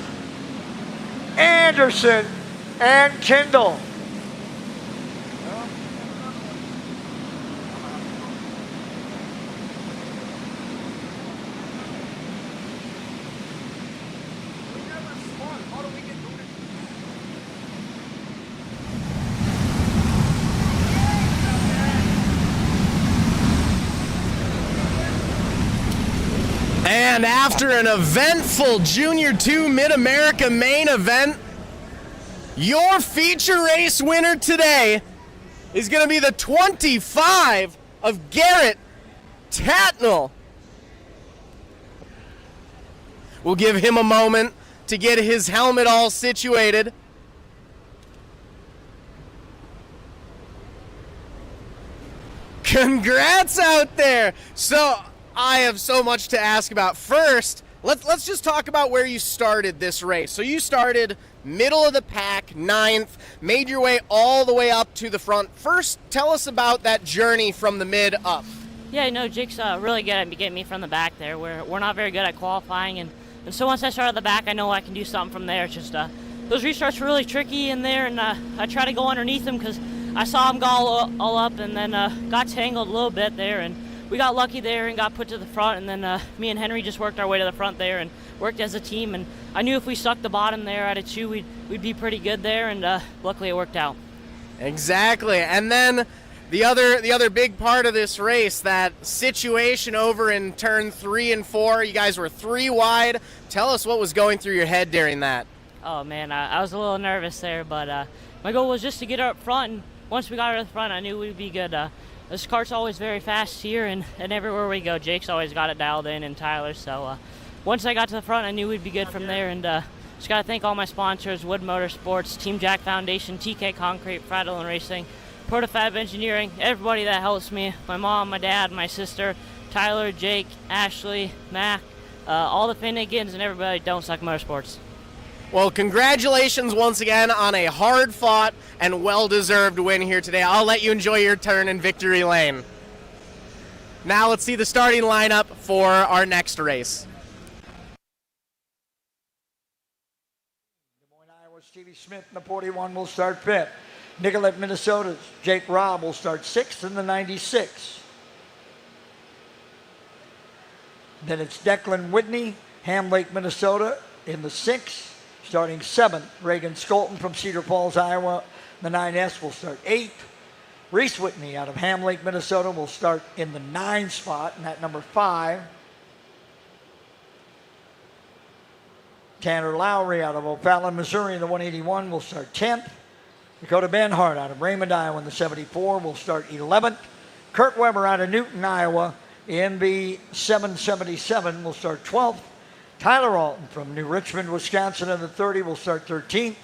Anderson, and Kindle. And after an eventful Junior 2 Mid-America main event, your feature race winner today is going to be the 25 of Garrett Tatnall. We'll give him a moment to get his helmet all situated. Congrats out there! So, I have so much to ask about. First, let's just talk about where you started this race. So you started middle of the pack, 9th, made your way all the way up to the front. First, tell us about that journey from the mid up. Yeah, no, Jake's really good at getting me from the back there. We're not very good at qualifying, and so once I start at the back, I know I can do something from there. It's just those restarts were really tricky in there, and I try to go underneath them because I saw them go all up, and then got tangled a little bit there, and we got lucky there and got put to the front, and then me and Henry just worked our way to the front there and worked as a team, and I knew if we stuck the bottom there at a 2, we'd be pretty good there, and luckily it worked out. Exactly, and then the other big part of this race, that situation over in turn 3 and 4, you guys were 3 wide. Tell us what was going through your head during that. Oh man, I was a little nervous there, but my goal was just to get her up front, and once we got her to the front, I knew we'd be good. This kart's always very fast here, and everywhere we go, Jake's always got it dialed in, and Tyler. So once I got to the front, I knew we'd be good from there, and just got to thank all my sponsors, Wood Motorsports, Team Jack Foundation, TK Concrete, Fradlin Racing, Protofab Engineering, everybody that helps me, my mom, my dad, my sister, Tyler, Jake, Ashley, Mac, all the Finnegans, and everybody at Don't Suck Motorsports. Well, congratulations once again on a hard-fought and well-deserved win here today. I'll let you enjoy your turn in victory lane. Now let's see the starting lineup for our next race. Des Moines, Iowa, Stevie Smith in the 41 will start 5th. Nicollet, Minnesota's Jake Robb will start 6th in the 96. Then it's Declan Whitney, Ham Lake, Minnesota in the 6th. Starting 7th, Reagan Skolton from Cedar Falls, Iowa. The 9S will start 8th. Reese Whitney out of Ham Lake, Minnesota will start in the 9 spot, and at number 5. Tanner Lowry out of O'Fallon, Missouri in the 181 will start 10th. Dakota Benhart out of Raymond, Iowa in the 74 will start 11th. Kurt Weber out of Newton, Iowa in the 777 will start 12th. Tyler Alton from New Richmond, Wisconsin in the 30 will start 13th.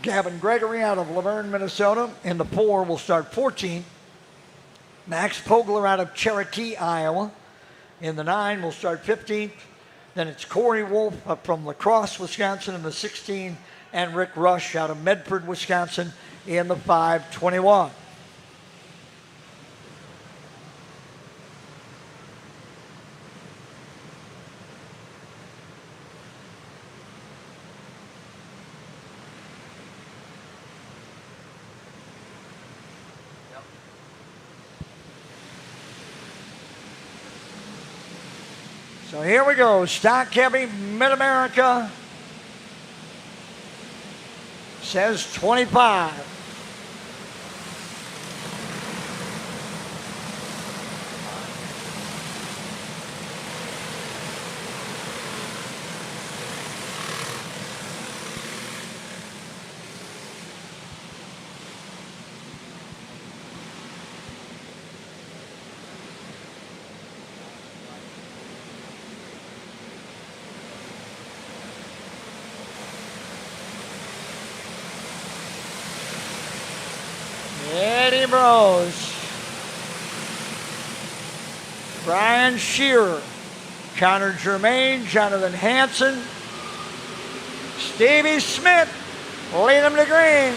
Gavin Gregory out of Laverne, Minnesota in the 4 will start 14th. Max Pogler out of Cherokee, Iowa in the 9 will start 15th. Then it's Corey Wolf up from La Crosse, Wisconsin in the 16, and Rick Rush out of Medford, Wisconsin in the 521. So here we go, stock heavy Mid-America says 25. Eddie Brose. Brian Shearer. Connor Germain, Jonathan Hanson. Stevie Smith lead him to green.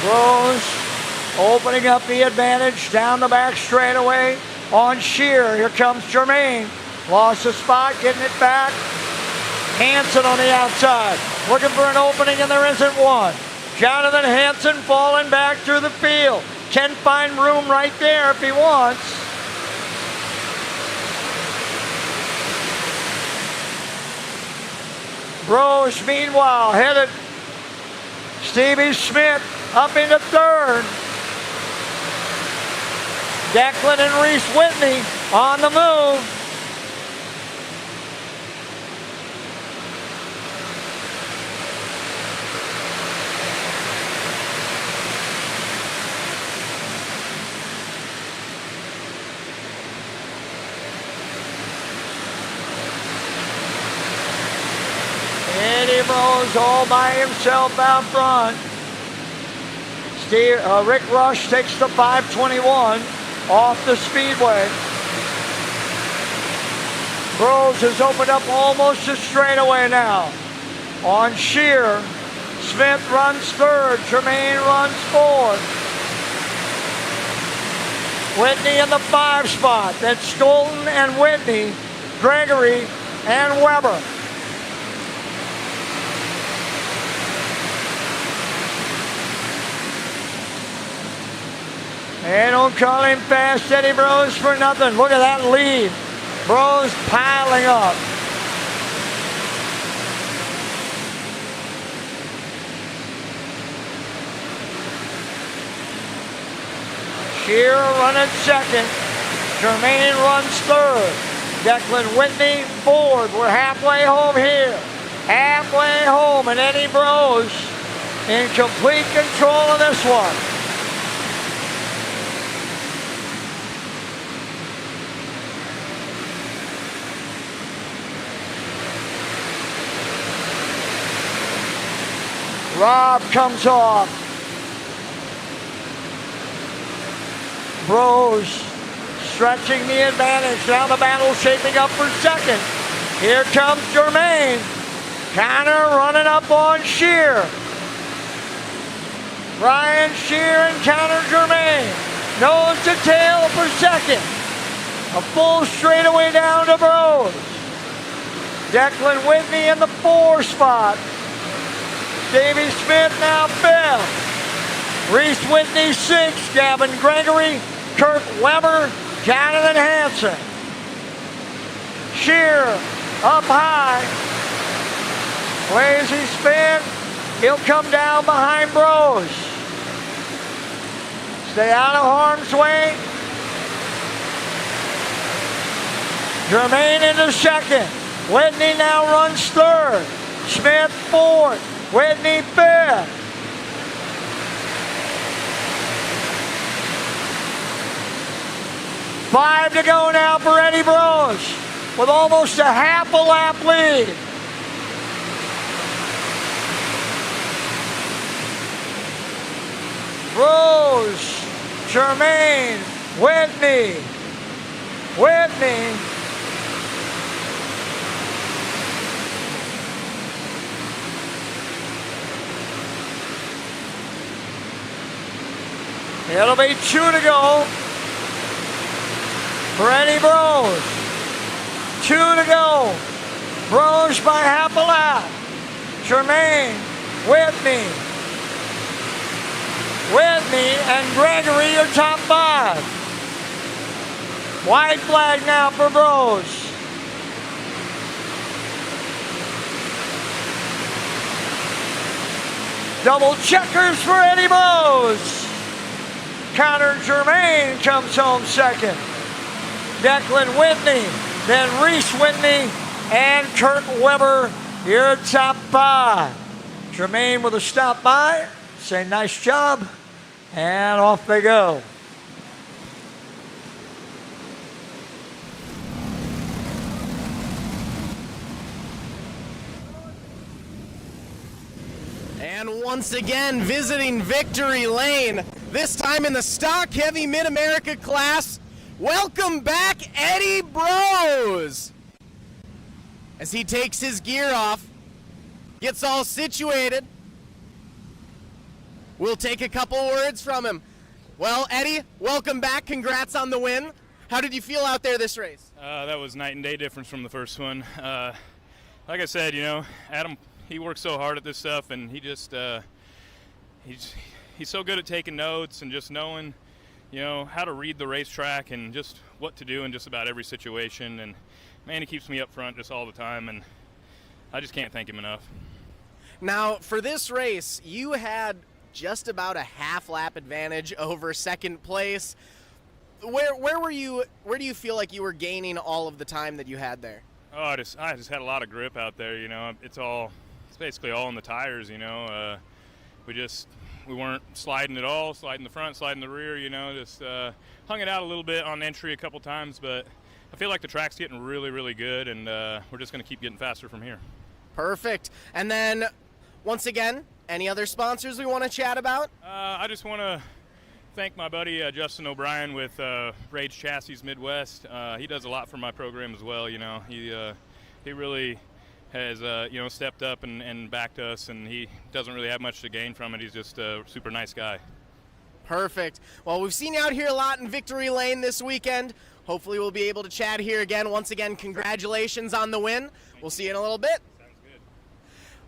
Rose opening up the advantage down the back straightaway on Shear. Here comes Germain. Lost the spot, getting it back. Hanson on the outside. Looking for an opening, and there isn't one. Jonathan Hanson falling back through the field. Can find room right there if he wants. Brose, meanwhile, headed. Stevie Smith up into third. Declan and Reese Whitney on the move. Eddie Brose all by himself out front. Rick Rush takes the 521 off the speedway. Brose has opened up almost a straightaway now. On Shear, Smith runs third, Germain runs fourth. Whitney in the 5 spot. That's Stolten and Whitney, Gregory and Weber. They don't call him Fast Eddie Brose for nothing. Look at that lead. Brose piling up. Shear running second. Germain runs third. Declan Whitney fourth. We're halfway home here. Halfway home, and Eddie Brose in complete control of this one. Rob comes off. Brose stretching the advantage. Now the battle shaping up for second. Here comes Germain. Connor running up on Shear. Ryan Shear and Connor Germain. Nose to tail for second. A full straightaway down to Brose. Declan Whitney in the 4 spot. Davey Smith now 5th. Reese Whitney 6th. Gavin Gregory, Kurt Weber, Jonathan Hanson. Shear up high. Lazy spin. He'll come down behind Brose. Stay out of harm's way. Germain into second. Whitney now runs third. Smith 4th. Whitney 5th. Five to go now for Eddie Brose with almost a half a lap lead. Brose, Germain, Whitney. It'll be 2 to go for Eddie Brose. 2 to go. Brose by half a lap. Germain, Whitney and Gregory are top 5. White flag now for Brose. Double checkers for Eddie Brose. Connor Germain comes home second. Declan Whitney, then Reese Whitney, and Kurt Weber, your top 5. Germain with a stop by, say nice job, and off they go. And once again, visiting victory lane, this time in the stock heavy Mid-America class. Welcome back, Eddie Bros! As he takes his gear off, gets all situated. We'll take a couple words from him. Well, Eddie, welcome back. Congrats on the win. How did you feel out there this race? That was night and day difference from the first one. Like I said, you know, Adam, he works so hard at this stuff, and he just he's so good at taking notes and just knowing, you know, how to read the racetrack and just what to do in just about every situation. And man, he keeps me up front just all the time, and I just can't thank him enough. Now, for this race, you had just about a half lap advantage over second place. Where were you? Where do you feel like you were gaining all of the time that you had there? Oh, I just had a lot of grip out there. You know, it's basically all in the tires. You know, we weren't sliding at all, sliding the front, sliding the rear. You know, just hung it out a little bit on entry a couple times, but I feel like the track's getting really, really good, and we're just going to keep getting faster from here. Perfect. And then, once again, any other sponsors we want to chat about? I just want to thank my buddy Justin O'Brien with Rage Chassis Midwest. He does a lot for my program as well. You know, he really has you know, stepped up and backed us, and he doesn't really have much to gain from it. He's just a super nice guy. Perfect. Well, we've seen you out here a lot in Victory Lane this weekend. Hopefully we'll be able to chat here again. Once again, congratulations on the win. We'll see you in a little bit.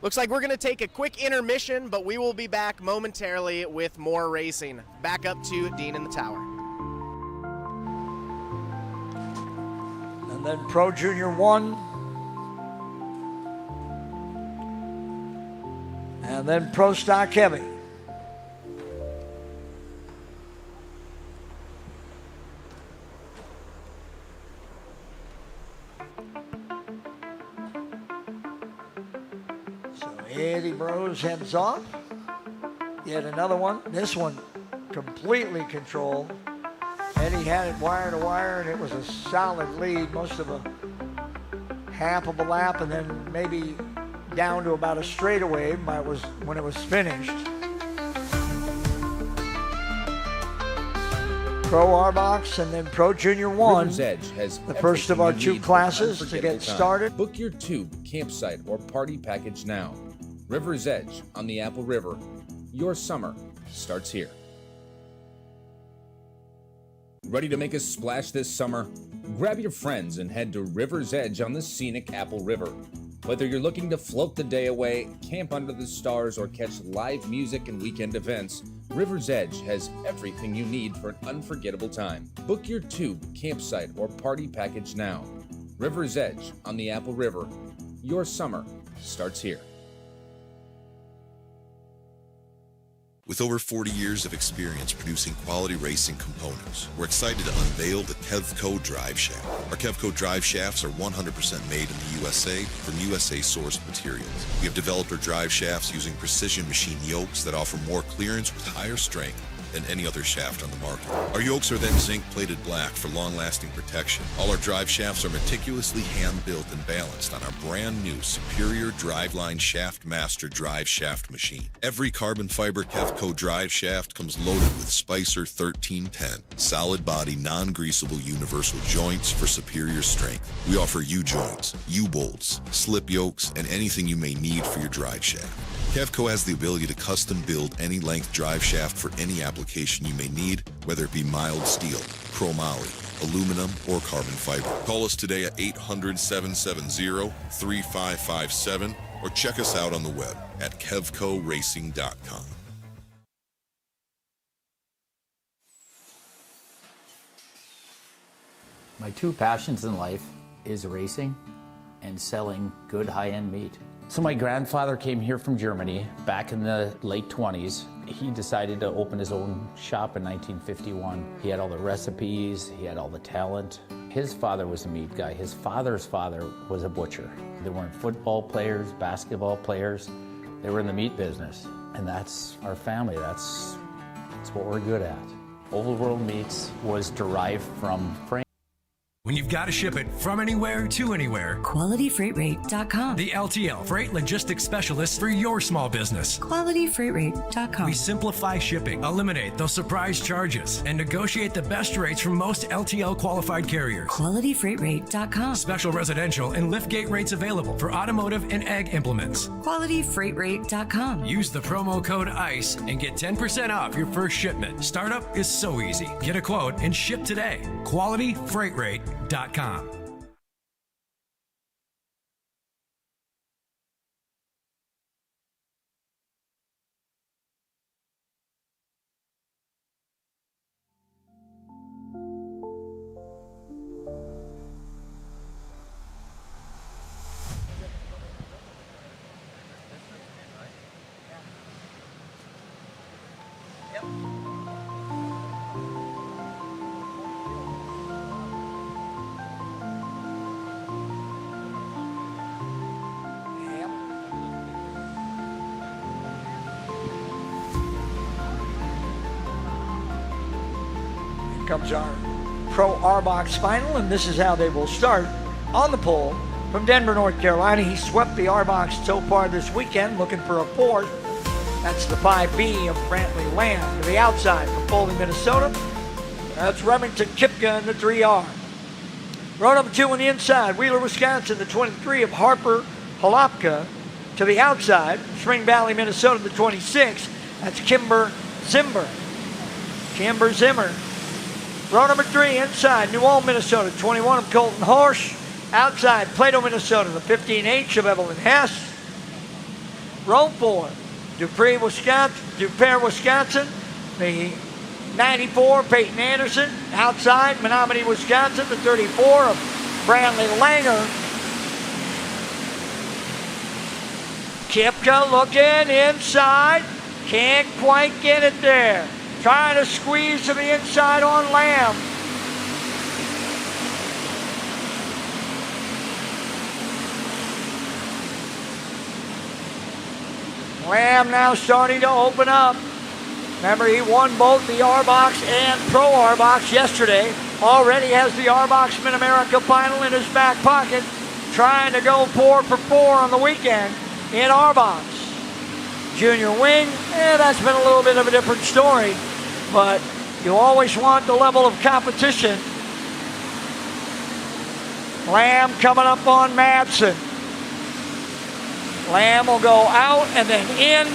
Looks like we're going to take a quick intermission, but we will be back momentarily with more racing. Back up to Dean in the Tower. And then Pro Junior 1. And then Pro Stock Heavy. Eddie Bros heads off. Yet another one. This one completely controlled. Eddie had it wire to wire, and it was a solid lead, most of a half of a lap, and then maybe down to about a straightaway when it was finished. Pro R-Box and then Pro Junior 1. River's Edge has the first of our two classes to get started. Book your tube, campsite, or party package now. River's Edge on the Apple River. Your summer starts here. Ready to make a splash this summer? Grab your friends and head to River's Edge on the scenic Apple River. Whether you're looking to float the day away, camp under the stars, or catch live music and weekend events, River's Edge has everything you need for an unforgettable time. Book your tube, campsite, or party package now. River's Edge on the Apple River. Your summer starts here. With over 40 years of experience producing quality racing components, we're excited to unveil the Kevco Drive Shaft. Our Kevco Drive Shafts are 100% made in the USA from USA-sourced materials. We have developed our drive shafts using precision machine yokes that offer more clearance with higher strength than any other shaft on the market. Our yokes are then zinc-plated black for long-lasting protection. All our drive shafts are meticulously hand-built and balanced on our brand-new Superior Driveline Shaft Master drive shaft machine. Every carbon fiber Kevco drive shaft comes loaded with Spicer 1310, solid-body, non-greasable universal joints for superior strength. We offer U-joints, U-bolts, slip yokes, and anything you may need for your drive shaft. Kevco has the ability to custom build any length drive shaft for any application you may need, whether it be mild steel, chromoly, aluminum, or carbon fiber. Call us today at 800-770-3557 or check us out on the web at kevcoracing.com. My two passions in life is racing and selling good high-end meat. So my grandfather came here from Germany back in the late 20s. He decided to open his own shop in 1951. He had all the recipes, he had all the talent. His father was a meat guy. His father's father was a butcher. They weren't football players, basketball players. They were in the meat business. And that's our family. That's what we're good at. Old World Meats was derived from Frank. when you've got to ship it from anywhere to anywhere. QualityFreightRate.com. The LTL Freight Logistics Specialist for your small business. QualityFreightRate.com. We simplify shipping, eliminate those surprise charges, and negotiate the best rates from most LTL qualified carriers. QualityFreightRate.com. Special residential and liftgate rates available for automotive and ag implements. QualityFreightRate.com. Use the promo code ICE and get 10% off your first shipment. Startup is so easy. Get a quote and ship today. QualityFreightRate.com. Comes our Pro R-Box final, and this is how they will start. On the pole from Denver, North Carolina, he swept the R-Box so far this weekend, looking for a fourth. That's the 5B of Brantley Lamb. To the outside from Foley, Minnesota, that's Remington Kipka in the 3R. Row number 2 on the inside, Wheeler, Wisconsin, the 23 of Harper Halopka. To the outside, Spring Valley, Minnesota, the 26, that's Kimber Zimmer. Row number 3 inside, New Ulm, Minnesota, 21 of Colton Horsch. Outside, Plato, Minnesota, the 15H of Evelyn Hess. Row 4, Dupre, Wisconsin, the 94, Peyton Anderson. Outside, Menominee, Wisconsin, the 34 of Brantley Langer. Kipka looking inside, can't quite get it there. Trying to squeeze to the inside on Lamb. Lamb now starting to open up. Remember, he won both the R-Box and Pro R-Box yesterday. Already has the R-Box Mid-America final in his back pocket. Trying to go 4 for 4 on the weekend in R-Box. Junior Wing, that's been a little bit of a different story. But you always want the level of competition. Lamb coming up on Madsen. Lamb will go out and then in.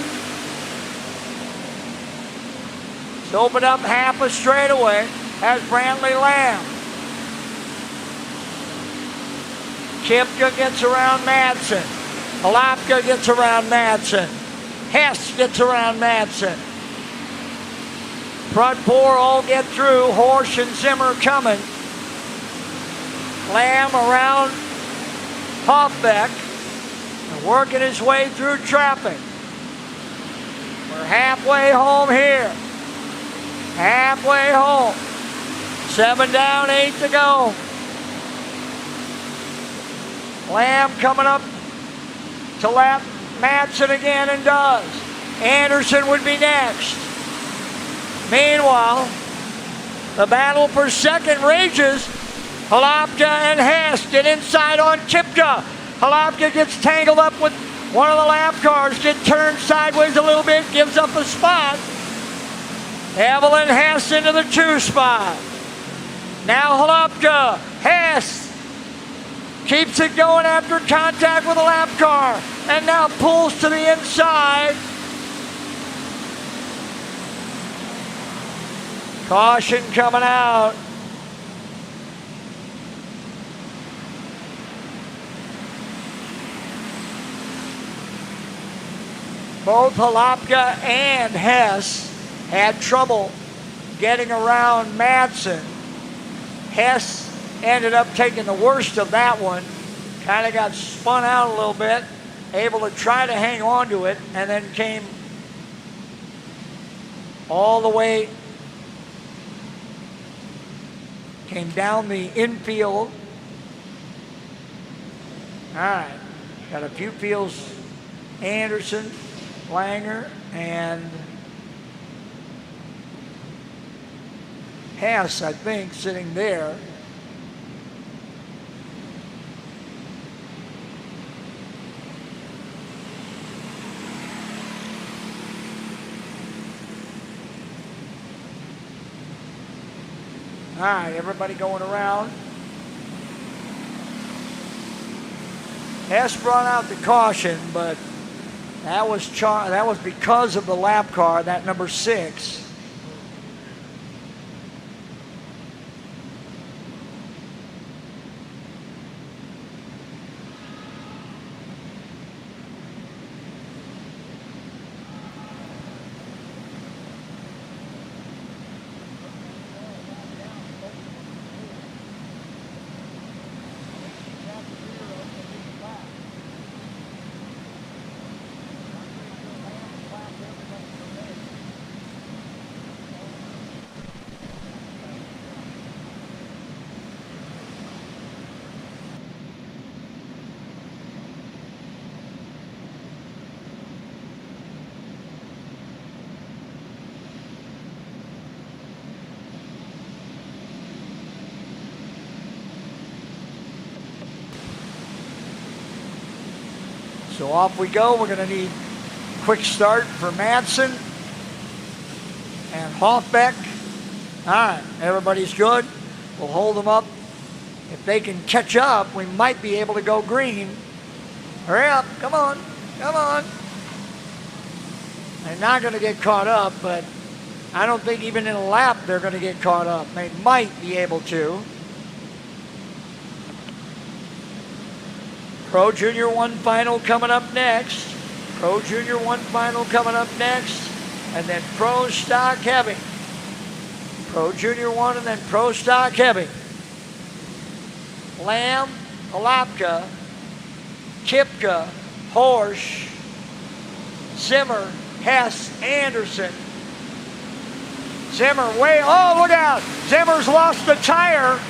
It's opened up half a straightaway as Brantley Lamb. Kipka gets around Madsen. Halopka gets around Madsen. Hess gets around Madsen. Front 4 all get through. Horsch and Zimmer coming. Lamb around Hoffbeck and working his way through traffic. We're halfway home here. Halfway home. 7 down, 8 to go. Lamb coming up to lap Madsen again and does. Anderson would be next. Meanwhile, the battle for second rages. Halopka and Hess get inside on Kipka. Halopka gets tangled up with one of the lap cars, gets turned sideways a little bit, gives up a spot. Evelyn Hess into the 2 spot. Now Halopka, Hess keeps it going after contact with a lap car, and now pulls to the inside. Caution coming out. Both Halopka and Hess had trouble getting around Madsen. Hess ended up taking the worst of that one. Kind of got spun out a little bit, able to try to hang on to it, and then came all the way, came down the infield. All right, got a few fields. Anderson, Langer, and Hess, I think, sitting there. All right, everybody going around. Hess brought out the caution, but that was because of the lap car, that number 6. So off we go. We're going to need quick start for Madsen and Hoffbeck. All right, everybody's good. We'll hold them up. If they can catch up, we might be able to go green. Hurry up. Come on. Come on. They're not going to get caught up, but I don't think even in a lap they're going to get caught up. They might be able to. Pro Junior 1 final coming up next. Pro Junior 1 final coming up next. And then Pro Stock Heavy. Pro Junior 1 and then Pro Stock Heavy. Lamb, Alapka, Kipka, Horsch, Zimmer, Hess, Anderson. Zimmer look out. Zimmer's lost the tire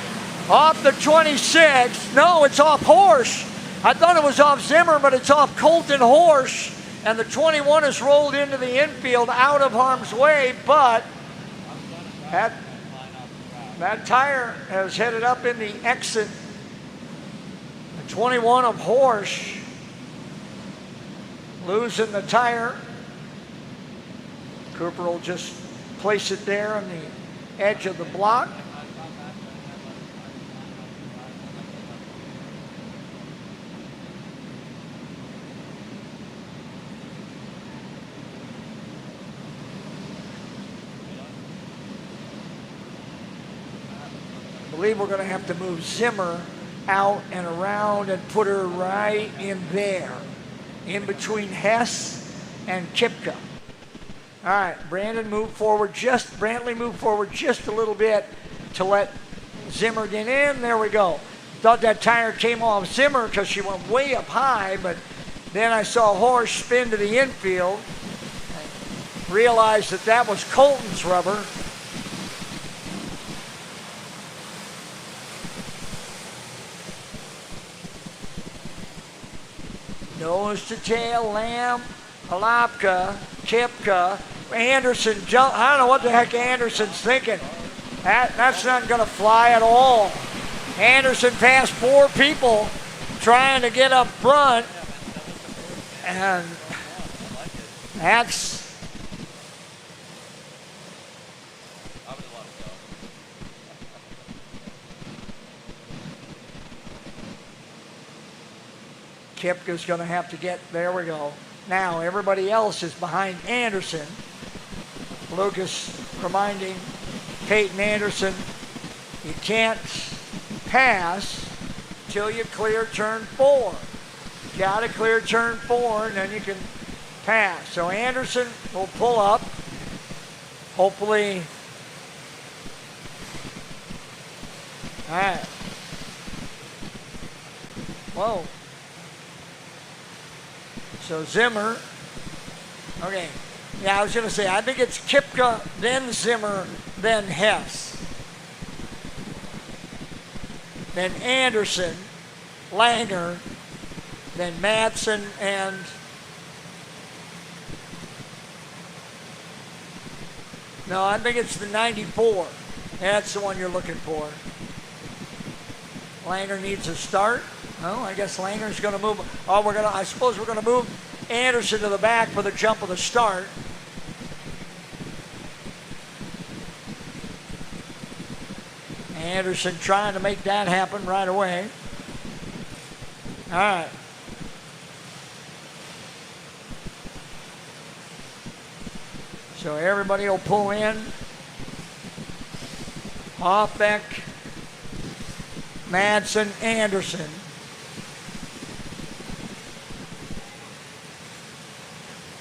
off the 26. No, it's off Horsch. I thought it was off Zimmer, but it's off Colton Horsch. And the 21 has rolled into the infield out of harm's way, but that tire has headed up in the exit. The 21 of Horsch losing the tire. Cooper will just place it there on the edge of the block. I believe we're going to have to move Zimmer out and around and put her right in there, in between Hess and Kipka. All right, Brantley move forward just a little bit to let Zimmer get in. There we go. Thought that tire came off Zimmer because she went way up high, but then I saw Horsch spin to the infield. I realized that was Colton's rubber. Nose to tail, Lamb, Alapka, Kipka, Anderson jump. I don't know what the heck Anderson's thinking. That's not going to fly at all. Anderson passed 4 people trying to get up front, and that's Kipka's going to have to get, there we go. Now everybody else is behind Anderson. Lucas reminding Peyton Anderson, you can't pass till you clear turn 4. You got to clear turn 4 and then you can pass. So Anderson will pull up. Hopefully. All right. Whoa. So Zimmer, okay, yeah, I was going to say, I think it's Kipka, then Zimmer, then Hess. Then Anderson, Langer, then Madsen, and no, I think it's the 94. That's the one you're looking for. Langer needs a start. Oh, I guess Langer's going to move. Oh, I suppose we're going to move Anderson to the back for the jump of the start. Anderson trying to make that happen right away. All right. So everybody will pull in. Hoffbeck, Madsen, Anderson.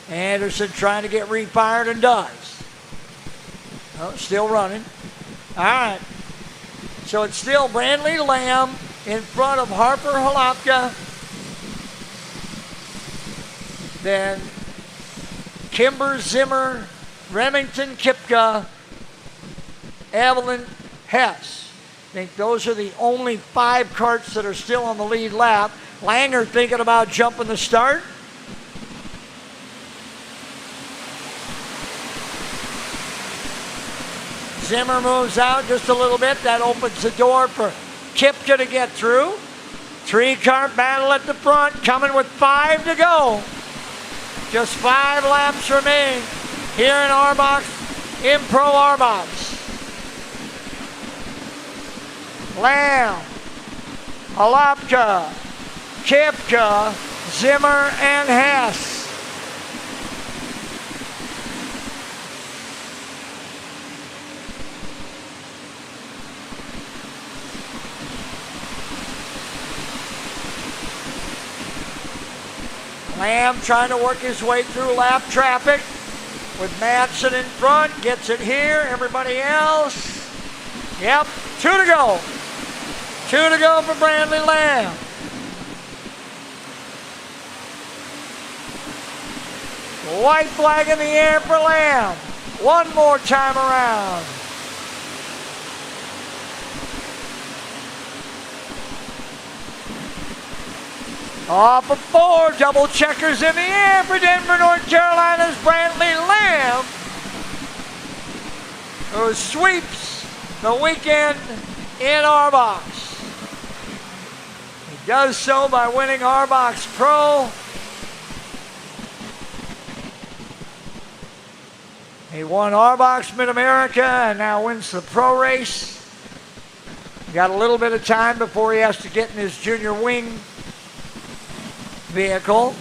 Anderson trying to get refired and does. Oh, still running. All right. So it's still Brandley Lamb in front of Harper Halapka. Then Kimber Zimmer, Remington Kipka, Evelyn Hess. I think those are the only 5 karts that are still on the lead lap. Langer thinking about jumping the start. Zimmer moves out just a little bit. That opens the door for Kipka to get through. 3-kart battle at the front, coming with 5 to go. Just 5 laps remain here in Arbox, in Pro Arbox. Lamb, Halapka, Kipka, Zimmer, and Hess. Lamb trying to work his way through lap traffic with Madsen in front. Gets it here. Everybody else. Yep, 2 to go. 2 to go for Brandley Lamb. White flag in the air for Lamb. One more time around. Off of 4, double checkers in the air for Denver, North Carolina's Brandley Lamb, who sweeps the weekend in Arbox. He does so by winning Arbox Pro. He won Arbox Mid-America and now wins the Pro race. Got a little bit of time before he has to get in his junior wing vehicle.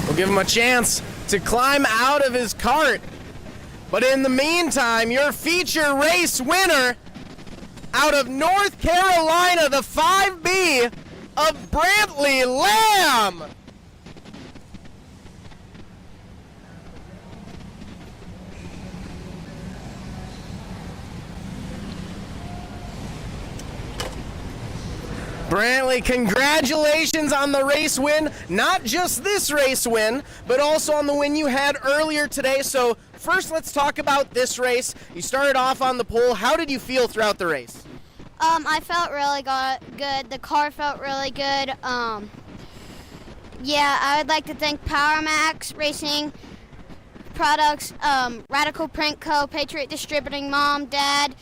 We'll give him a chance to climb out of his cart. But in the meantime, your feature race winner out of North Carolina, the 5B of Brandley Lamb. Brantley, congratulations on the race win. Not just this race win, but also on the win you had earlier today. So first, let's talk about this race. You started off on the pole. How did you feel throughout the race? I felt really good. The car felt really good. Yeah, I would like to thank PowerMax Racing Products, Radical Print Co., Patriot Distributing, Mom, Dad,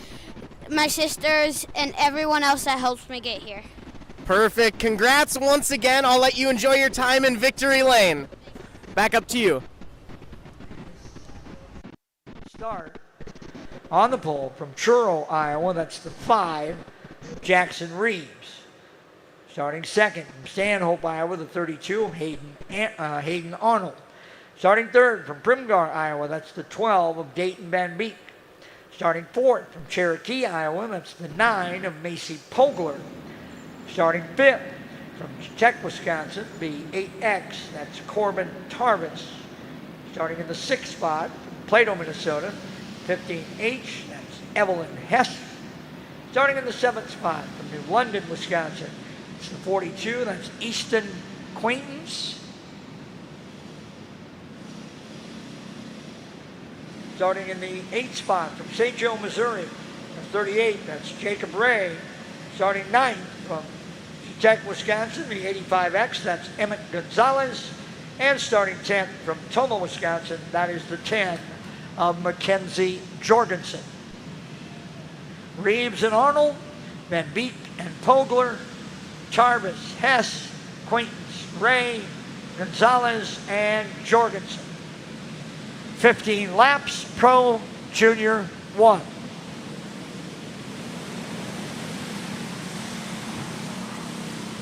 my sisters, and everyone else that helps me get here. Perfect. Congrats once again. I'll let you enjoy your time in victory lane. Back up to you. Start on the pole from Truro, Iowa. That's the 5, Jackson Reeves. Starting second from Stanhope, Iowa, the 32, Hayden Arnold. Starting third from Primgar, Iowa. That's the 12 of Dayton Van Beek. Starting fourth from Cherokee, Iowa. That's the 9 of Macy Pogler. Starting fifth from Tech, Wisconsin, the 8X, that's Corbin Tarvis. Starting in the 6th spot from Plato, Minnesota, 15H, that's Evelyn Hess. Starting in the 7th spot from New London, Wisconsin, it's the 42, that's Easton Quaintance. Starting in the 8th spot from St. Joe, Missouri, the 38, that's Jacob Ray. Starting 9th from Tech, Wisconsin, the 85X, that's Emmett Gonzalez. And starting 10th from Toma, Wisconsin, that is the 10 of Mackenzie Jorgensen. Reeves and Arnold, Van Beek and Pogler, Charvis, Hess, Quaintance, Ray, Gonzalez, and Jorgensen. 15 laps, Pro Junior 1.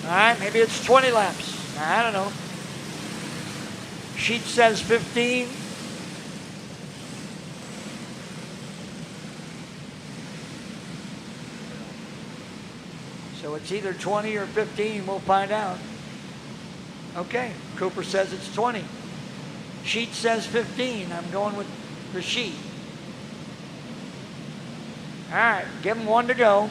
All right, maybe it's 20 laps. I don't know. Sheet says 15. So it's either 20 or 15. We'll find out. Okay, Cooper says it's 20. Sheet says 15. I'm going with the sheet. All right, give them one to go.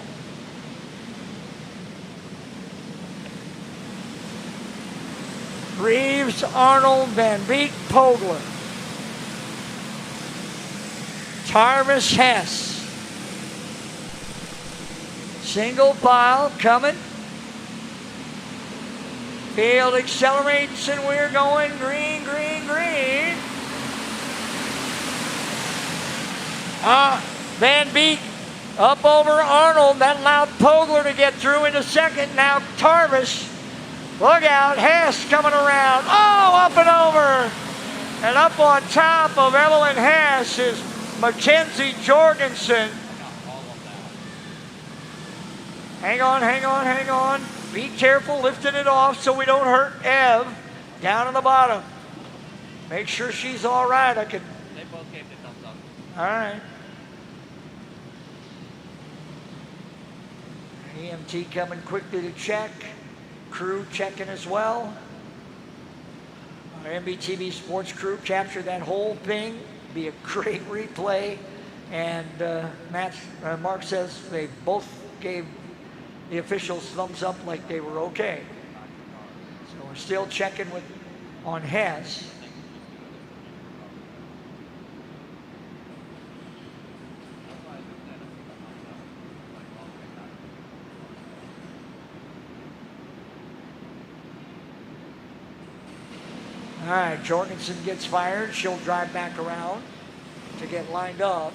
Reeves, Arnold, Van Beek, Pogler. Tarvis, Hess. Single file coming. Field accelerates and we're going green, green, green. Van Beek up over Arnold. That allowed Pogler to get through into second. Now Tarvis. Look out, Hess coming around. Oh, up and over. And up on top of Evelyn Hess is Mackenzie Jorgensen. Hang on, hang on, hang on. Be careful lifting it off so we don't hurt Ev down on the bottom. Make sure she's all right. They both gave the thumbs up. All right. EMT coming quickly to check. Crew checking as well. Our MBTV sports crew captured that whole thing. Be a great replay. And Mark says they both gave the officials thumbs up like they were okay. So we're still checking on Hess. All right, Jorgensen gets fired. She'll drive back around to get lined up.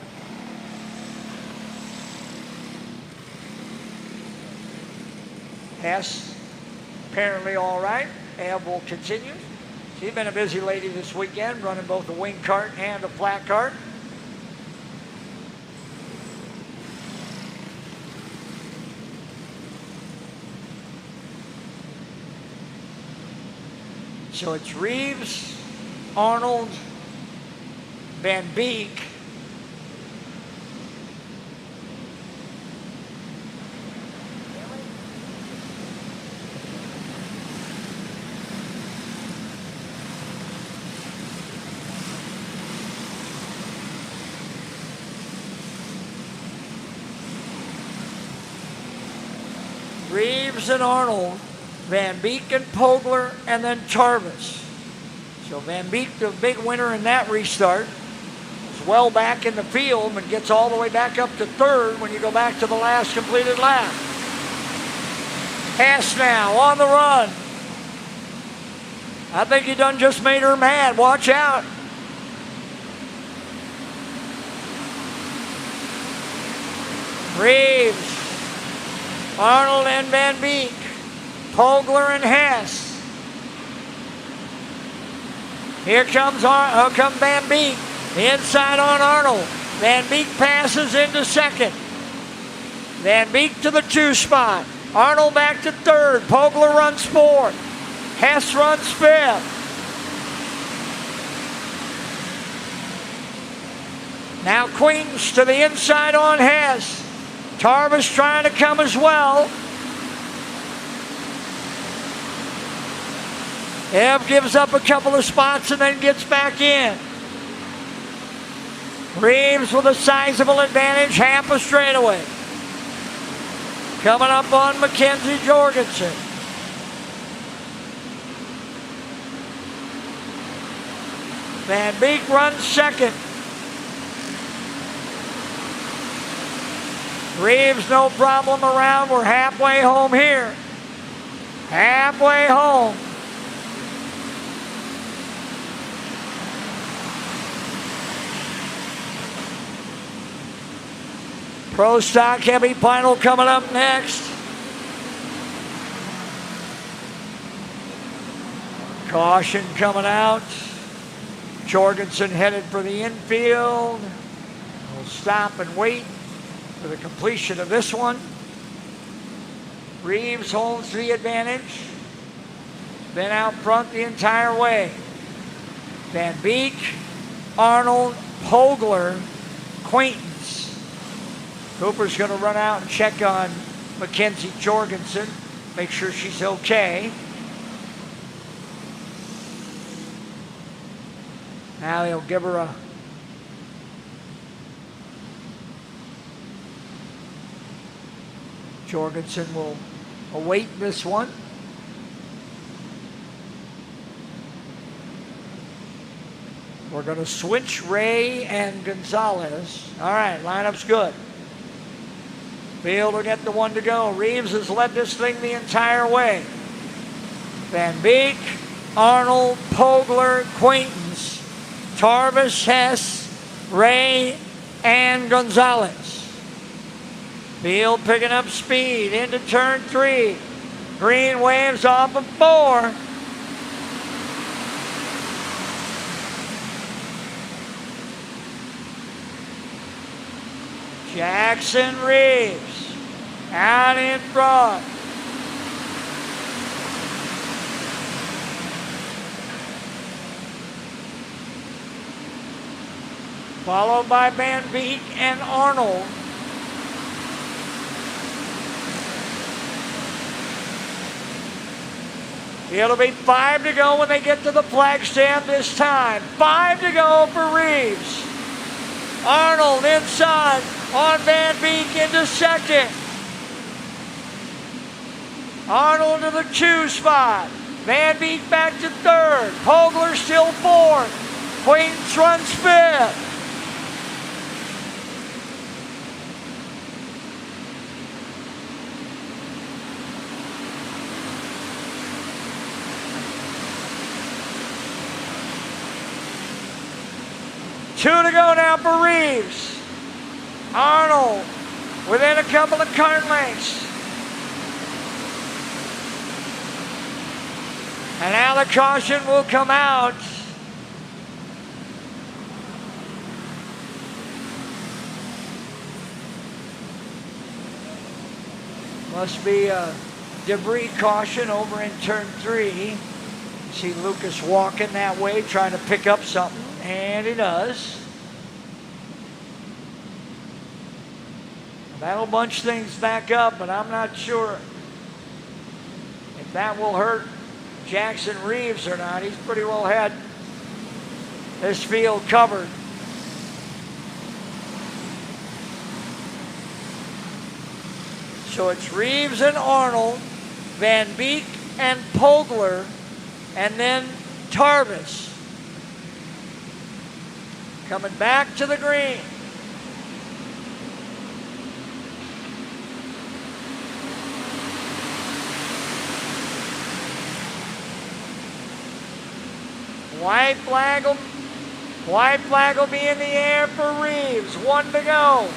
Hess apparently all right. Ev will continue. She's been a busy lady this weekend, running both a wing cart and a flat cart. So it's Reeves, Arnold, Van Beek, Reeves and Arnold, Van Beek and Pogler, and then Charvis. So Van Beek, the big winner in that restart, is well back in the field and gets all the way back up to third when you go back to the last completed lap. Hess now on the run. I think he done just made her mad. Watch out. Reeves, Arnold and Van Beek, Pogler and Hess. Here comes Van Beek, inside on Arnold. Van Beek passes into second. Van Beek to the 2 spot. Arnold back to third. Pogler runs fourth. Hess runs fifth. Now Queens to the inside on Hess. Tarvis trying to come as well. Ev gives up a couple of spots and then gets back in. Reeves with a sizable advantage, half a straightaway. Coming up on Mackenzie Jorgensen. Van Beek runs second. Reeves no problem around. We're halfway home here. Halfway home. Pro Stock Heavy Final coming up next. Caution coming out. Jorgensen headed for the infield. We'll stop and wait for the completion of this one. Reeves holds the advantage. Been out front the entire way. Van Beek, Arnold, Pogler, Quaintance. Cooper's going to run out and check on Mackenzie Jorgensen, make sure she's okay. Now he'll give her a Jorgensen will await this one. We're going to switch Ray and Gonzalez. All right, lineup's good. Field will get the one to go. Reeves has led this thing the entire way. Van Beek, Arnold, Pogler, Quaintance, Tarvis, Hess, Ray, and Gonzalez. Field picking up speed into turn 3. Green waves off of 4. Jackson Reeves out in front. Followed by Van Beek and Arnold. It'll be 5 to go when they get to the flag stand this time. 5 to go for Reeves. Arnold inside on Van Beek into second. Arnold to the 2 spot. Van Beek back to 3rd. Pogler still 4th. Quaintance runs 5th. Two to go now for Reeves. Arnold within a couple of kart lengths. And now the caution will come out. Must be a debris caution over in turn 3. See Lucas walking that way, trying to pick up something, and he does. That'll bunch things back up, but I'm not sure if that will hurt Jackson Reeves or not. He's pretty well had this field covered. So it's Reeves and Arnold, Van Beek and Pogler, and then Tarvis. Coming back to the green. White flag will be in the air for Reeves. 1 to go.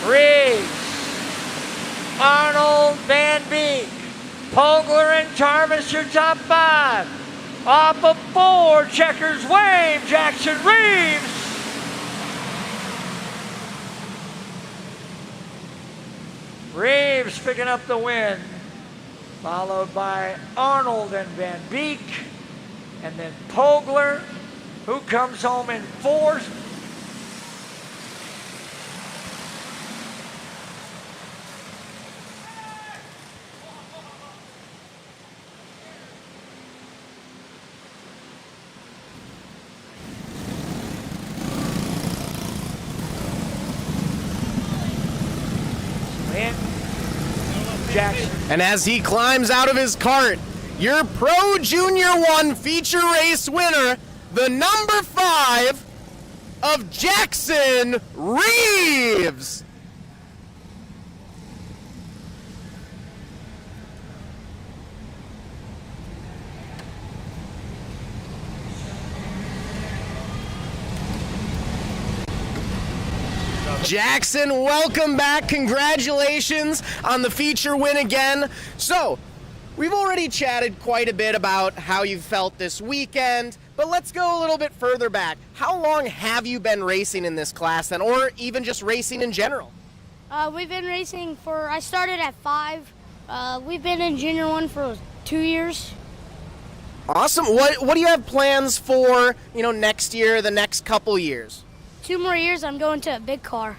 Reeves, Arnold, Van Beek, Pogler and Tarvis your top 5. Off of 4, checkers wave, Jackson Reeves. Reeves picking up the win, followed by Arnold and Van Beek. And then Pogler, who comes home in 4th. Jackson. And as he climbs out of his cart, your Pro Junior 1 feature race winner, the number 5 of Jackson Reeves. Jackson, welcome back. Congratulations on the feature win again. So, We've already chatted quite a bit about how you felt this weekend, but let's go a little bit further back. How long have you been racing in this class then, or even just racing in general? We've been racing I started at 5. We've been in Junior 1 for 2 years. Awesome. What do you have plans for, next year, the next couple years? 2 more years, I'm going to a big car.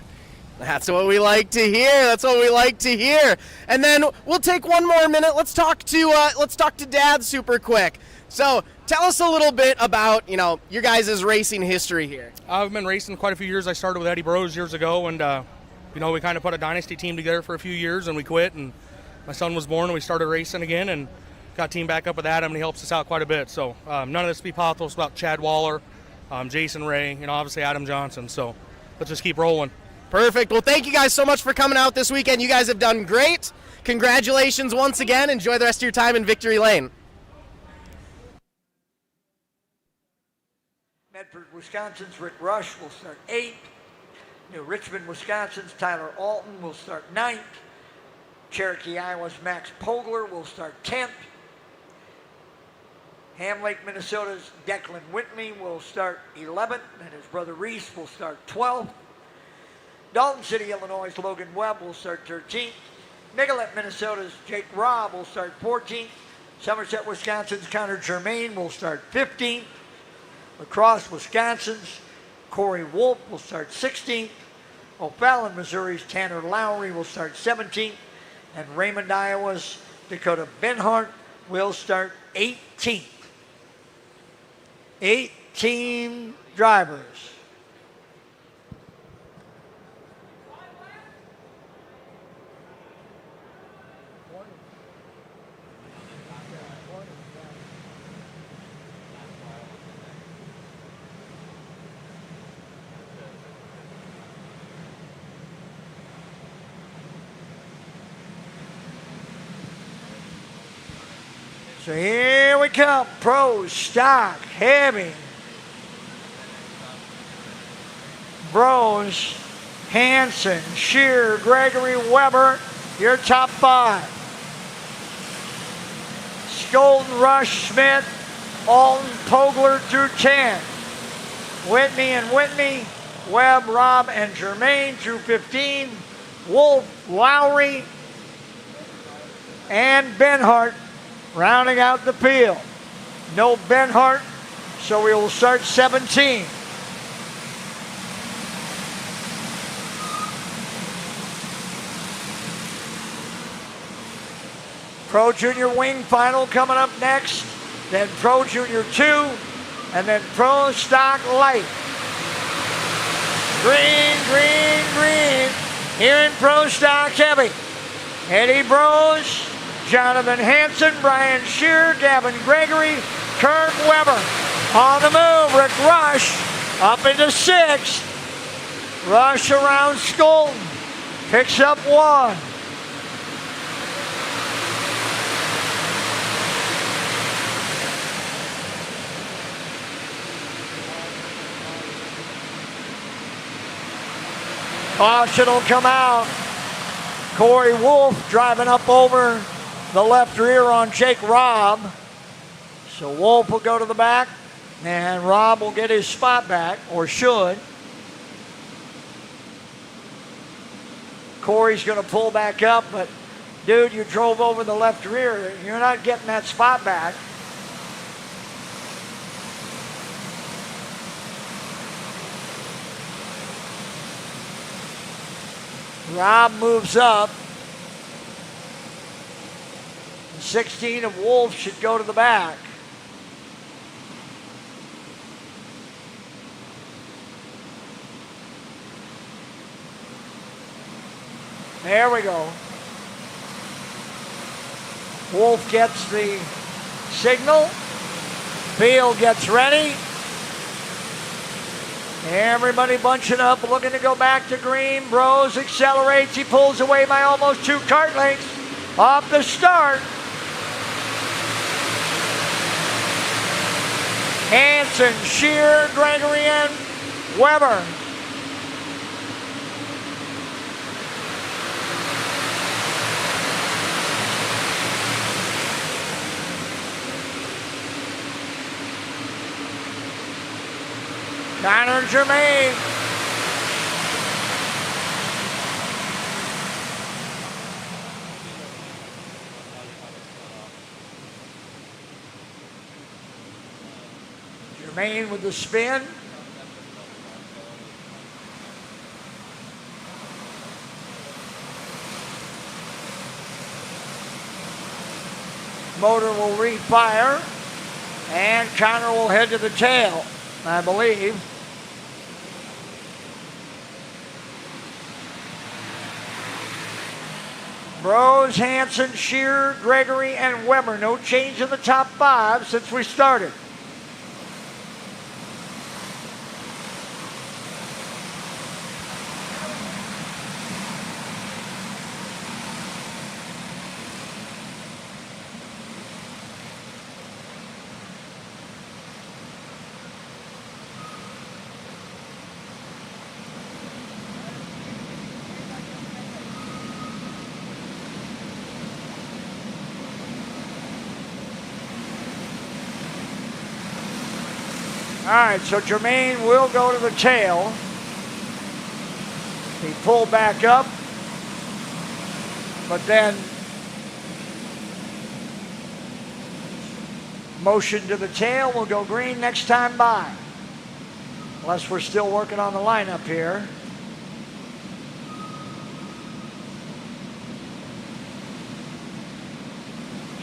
That's what we like to hear. And then we'll take one more minute. Let's talk to Dad super quick. So tell us a little bit about, your guys' racing history here. I've been racing quite a few years. I started with Eddie Burrows years ago, and, we kind of put a dynasty team together for a few years, and we quit, and my son was born, and we started racing again, and got teamed back up with Adam, and he helps us out quite a bit. So none of this be pathos about Chad Waller, Jason Ray, obviously Adam Johnson. So let's just keep rolling. Perfect. Well, thank you guys so much for coming out this weekend. You guys have done great. Congratulations once again. Enjoy the rest of your time in Victory Lane. Medford, Wisconsin's Rick Rush will start 8th. New Richmond, Wisconsin's Tyler Alton will start 9th. Cherokee, Iowa's Max Pogler will start 10th. Ham Lake, Minnesota's Declan Whitney will start 11th, and his brother Reese will start 12th. Dalton City, Illinois' Logan Webb will start 13th. Nicollet, Minnesota's Jake Robb will start 14th. Somerset, Wisconsin's Connor Germain will start 15th. La Crosse, Wisconsin's Corey Wolf will start 16th. O'Fallon, Missouri's Tanner Lowry will start 17th. And Raymond, Iowa's Dakota Benhart will start 18th. 18 drivers. So here we come, pros, stock, heavy. Bros, Hanson, Shear, Gregory, Weber, your top 5. Skolden, Rush, Smith, Alton, Pogler through 10. Whitney and Whitney, Webb, Robb, and Germain through 15. Wolf, Lowry, and Benhart rounding out the field. No Benhart, so we will start 17. Pro Junior Wing Final coming up next, then Pro Junior 2, and then Pro Stock Light. Green, green, green, here in Pro Stock Heavy. Eddie Bros, Jonathan Hanson, Brian Shear, Gavin Gregory, Kurt Weber. On the move, Rick Rush up into 6th. Rush around Skolden, picks up 1. Caution will come out. Corey Wolf driving up over the left rear on Jake Robb. So Wolf will go to the back, and Robb will get his spot back, or should. Corey's going to pull back up, but dude, you drove over the left rear. You're not getting that spot back. Robb moves up. 16 of Wolf should go to the back. There we go. Wolf gets the signal. Field gets ready. Everybody bunching up, looking to go back to green. Bros accelerates. He pulls away by almost 2 kart lengths off the start. Hanson, Shear, Gregory, and Weber. Connor Germain. Germain with the spin. Motor will refire, and Connor will head to the tail, I believe. Bros, Hansen, Shearer, Gregory, and Weber. No change in the top 5 since we started. All right, so Germain will go to the tail. He pulled back up, but then motion to the tail will go green next time by. Unless we're still working on the lineup here.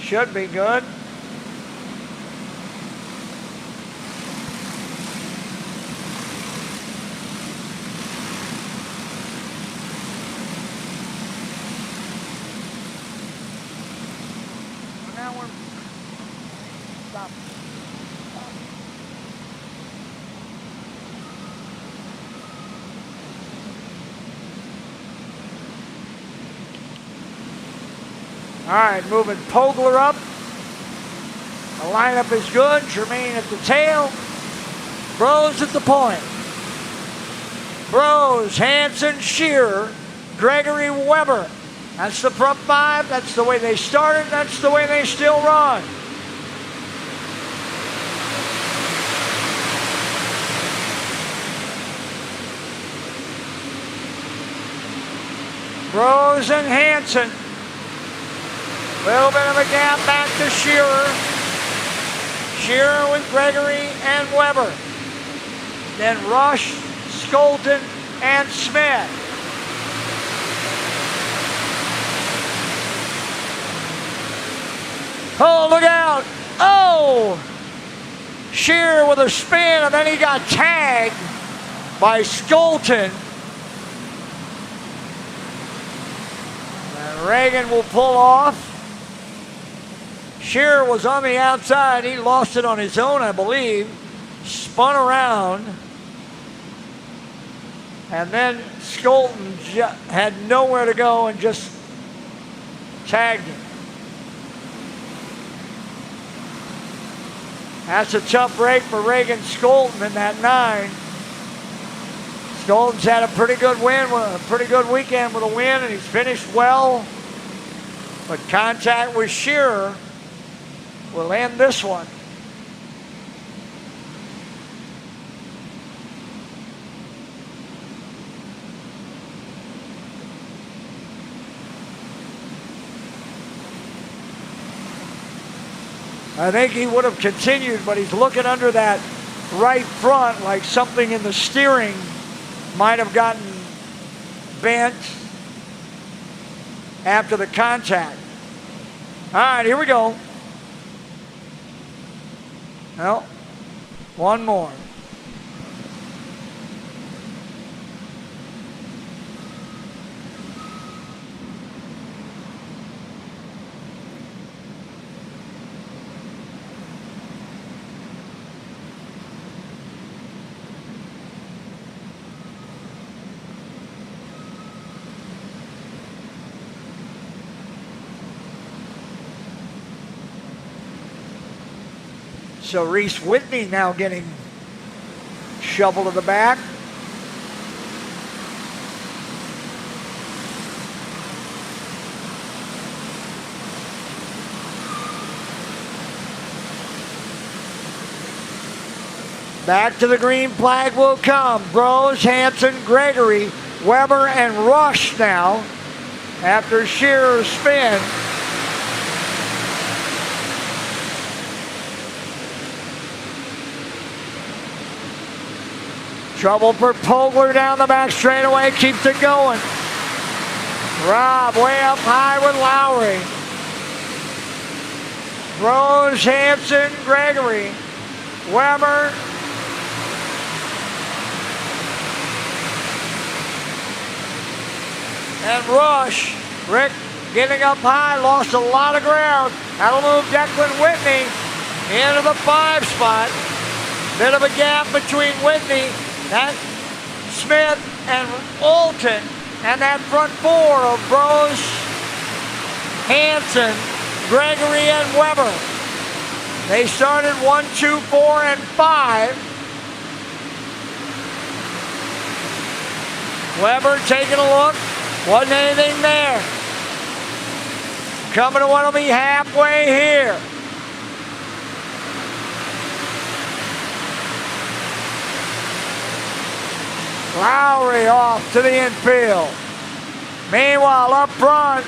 Should be good. All right, moving Pogler up. The lineup is good. Germain at the tail. Bros at the point. Bros, Hansen, Shearer, Gregory, Weber. That's the front 5. That's the way they started. That's the way they still run. Bros and Hansen. Little bit of a gap back to Shearer. Shearer with Gregory and Weber. Then Rush, Skolton, and Smith. Oh, look out. Oh! Shearer with a spin, and then he got tagged by Skolton. And Reagan will pull off. Shearer was on the outside. He lost it on his own, I believe. Spun around. And then Skolton had nowhere to go and just tagged him. That's a tough break for Reagan Skolton in that 9. Skolton's had a pretty good win, a pretty good weekend with a win, and he's finished well. But contact with Shearer will end this one. I think he would have continued, but he's looking under that right front like something in the steering might have gotten bent after the contact. All right, here we go. Well, one more. So Reese Whitney now getting shoveled to the back. Back to the green flag will come. Bros, Hanson, Gregory, Weber, and Rush now after Shearer's spin. Trouble for Pogler down the back straightaway, keeps it going. Rob way up high with Lowry. Rose, Hanson, Gregory, Weber, and Rush. Rick getting up high, lost a lot of ground. That'll move Declan Whitney into the 5 spot. Bit of a gap between Whitney, that Smith, and Alton, and that front 4 of Bros, Hanson, Gregory, and Weber. They started 1, 2, 4, and 5. Weber taking a look. Wasn't anything there. Coming to what'll be halfway here. Lowry off to the infield. Meanwhile, up front,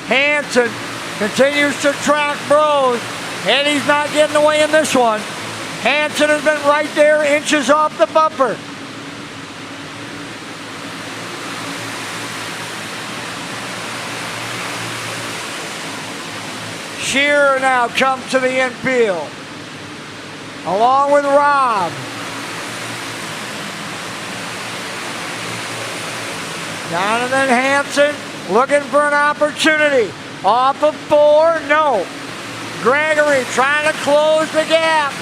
Hanson continues to track Bros, and he's not getting away in this one. Hanson has been right there, inches off the bumper. Shearer now comes to the infield, along with Rob. Jonathan Hanson looking for an opportunity. Off of 4, no. Gregory trying to close the gap.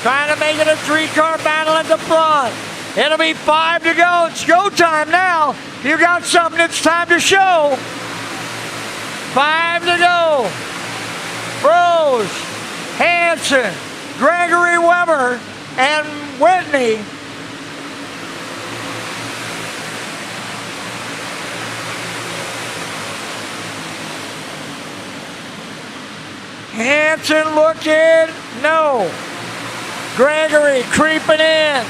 Trying to make it a 3-car battle at the front. It'll be 5 to go. It's go time now. You got something, it's time to show. 5 to go. Bros, Hanson, Gregory, Weber, and Whitney. Hanson looking, no. Gregory creeping in.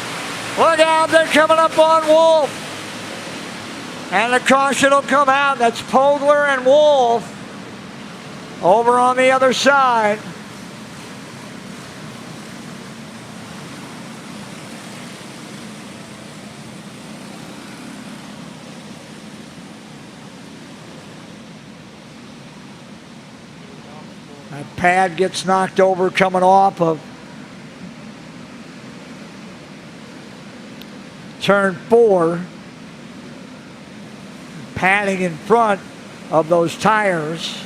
Look out, they're coming up on Wolf. And the caution will come out. That's Pogler and Wolf over on the other side. That pad gets knocked over coming off of turn 4. Padding in front of those tires.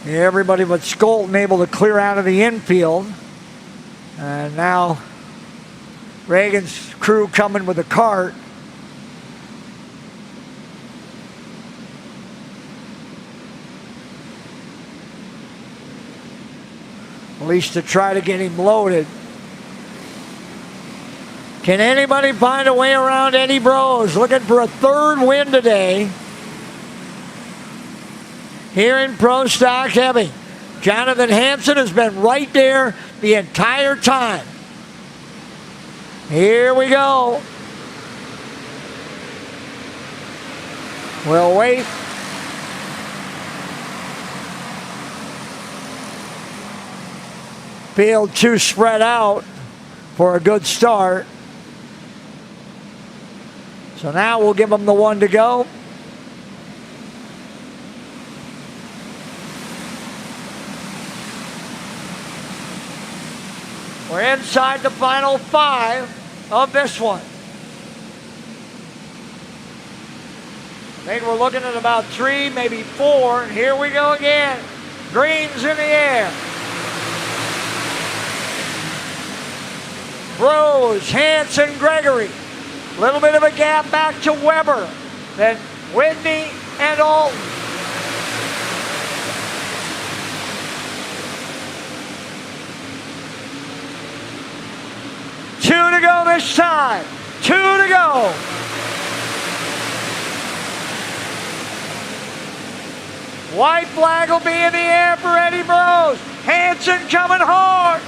Everybody but Skolton able to clear out of the infield. And now Reagan's crew coming with a cart. At least to try to get him loaded. Can anybody find a way around Eddie Bros? Looking for a 3rd win today here in Pro Stock Heavy. Jonathan Hanson has been right there the entire time. Here we go. We'll wait. Field 2 spread out for a good start. So now we'll give them the 1 to go. We're inside the final 5 of this one. I think we're looking at about 3, maybe 4. And here we go again. Green's in the air. Rose, Hanson, Gregory. A little bit of a gap back to Weber. Then Whitney and Alton. Two to go this time. 2 to go. White flag will be in the air for Eddie Brose. Hanson coming hard.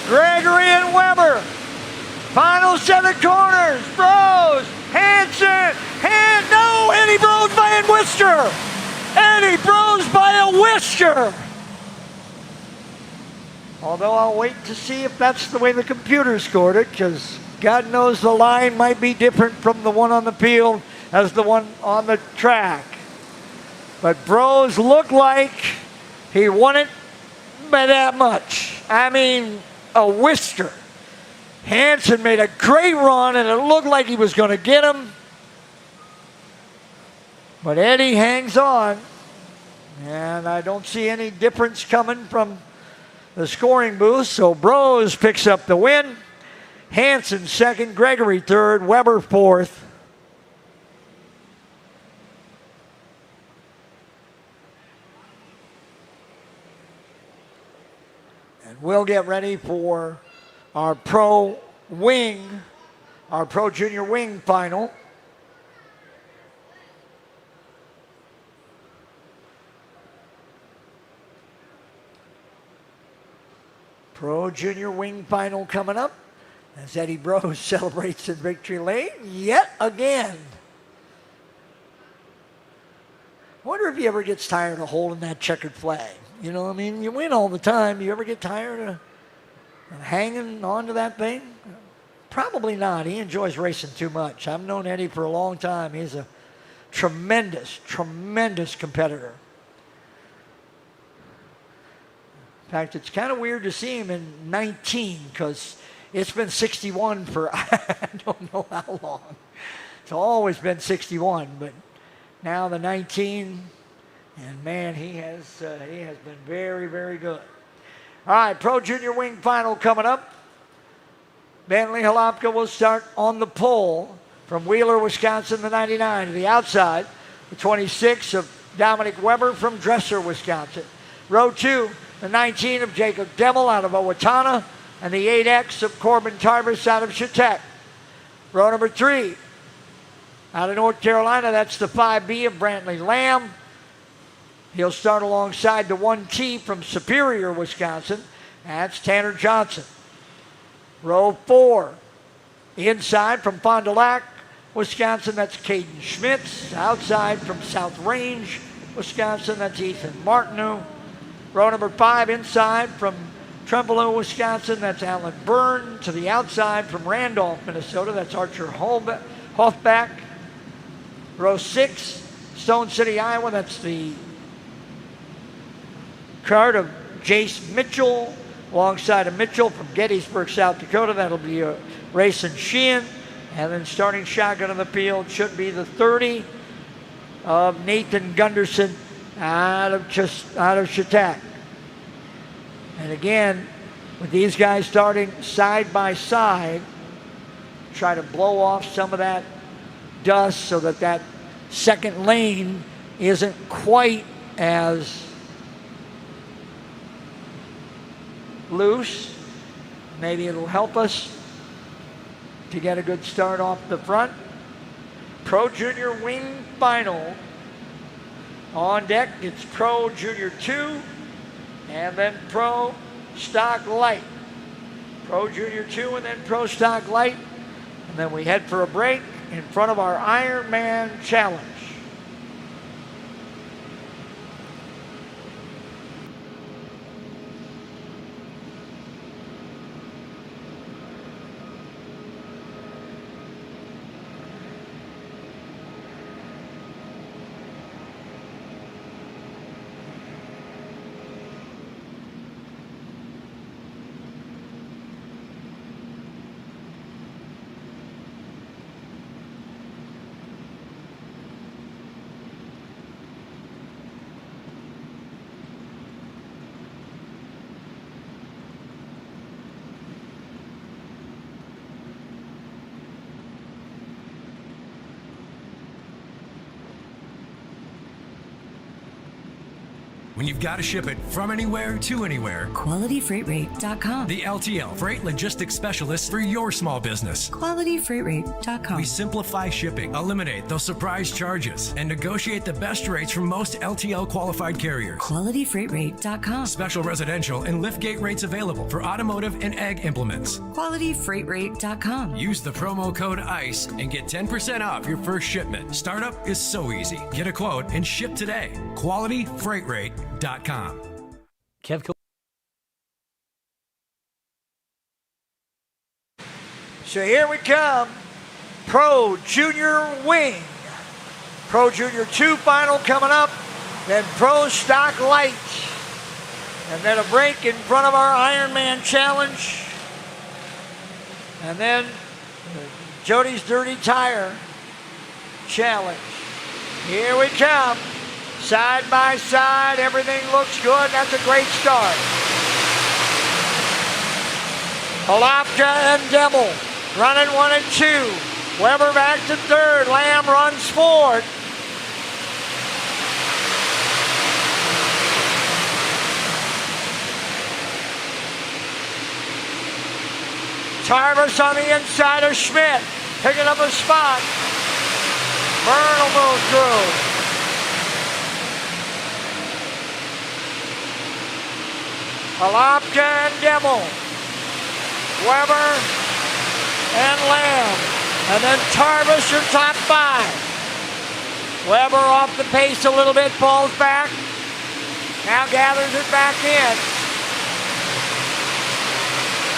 Gregory and Weber. Final set of corners. Brose, Hanson, no, Eddie Brose by a whisker. Eddie Brose by a whisker. Although I'll wait to see if that's the way the computer scored it, because God knows the line might be different from the one on the field as the one on the track. But Brose looked like he won it by that much. I mean, a whisker. Hanson made a great run, and it looked like he was going to get him. But Eddie hangs on, and I don't see any difference coming from the scoring booth. So Brose picks up the win. Hanson second, Gregory third, Weber fourth. And we'll get ready for our pro junior wing final. Pro junior wing final coming up as Eddie Brose celebrates in victory lane yet again. Wonder if he ever gets tired of holding that checkered flag. You know what I mean? You win all the time. You ever get tired of hanging on to that thing? Probably not. He enjoys racing too much. I've known Eddie for a long time. He's a tremendous, tremendous competitor. In fact, it's kind of weird to see him in 19 because it's been 61 for I don't know how long. It's always been 61, but now the 19, and man, he has been very, very good. All right, Pro Junior Wing Final coming up. Bentley Halopka will start on the pole from Wheeler, Wisconsin, the 99 to the outside. The 26 of Dominic Weber from Dresser, Wisconsin. Row 2. The 19 of Jacob Demmel out of Owatonna, and the 8X of Corbin Tarbus out of Chautauqua. Row number 3, out of North Carolina, that's the 5B of Brantley Lamb. He'll start alongside the 1T from Superior, Wisconsin. That's Tanner Johnson. Row 4, inside from Fond du Lac, Wisconsin, that's Caden Schmitz. Outside from South Range, Wisconsin, that's Ethan Martineau. Row number 5 inside from Trempealeau, Wisconsin, that's Alan Byrne. To the outside from Randolph, Minnesota, that's Archer Hofbach. Row 6, Stone City, Iowa, that's the cart of Jace Mitchell, alongside of Mitchell from Gettysburg, South Dakota. That'll be Rayson Sheehan. And then starting shotgun on the field should be the 30 of Nathan Gunderson out of Chautauqua. And again, with these guys starting side by side, try to blow off some of that dust so that that second lane isn't quite as loose. Maybe it'll help us to get a good start off the front. Pro Junior Wing Final. On deck, it's Pro Junior 2 and then Pro Stock Light. Pro Junior 2 and then Pro Stock Light. And then we head for a break in front of our Ironman Challenge. when you've got to ship it from anywhere to anywhere. QualityFreightRate.com. The LTL Freight Logistics Specialist for your small business. QualityFreightRate.com. We simplify shipping, eliminate those surprise charges, and negotiate the best rates from most LTL qualified carriers. QualityFreightRate.com. Special residential and liftgate rates available for automotive and ag implements. QualityFreightRate.com. Use the promo code ICE and get 10% off your first shipment. Startup is so easy. Get a quote and ship today. QualityFreightRate.com. Kevco. So here we come. Pro Junior Wing. Pro Junior 2 final coming up. Then Pro Stock Light. And then a break in front of our Ironman Challenge. And then Jody's Dirty Tire Challenge. Here we come. Side by side, everything looks good. That's a great start. Holopka and Demmel running 1 and 2. Weber back to third. Lamb runs fourth. Tarvis on the inside of Schmidt, picking up a spot. Byrne will move through. Holopka and Demmel. Weber and Lamb. And then Tarvis your top 5. Weber off the pace a little bit, falls back. Now gathers it back in.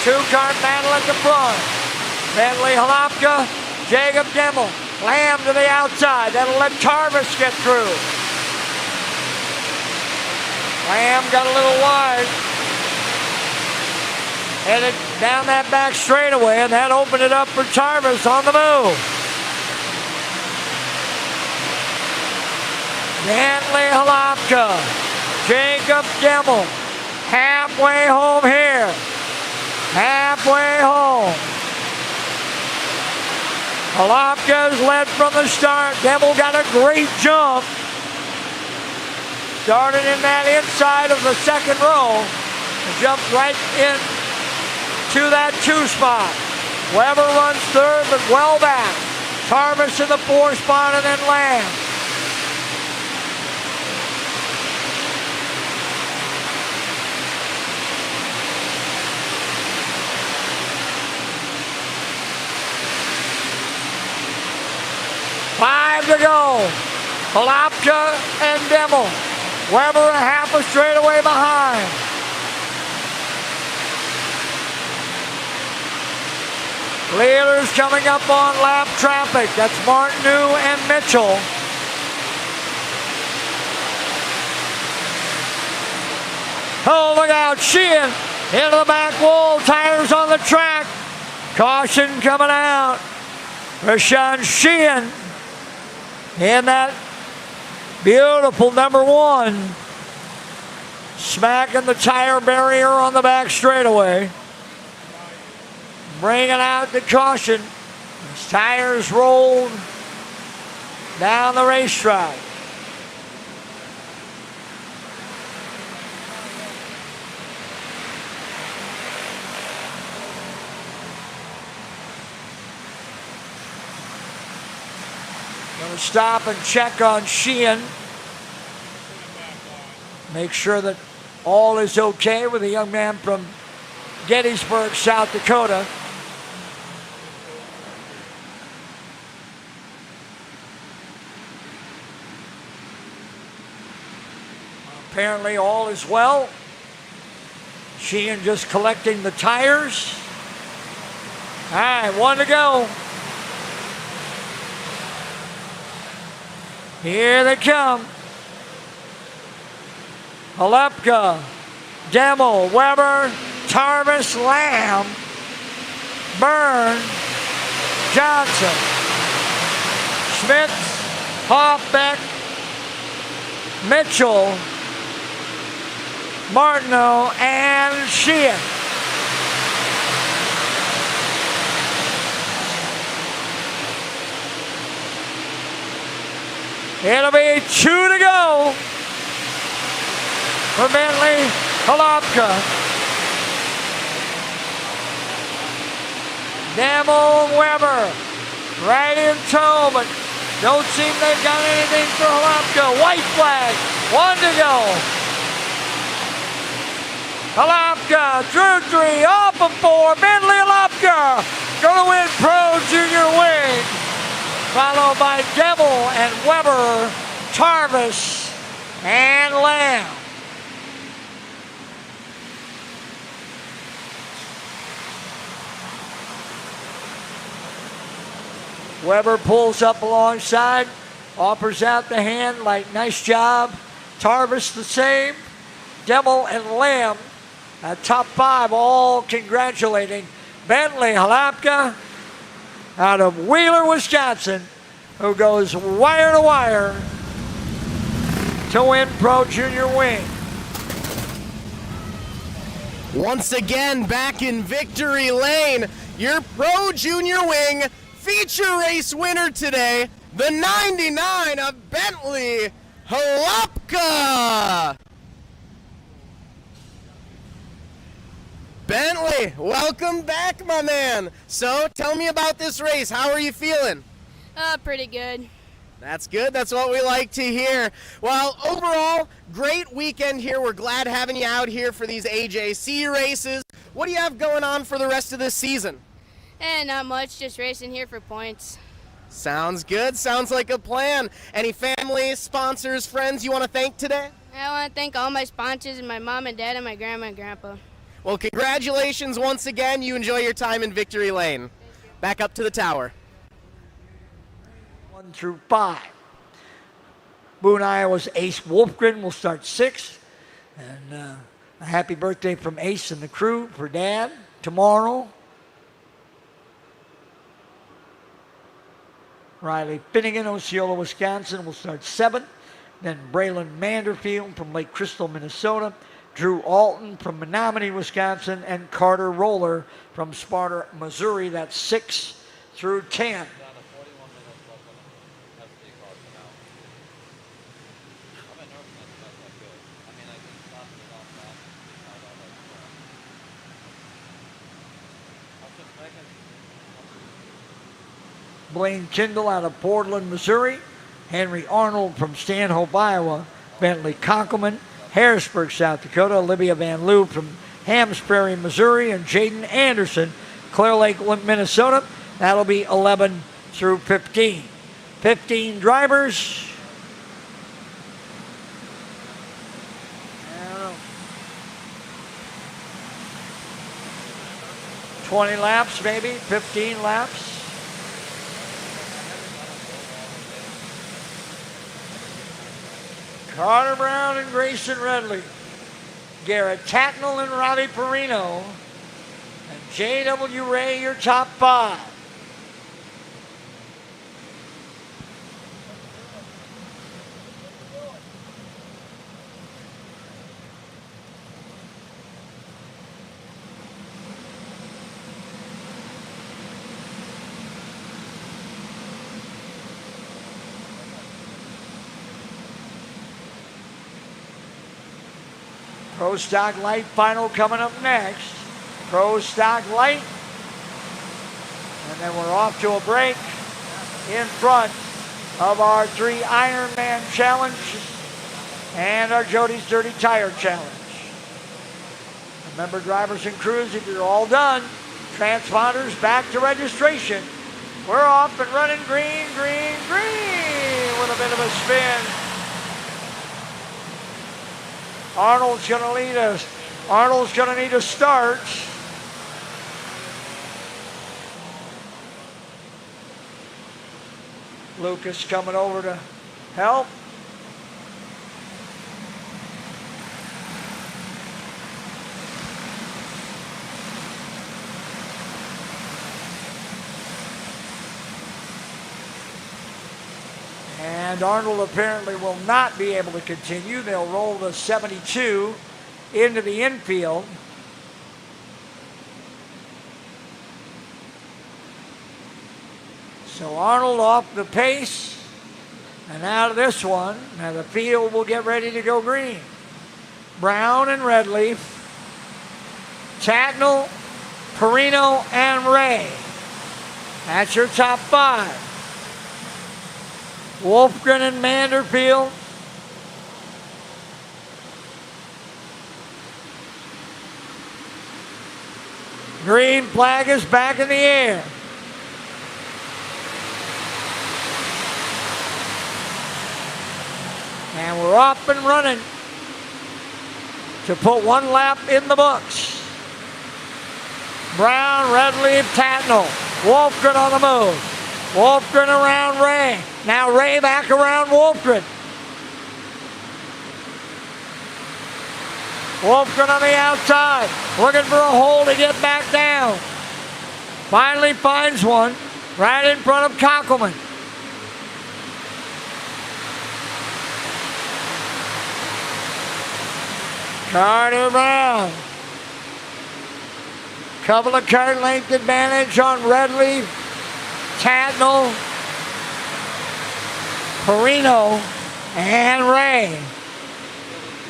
2-car battle at the front. Bentley Holopka, Jacob Demmel. Lamb to the outside. That'll let Tarvis get through. Lamb got a little wide. Headed down that back straightaway, and that opened it up for Tarvis on the move. Bentley Holopka, Jacob Demmel, halfway home here. Halfway home. Holopka's led from the start. Demmel got a great jump. Started in that inside of the second row and jumped right in to that 2 spot. Weber runs third, but well back. Tarvis in the 4 spot, and then Lamb. Five to go. Holopka and Demmel. Weber a half a straightaway behind. Leaders coming up on lap traffic. That's Martineau and Mitchell. Oh, look out. Sheehan into the back wall. Tires on the track. Caution coming out. Rashawn Sheehan in that beautiful number 1. Smacking the tire barrier on the back straightaway. Bringing out the caution. His tires rolled down the racetrack. Going to stop and check on Sheehan. Make sure that all is okay with the young man from Gettysburg, South Dakota. Apparently all is well. Sheehan just collecting the tires. All right, 1 to go. Here they come. Holopka, Demmel, Weber, Tarvis, Lamb, Byrne, Johnson, Schmitz, Hoffbeck, Mitchell, Martineau, and Sheehan. It'll be 2 to go. for Bentley Halapka. Demo and Weber right in tow, but don't seem they've got anything for Halapka. White flag, 1 to go. Halapka, through 3, off of 4. Bentley Halapka going to win Pro Junior Wing. Followed by Devil and Weber, Tarvis, and Lamb. Weber pulls up alongside, offers out the hand like nice job. Tarvis the same. Devil and Lamb at top 5, all congratulating Bentley Halapka out of Wheeler, Wisconsin, who goes wire to wire to win Pro Junior Wing. Once again, back in victory lane, your Pro Junior Wing feature race winner today, the 99 of Bentley Halapka. Bentley, welcome back, my man. So, tell me about this race. How are you feeling? Pretty good. That's good. That's what we like to hear. Well, overall, great weekend here. We're glad having you out here for these AJC races. What do you have going on for the rest of this season? Not much, just racing here for points. Sounds good. Sounds like a plan. Any family, sponsors, friends you want to thank today? I want to thank all my sponsors and my mom and dad and my grandma and grandpa. Well, congratulations once again. You enjoy your time in victory lane. Back up to the tower. 1 through 5. Boone, Iowa's Ace Wolfgren will start 6th. And a happy birthday from Ace and the crew for Dad tomorrow. Riley Finnegan, Osceola, Wisconsin, will start 7th. Then Braylon Manderfield from Lake Crystal, Minnesota. Drew Alton from Menominee, Wisconsin. And Carter Roller from Sparta, Missouri. That's 6 through 10. Blaine Kindle out of Portland, Missouri. Henry Arnold from Stanhope, Iowa. Bentley Conkelman, Harrisburg, South Dakota. Olivia Van Loo from Hams Prairie, Missouri. And Jaden Anderson, Clear Lake, Minnesota. That'll be 11 through 15. 15 drivers. 20 laps, maybe 15 laps. Carter Brown and Grayson Redley. Garrett Tacknell and Robbie Perino. And J.W. Ray, your top 5. Pro Stock Light final coming up next. Pro Stock Light. And then we're off to a break in front of our 3 Ironman Challenge and our Jody's Dirty Tire Challenge. Remember, drivers and crews, if you're all done, transponders back to registration. We're off and running green, green, green with a bit of a spin. Arnold's going to lead us. Arnold's going to need a start. Lucas coming over to help. And Arnold apparently will not be able to continue. They'll roll the 72 into the infield. So Arnold off the pace and out of this one. Now the field will get ready to go green. Brown and Redleaf, Tatnall, Perino, and Ray. That's your top 5. Wolfgren and Manderfield. Green flag is back in the air. And we're up and running to put one lap in the books. Brown, Redleaf, Tatnall. Wolfgren on the move. Wolfgren around Ray. Now Ray back around Wolfgren. Wolfgren on the outside, looking for a hole to get back down. Finally finds one right in front of Kockelman. Carter Brown. Couple of car length advantage on Redleaf, Tatnall, Perino, and Ray.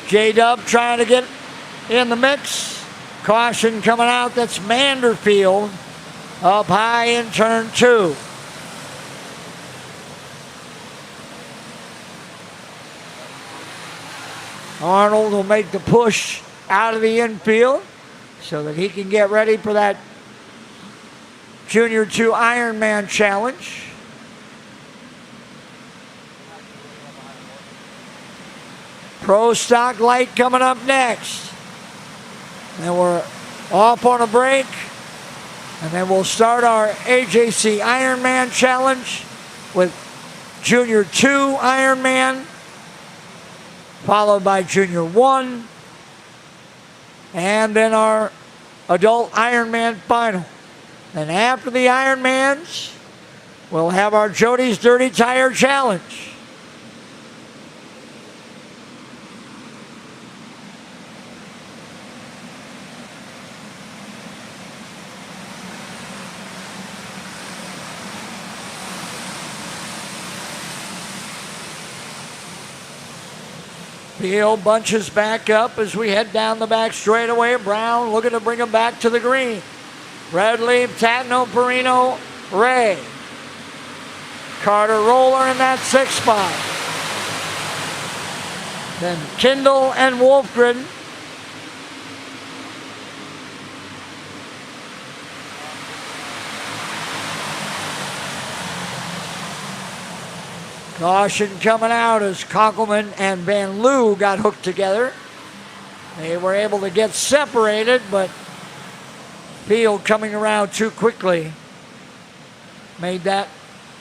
J-Dub trying to get in the mix. Caution coming out. That's Manderfield up high in turn 2. Arnold will make the push out of the infield so that he can get ready for that Junior 2 Ironman Challenge. Pro Stock Light coming up next. And we're off on a break. And then we'll start our AJC Ironman Challenge with Junior 2 Ironman, followed by Junior 1, and then our Adult Ironman Final. And after the Ironmans, we'll have our Jody's Dirty Tire Challenge. Field bunches back up as we head down the back straightaway. Brown looking to bring him back to the green. Redleaf, Tatnall, Perino, Ray. Carter Roller in that 6th spot. Then Kindle and Wolfgren. Caution coming out as Kockelman and Van Loo got hooked together. They were able to get separated, but Field coming around too quickly made that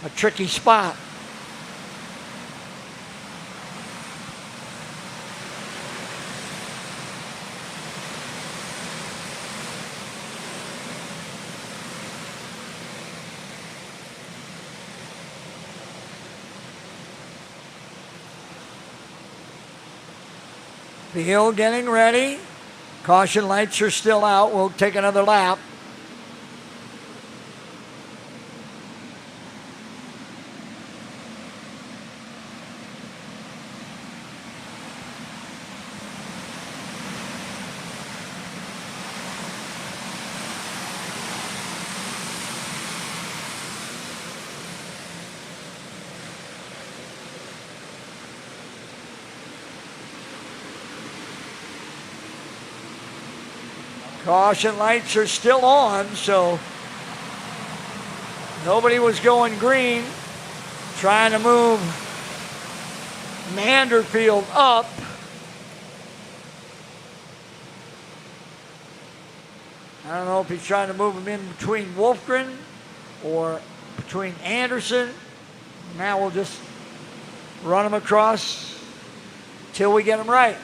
a tricky spot. Field getting ready. Caution lights are still out. We'll take another lap. Caution lights are still on, so nobody was going green. Trying to move Manderfield up. I don't know if he's trying to move him in between Wolfgren or between Anderson. Now we'll just run him across till we get him right.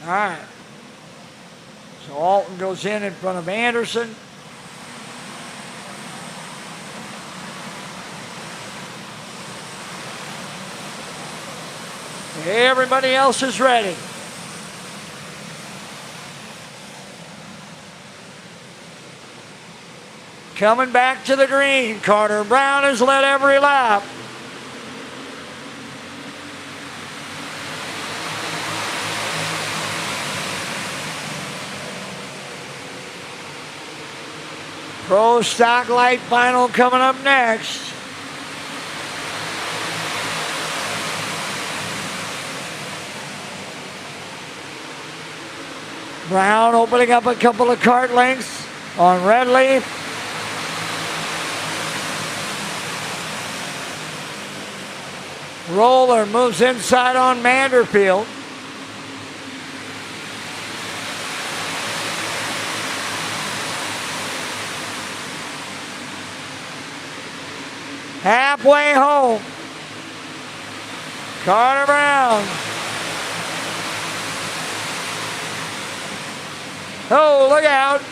All right. So Alton goes in front of Anderson. Everybody else is ready. coming back to the green. Carter Brown has led every lap. Pro Stock Light Final coming up next. Brown opening up a couple of kart lengths on Redleaf. Roller moves inside on Manderfield. Halfway home. Carter Brown. Oh, look out.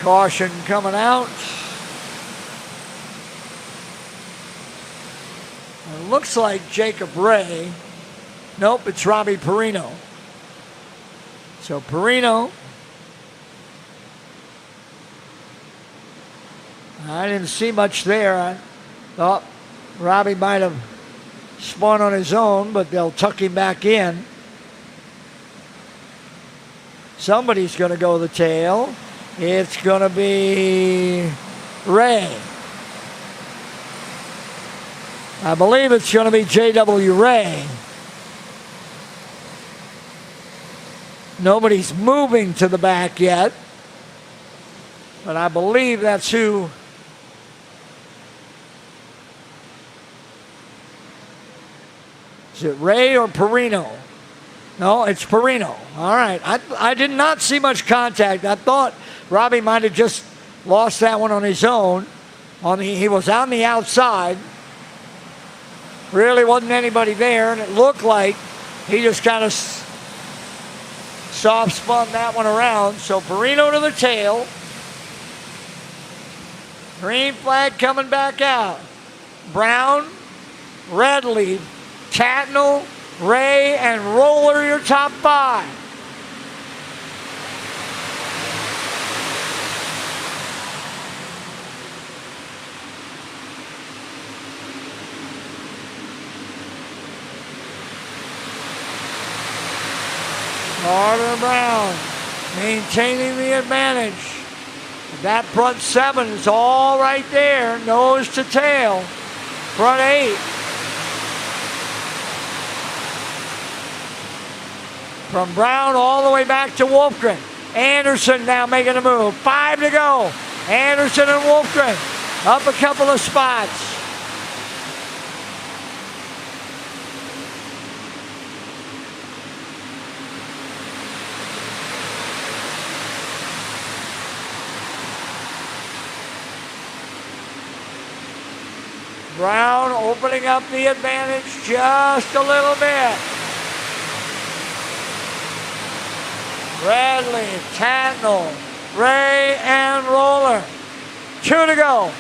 Caution coming out. It looks like Jacob Ray. Nope, it's Robbie Perino. So Perino. I didn't see much there. I thought Robbie might have spun on his own, but they'll tuck him back in. Somebody's going to go the tail. It's going to be Ray. I believe it's going to be J.W. Ray. Nobody's moving to the back yet, but I believe that's who. Is it Ray or Perino? No, it's Perino. All right. I did not see much contact. I thought Robbie might have just lost that one on his own. He was on the outside. Really wasn't anybody there, and it looked like he just kind of soft spun that one around. So Perino to the tail. Green flag coming back out. Brown, Redleaf, Tatnall, Ray, and Roller, your top five. Carter Brown maintaining the advantage. That front seven is all right there, nose to tail. Front eight. From Brown all the way back to Wolfgren. Anderson now making a move. 5 to go. Anderson and Wolfgren up a couple of spots. Brown opening up the advantage just a little bit. Bradley, Tatnall, Ray, and Roller. 2 to go.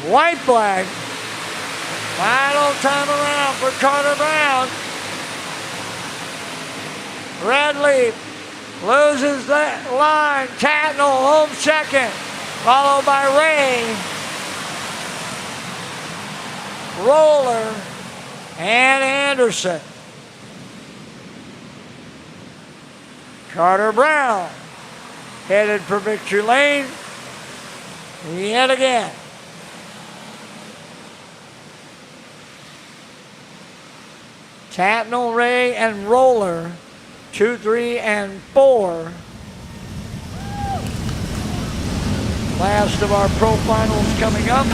White flag. Final time around for Carter Brown. Redleaf loses that line. Tatnall home second, followed by Ray, Roller, and Anderson. Carter Brown headed for victory lane yet again. Tatnall, Ray, and Roller. 2, 3, and 4. Last of our pro finals coming up.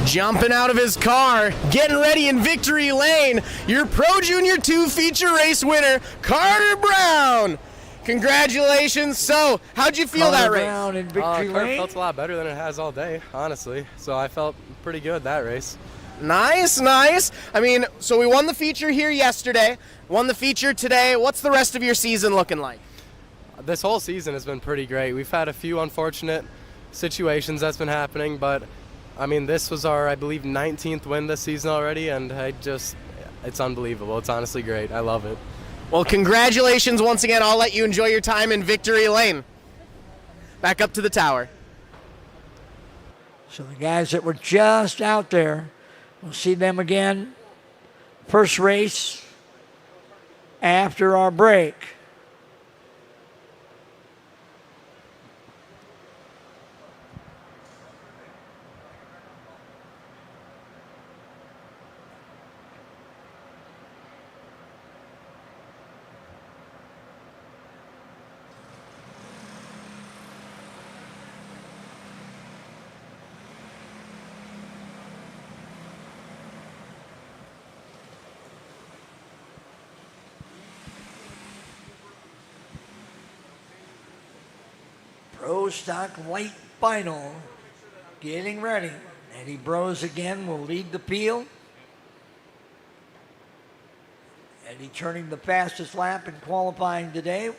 Jumping out of his car, getting ready in victory lane, your Pro Junior 2 feature race winner, Carter Brown. Congratulations. So, how'd you feel that race? Brown in victory lane. Felt a lot better than it has all day, honestly. So I felt pretty good that race. Nice, nice. I mean, so we won the feature here yesterday, won the feature today. What's the rest of your season looking like? This whole season has been pretty great. We've had a few unfortunate situations that's been happening, but I mean, this was our, I believe, 19th win this season already, and it's unbelievable. It's honestly great. I love it. Well, congratulations once again. I'll let you enjoy your time in victory lane. Back up to the tower. So the guys that were just out there, we'll see them again. First race after our break. Pro Stock Light Final getting ready. Eddie Brose again will lead the field. Eddie turning the fastest lap in qualifying today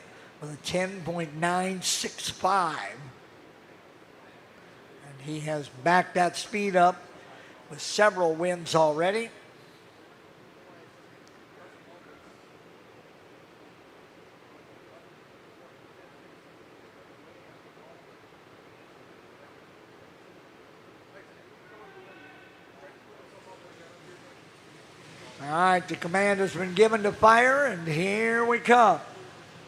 with a 10.965. And he has backed that speed up with several wins already. All right, the command has been given to fire, and here we come.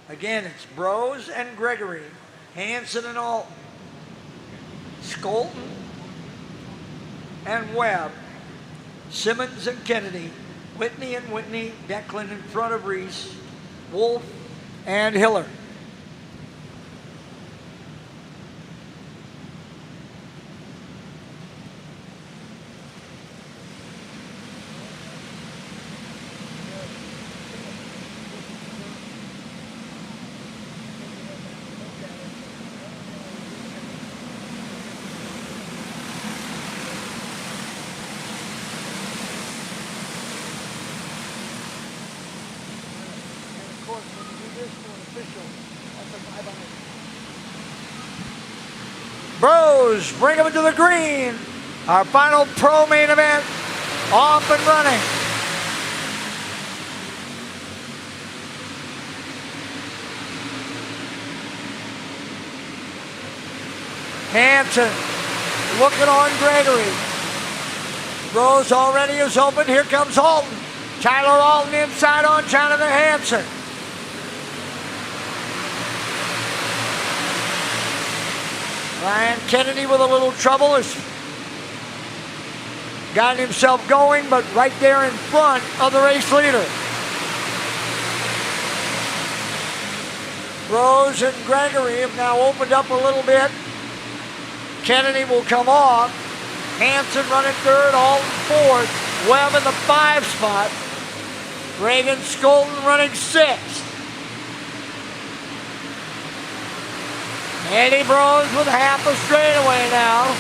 Again, it's Brose and Gregory, Hanson and Alton, Skolton and Webb, Simmons and Kennedy, Whitney and Whitney, Declan in front of Reese, Wolf and Hiller. Brose, bring him into the green. Our final pro main event off and running. Hanson looking on Gregory. Brose already is open. Here comes Alton. Tyler Alton inside on Jonathan Hanson. Ryan Kennedy with a little trouble has gotten himself going, but right there in front of the race leader. Brose and Gregory have now opened up a little bit. Kennedy will come off. Hanson running third, Alton fourth. Webb in the 5 spot. Reagan Skolton running 6th. Eddie Brose with half a straightaway now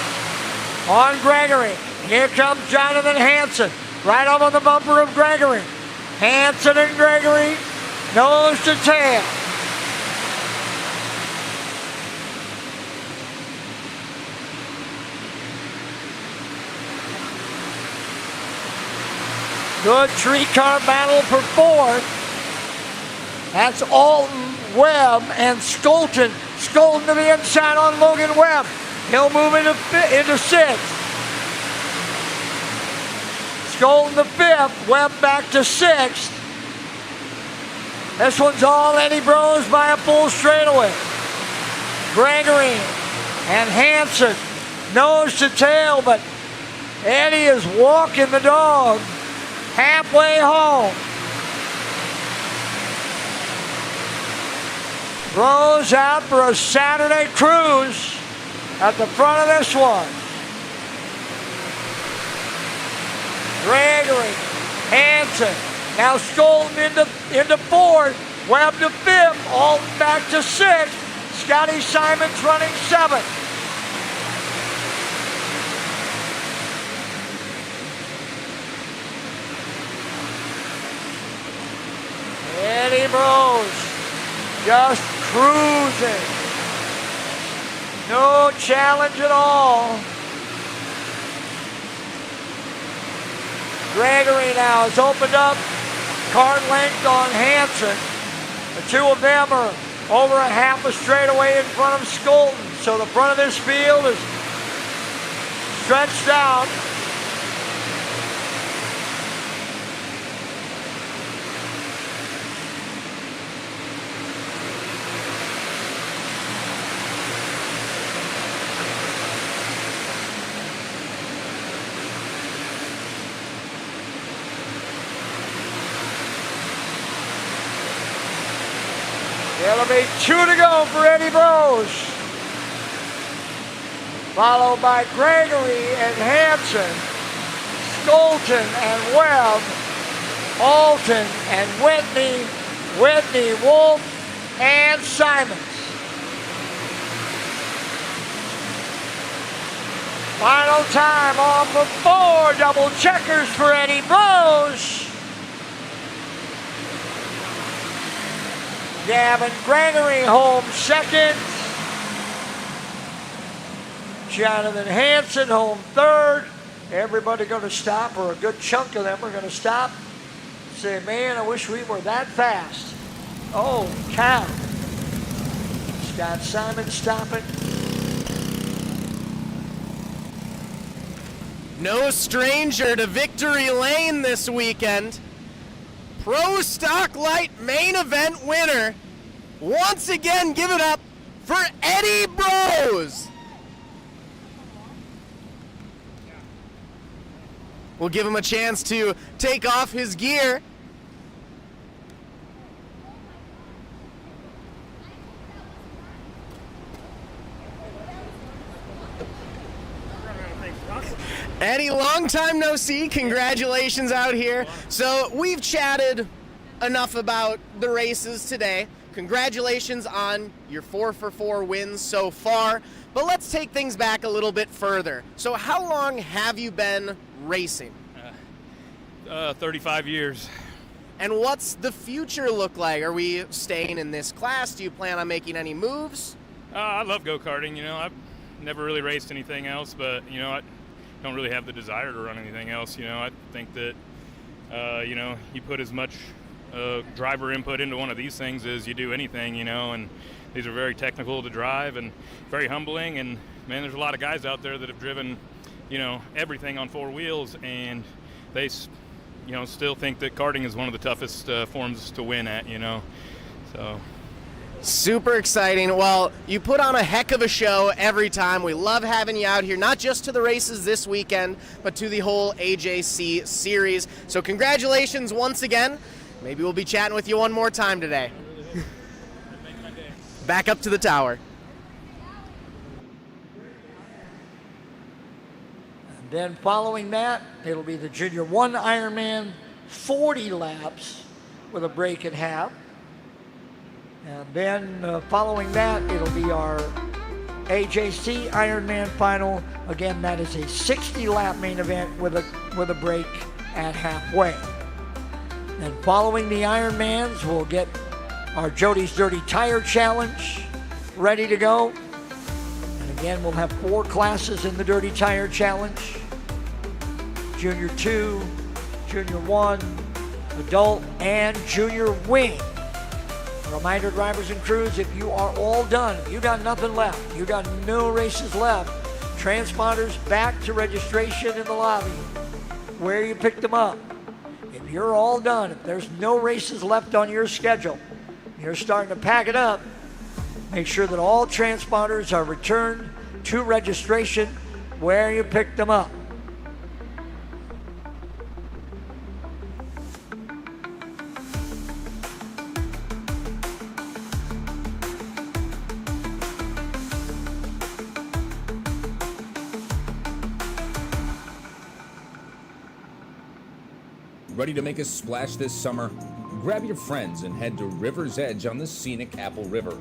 on Gregory. Here comes Jonathan Hanson, right up on the bumper of Gregory. Hanson and Gregory, nose to tail. Good tree car battle for 4th. That's Alton, Webb, and Skolton. Skolton to the inside on Logan Webb. He'll move into 6th. Skolton to 5th. Webb back to 6th. This one's all Eddie Brose by a full straightaway. Gregory and Hanson nose to tail, but Eddie is walking the dog halfway home. Brose out for a Saturday cruise at the front of this one. Gregory, Hanson. Now Stolten into fourth. Webb to fifth. Alton back to sixth. Scotty Simons running seventh. Eddie Bros just cruising. No challenge at all. Gregory now has opened up card length on Hanson. The two of them are over a half a straightaway in front of Skolten. So the front of this field is stretched out. There'll be 2 to go for Eddie Bros. Followed by Gregory and Hanson, Skolten and Webb, Alton and Whitney, Wolf, and Simons. Final time off of 4 double checkers for Eddie Bros. Gavin Gregory home second. Jonathan Hanson home third. Everybody going to stop, or a good chunk of them are going to stop. Say, man, I wish we were that fast. Oh, cow. Scott Simon stopping. No stranger to victory lane this weekend. Pro Stock Light main event winner. Once again, give it up for Eddie Bros. We'll give him a chance to take off his gear. Eddie, long time no see. Congratulations out here. So we've chatted enough about the races today. Congratulations on your 4 for 4 wins so far. But let's take things back a little bit further. So how long have you been racing? 35 years. And what's the future look like? Are we staying in this class? Do you plan on making any moves? I love go-karting. You know, I've never really raced anything else, but, you know, I don't really have the desire to run anything else. You know, I think that, you know, you put as much driver input into one of these things as you do anything, you know, and these are very technical to drive and very humbling. And, man, there's a lot of guys out there that have driven, you know, everything on 4 wheels, and they, you know, still think that karting is one of the toughest forms to win at, you know, so. Super exciting. Well, you put on a heck of a show every time. We love having you out here, not just to the races this weekend, but to the whole AJC series. So congratulations once again. Maybe we'll be chatting with you one more time today. Back up to the tower. And then following that, it'll be the Junior 1 Ironman 40 laps with a break at half. And then following that, it'll be our AJC Ironman final. Again, that is a 60-lap main event with a break at halfway. And following the Ironmans, we'll get our Jody's Dirty Tire Challenge ready to go. And again, we'll have 4 classes in the Dirty Tire Challenge. Junior 2, Junior 1, Adult, and Junior Wing. Reminder, drivers and crews, if you are all done, if you got nothing left, you got no races left, transponders back to registration in the lobby where you picked them up. If you're all done, if there's no races left on your schedule, you're starting to pack it up, make sure that all transponders are returned to registration where you picked them up. Ready to make a splash this summer? Grab your friends and head to River's Edge on the scenic Apple River.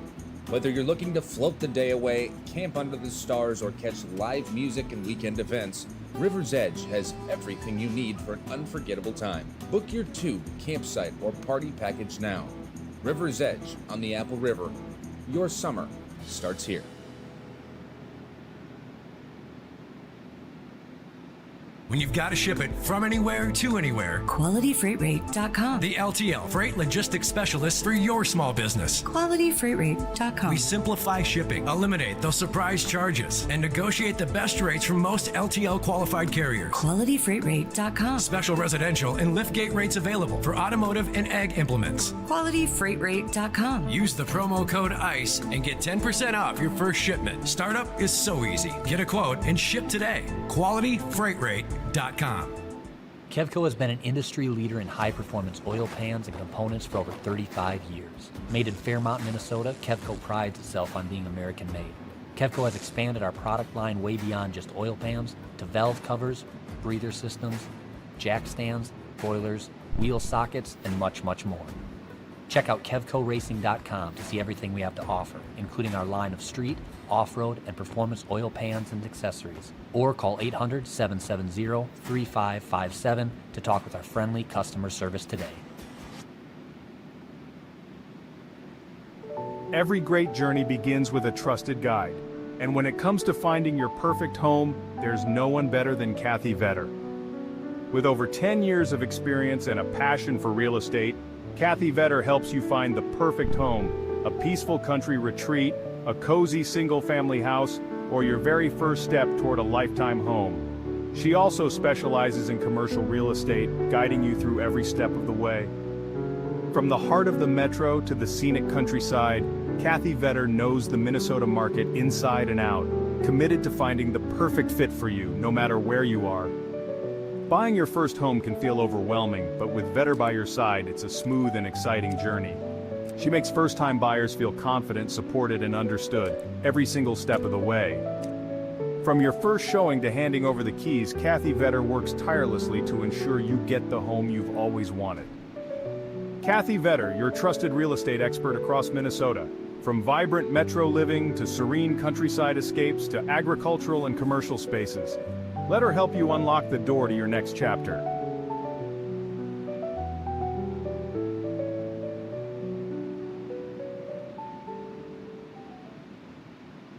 Whether you're looking to float the day away, camp under the stars, or catch live music and weekend events, River's Edge has everything you need for an unforgettable time. Book your tube, campsite, or party package now. River's Edge on the Apple River. Your summer starts here. When you've got to ship it from anywhere to anywhere, QualityFreightRate.com. the LTL Freight Logistics Specialist for your small business. QualityFreightRate.com. We simplify shipping, eliminate those surprise charges, and negotiate the best rates from most LTL qualified carriers. QualityFreightRate.com. Special residential and liftgate rates available for automotive and ag implements. QualityFreightRate.com. Use the promo code ICE and get 10% off your first shipment. Startup is so easy. Get a quote and ship today. QualityFreightRate.com. Kevco has been an industry leader in high-performance oil pans and components for over 35 years. Made in Fairmont, Minnesota, Kevco prides itself on being American-made. Kevco has expanded our product line way beyond just oil pans to valve covers, breather systems, jack stands, boilers, wheel sockets, and much, much more. Check out KevcoRacing.com to see everything we have to offer, including our line of street, off-road, and performance oil pans and accessories. Or call 800-770-3557 to talk with our friendly customer service today. Every great journey begins with a trusted guide. And when it comes to finding your perfect home, there's no one better than Kathy Vetter. With over 10 years of experience and a passion for real estate, Kathy Vetter helps you find the perfect home, a peaceful country retreat, a cozy single-family house, or your very first step toward a lifetime home. She also specializes in commercial real estate, guiding you through every step of the way. From the heart of the metro to the scenic countryside, Kathy Vetter knows the Minnesota market inside and out, committed to finding the perfect fit for you, no matter where you are. Buying your first home can feel overwhelming, but with Vetter by your side, it's a smooth and exciting journey. She makes first-time buyers feel confident, supported, and understood every single step of the way. From your first showing to handing over the keys, Kathy Vetter works tirelessly to ensure you get the home you've always wanted. Kathy Vetter, your trusted real estate expert across Minnesota. From vibrant metro living to serene countryside escapes to agricultural and commercial spaces. Let her help you unlock the door to your next chapter.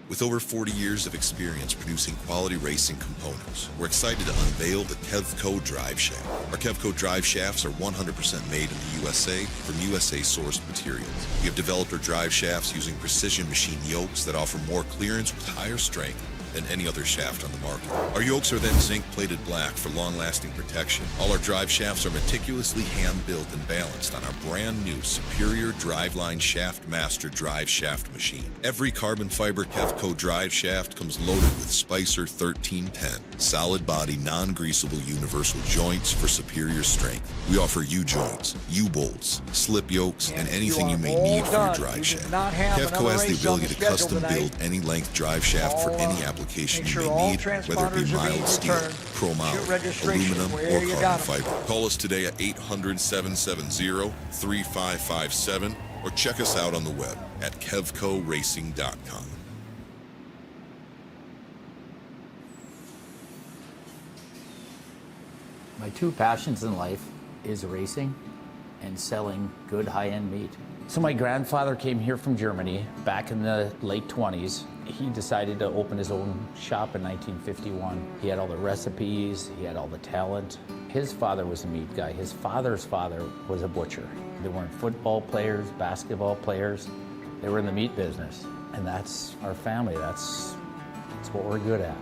With over 40 years of experience producing quality racing components, we're excited to unveil the Kevco Drive Shaft. Our Kevco Drive Shafts are 100% made in the USA from USA-sourced materials. We have developed our drive shafts using precision machine yokes that offer more clearance with higher strength than any other shaft on the market. Our yokes are then zinc-plated black for long-lasting protection. All our drive shafts are meticulously hand-built and balanced on our brand-new Superior Driveline Shaft Master drive shaft machine. Every carbon fiber Kevco drive shaft comes loaded with Spicer 1310, solid-body, non-greasable universal joints for superior strength. We offer U-joints, U-bolts, slip yokes, and anything you may need for your drive shaft. Kevco has the ability to custom-build any length drive shaft for any application you may need, whether it be mild steel, chromoly, aluminum, or carbon fiber. Call us today at 800-770-3557 or check us out on the web at KevcoRacing.com. My two passions in life is racing and selling good high-end meat. So my grandfather came here from Germany back in the late 20s. He decided to open his own shop in 1951. He had all the recipes, he had all the talent. His father was a meat guy. His father's father was a butcher. They weren't football players, basketball players. They were in the meat business. And that's our family. That's what we're good at.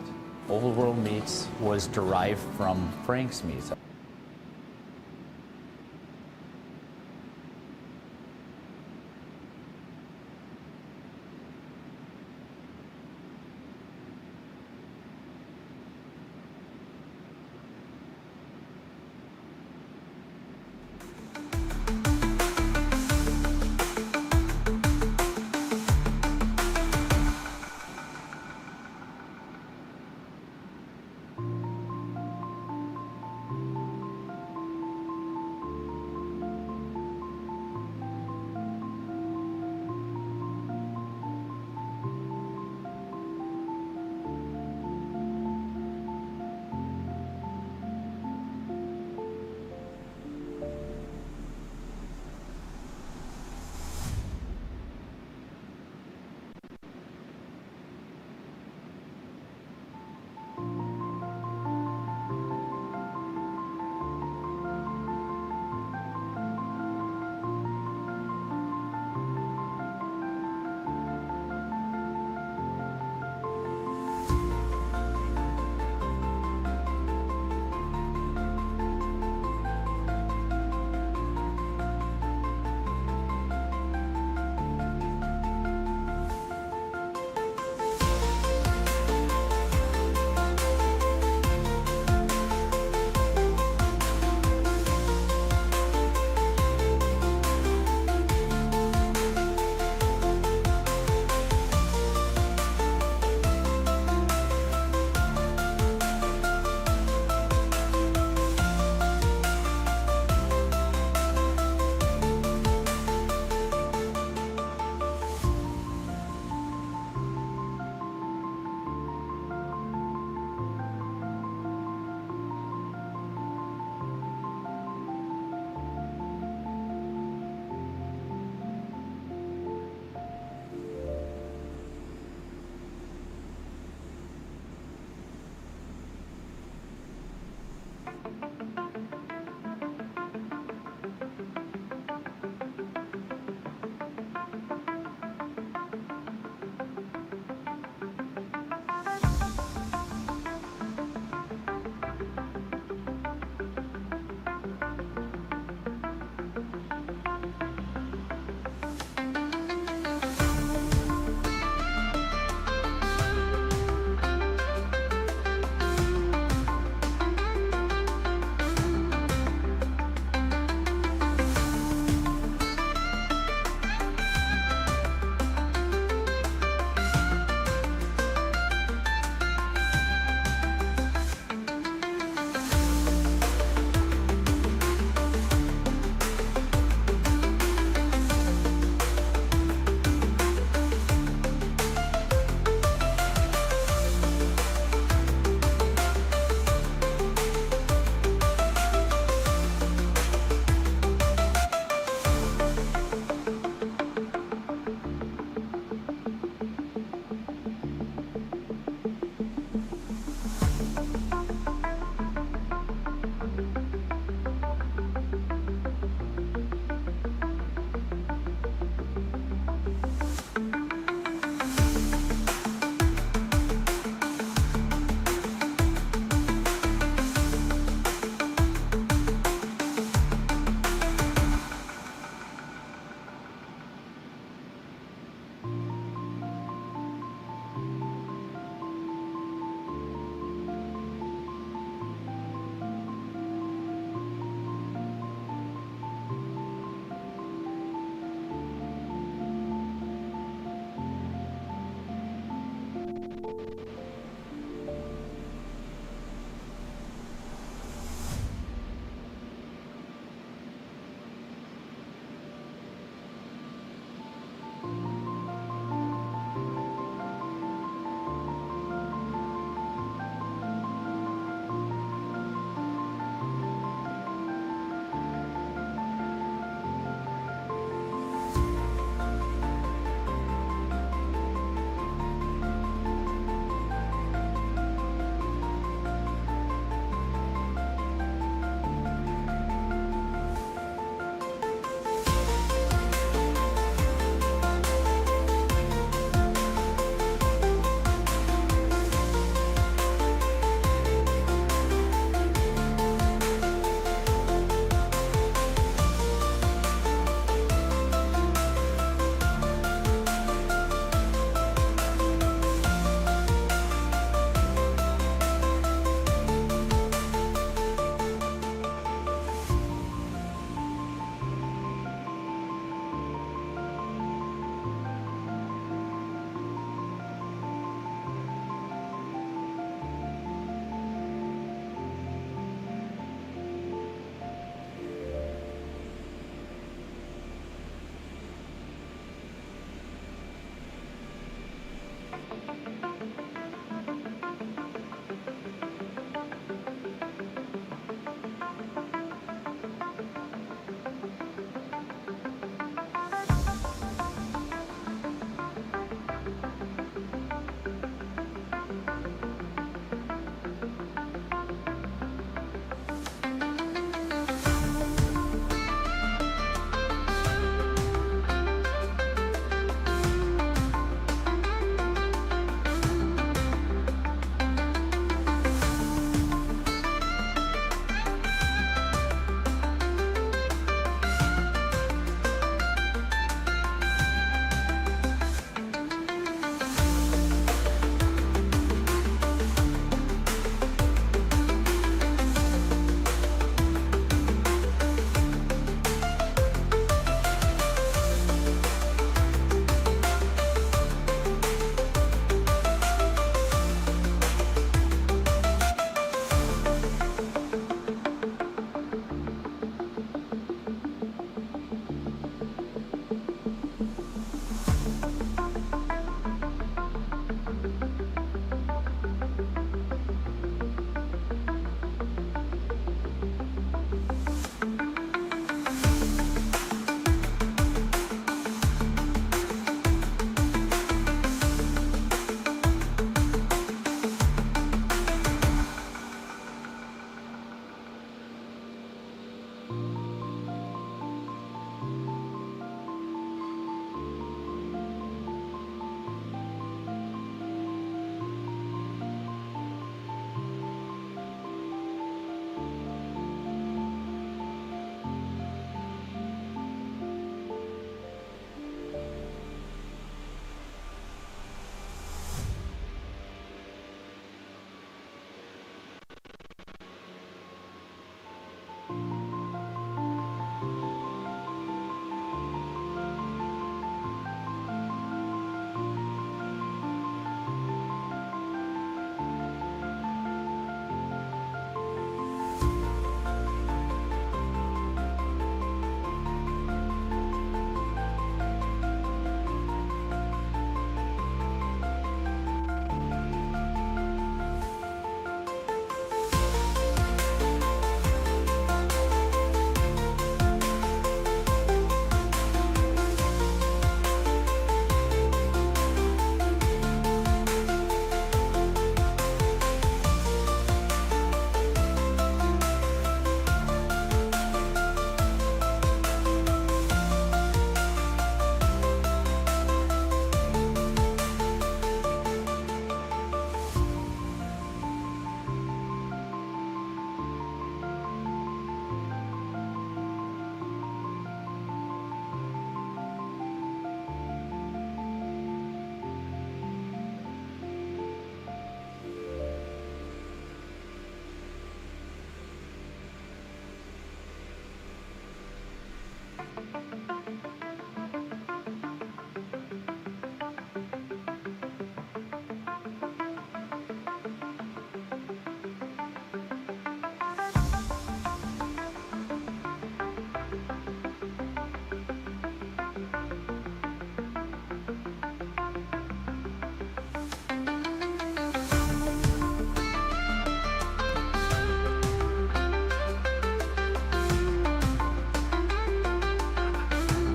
Old World Meats was derived from Frank's Meats.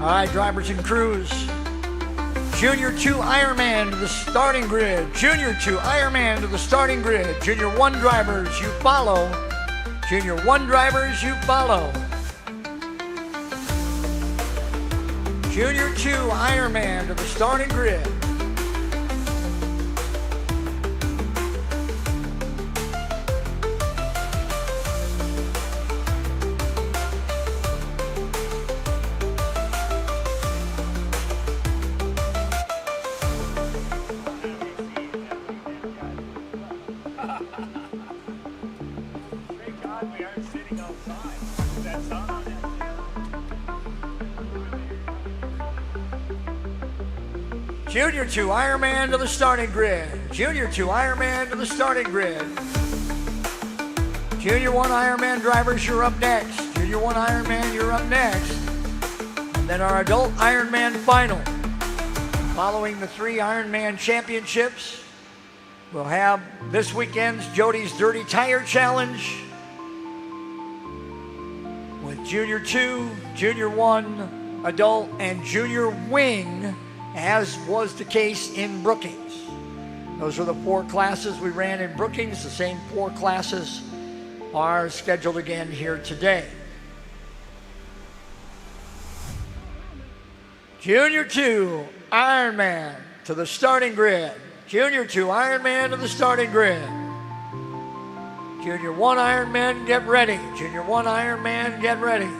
All right, drivers and crews. Junior 2 Ironman to the starting grid. Junior 2 Ironman to the starting grid. Junior 1 drivers, you follow. Junior 1 drivers, you follow. Junior 2 Ironman to the starting grid. Junior 2 Ironman to the starting grid. Junior 2 Ironman to the starting grid. Junior 1 Ironman drivers, you're up next. Junior 1 Ironman, you're up next. And then our adult Ironman final. Following the 3 Ironman championships, we'll have this weekend's Jody's Dirty Tire Challenge with Junior 2, Junior 1, adult, and Junior Wing, as was the case in Brookings. Those were the 4 classes we ran in Brookings. The same 4 classes are scheduled again here today. Junior 2 Ironman to the starting grid. Junior 2 Ironman to the starting grid. Junior 1 Ironman, get ready. Junior 1 Ironman, get ready.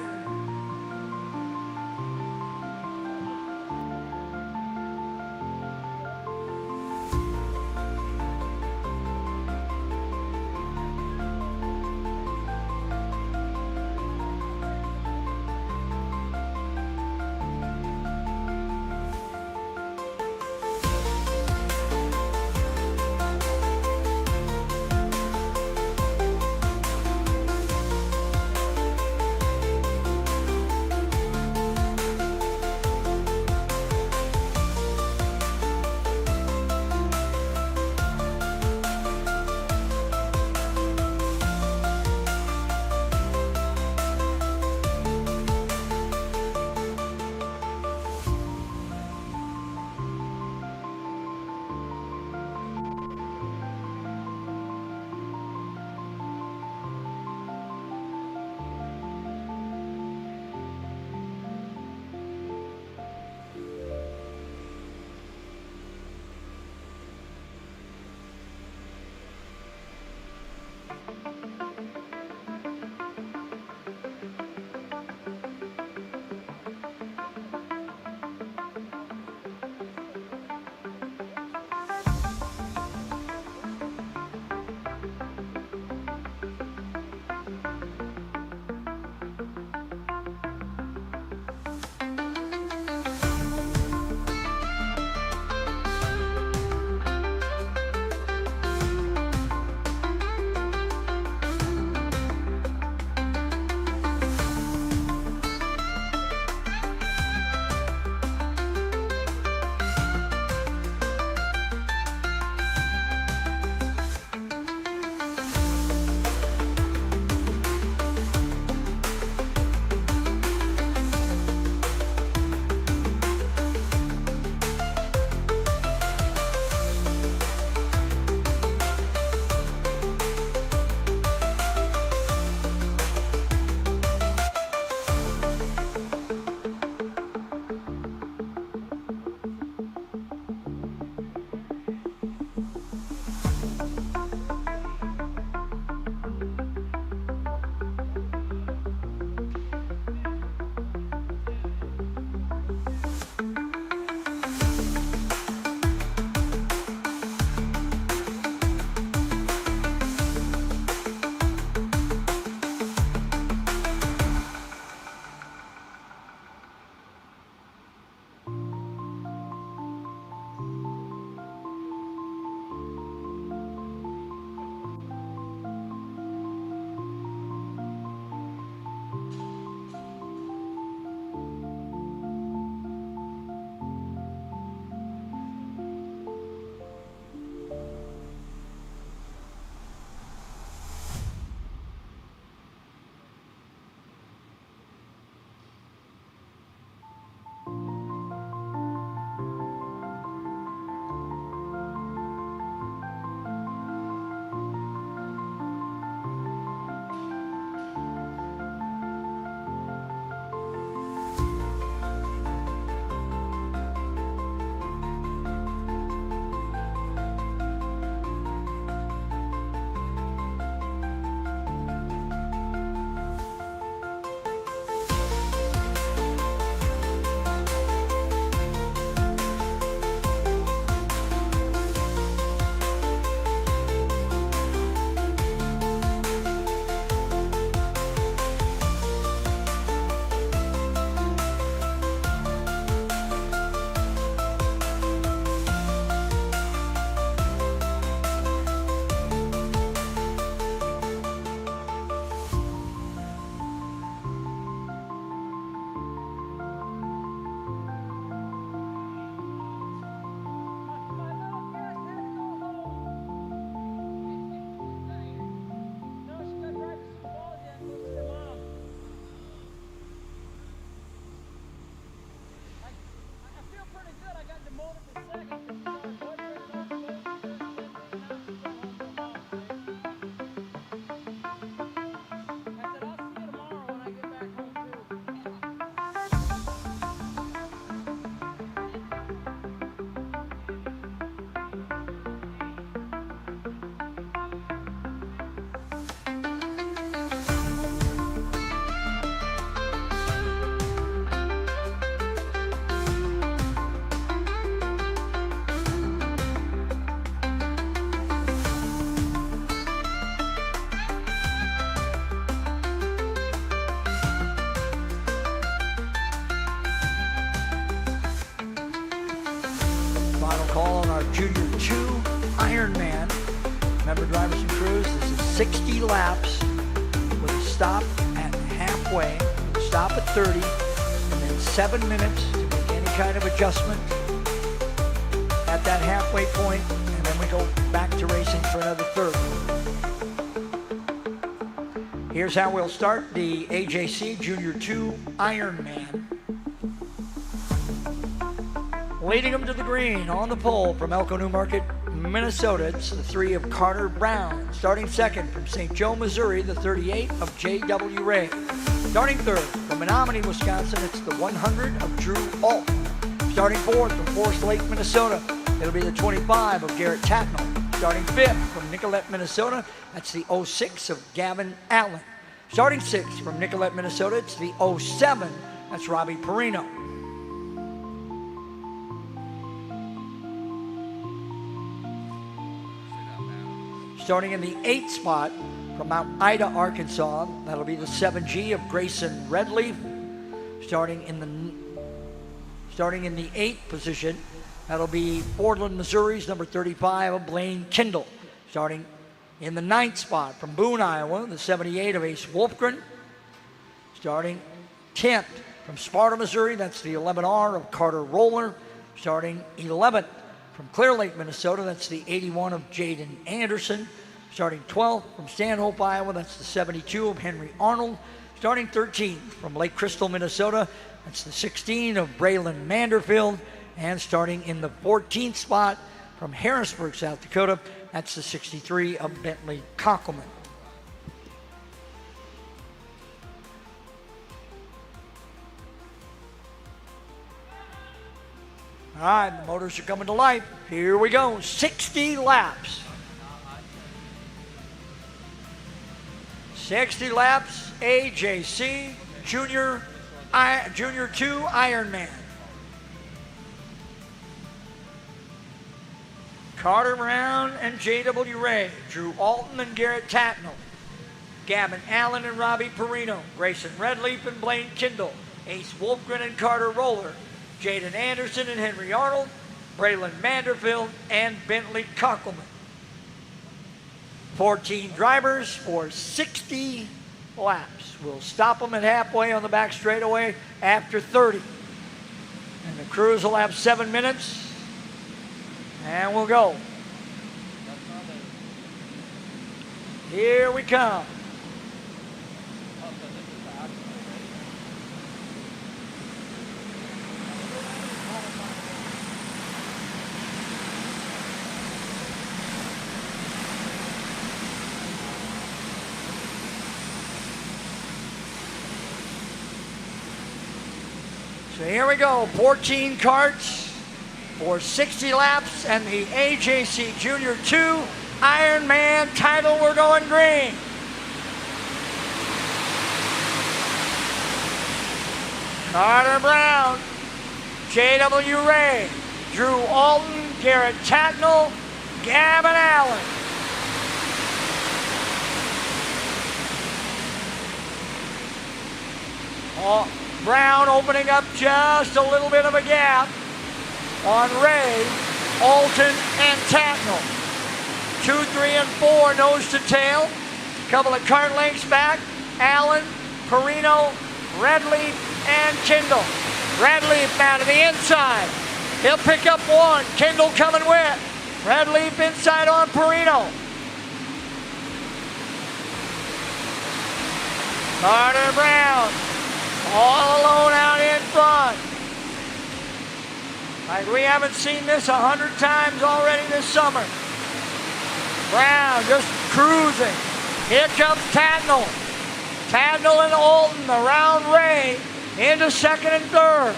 call on our Junior 2 Ironman. Remember, drivers and crews, this is 60 laps with a stop at halfway, stop at 30, and then 7 minutes to make any kind of adjustment at that halfway point, and then we go back to racing for another 30. Here's how we'll start the AJC Junior 2 Ironman. Leading them to the green on the pole from Elko New Market, Minnesota, it's the 3 of Carter Brown. Starting second from St. Joe, Missouri, the 38 of J.W. Ray. Starting third from Menominee, Wisconsin, it's the 100 of Drew Alt. Starting fourth from Forest Lake, Minnesota, it'll be the 25 of Garrett Tatnall. Starting fifth from Nicollet, Minnesota, that's the 06 of Gavin Allen. Starting sixth from Nicollet, Minnesota, it's the 07, that's Robbie Perino. Starting in the 8th spot from Mount Ida, Arkansas, that'll be the 7G of Grayson Redleaf. Starting in the 8th position, that'll be Fordland, Missouri's number 35 of Blaine Kindle. Starting in the 9th spot from Boone, Iowa, the 78 of Ace Wolfgren. Starting 10th from Sparta, Missouri, that's the 11R of Carter Roller. Starting 11th from Clear Lake, Minnesota, that's the 81 of Jaden Anderson. Starting 12th from Stanhope, Iowa, that's the 72 of Henry Arnold. Starting 13th from Lake Crystal, Minnesota, that's the 16 of Braylon Manderfield. And starting in the 14th spot from Harrisburg, South Dakota, that's the 63 of Bentley Kockelman. All right, the motors are coming to life. Here we go, 60 laps. 60 laps, AJC Junior 2 Ironman. Carter Brown and J.W. Ray, Drew Alton and Garrett Tatnall, Gavin Allen and Robbie Perino, Grayson Redleaf and Blaine Kindle, Ace Wolfgren and Carter Roller, Jaden Anderson and Henry Arnold, Braylon Manderfield, and Bentley Kockelman. 14 drivers for 60 laps. We'll stop them at halfway on the back straightaway after 30. And the crews will have 7 minutes. And we'll go. Here we come. So here we go, 14 karts for 60 laps and the AJC Junior 2 Ironman title. We're going green. Carter Brown, J.W. Ray, Drew Alton, Garrett Tatnall, Gavin Allen. Brown opening up just a little bit of a gap on Ray, Alton, and Tatnall. 2, 3, and 4 nose to tail. Couple of kart lengths back. Allen, Perino, Redleaf, and Kindle. Redleaf now to the inside. He'll pick up one. Kindle coming with. Redleaf inside on Perino. Carter Brown all alone out in front. Like we haven't seen this 100 times already this summer. Brown just cruising. Here comes Tatnall. Tatnall and Alton around Ray into second and third.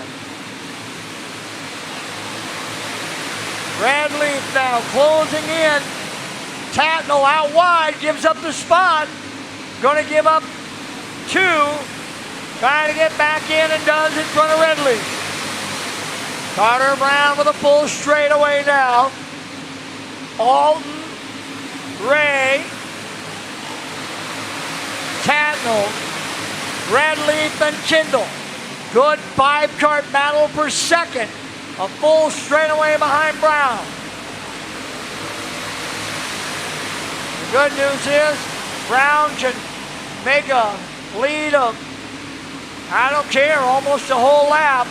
Redleaf now closing in. Tatnall out wide, gives up the spot. Going to give up 2. Trying to get back in and does in front of Redleaf. Carter Brown with a full straightaway now. Alton, Ray, Tatnall, Redleaf, and Kindle. Good 5-kart battle for second A full straightaway behind Brown. The good news is Brown can make a lead of, I don't care, almost a whole lap.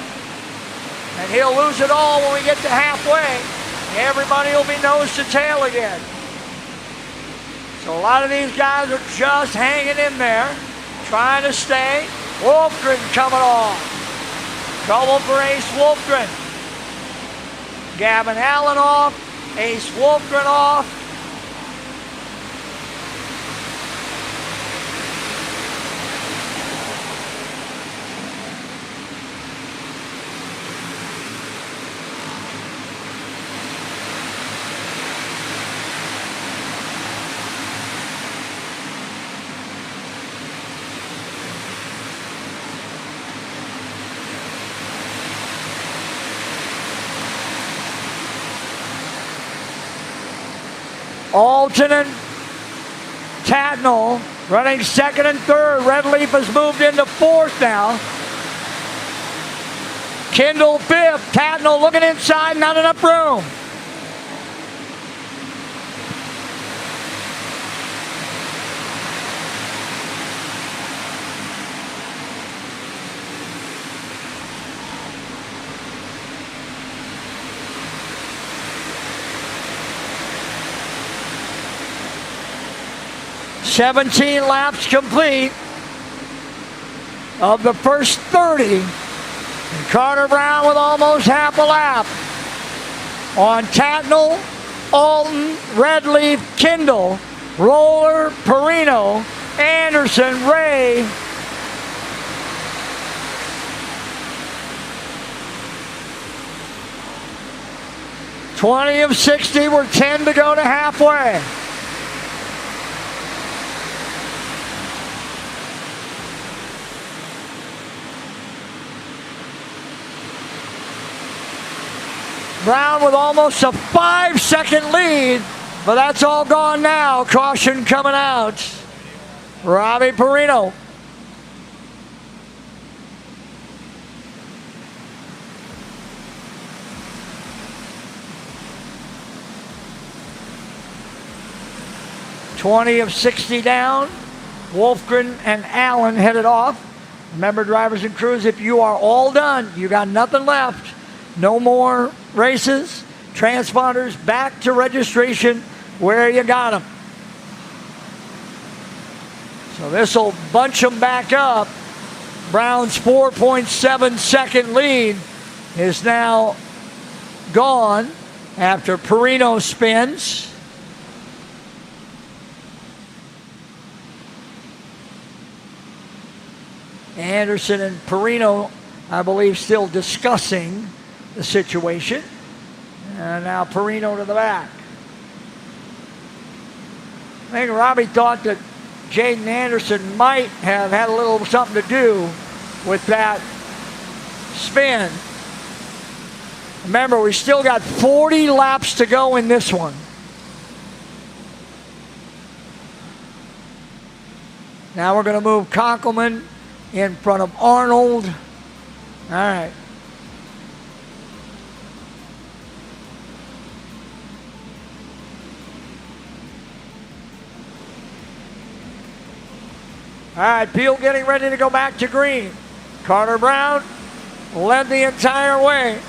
And he'll lose it all when we get to halfway. Everybody will be nose to tail again. So a lot of these guys are just hanging in there, trying to stay. Wolfgren coming on. Trouble for Ace Wolfgren. Gavin Allen off. Ace Wolfgren off. Alton and Tatnall running second and third. Redleaf has moved into fourth now. Kindle fifth. Tatnall looking inside, not enough room. "17 laps complete of the first 30. And Carter Brown with almost half a lap on Tatnall, Alton, Redleaf, Kindle, Roller, Perino, Anderson, Ray. "20 of 60, we're 10 to go to halfway. Brown with almost a 5-second lead, but that's all gone now. Caution coming out. Robbie Perino. "20 of 60 down. Wolfgren and Allen headed off. Remember, drivers and crews, if you are all done, you got nothing left. No more races. Transponders back to registration where you got them. So this will bunch them back up. Brown's 4.7 second lead is now gone after Perino spins. Anderson and Perino, I believe, still discussing the situation. And now Perino to the back. I think Robbie thought that Jaden Anderson might have had a little something to do with that spin. Remember, we still got 40 laps to go in this one. Now we're going to move Konkelman in front of Arnold. All right. All right, Peel getting ready to go back to green. Carter Brown led the entire way.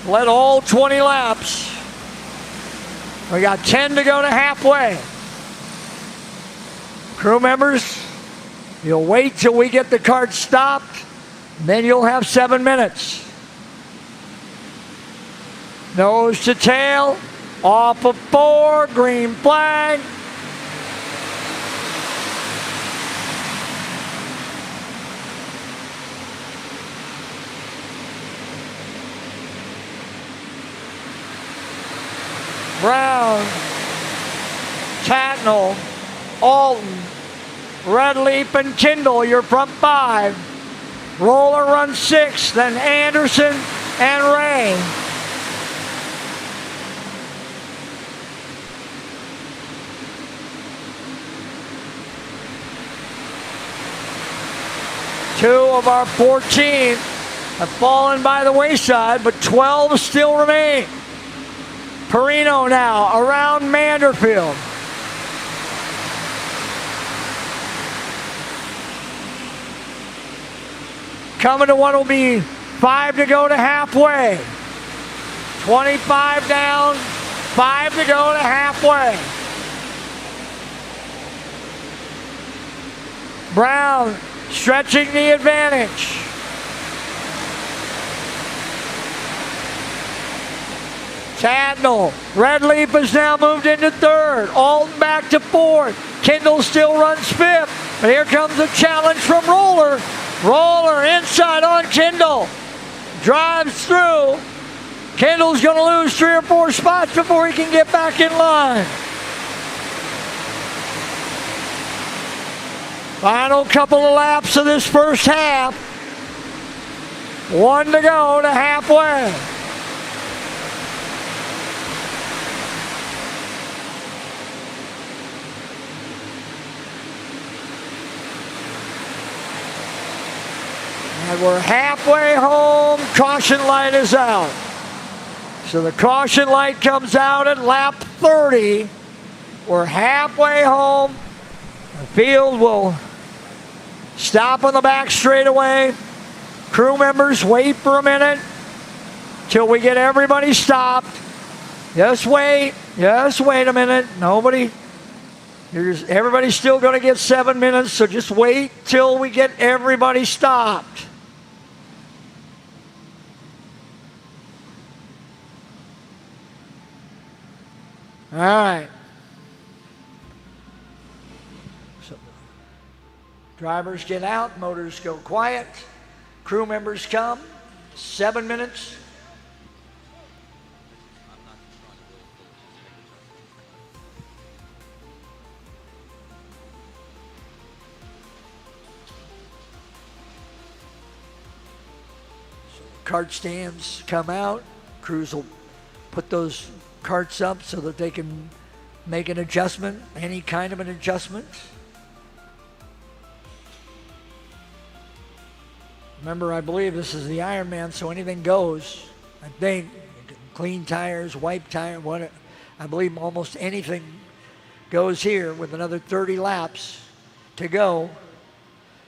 Led all 20 laps. We got 10 to go to halfway. Crew members, you'll wait till we get the kart stopped, then you'll have 7 minutes. Nose to tail, off of 4, green flag. Brown, Tatnall, Alton, Redleaf, and Kindle, your front 5. Roller runs 6, then Anderson and Ray. Two of our 14 have fallen by the wayside, but 12 still remain. Perino now around Manderfield. Coming to what will be 5 to go to halfway. 25 down, 5 to go to halfway. Brown stretching the advantage. Tadnall. Redleaf has now moved into third. Alton back to fourth. Kendall still runs fifth. But here comes a challenge from Roller. Roller inside on Kendall. Drives through. Kendall's going to lose 3 or 4 spots before he can get back in line. Final couple of laps of this first half. 1 to go to halfway. And we're halfway home. Caution light is out. So the caution light comes out at lap 30. We're halfway home. The field will stop on the back straightaway. Crew members wait for a minute till we get everybody stopped. Just wait a minute. Everybody's still going to get 7 minutes, so just wait till we get everybody stopped. All right. So, drivers get out, motors go quiet, crew members come, 7 minutes. So cart stands come out, crews will put those carts up so that they can make an adjustment, any kind of an adjustment. Remember, I believe this is the Ironman, so anything goes. I think clean tires, wipe tire, what I believe almost anything goes here with another 30 laps to go.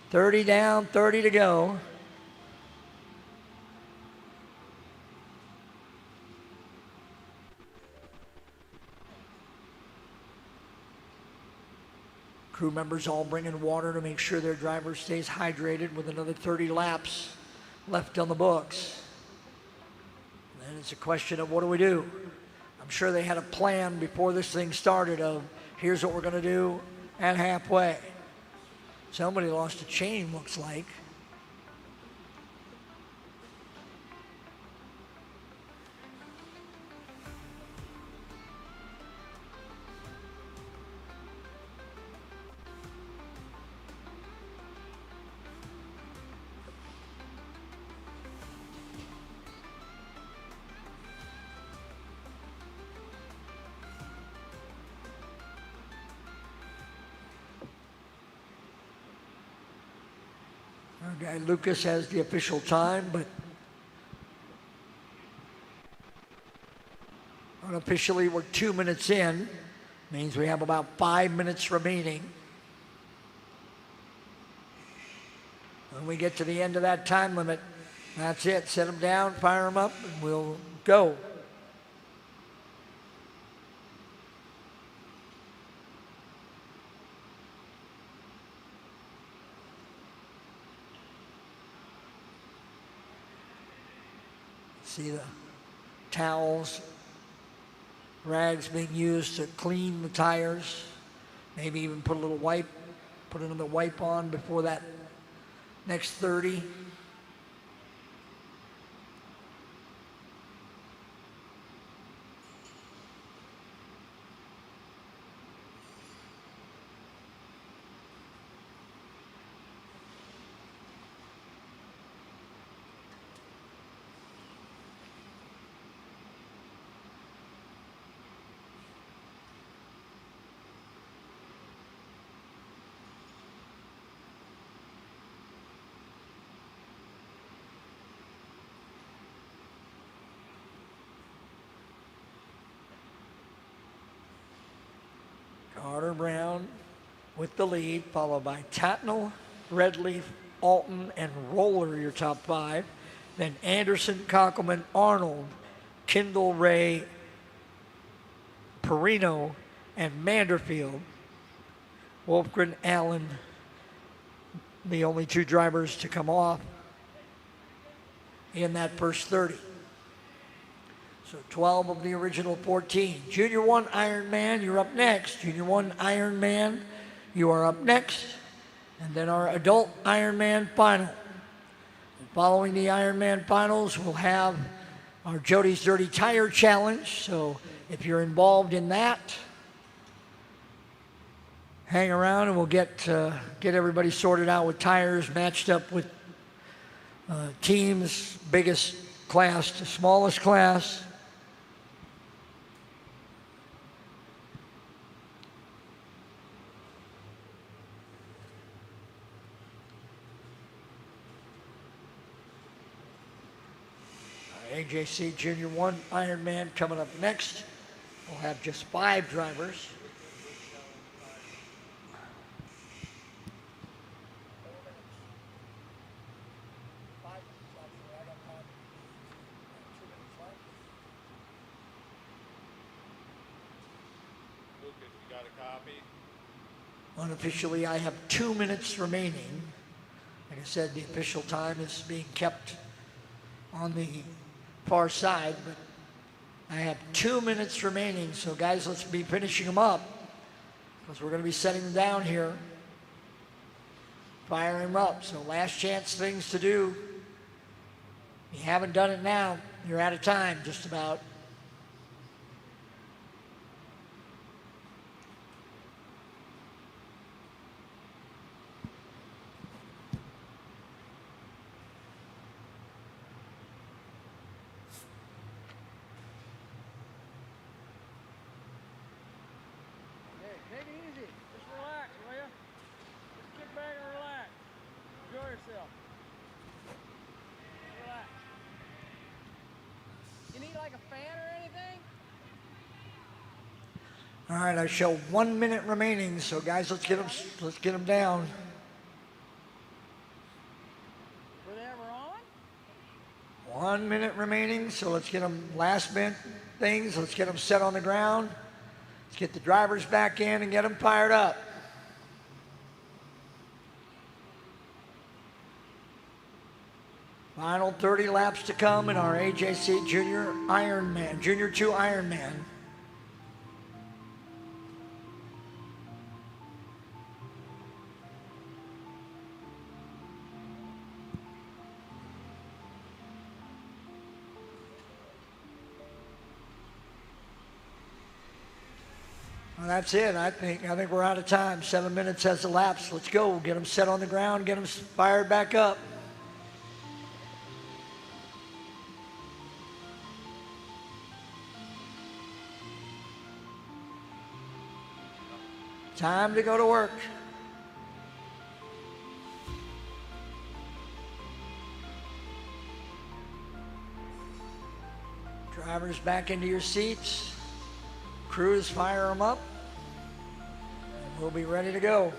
30 down, 30 to go. Crew members all bringing water to make sure their driver stays hydrated with another 30 laps left on the books. And it's a question of what do we do? I'm sure they had a plan before this thing started of here's what we're going to do at halfway. Somebody lost a chain, looks like. Our guy Lucas has the official time, but unofficially we're 2 minutes in. Means we have about 5 minutes remaining. When we get to the end of that time limit, that's it. Set them down, fire them up, and we'll go. See the towels, rags being used to clean the tires. Maybe even put another wipe on before that next 30. Connor Brown with the lead, followed by Tatnall, Redleaf, Alton, and Roller, your top 5. Then Anderson, Conkelman, Arnold, Kindle, Ray, Perino, and Manderfield. Wolfgren, Allen, the only 2 drivers to come off in that first 30. So 12 of the original 14. Junior 1 Ironman, you're up next. Junior 1 Ironman, you are up next. And then our adult Ironman final. And following the Ironman finals, we'll have our Jody's Dirty Tire Challenge. So if you're involved in that, hang around and we'll get everybody sorted out with tires, matched up with teams, biggest class to smallest class. AJC Junior 1 Ironman coming up next. We'll have just 5 drivers. Unofficially, I have 2 minutes remaining. Like I said, the official time is being kept on the far side, but I have 2 minutes remaining. So guys, let's be finishing them up because we're going to be setting them down here. Fire them up. So last chance things to do. If you haven't done it now, you're out of time just about. All right, I show 1 minute remaining. So guys, let's get them down. Were they ever on? 1 minute remaining. So let's get them last minute things. Let's get them set on the ground. Let's get the drivers back in and get them fired up. Final 30 laps to come in our AJC Junior Ironman, Junior 2 Ironman. Well, that's it. I think we're out of time. 7 minutes has elapsed. Let's go. Get them set on the ground. Get them fired back up. Time to go to work. Drivers back into your seats. Crews, fire them up. And we'll be ready to go.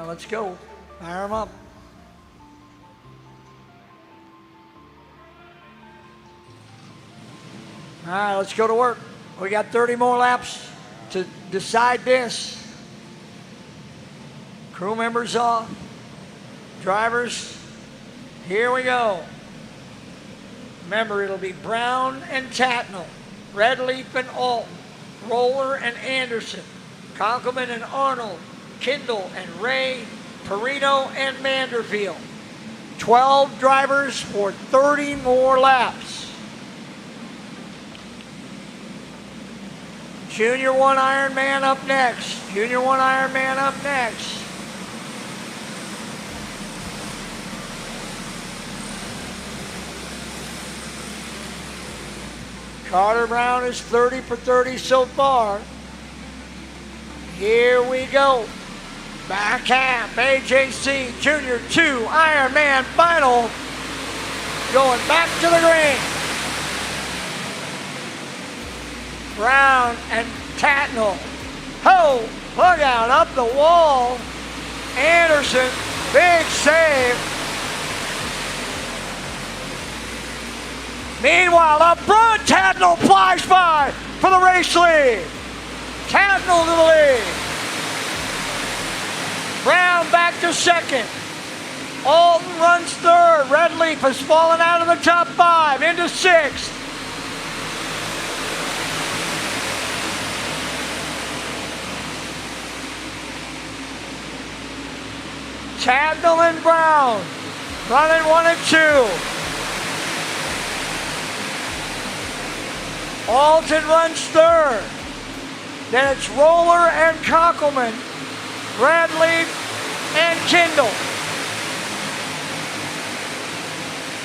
Let's go. Fire them up. All right, let's go to work. We got 30 more laps to decide this. Crew members off. Drivers, here we go. Remember, it'll be Brown and Tatnall, Redleaf and Alton, Roller and Anderson, Conkelman and Arnold, Kindle and Ray, Perino and Manderfield. 12 drivers for 30 more laps. Junior 1 Ironman up next. Junior 1 Ironman up next. Carter Brown is 30 for 30 so far. Here we go. Back half, AJC Junior 2 Ironman final. Going back to the green. Brown and Tatnall. Ho! Look out, up the wall. Anderson, big save. Meanwhile, up front, Tatnall flies by for the race lead. Tatnall to the lead. Brown back to second. Alton runs third. Redleaf has fallen out of the top 5 into 6th. Tatnall and Brown running 1 and 2. Alton runs third. Then it's Roller and Kockelman, Redleaf and Kindle.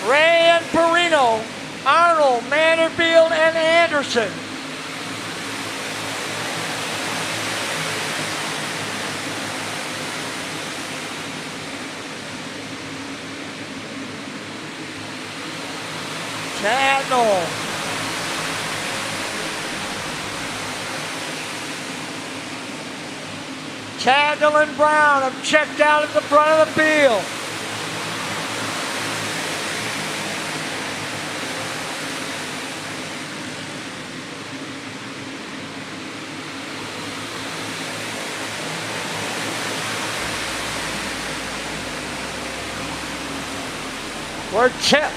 Ray and Perino, Arnold, Manderfield, and Anderson. Tatnall. Tatnall and Brown have checked out at the front of the field.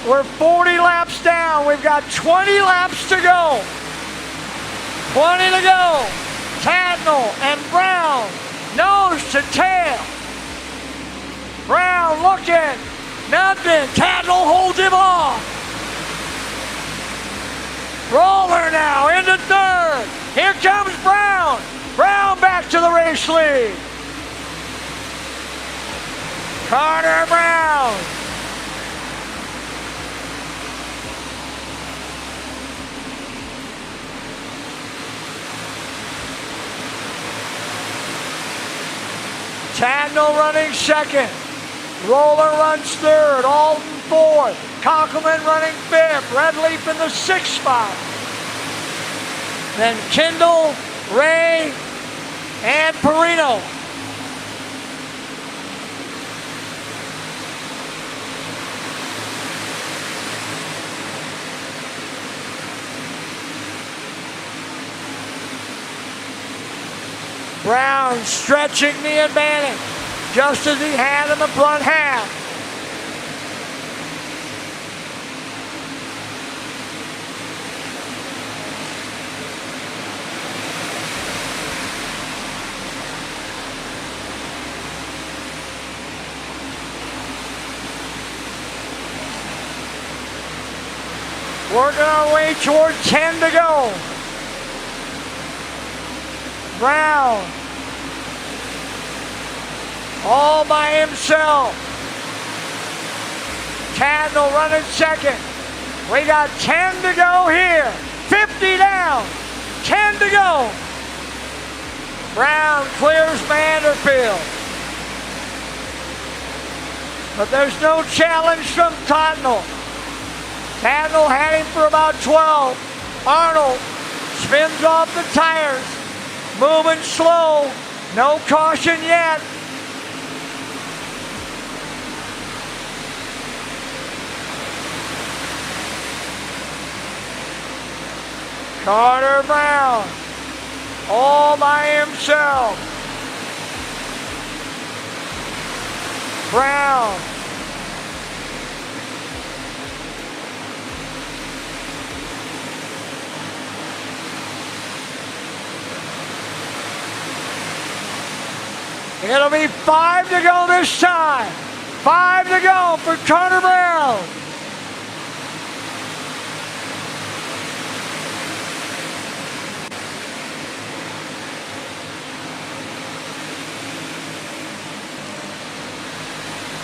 We're 40 laps down. We've got 20 laps to go. 20 to go. Tatnall and Brown, nose to tail. Brown looking, nothing. Tatnall holds him off. Roller now into third. Here comes Brown. Brown back to the race lead. Carter Brown. Tatnall running second. Roller runs third. Alton fourth. Kockelman running fifth. Redleaf in the 6th spot. Then Kindle, Ray, and Perino. Brown stretching the advantage, just as he had in the front half. Working our way toward 10 to go. Brown, all by himself. Tatnall running second. We got 10 to go here. 50 down, 10 to go. Brown clears Manderfield. But there's no challenge from Tatnall. Tatnall had him for about 12. Arnold spins off the tires. Moving slow, no caution yet. Carter Brown, all by himself. Brown. It'll be 5 to go this time. 5 to go for Carter Brown.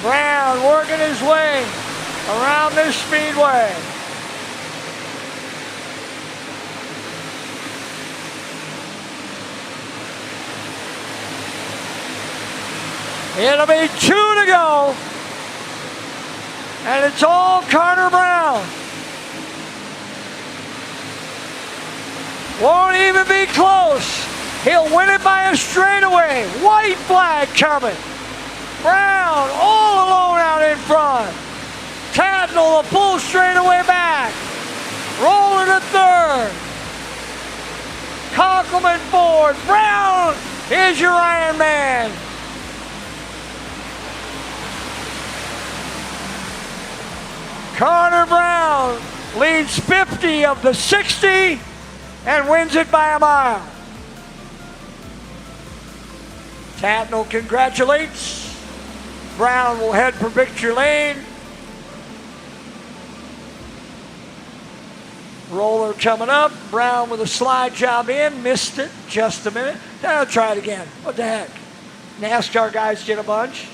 Brown working his way around this speedway. It'll be 2 to go. And it's all Carter Brown. Won't even be close. He'll win it by a straightaway. White flag coming. Brown all alone out in front. Tatnall a full straightaway back. Roller to third. Conkelman forward. Brown is your Iron Man. Carter Brown leads 50 of the 60 and wins it by a mile. Tatnall congratulates. Brown will head for victory lane. Roller coming up. Brown with a slide job in. Missed it. Just a minute. Then I'll try it again. What the heck? NASCAR guys get a bunch.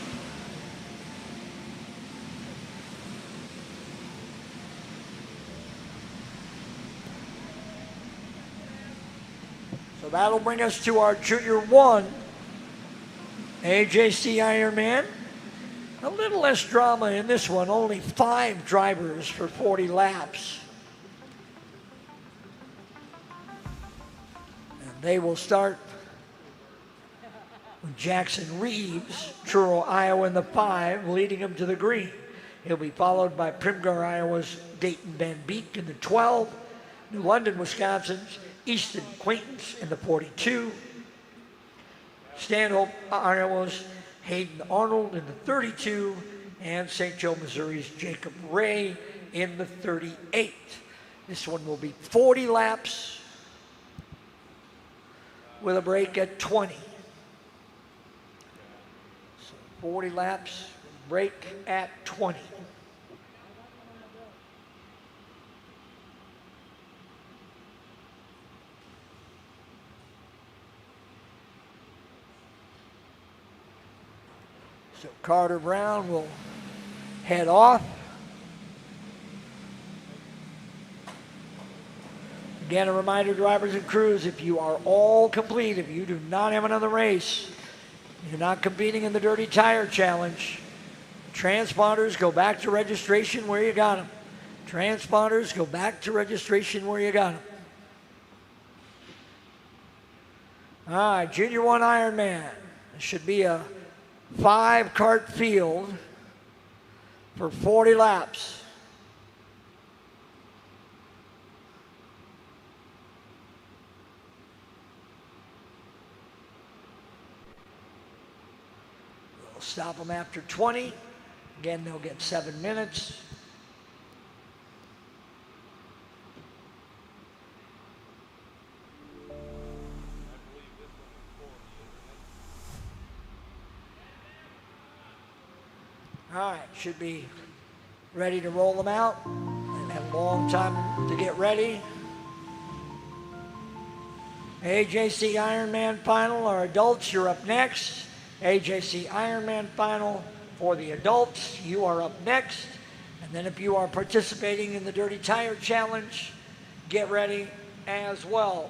So that'll bring us to our Junior 1 AJC Ironman. A little less drama in this one. Only 5 drivers for 40 laps. And they will start with Jackson Reeves, Truro, Iowa in the 5, leading him to the green. He'll be followed by Primgar, Iowa's Dayton Van Beek in the 12, New London, Wisconsin's Easton Quaintance in the 42, Stanhope, Iowa's Hayden Arnold in the 32, and St. Joe, Missouri's Jacob Ray in the 38. This one will be 40 laps with a break at 20. So 40 laps, break at 20. So Carter Brown will head off. Again, a reminder, drivers and crews, if you are all complete, if you do not have another race, you're not competing in the Dirty Tire Challenge, transponders go back to registration where you got them. Transponders go back to registration where you got them. All right, Junior 1 Ironman. It should be a 5-cart field for 40 laps. We'll stop them after 20. Again, they'll get 7 minutes. All right, should be ready to roll them out. They've had a long time to get ready. AJC Ironman Final, our adults, you're up next. AJC Ironman Final for the adults, you are up next. And then if you are participating in the Dirty Tire Challenge, get ready as well.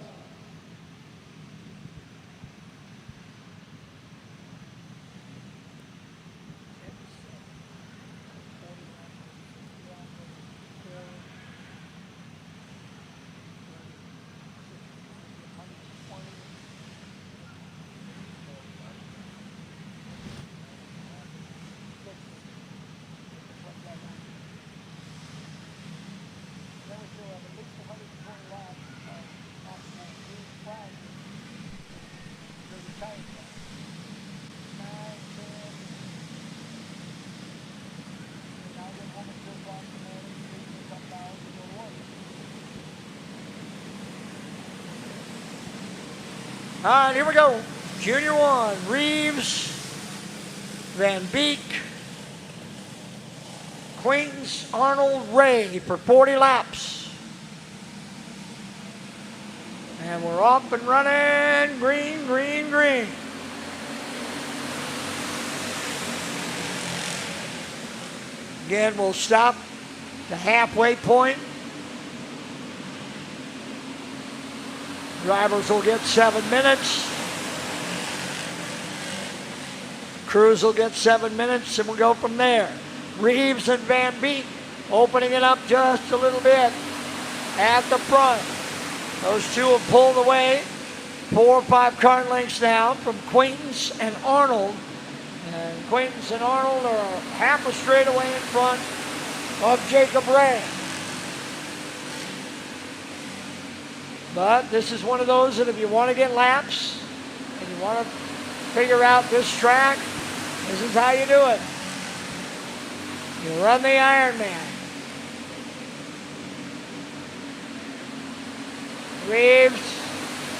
All right, here we go. Junior 1, Reeves, Van Beek, Quaintance, Arnold, Ray for 40 laps. And we're off and running. Green, green, green. Again, we'll stop the halfway point. Drivers will get 7 minutes. Cruz will get 7 minutes, and we'll go from there. Reeves and Van Beek opening it up just a little bit at the front. Those two have pulled away 4 or 5 kart lengths now from Quaintance and Arnold. And Quaintance and Arnold are half a straightaway in front of Jacob Ray. But this is one of those that if you want to get laps and you want to figure out this track, this is how you do it. You run the Ironman. Reeves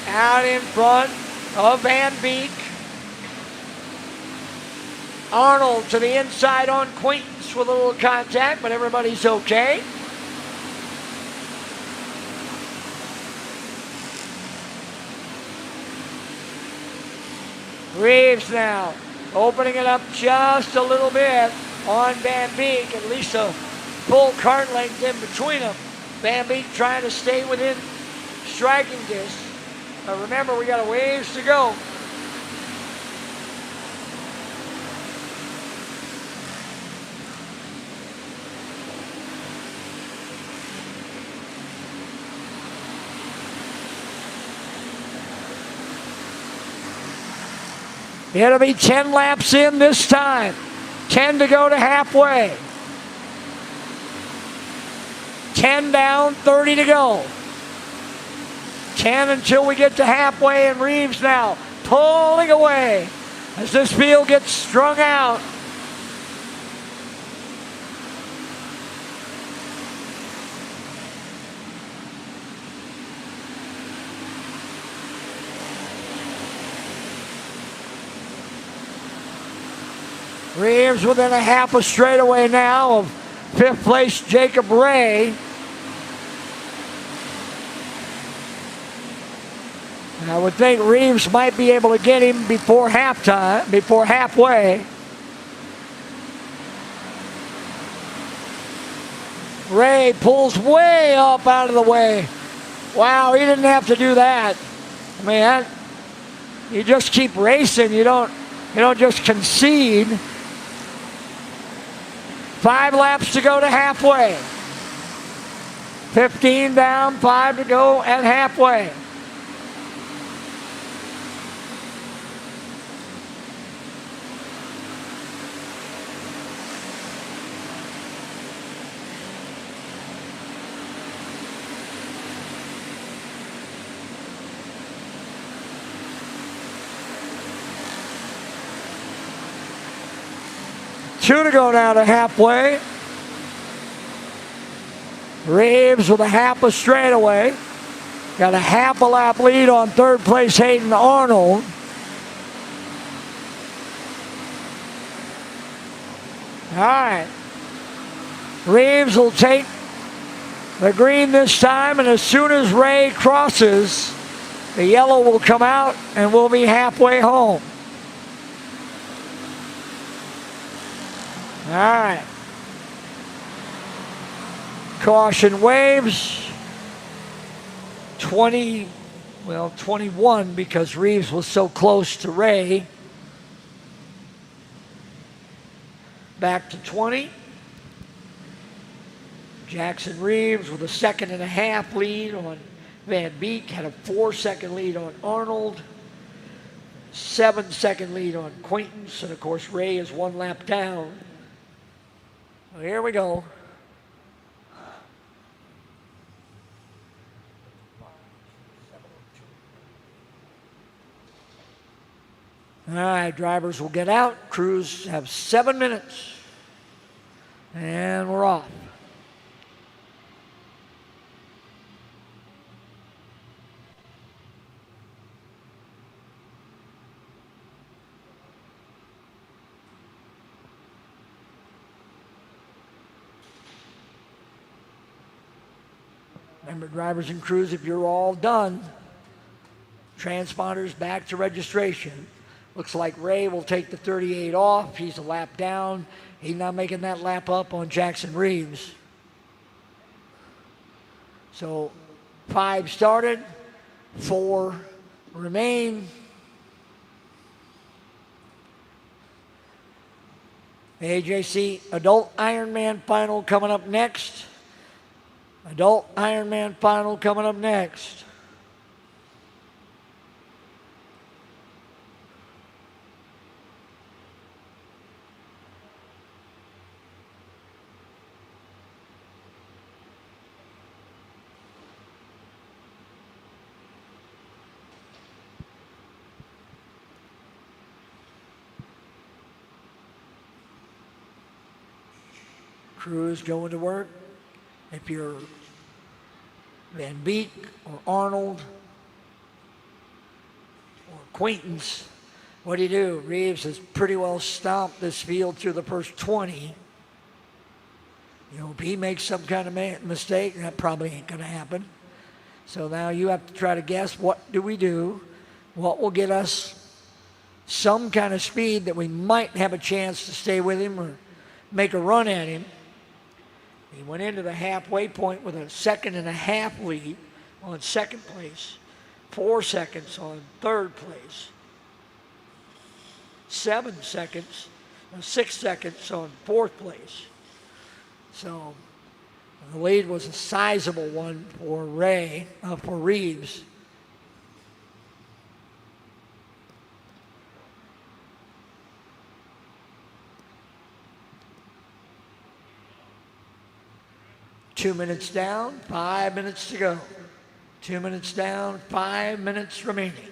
out in front of Van Beek. Arnold to the inside on Quaintance with a little contact, but everybody's okay. Reeves now opening it up just a little bit on Van Beek, at least a full kart length in between them. Van Beek trying to stay within striking distance. But remember, we got a ways to go. It'll be 10 laps in this time. 10 to go to halfway. 10 down, 30 to go. 10 until we get to halfway, and Reeves now pulling away as this field gets strung out. Reeves within a half a straightaway now of 5th place Jacob Ray. And I would think Reeves might be able to get him before halftime, before halfway. Ray pulls way up out of the way. Wow, he didn't have to do that. I mean, you just keep racing. You don't just concede. 5 laps to go to halfway. 15 down, 5 to go at halfway. Two to go now to halfway. Reeves with a half a straightaway. Got a half a lap lead on 3rd place Hayden Arnold. All right. Reeves will take the green this time, and as soon as Ray crosses, the yellow will come out and we'll be halfway home. All right. Caution waves. 21 because Reeves was so close to Ray. Back to 20. Jackson Reeves with a 2.5 lead on Van Beek. Had a 4-second lead on Arnold. 7-second lead on Quaintance. And of course Ray is 1 lap down. Well, here we go. All right, drivers will get out. Crews have 7 minutes. And we're off. Remember, drivers and crews, if you're all done, transponders back to registration. Looks like Ray will take the 38 off. He's a lap down. He's not making that lap up on Jackson Reeves. So 5 started, 4 remain. AJC Adult Ironman Final coming up next. Adult Ironman Final coming up next. Crews going to work. If you're Van Beek or Arnold or Quaintance, what do? Reeves has pretty well stomped this field through the first 20. You know, if he makes some kind of mistake, that probably ain't going to happen. So now you have to try to guess, what do we do? What will get us some kind of speed that we might have a chance to stay with him or make a run at him? He went into the halfway point with a 1.5-second lead on second place, 4 seconds on third place, 7 seconds, 6 seconds on fourth place. So the lead was a sizable one for Reeves. Two minutes down, 5 minutes to go. 2 minutes down, 5 minutes remaining.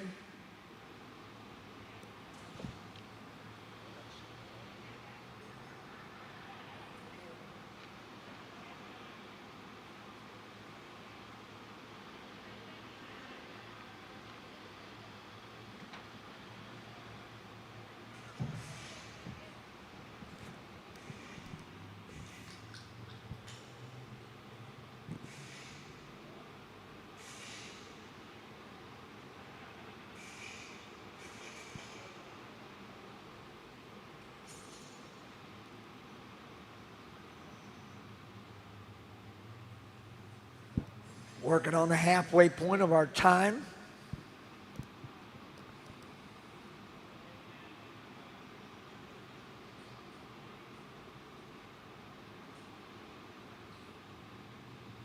Working on the halfway point of our time.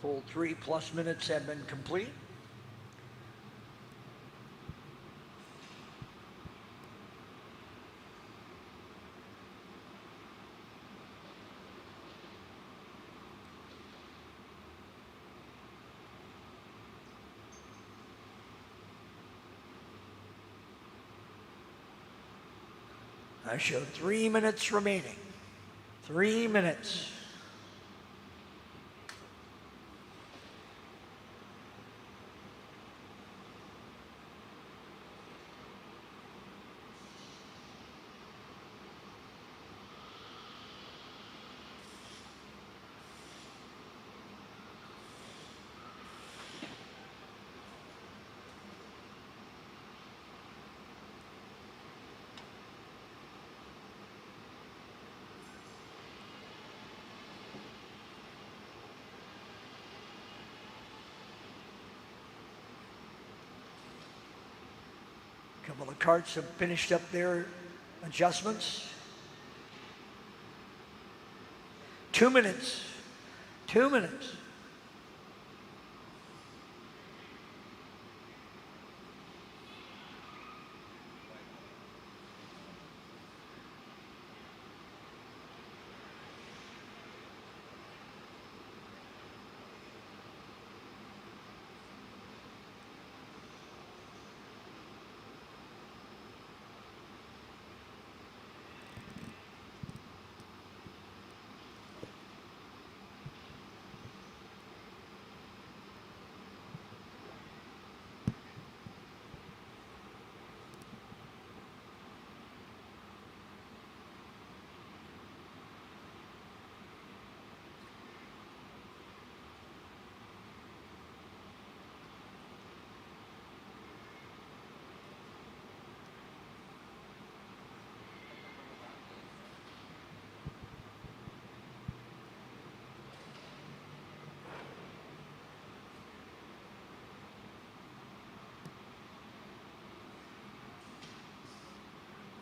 Full 3+ minutes have been complete. I showed 3 minutes remaining. 3 minutes. A couple of karts have finished up their adjustments. 2 minutes. 2 minutes.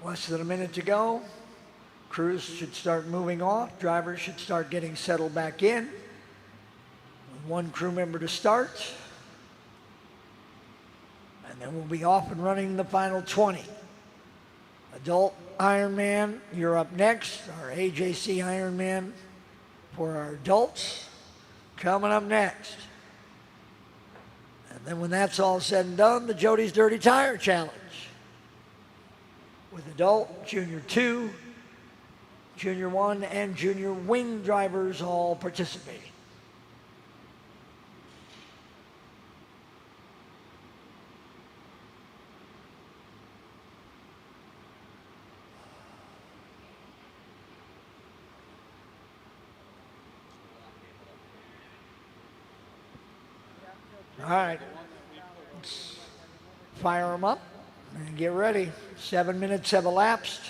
Less than a minute to go. Crews should start moving off. Drivers should start getting settled back in. With one crew member to start. And then we'll be off and running in the final 20. Adult Ironman, you're up next. Our AJC Ironman for our adults coming up next. And then when that's all said and done, the Jody's Dirty Tire Challenge. With adult, junior 2, junior 1, and junior wing drivers all participating. All right, let's fire them up and get ready. 7 minutes have elapsed.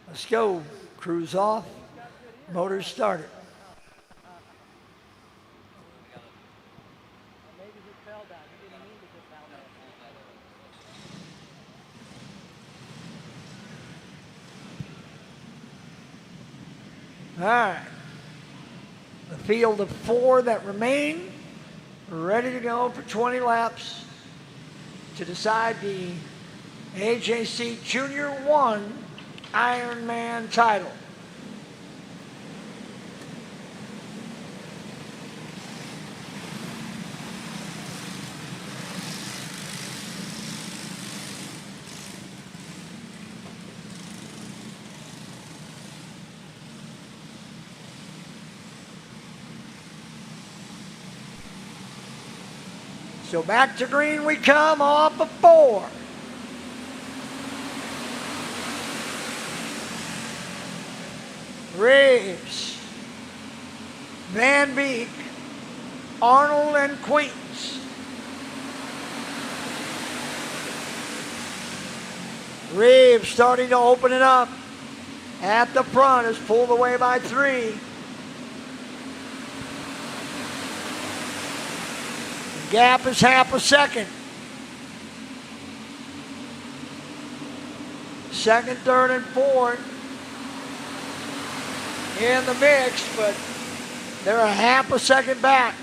Let's go. Crews off. Motors started. All right. The field of 4 that remain. Ready to go for 20 laps to decide the AJC Junior 1 Ironman title. So back to green we come off of 4. Reeves, Van Beek, Arnold, and Queens. Reeves starting to open it up. At the front is pulled away by 3. Gap is half a second. Second, third, and fourth in the mix, but they're a half a second back.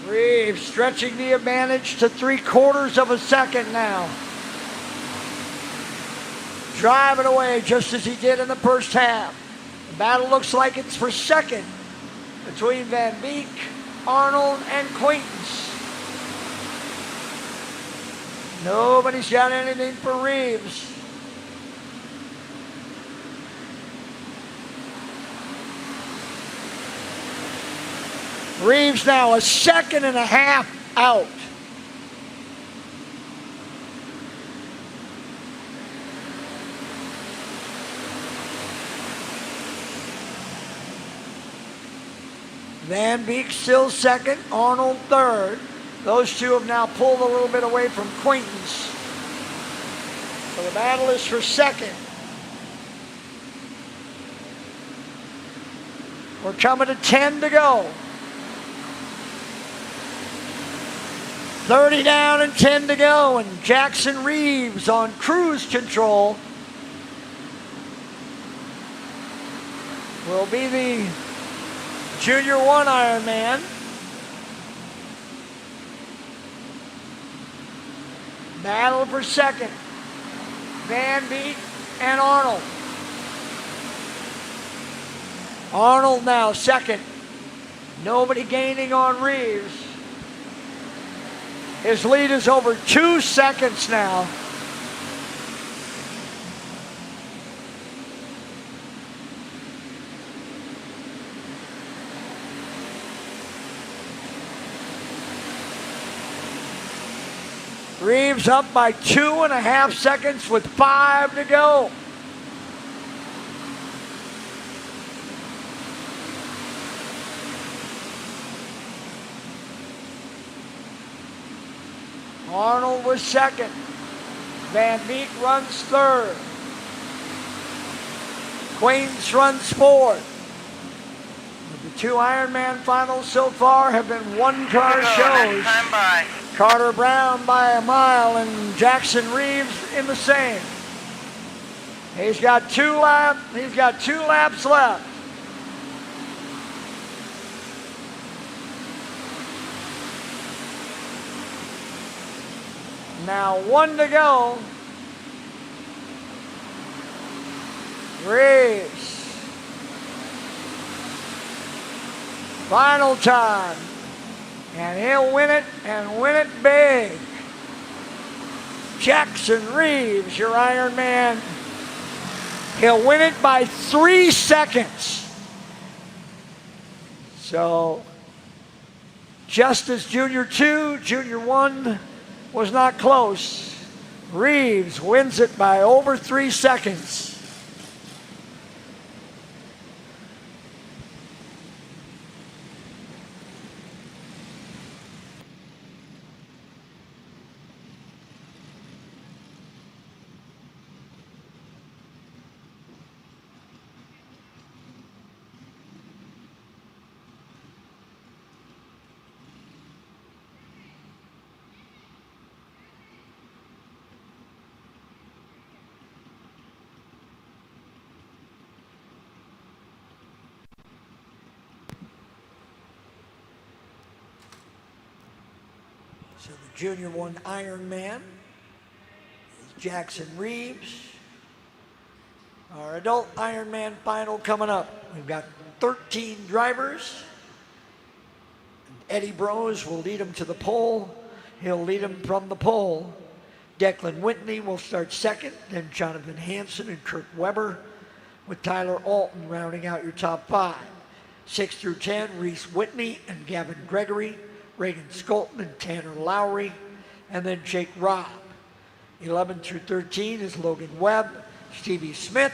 Reeves stretching the advantage to 3/4 of a second now. Driving away just as he did in the first half. The battle looks like it's for second between Van Beek, Arnold, and Quaintance. Nobody's got anything for Reeves. Reeves now a 1.5 seconds out. Van Beek still second, Arnold third. Those two have now pulled a little bit away from Quaintance. So the battle is for second. We're coming to 10 to go. 30 down and 10 to go, and Jackson Reeves on cruise control will be the Junior 1 Ironman. Battle for second. Van Beek and Arnold. Arnold now second. Nobody gaining on Reeves. His lead is over 2 seconds now. Reeves up by 2.5 seconds with 5 to go. Arnold was second. Van Beek runs third. Quaintance runs fourth. 2 Ironman finals so far have been one-car shows. Carter Brown by a mile and Jackson Reeves in the same. He's got 2 laps left. Now 1 to go. Reeves. Final time. And he'll win it and win it big. Jackson Reeves, your Ironman. He'll win it by 3 seconds. So, just as Junior 2, Junior 1 was not close, Reeves wins it by over 3 seconds. So the Junior 1 Ironman is Jackson Reeves. Our adult Ironman final coming up. We've got 13 drivers. Eddie Brose will lead them to the pole. He'll lead them from the pole. Declan Whitney will start second, then Jonathan Hansen and Kurt Weber, with Tyler Alton rounding out your top 5. 6 through 10, Reese Whitney and Gavin Gregory, Reagan Skolton and Tanner Lowry, and then Jake Robb. 11 through 13 is Logan Webb, Stevie Smith,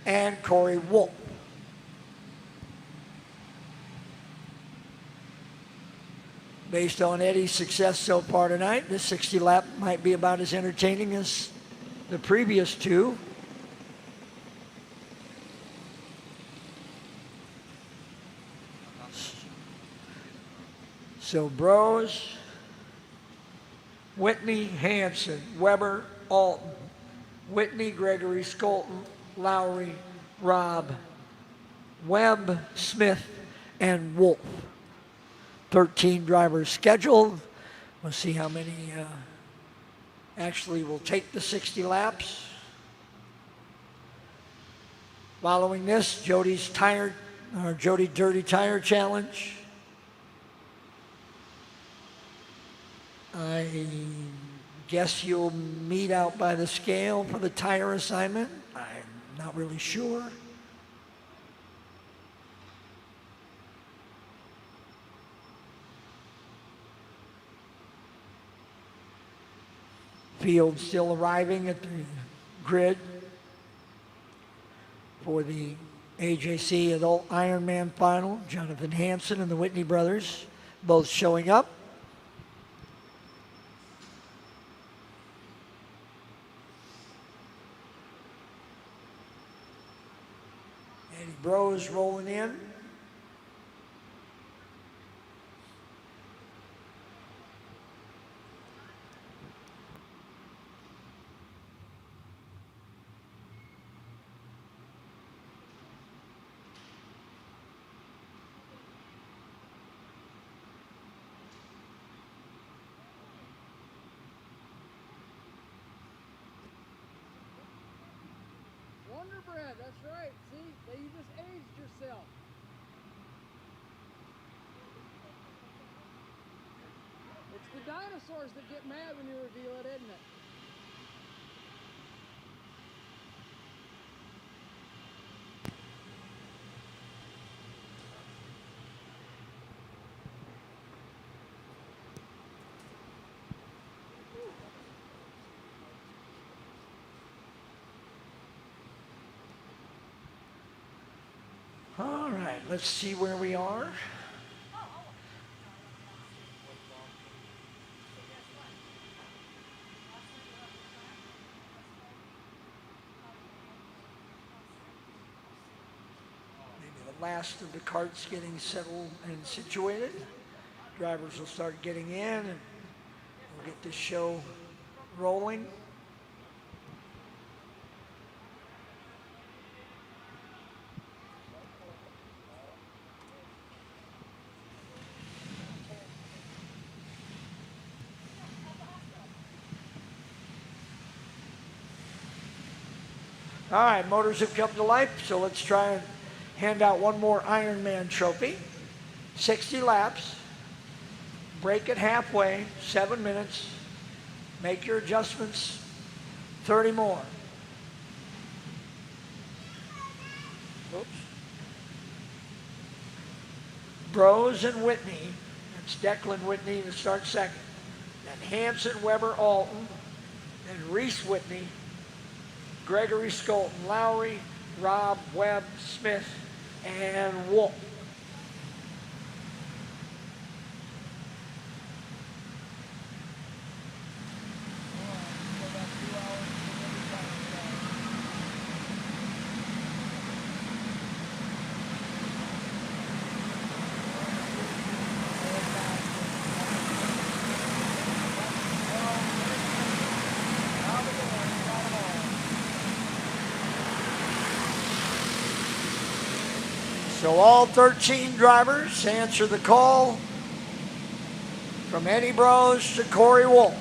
and Corey Wolf. Based on Eddie's success so far tonight, this 60 lap might be about as entertaining as the previous 2. So Brose, Whitney, Hansen, Weber, Alton, Whitney, Gregory, Skolton, Lowry, Robb, Webb, Smith, and Wolf. 13 drivers scheduled. We'll see how many actually will take the 60 laps. Following this, Jody's Jody Dirty Tire Challenge. I guess you'll meet out by the scale for the tire assignment. I'm not really sure. Field still arriving at the grid for the AJC Adult Ironman Final. Jonathan Hansen and the Whitney brothers both showing up. Eddie Brose rolling in. Wonder Bread, that's right. See, you just aged yourself. It's the dinosaurs that get mad when you reveal it, isn't it? All right, let's see where we are. Maybe the last of the karts getting settled and situated. Drivers will start getting in and we'll get this show rolling. All right, motors have come to life, so let's try and hand out one more Ironman trophy. 60 laps. Break it halfway, 7 minutes. Make your adjustments, 30 more. Oops. Brose and Whitney. That's Declan Whitney to start second. Then Hanson, Weber, Alton. Then Reese Whitney. Gregory, Skolton, Lowry, Robb, Webb, Smith, and Wolf. So all 13 drivers answer the call from Eddie Brose to Corey Wolf.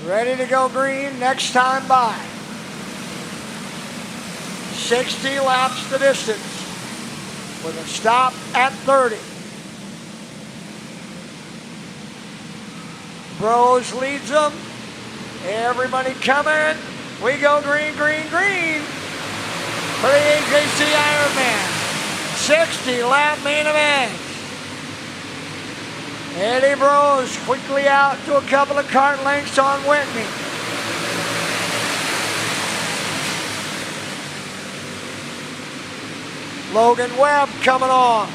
Ready to go green next time by. 60 laps the distance with a stop at 30. Brose leads them. Everybody coming. We go green, green, green. For the AJC Ironman, 60-lap main event. Eddie Brose quickly out to a couple of kart lengths on Whitney. Logan Webb coming on.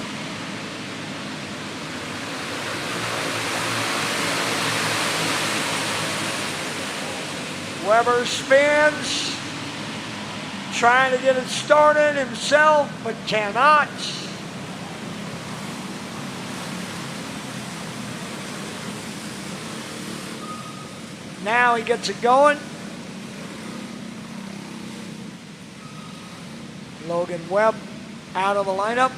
Weber spins. Trying to get it started himself, but cannot. Now he gets it going. Logan Webb out of the lineup.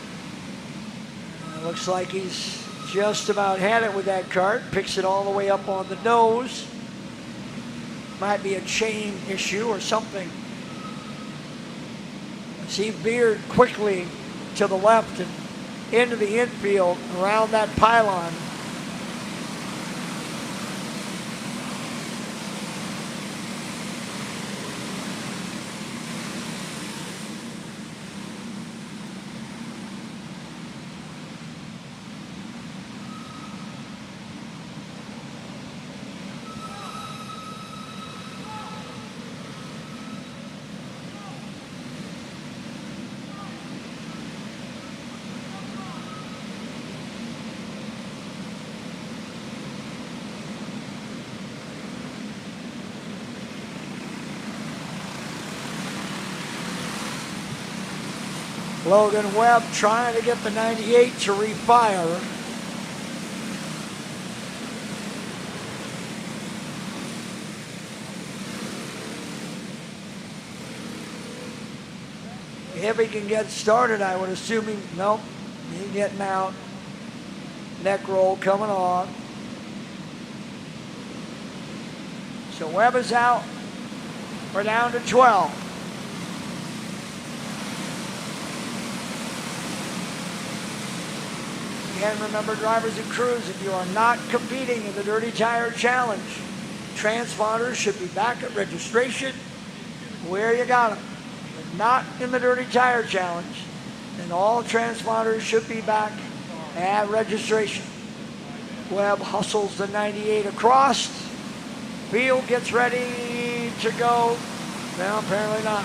It looks like he's just about had it with that kart. Picks it all the way up on the nose. Might be a chain issue or something. See Beard quickly to the left and into the infield around that pylon. Logan Webb trying to get the 98 to refire. If he can get started, I would assume nope, he's getting out. Neck roll coming on. So Webb is out. We're down to 12. Again, remember, drivers and crews, if you are not competing in the Dirty Tire Challenge, transponders should be back at registration where you got them. If not in the Dirty Tire Challenge, then all transponders should be back at registration. Webb hustles the 98 across. Field gets ready to go. Well, apparently not.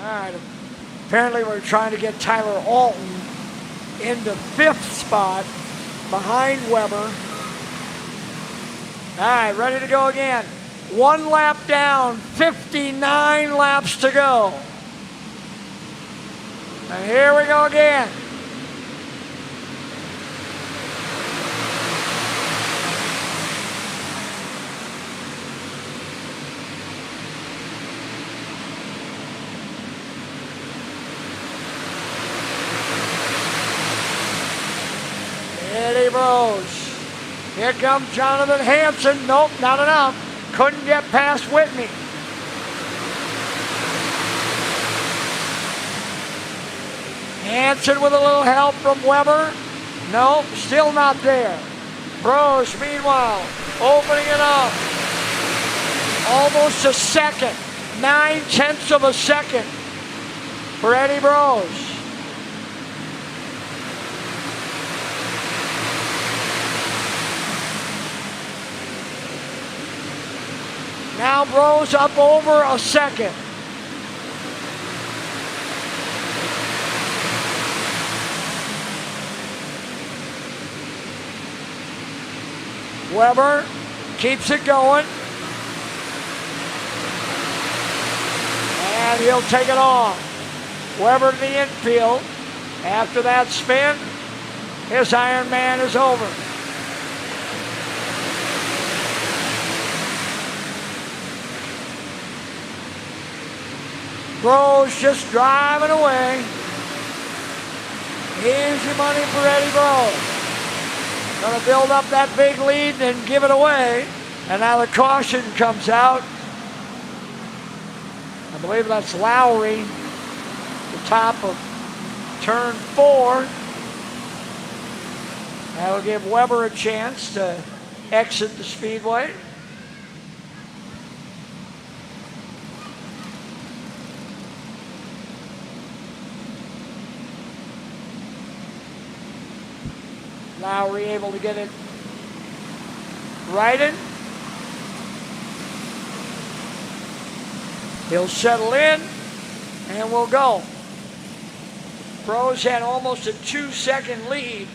All right. Apparently we're trying to get Tyler Alton into 5th spot behind Weber. All right, ready to go again. 1 lap down, 59 laps to go. And here we go again. Eddie Rose. Here comes Jonathan Hansen. Nope, not enough. Couldn't get past Whitney. Hansen with a little help from Weber. Nope, still not there. Rose, meanwhile, opening it up. Almost a second. 9/10 of a second for Eddie Rose. Now Rose up over a second. Weber keeps it going. And he'll take it off. Weber to the infield. After that spin, his Ironman is over. Rose just driving away. Easy money for Eddie Rose. Going to build up that big lead and give it away. And now the caution comes out. I believe that's Lowry, the top of turn 4. That will give Weber a chance to exit the speedway. Lowry able to get it righted. He'll settle in and we'll go. Rose had almost a 2-second lead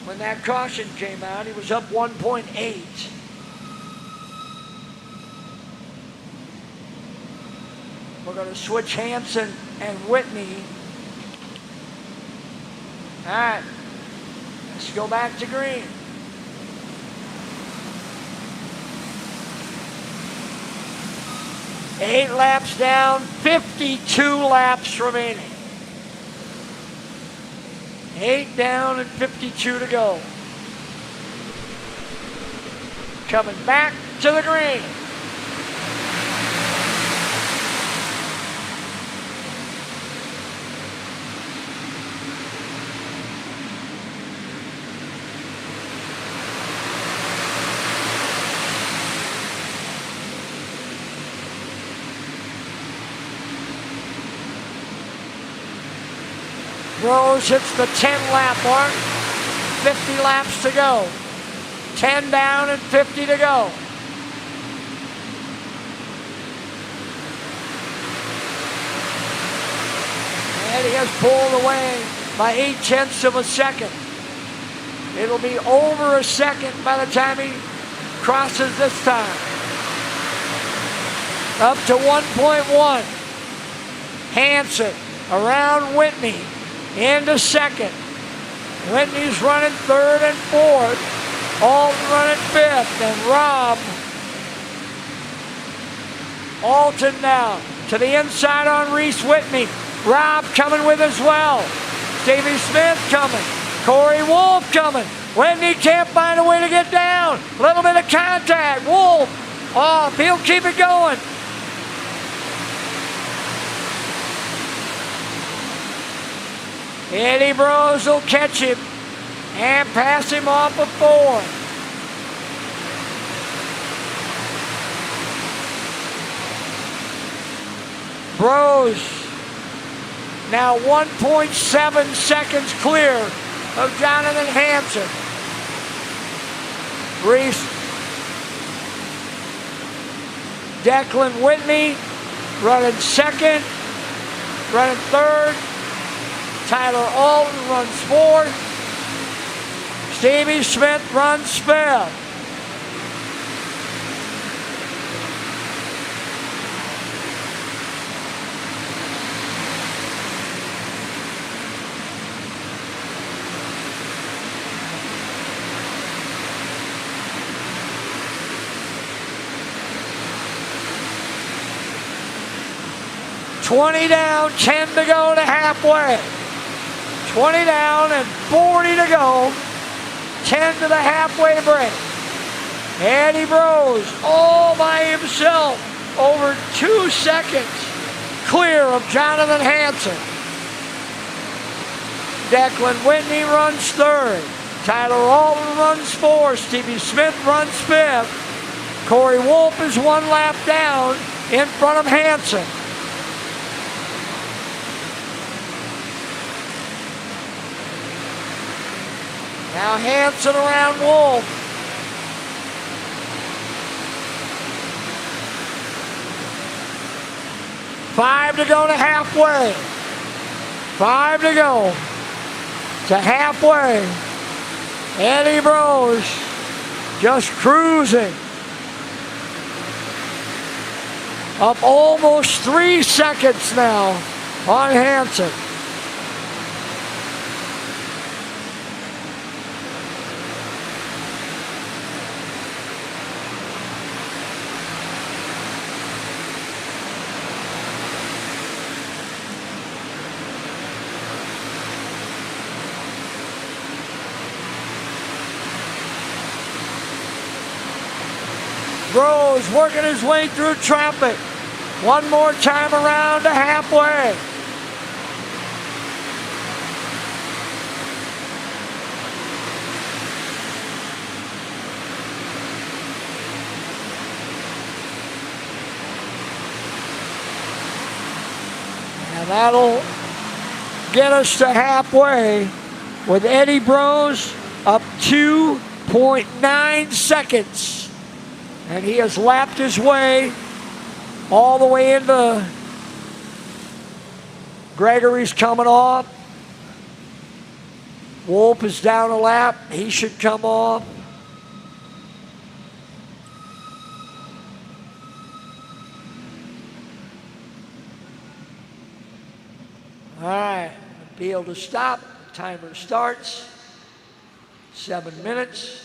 when that caution came out. He was up 1.8. We're going to switch Hansen and Whitney. All right. Let's go back to green. Eight laps down, 52 laps remaining. 8 down and 52 to go. Coming back to the green. Rose hits the 10-lap mark. 50 laps to go. 10 down and 50 to go. And he has pulled away by 0.8 of a second. It'll be over a second by the time he crosses this time. Up to 1.1. Hansen around Whitney. Into second. Whitney's running 3rd and 4th. Alton running 5th. And Rob Alton now to the inside on Reese Whitney. Rob coming with as well. Davey Smith coming. Corey Wolf coming. Whitney can't find a way to get down. A little bit of contact. Wolf off. He'll keep it going. Eddie Rose will catch him and pass him off of 4. Rose now 1.7 seconds clear of Jonathan Hansen. Reese, Declan Whitney running second. running third. Tyler Alton runs fourth. Stevie Smith runs fifth. $20 down, 10 to go to halfway. 20 down and 40 to go. 10 to the halfway break. Eddie Brose all by himself, over 2 seconds clear of Jonathan Hansen. Declan Whitney runs third. Tyler Alton runs fourth. Stevie Smith runs fifth. Corey Wolf is 1 lap down in front of Hansen. Now Hansen around Wolf. Five to go to halfway. 5 to go to halfway. Eddie Brose just cruising. Up almost 3 seconds now on Hansen. Brose working his way through traffic. One more time around to halfway. And that'll get us to halfway with Eddie Brose up 2.9 seconds. And he has lapped his way all the way into Gregory's coming off. Wolf is down a lap. He should come off. All right, be able to stop. Timer starts. 7 minutes.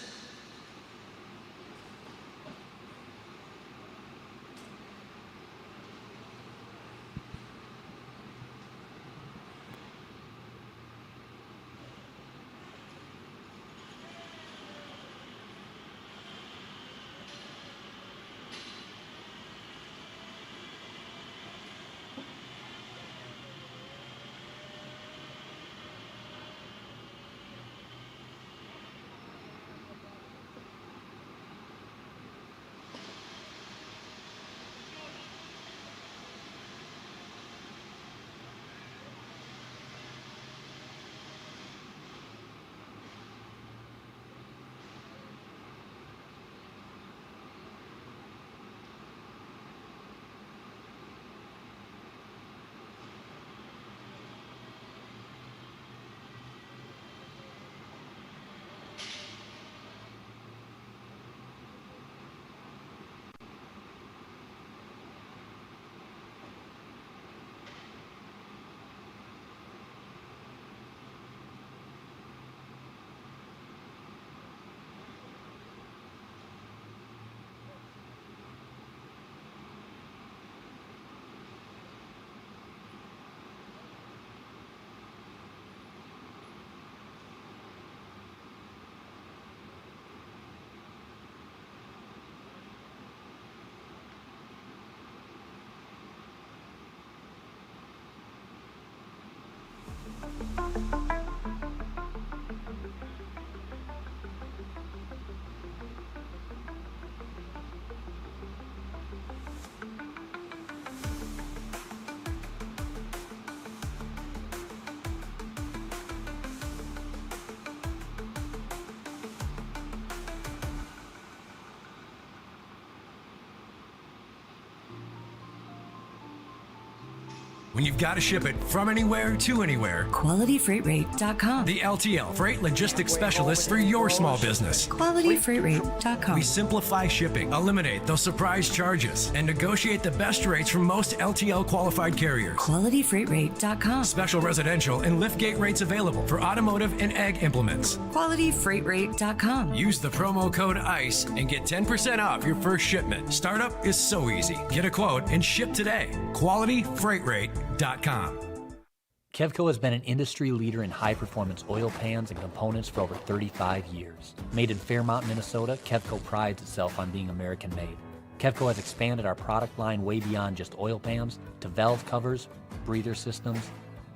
When you've got to ship it from anywhere to anywhere, QualityFreightRate.com. the LTL Freight Logistics Specialist for your small business. QualityFreightRate.com. We simplify shipping, eliminate those surprise charges, and negotiate the best rates from most LTL qualified carriers. QualityFreightRate.com. Special residential and liftgate rates available for automotive and ag implements. QualityFreightRate.com. Use the promo code ICE and get 10% off your first shipment. Startup is so easy. Get a quote and ship today. QualityFreightRate.com. Kevco has been an industry leader in high-performance oil pans and components for over 35 years. Made in Fairmont, Minnesota, Kevco prides itself on being American-made. Kevco has expanded our product line way beyond just oil pans to valve covers, breather systems,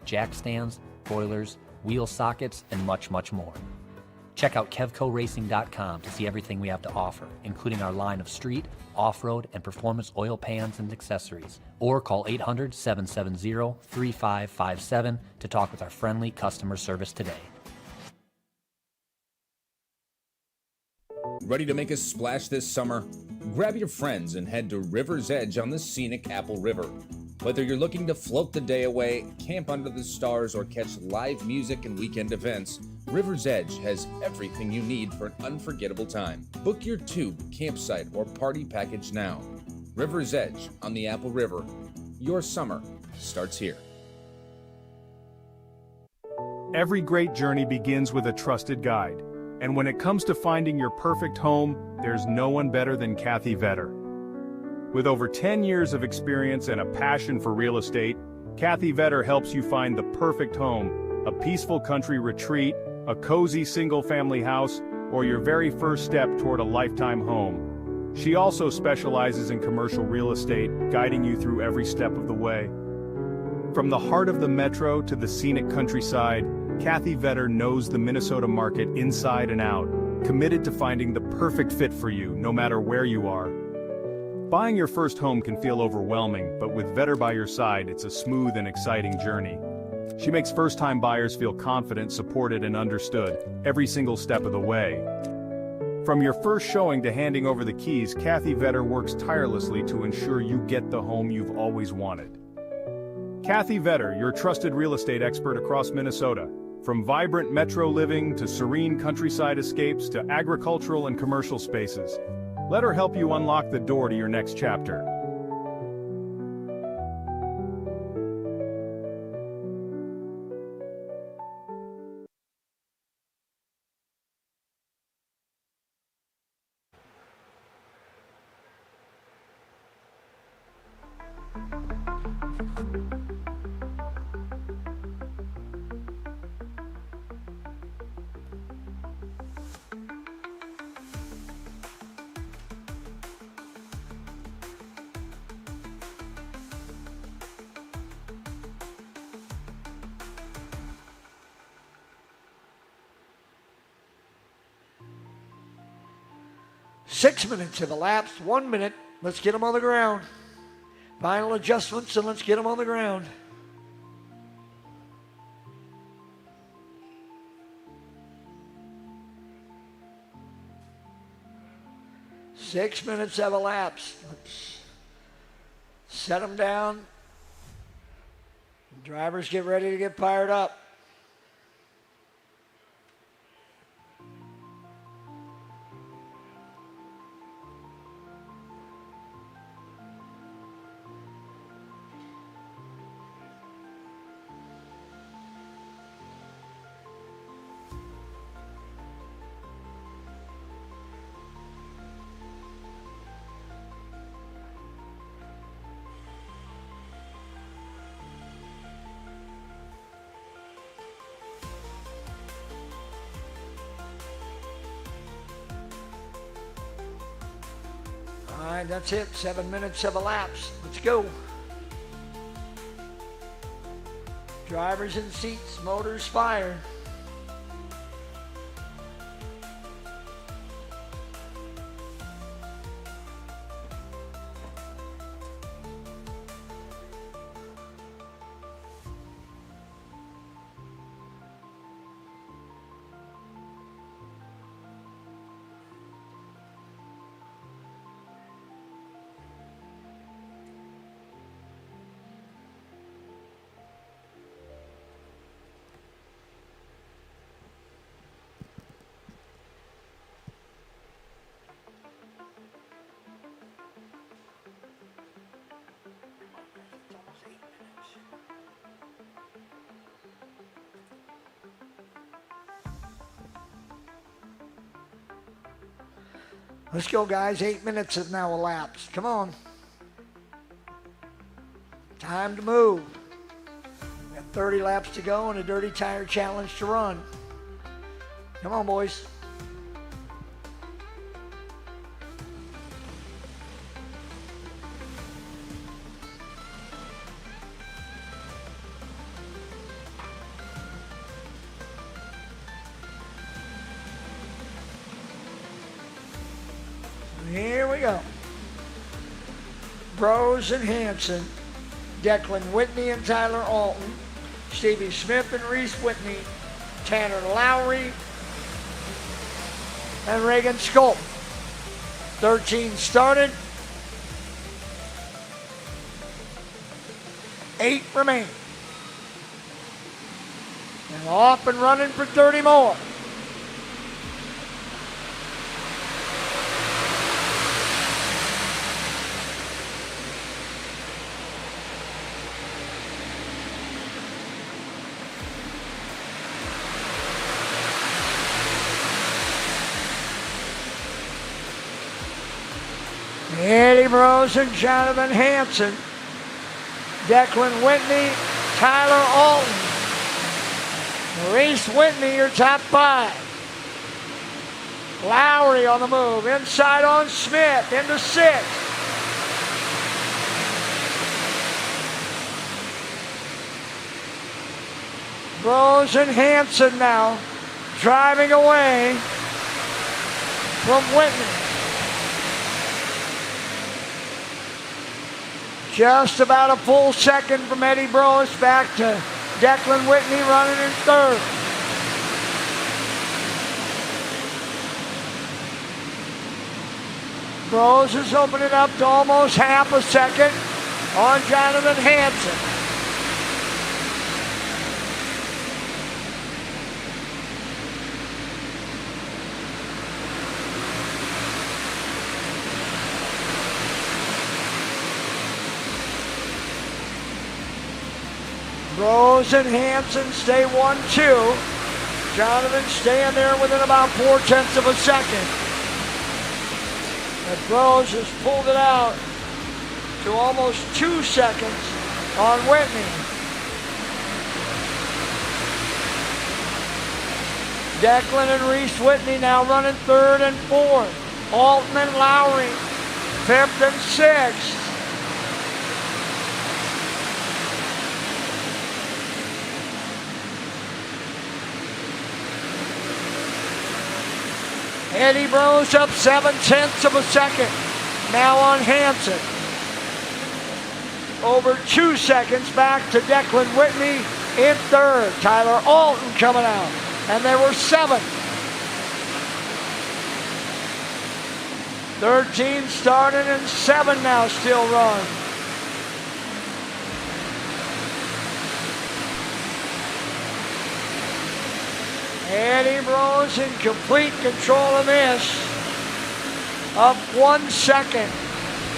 jack stands, boilers, wheel sockets, and much, much more. Check out KevcoRacing.com to see everything we have to offer, including our line of street, off-road, and performance oil pans and accessories. Or call 800-770-3557 to talk with our friendly customer service today. Ready to make a splash this summer? Grab your friends and head to River's Edge on the scenic Apple River. Whether you're looking to float the day away, camp under the stars, or catch live music and weekend events, River's Edge has everything you need for an unforgettable time. Book your tube, campsite, or party package now. River's Edge on the Apple River. Your summer starts here. Every great journey begins with a trusted guide. And when it comes to finding your perfect home, there's no one better than Kathy Vetter. With over 10 years of experience and a passion for real estate, Kathy Vetter helps you find the perfect home, a peaceful country retreat, a cozy single-family house, or your very first step toward a lifetime home. She also specializes in commercial real estate, guiding you through every step of the way. From the heart of the metro to the scenic countryside, Kathy Vetter knows the Minnesota market inside and out, committed to finding the perfect fit for you, no matter where you are. Buying your first home can feel overwhelming, but with Vetter by your side, it's a smooth and exciting journey. She makes first-time buyers feel confident, supported, and understood every single step of the way. From your first showing to handing over the keys, Kathy Vetter works tirelessly to ensure you get the home you've always wanted. Kathy Vetter, your trusted real estate expert across Minnesota. From vibrant metro living to serene countryside escapes to agricultural and commercial spaces. Let her help you unlock the door to your next chapter. Six minutes have elapsed. 1 minute. Let's get them on the ground. Final adjustments and let's get them on the ground. Six minutes have elapsed. Let's set them down. Drivers get ready to get fired up. All right, that's it. 7 minutes have elapsed. Let's go. Drivers in seats, motors fire. Let's go, guys. 8 minutes have now elapsed. Come on. Time to move. We have 30 laps to go and a dirty tire challenge to run. Come on, boys. Here we go. Bros and Hanson, Declan Whitney and Tyler Alton, Stevie Smith and Reese Whitney, Tanner Lowry, and Reagan Sculp. 13 started. 8 remain. And off and running for 30 more. Eddie Bros and Jonathan Hanson, Declan Whitney, Tyler Alton, Reese Whitney, your top 5. Lowry on the move, inside on Smith, into 6. Bros and Hanson now driving away from Whitney. Just about a full second from Eddie Bros back to Declan Whitney running in 3rd. Bros is opening up to almost half a second on Jonathan Hanson. Bros and Hanson stay 1-2. Jonathan staying there within about 4/10 of a second. But Bros has pulled it out to almost 2 seconds on Whitney. Declan and Reese Whitney now running 3rd and 4th. Alton and Lowry 5th and 6th. Eddie Bros up 7/10 of a second. Now on Hanson. Over 2 seconds back to Declan Whitney in 3rd. Tyler Alton coming out. And they were 7th. 13 started and 7 now still run. Eddie Bros in complete control of this. Up 1 second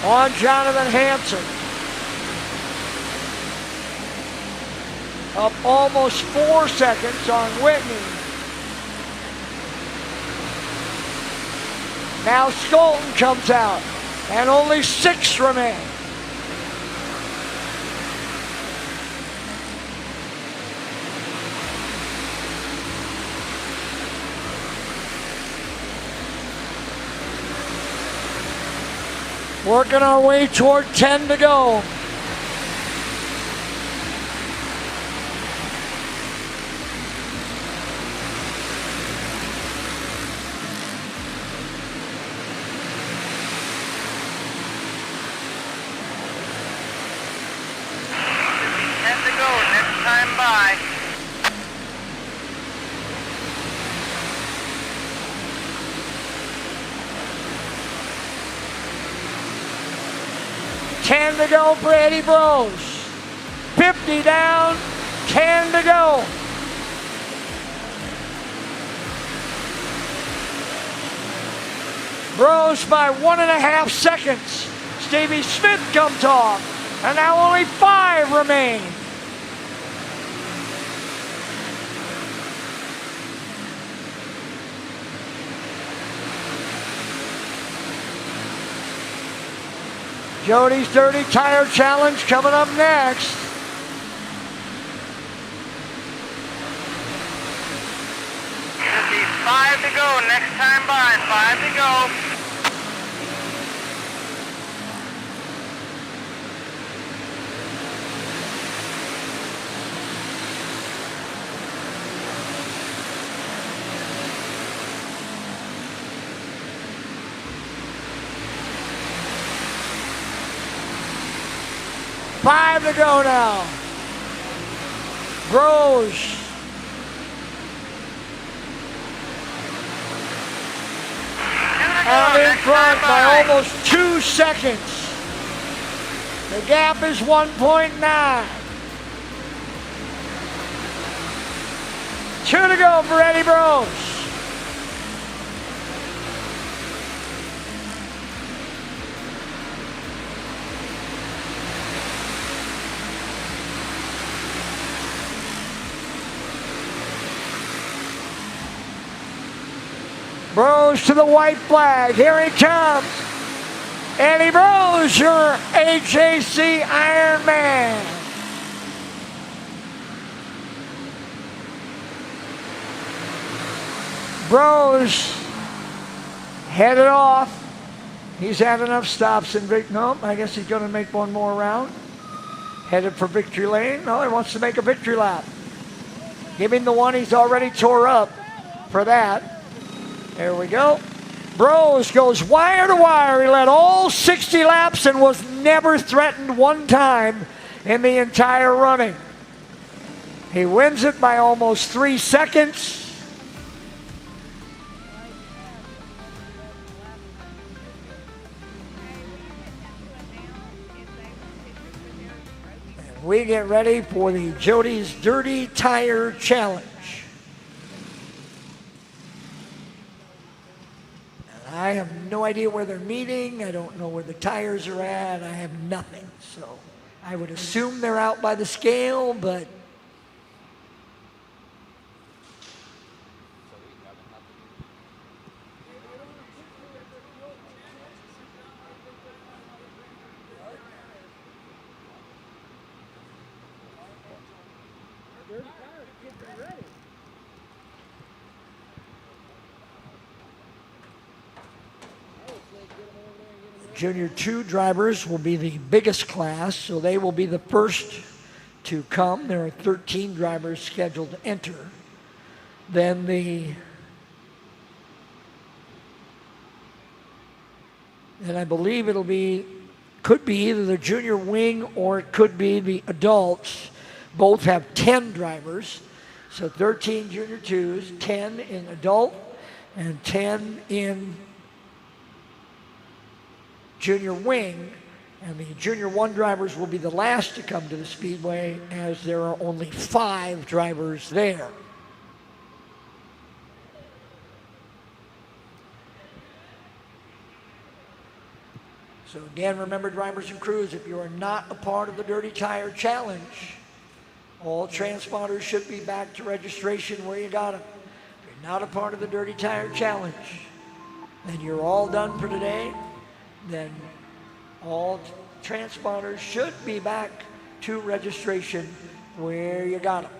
on Jonathan Hanson. Up almost 4 seconds on Whitney. Now Scolton comes out and only 6 remain. Working our way toward 10 to go. Next time by. $10 to go for Eddie Bros. 50 down, 10 to go. Bros by 1.5 seconds. Stevie Smith comes off, and now only 5 remain. Jody's Dirty Tire Challenge coming up next. This is 5 to go. Next time by, 5 to go. Five to go now. Groves. Out in front by almost 2 seconds. The gap is 1.9. 2 to go for Eddie Groves. Bros to the white flag. Here he comes. Eddie Bros, your AJC Ironman. Bros headed off. He's had enough stops in no, I guess he's going to make one more round. Headed for victory lane. No, he wants to make a victory lap. Give him the one he's already tore up for that. There we go. Bros goes wire to wire. He led all 60 laps and was never threatened one time in the entire running. He wins it by almost 3 seconds. And we get ready for the Jody's Dirty Tire Challenge. I have no idea where they're meeting. I don't know where the tires are at. I have nothing. So I would assume they're out by the scale, but Junior 2 drivers will be the biggest class, so they will be the first to come. There are 13 drivers scheduled to enter. Then I believe could be either the junior wing or it could be the adults. Both have 10 drivers. So 13 junior 2s, 10 in adult, and 10 in junior wing, and the junior 1 drivers will be the last to come to the Speedway as there are only 5 drivers there. So again, remember drivers and crews, if you are not a part of the Dirty Tire Challenge, all transponders should be back to registration where you got them. If you're not a part of the Dirty Tire Challenge, then you're all done for today. Then all transponders should be back to registration where you got them.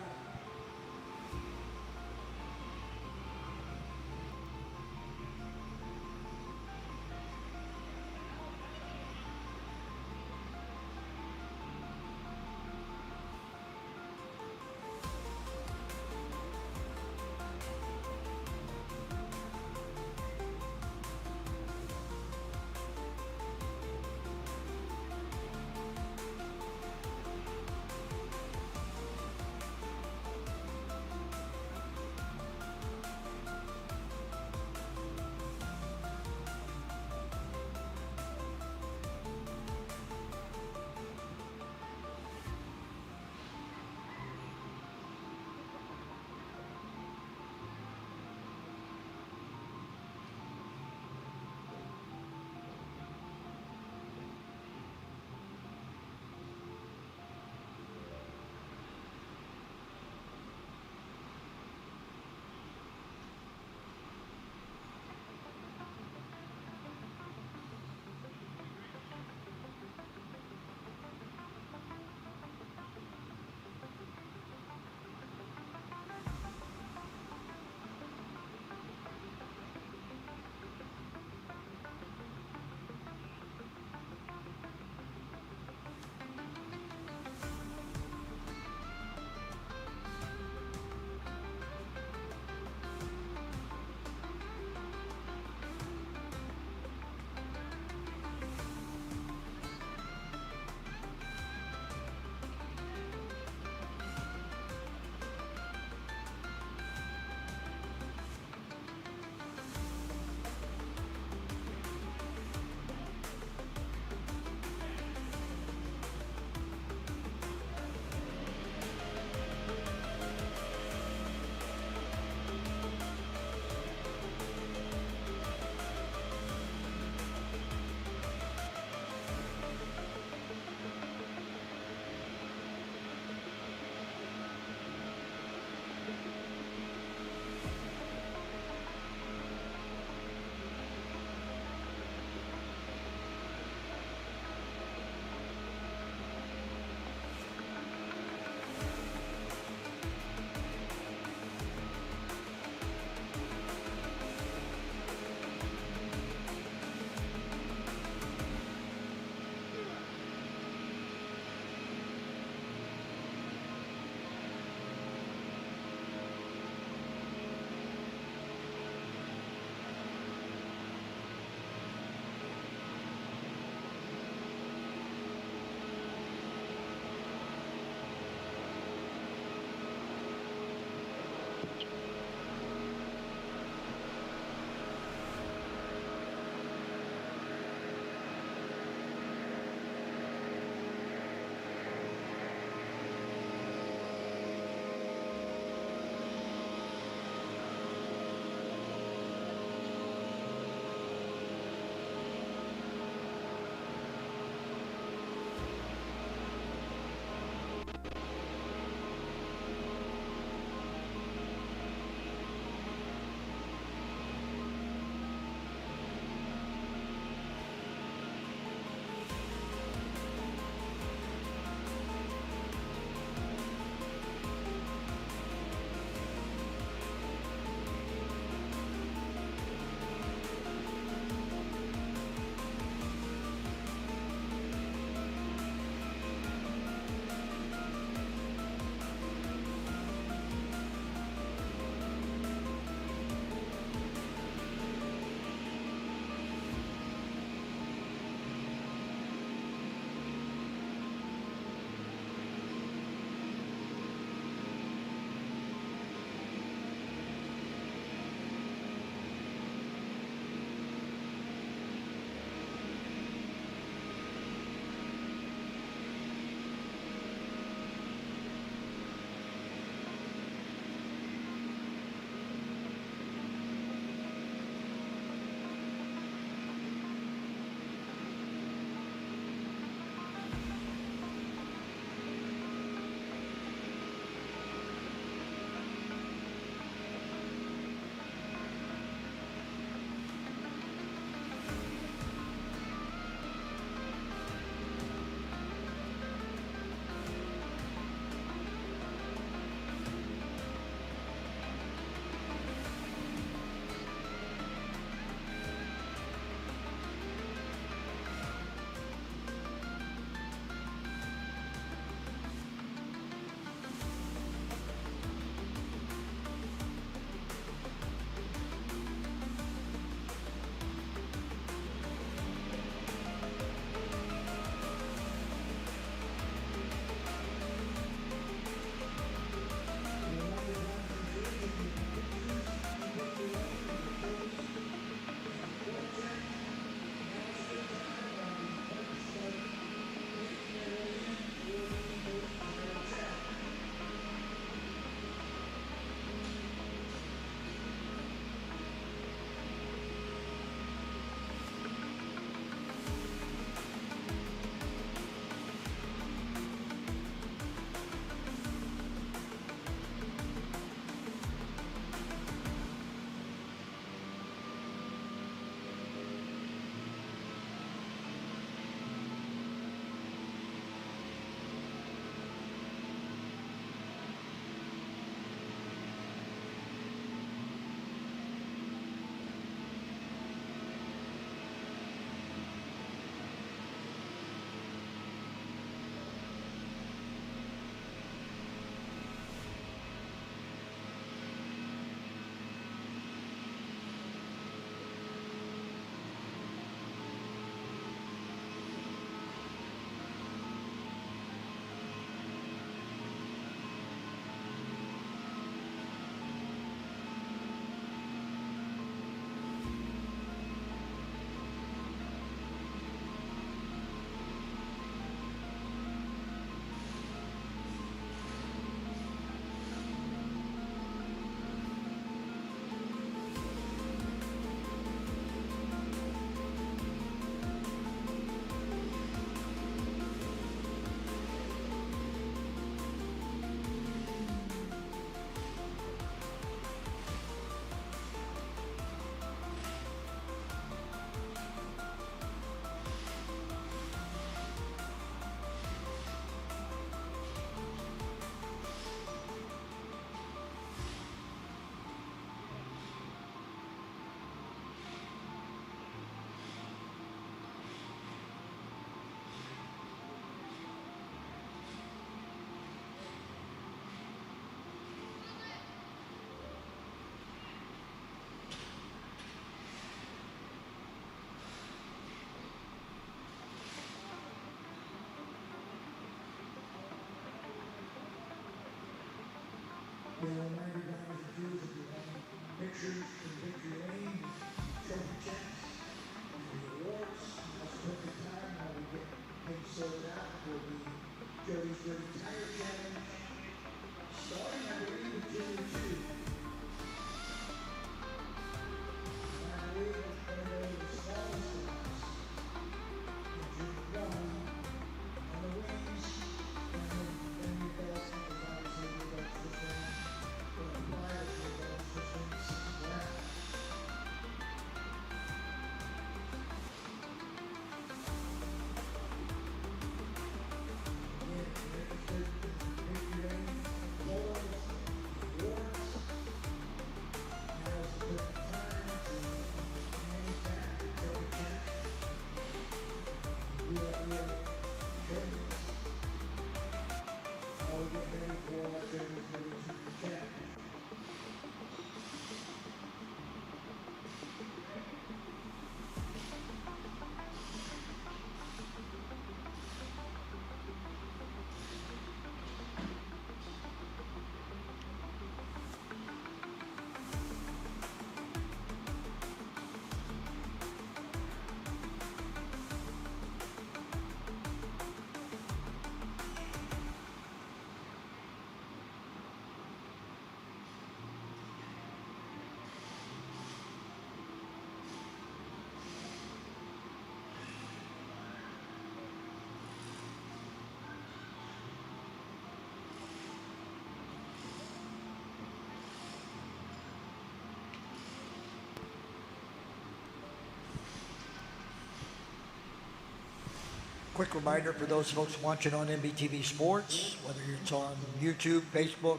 Quick reminder for those folks watching on MBTV Sports, whether it's on YouTube, Facebook,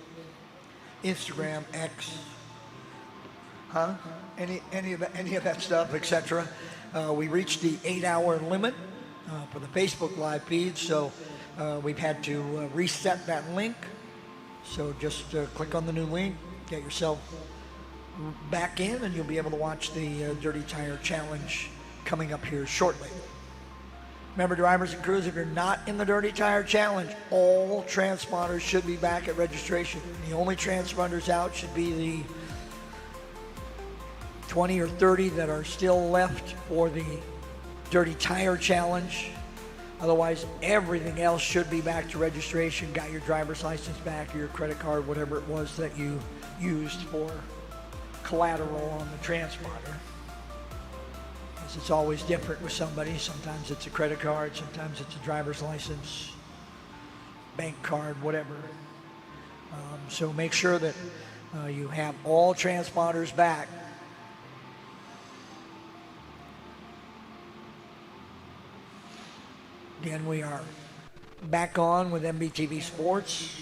Instagram, X, any of that stuff, etc. We reached the 8-hour limit for the Facebook live feed, so we've had to reset that link. So just click on the new link, get yourself back in, and you'll be able to watch the Dirty Tire Challenge coming up here shortly. Remember, drivers and crews, if you're not in the Dirty Tire Challenge, all transponders should be back at registration. The only transponders out should be the 20 or 30 that are still left for the Dirty Tire Challenge. Otherwise, everything else should be back to registration. Got your driver's license back, or your credit card, whatever it was that you used for collateral on the transponder. It's always different with somebody. Sometimes it's a credit card, sometimes it's a driver's license, bank card, whatever. So make sure that you have all transponders back. Again, we are back on with MBTV Sports.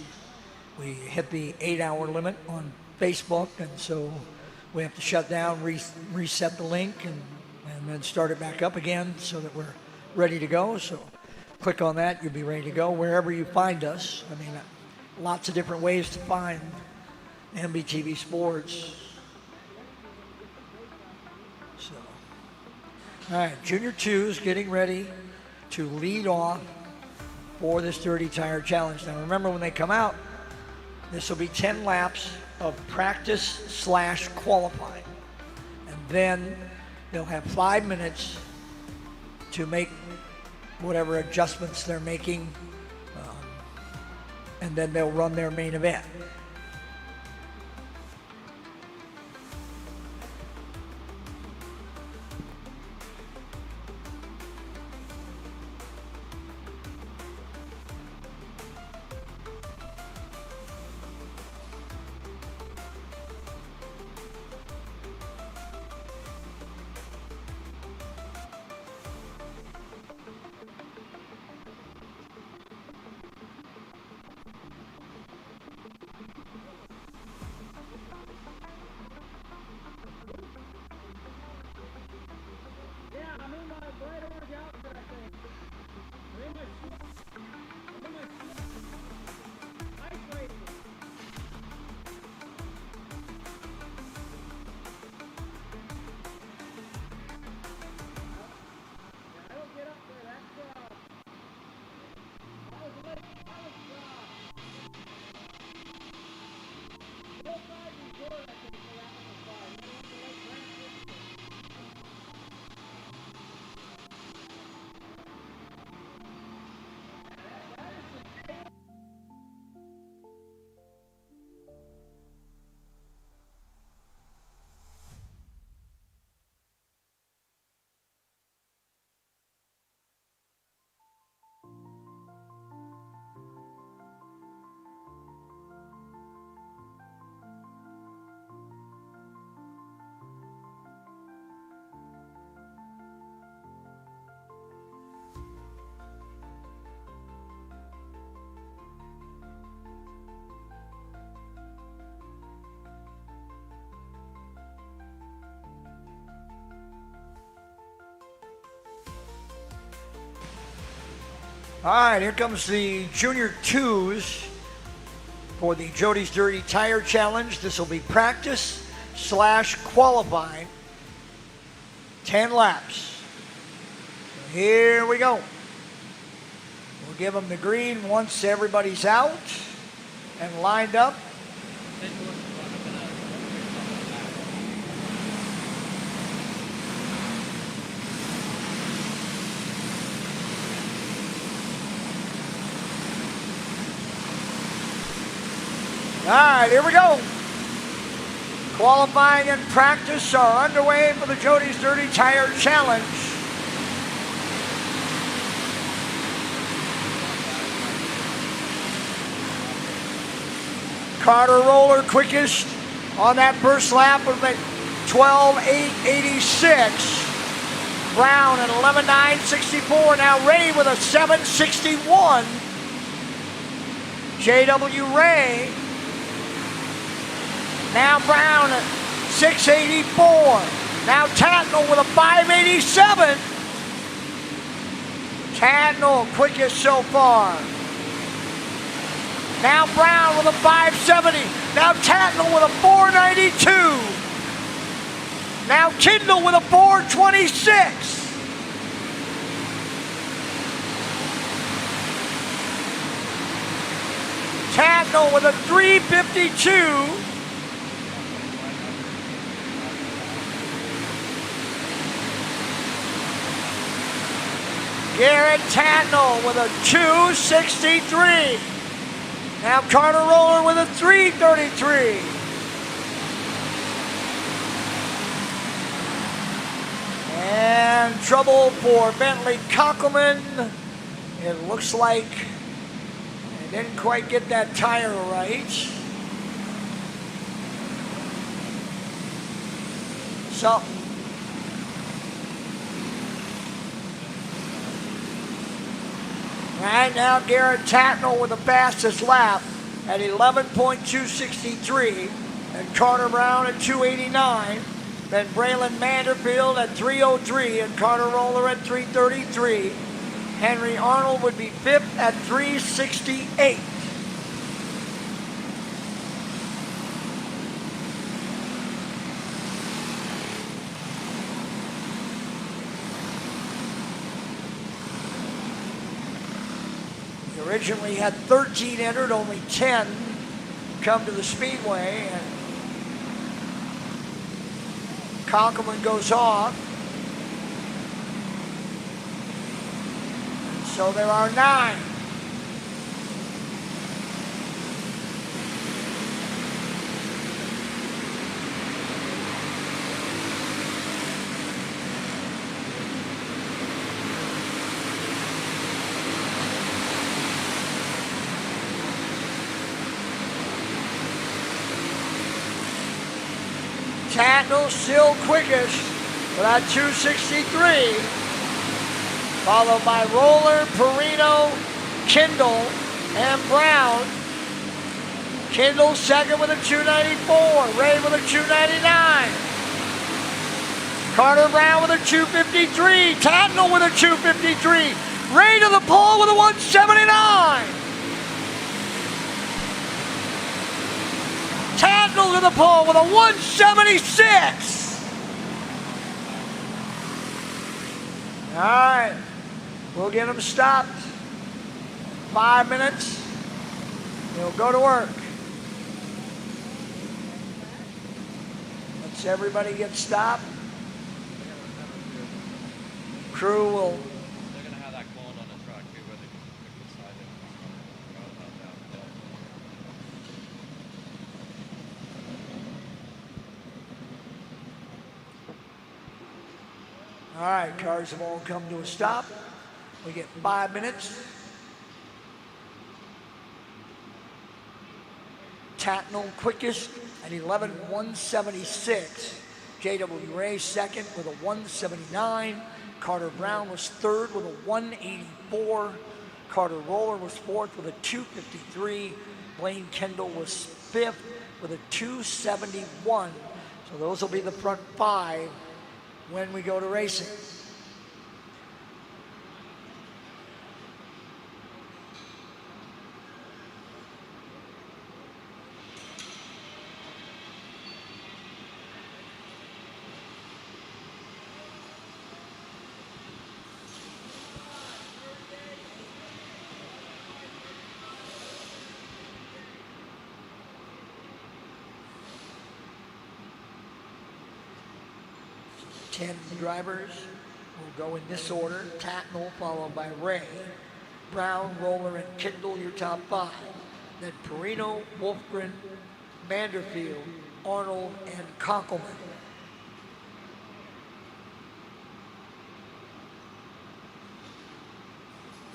We hit the 8-hour limit on Facebook, and so we have to shut down, reset the link, and then start it back up again so that we're ready to go. So click on that, you'll be ready to go wherever you find us. I mean, lots of different ways to find MBTV Sports. So, all right, Junior 2's getting ready to lead off for this Dirty Tire Challenge. Now remember, when they come out, this will be 10 laps of practice/qualifying. And then they'll have 5 minutes to make whatever adjustments they're making, and then they'll run their main event. All right, here comes the Junior 2s for the Jody's Dirty Tire Challenge. This will be practice / qualifying. 10 laps. Here we go. We'll give them the green once everybody's out and lined up. All right, here we go. Qualifying and practice are underway for the Jody's Dirty Tire Challenge. Carter Roller quickest on that first lap with a 12.886. Brown at 11.964. Now Ray with a 7.61. J.W. Ray. Now Brown at 6.84. Now Tatnall with a 5.87. Tatnall quickest so far. Now Brown with a 5.70. Now Tatnall with a 4.92. Now Kindle with a 4.26. Tatnall with a 3.52. Garrett Tatnall with a 2.63. Now Carter Roller with a 3.33. And trouble for Bentley Kockelman. It looks like they didn't quite get that tire right. Something. Right now, Garrett Tatnall with the fastest lap at 11.263, and Carter Brown at 2.89. Then Braylon Manderfield at 3.03, and Carter Roller at 3.33. Henry Arnold would be fifth at 3.68. Originally had 13 entered, only 10 come to the Speedway, and Kockelman goes off. So there are 9. Tatnall still quickest with that 2.63, followed by Roller, Perino, Kindle, and Brown. Kindle second with a 2.94, Ray with a 2.99, Carter Brown with a 2.53, Tatnall with a 2.53, Ray to the pole with a 1.79. Tatnall to the pole with a 1.76. All right, we'll get him stopped. 5 minutes. He'll go to work. Let's everybody get stopped. Crew will. They're going to have that clone on the truck too, where they can slide it. All right, cars have all come to a stop. We get 5 minutes. Tatnall quickest at 11.176. J.W. Ray second with a 1.79. Carter Brown was third with a 1.84. Carter Roller was fourth with a 2.53. Blaine Kendall was fifth with a 2.71. So those will be the front 5 when we go to racing. 10 drivers will go in this order. Tatnall followed by Ray. Brown, Roller, and Kindle, your top 5. Then Perino, Wolfgren, Vanderfield, Arnold, and Konkelman.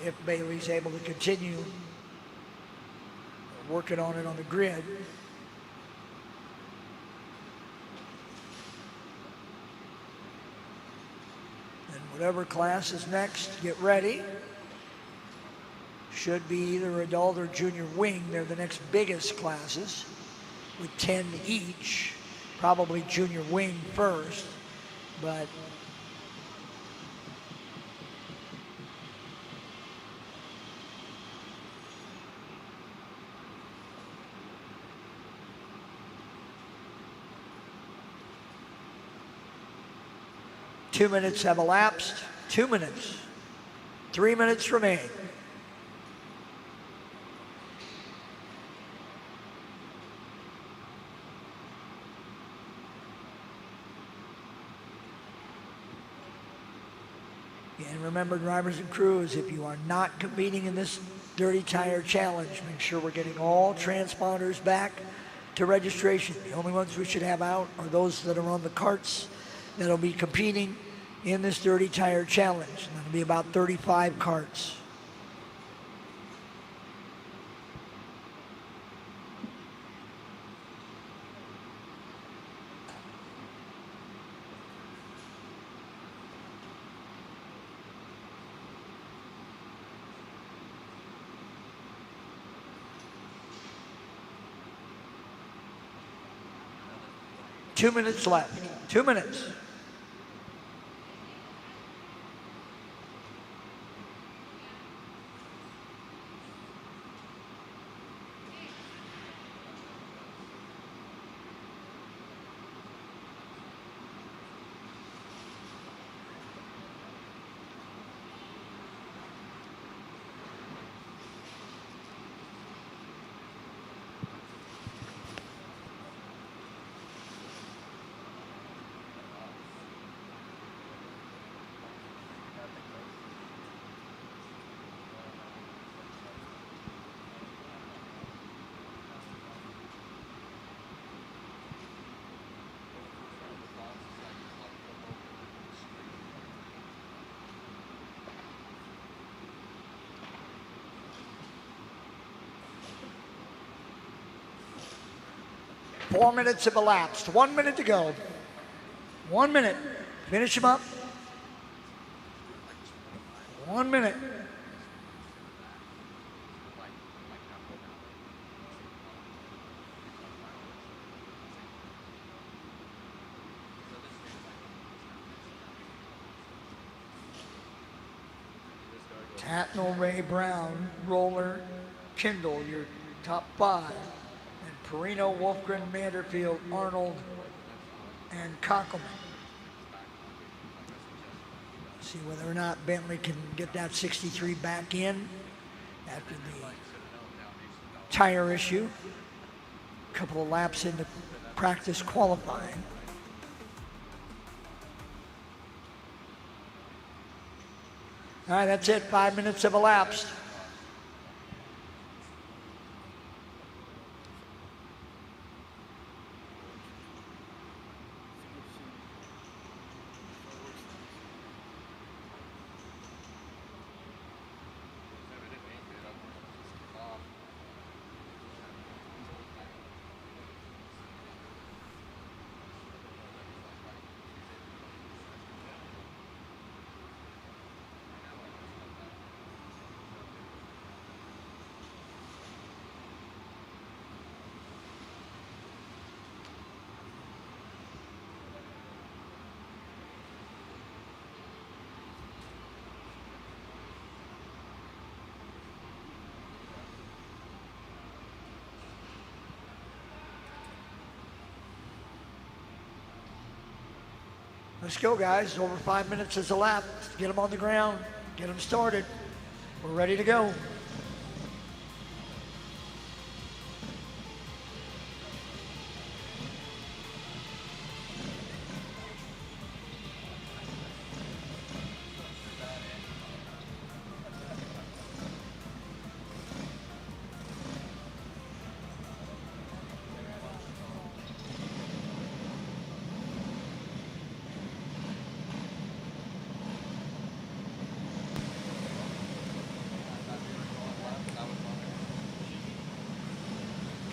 If Bailey's able to continue working on it on the grid. And whatever class is next, get ready. Should be either adult or junior wing. They're the next biggest classes with 10 each. Probably junior wing first, but two minutes have elapsed. 2 minutes. 3 minutes remain. And remember, drivers and crews, if you are not competing in this Dirty Tire Challenge, make sure we're getting all transponders back to registration. The only ones we should have out are those that are on the karts that'll be competing in this Dirty Tire Challenge. And that'll be about 35 karts. Two minutes left. 2 minutes. Four minutes have elapsed. 1 minute to go. 1 minute. Finish him up. 1 minute. Tatnall, Ray, Brown, Roller, Kindle, your top 5. Perino, Wolfgren, Vanderfield, Arnold, and Konkelman. See whether or not Bentley can get that 63 back in after the tire issue. A couple of laps into practice qualifying. All right, that's it. 5 minutes have elapsed. Let's go, guys. Over 5 minutes is a lap. Get them on the ground. Get them started. We're ready to go.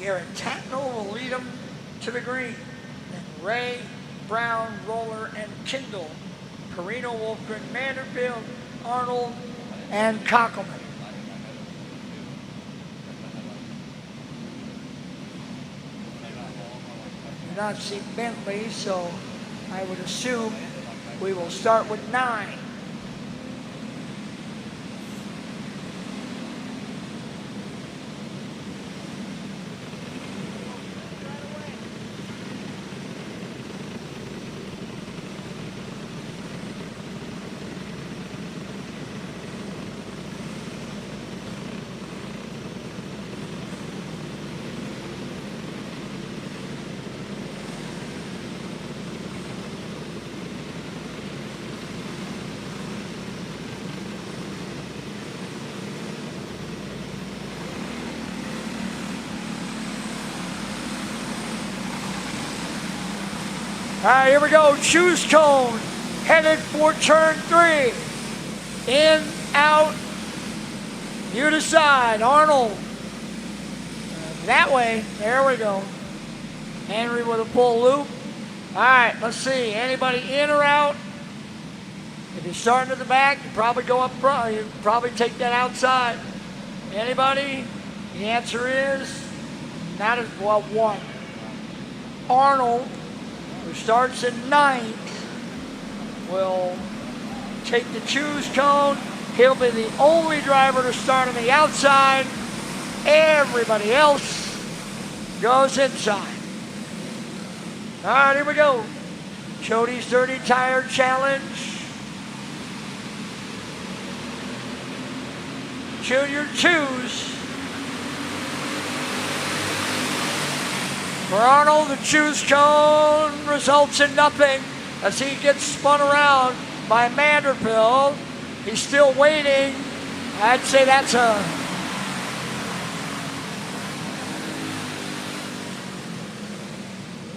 Aaron Tatnall will lead them to the green. Then Ray, Brown, Roller, and Kindle. Carino, Wolfgren, Vanderbilt, Arnold, and Kockelman. Do not see Bentley, so I would assume we will start with 9. All right, here we go. Choose cone, headed for turn 3. In, out, you decide. Arnold, that way. There we go. Henry with a full loop. All right, let's see. Anybody in or out? If you're starting at the back, you probably go up front. You probably take that outside. Anybody? The answer is not as well. 1. Arnold, who starts in 9th, will take the choose cone. He'll be the only driver to start on the outside. Everybody else goes inside. All right, here we go. Cody's Dirty Tire Challenge. Junior 2s. For Arnold, the choose cone results in nothing as he gets spun around by Vanderbilt. He's still waiting. I'd say that's a...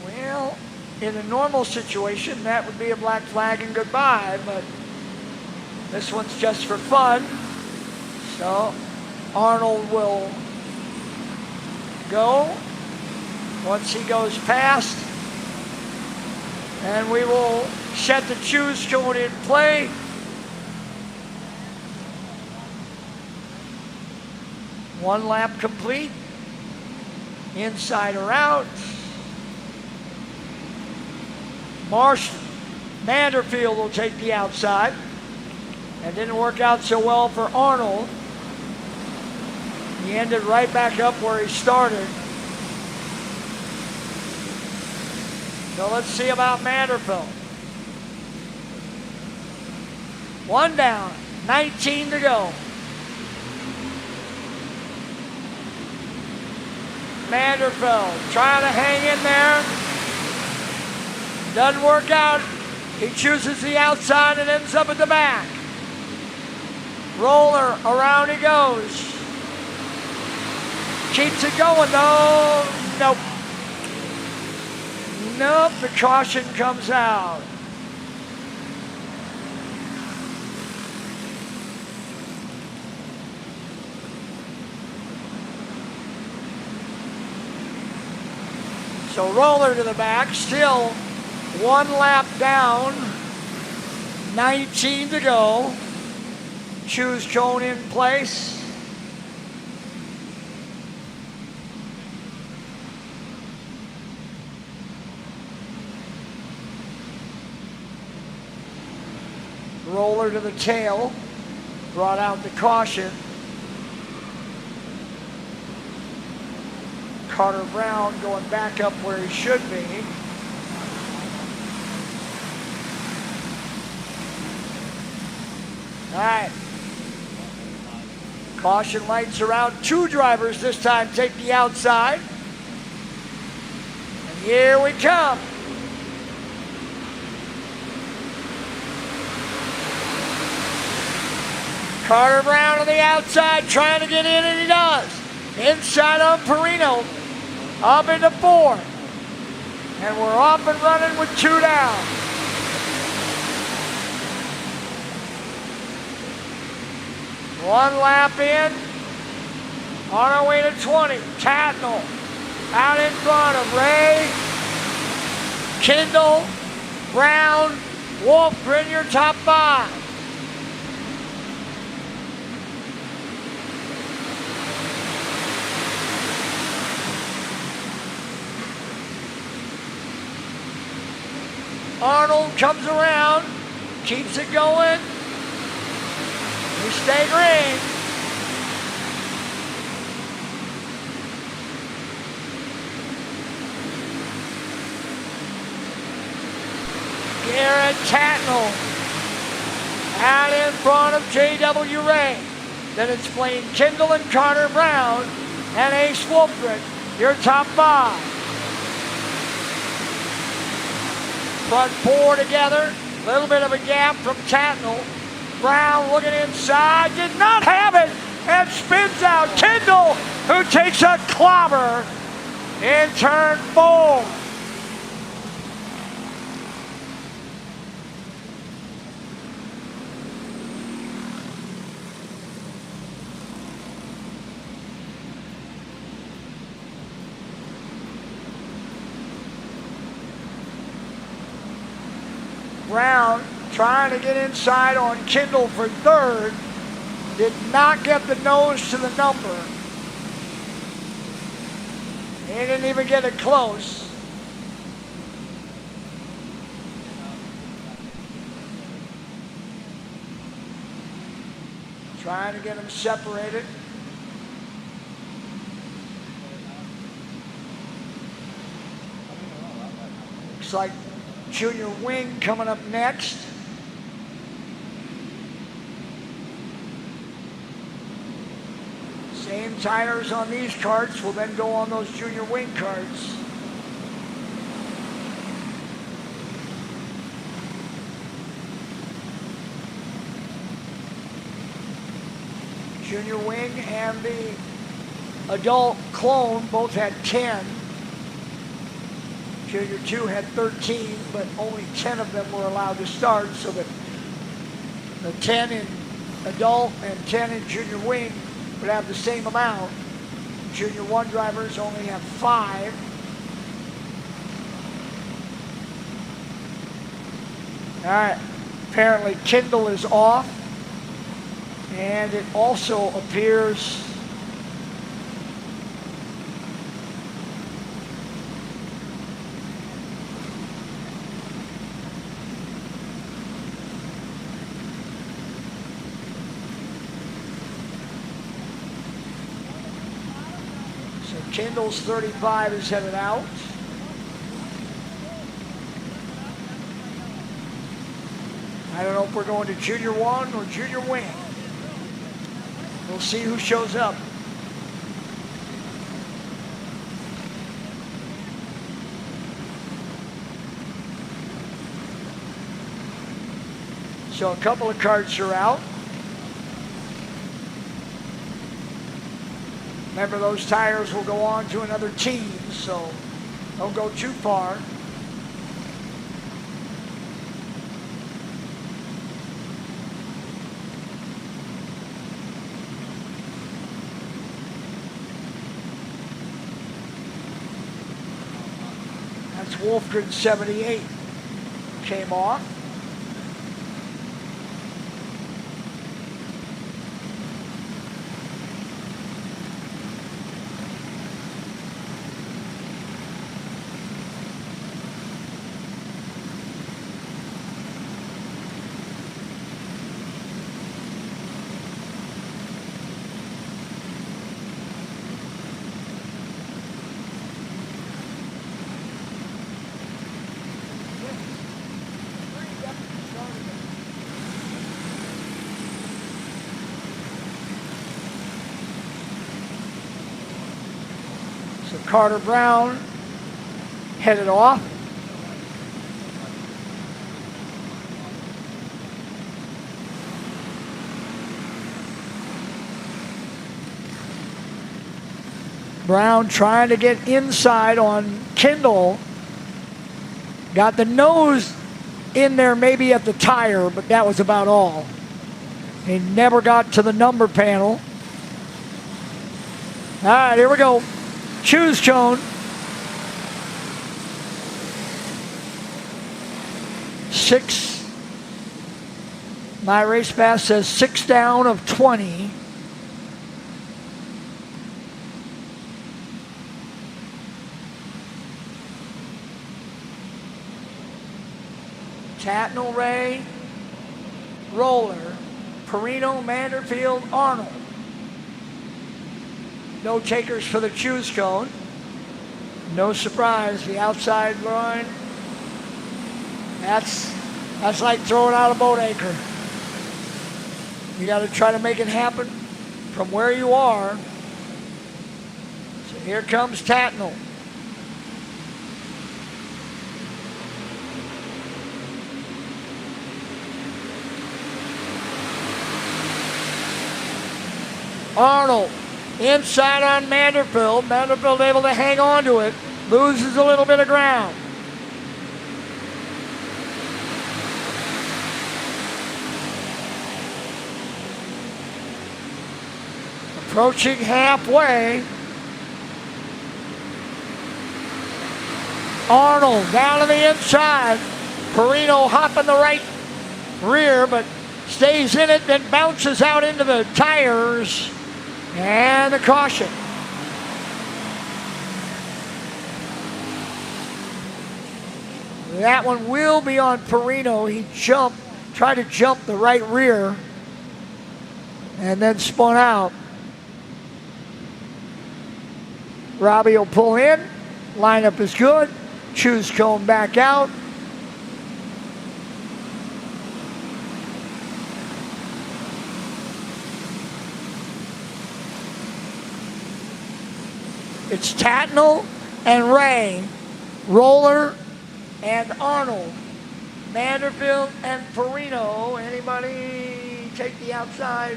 Well, in a normal situation, that would be a black flag and goodbye, but this one's just for fun. So Arnold will go once he goes past, and we will set the choose cone in play. One lap complete, inside or out. Marsh Vanderfield will take the outside. That didn't work out so well for Arnold. He ended right back up where he started. So let's see about Vanderbilt. 1 down, 19 to go. Vanderbilt trying to hang in there. Doesn't work out. He chooses the outside and ends up at the back. Roller, around he goes. Keeps it going though. Nope. Nope, the caution comes out. So Roller to the back, still 1 lap down, 19 to go. Choose cone in place. Roller to the tail, brought out the caution. Carter Brown going back up where he should be. All right. Caution lights are out. 2 drivers this time take the outside. And here we come. Carter Brown on the outside trying to get in, and he does. Inside on Perino. Up into 4. And we're off and running with 2 down. One lap in. On our way to 20. Tatnall Out in front of Ray, Kendall, Brown, Wolfgren, your top 5. Arnold comes around, keeps it going. We stay green. Garrett Tatnell out in front of J.W. Ray. Then it's Blaine Kendall and Carter Brown and Ace Wolfgren, your top 5. Front 4 together. A little bit of a gap from Tatnell. Brown looking inside. Did not have it. And spins out. Kendall, who takes a clobber in turn 4. Brown trying to get inside on Kendall for 3rd. Did not get the nose to the number. He didn't even get it close. Trying to get him separated. Looks like Junior Wing coming up next. Same tires on these karts will then go on those Junior Wing karts. Junior Wing and the adult clone both had 10. Junior 2 had 13, but only 10 of them were allowed to start, so that the 10 in adult and 10 in Junior Wing would have the same amount. Junior 1 drivers only have 5. All right, apparently Kendall is off, and it also appears Kendall's 35 is headed out. I don't know if we're going to Junior 1 or Junior Wing. We'll see who shows up. So a couple of karts are out. Remember, those tires will go on to another team, so don't go too far. That's Wolfgren 78. Came off. Carter Brown headed off. Brown trying to get inside on Kendall. Got the nose in there maybe at the tire, but that was about all. He never got to the number panel. All right, here we go. Choose cone. 6. My race pass says 6 down of 20. Tatnall, Ray, Roller, Perino, Manderfield, Arnold. No takers for the choose cone. No surprise, the outside line. That's like throwing out a boat anchor. You got to try to make it happen from where you are. So here comes Tatnall. Arnold inside on Manderfield. Manderfield able to hang on to it. Loses a little bit of ground. Approaching halfway. Arnold down to the inside. Perino hopping the right rear, but stays in it, then bounces out into the tires. And the caution. That one will be on Perino. He tried to jump the right rear and then spun out. Robbie will pull in. Lineup is good. Choose cone back out. It's Tatnall and Ray, Roller and Arnold, Manderfield and Perino. Anybody take the outside?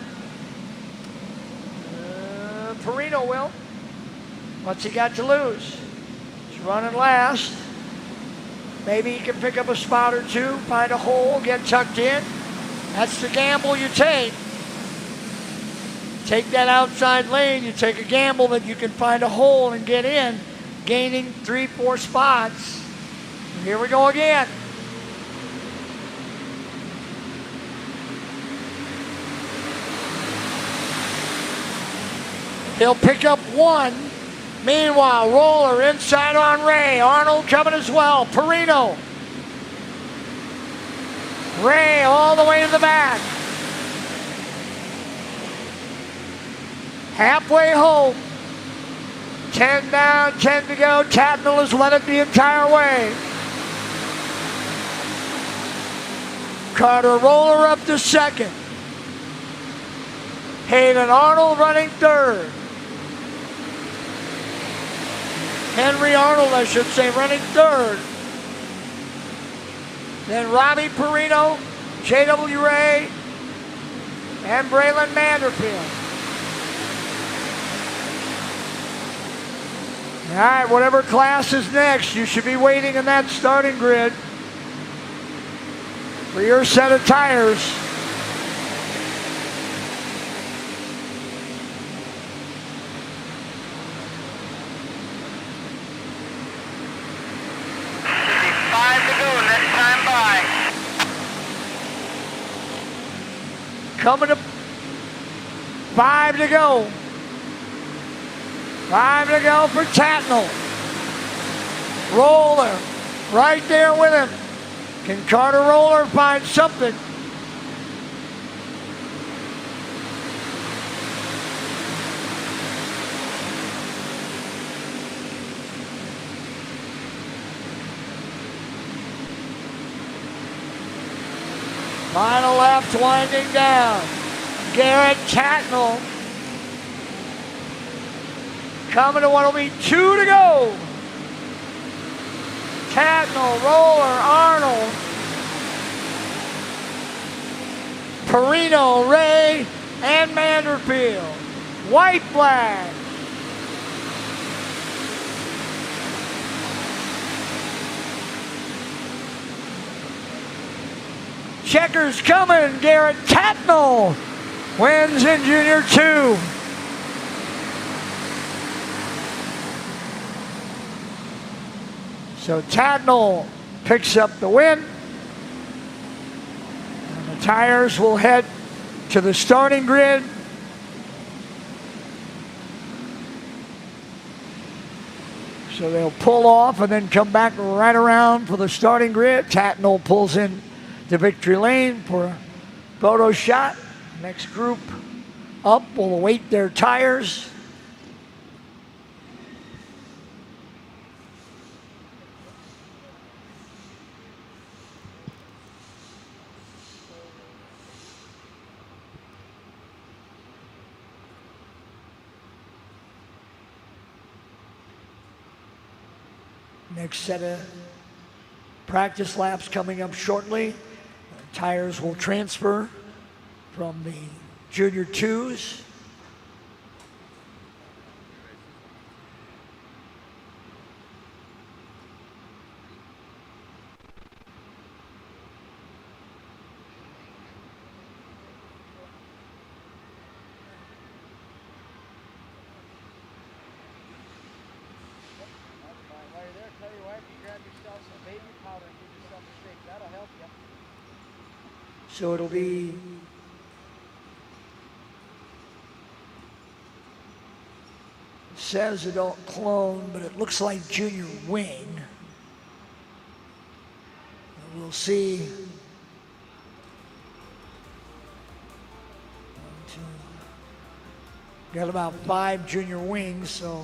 Perino will. What's he got to lose? He's running last. Maybe he can pick up a spot or two, find a hole, get tucked in. That's the gamble you take. Take that outside lane, you take a gamble that you can find a hole and get in, gaining 3-4 spots. And here we go again. He'll pick up one. Meanwhile, Roller inside on Ray. Arnold coming as well. Perino. Ray all the way to the back. Halfway home. 10 down, 10 to go. Tatnall has led it the entire way. Carter Roller up to second. Hayden Arnold running third. Henry Arnold, I should say, running third. Then Robbie Perino, J.W. Ray, and Braylon Manderfield. All right, whatever class is next, you should be waiting in that starting grid for your set of tires. Coming to 5 to go. 5 to go for Tatnall. Roller right there with him. Can Carter Roller find something? Final left winding down. Garrett Tatnall coming to what will be 2 to go. Tatnall, Roller, Arnold, Perino, Ray, and Manderfield. White flag. Checkers coming. Garrett Tatnall wins in Junior 2. So Tatnall picks up the win. Tires will head to the starting grid. So they'll pull off and then come back right around for the starting grid. Tatnall pulls in to victory lane for a photo shot. Next group up will await their tires. Next set of practice laps coming up shortly. Tires will transfer from the Junior 2s. So it'll be says adult clone, but it looks like junior wing. And we'll see. Got about 5 junior wings, so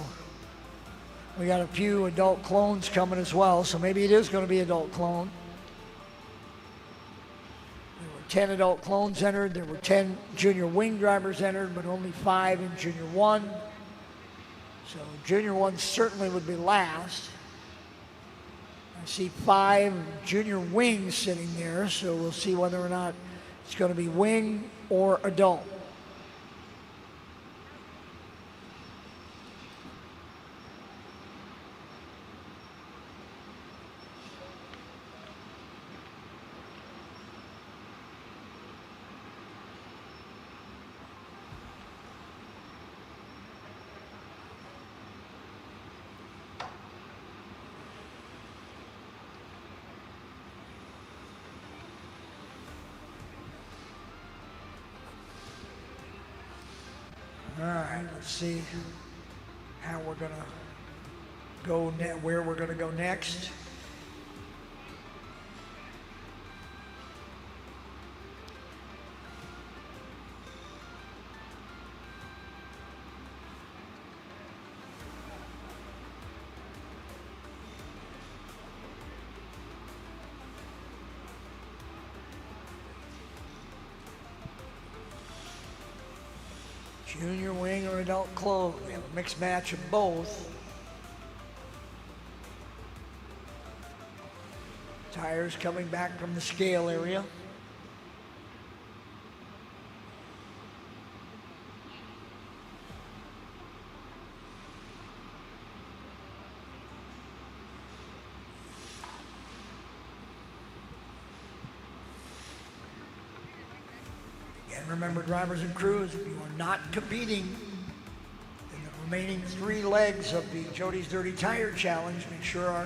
we got a few adult clones coming as well. So maybe it is going to be adult clone. 10 adult clones entered. There were 10 junior wing drivers entered, but only 5 in junior 1. So junior 1 certainly would be last. I see 5 junior wings sitting there, so we'll see whether or not it's going to be wing or adult. All right, let's see how we're gonna go, where we're gonna go next. Junior wing or adult clone. We have a mixed match of both. Tires coming back from the scale area. Remember, drivers and crews, if you are not competing in the remaining 3 legs of the Jody's Dirty Tire Challenge, make sure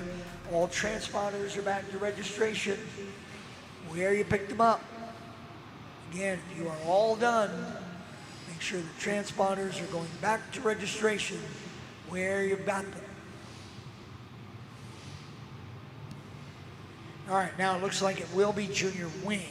all transponders are back to registration where you picked them up. Again, if you are all done, make sure the transponders are going back to registration where you've got them. All right, now it looks like it will be junior wing.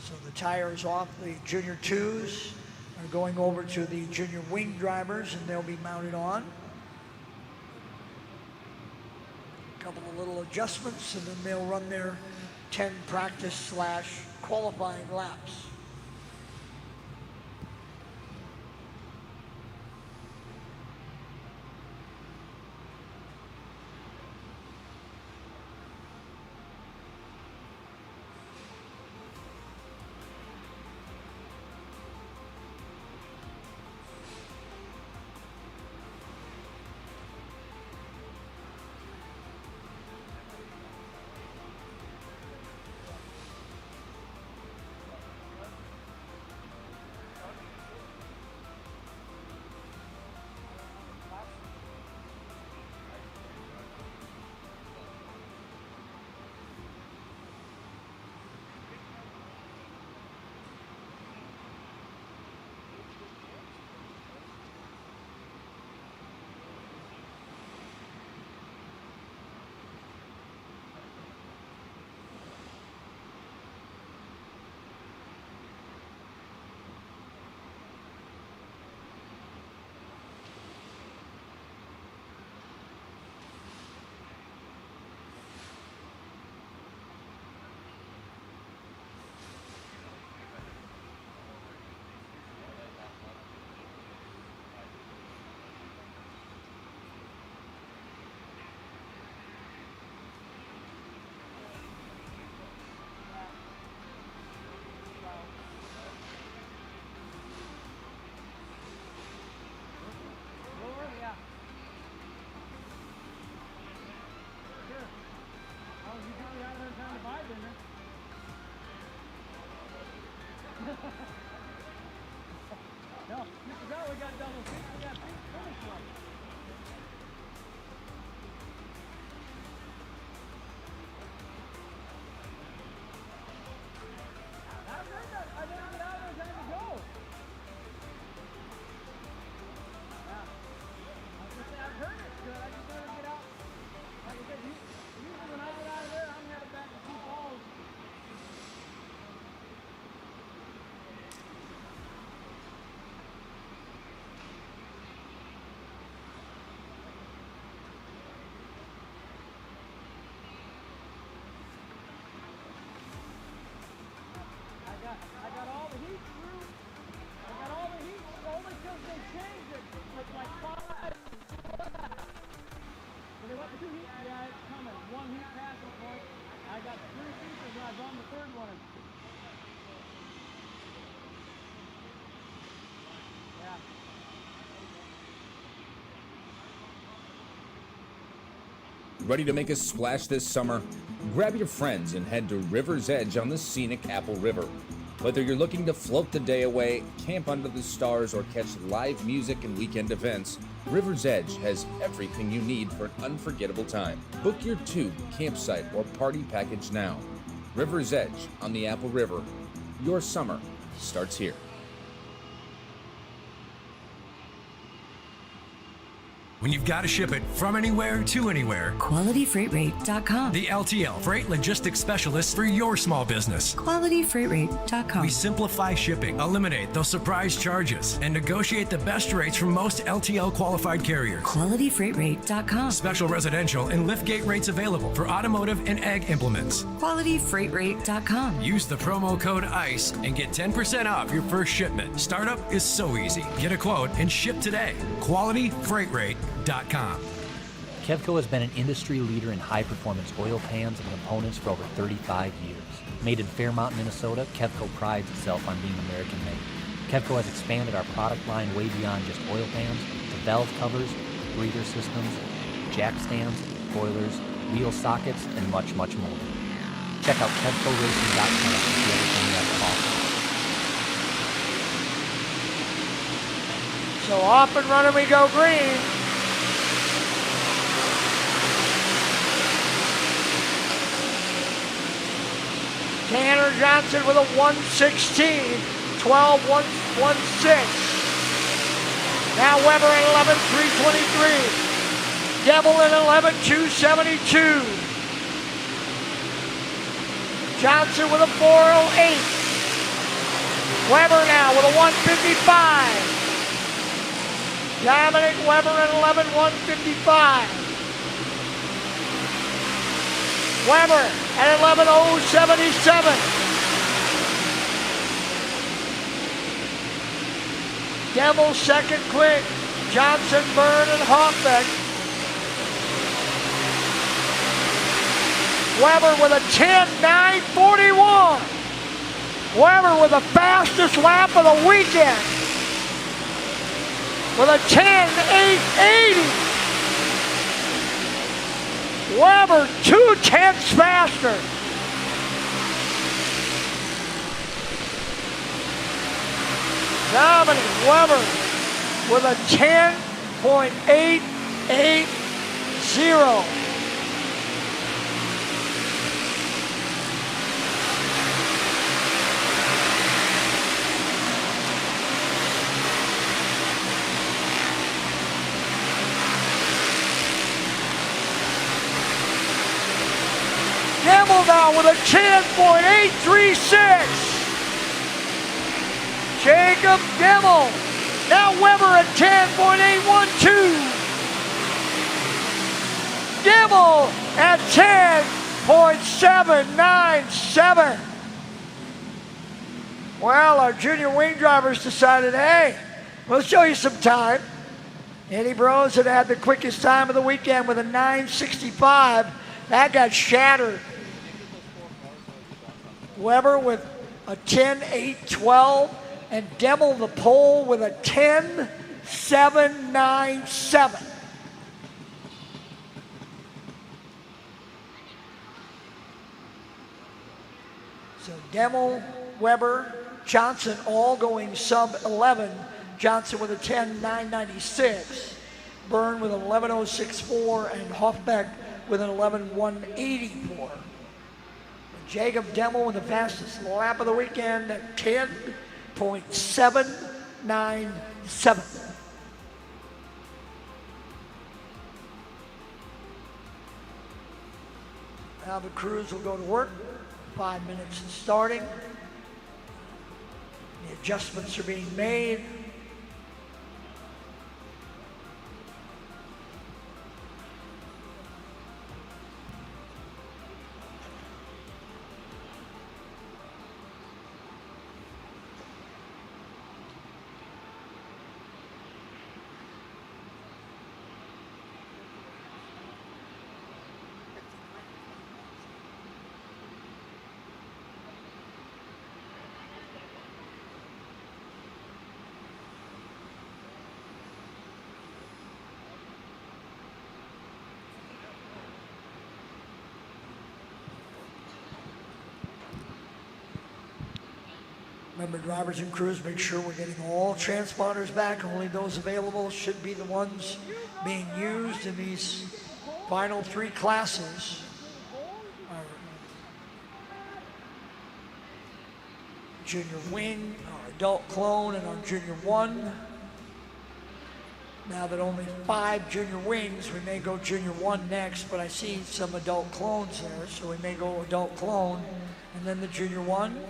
So the tires off the junior 2s are going over to the junior wing drivers, and they'll be mounted on. A couple of little adjustments, and then they'll run their 10 practice / qualifying laps. Yeah, it's coming. One heat passing point. I got 3 features and I was on the 3rd one. Yeah. Ready to make a splash this summer? Grab your friends and head to River's Edge on the scenic Apple River. Whether you're looking to float the day away, camp under the stars, or catch live music and weekend events, River's Edge has everything you need for an unforgettable time. Book your tube, campsite, or party package now. River's Edge on the Apple River. Your summer starts here. When you've got to ship it from anywhere to anywhere, QualityFreightRate.com. the LTL Freight Logistics Specialist for your small business. QualityFreightRate.com. We simplify shipping, eliminate those surprise charges, and negotiate the best rates from most LTL qualified carriers. QualityFreightRate.com. Special residential and liftgate rates available for automotive and ag implements. QualityFreightRate.com. Use the promo code ICE and get 10% off your first shipment. Startup is so easy. Get a quote and ship today. QualityFreightRate.com. Kevco has been an industry leader in high-performance oil pans and components for over 35 years. Made in Fairmont, Minnesota, Kevco prides itself on being American-made. Kevco has expanded our product line way beyond just oil pans to valve covers, breather systems, jack stands, boilers, wheel sockets, and much, much more. Check out KevcoRacing.com to see everything we have to offer. So off and running we go green. Tanner Johnson with a 116, 12-1-1-6. Now Weber at 11-323. Devil at 11-272. Johnson with a 408. Weber now with a 155. Dominic Weber at 11-155. Weber at 11-077. Devil second quick. Johnson, Byrne, and Hoffbeck. Weber with a 10-9-41. Weber with the fastest lap of the weekend. With a 10-8-80. Weber 2/10 faster. Dominic Weber with a 10.880. Gemmel now with a 10.836. Jacob Gemmel. Now Weber at 10.812. Gemmel at 10.797. Well, our junior wing drivers decided, hey, we'll show you some time. Eddie Bros had the quickest time of the weekend with a 9:65. That got shattered. Weber with a 10.812 and Gemmel the pole with a 10.797. So Gemmel, Weber, Johnson all going sub 11. Johnson with a 10.996. Byrne with an 11.064 and Hoffbeck with an 11.184. Jacob Gemmel with the fastest lap of the weekend at 10.797. Now the crews will go to work. 5 minutes starting. The adjustments are being made. Remember, drivers and crews, make sure we're getting all transponders back. Only those available should be the ones being used in these final 3 classes. Our junior wing, our adult clone, and our junior 1. Now that only 5 junior wings, we may go junior 1 next, but I see some adult clones there, so we may go adult clone and then the junior 1.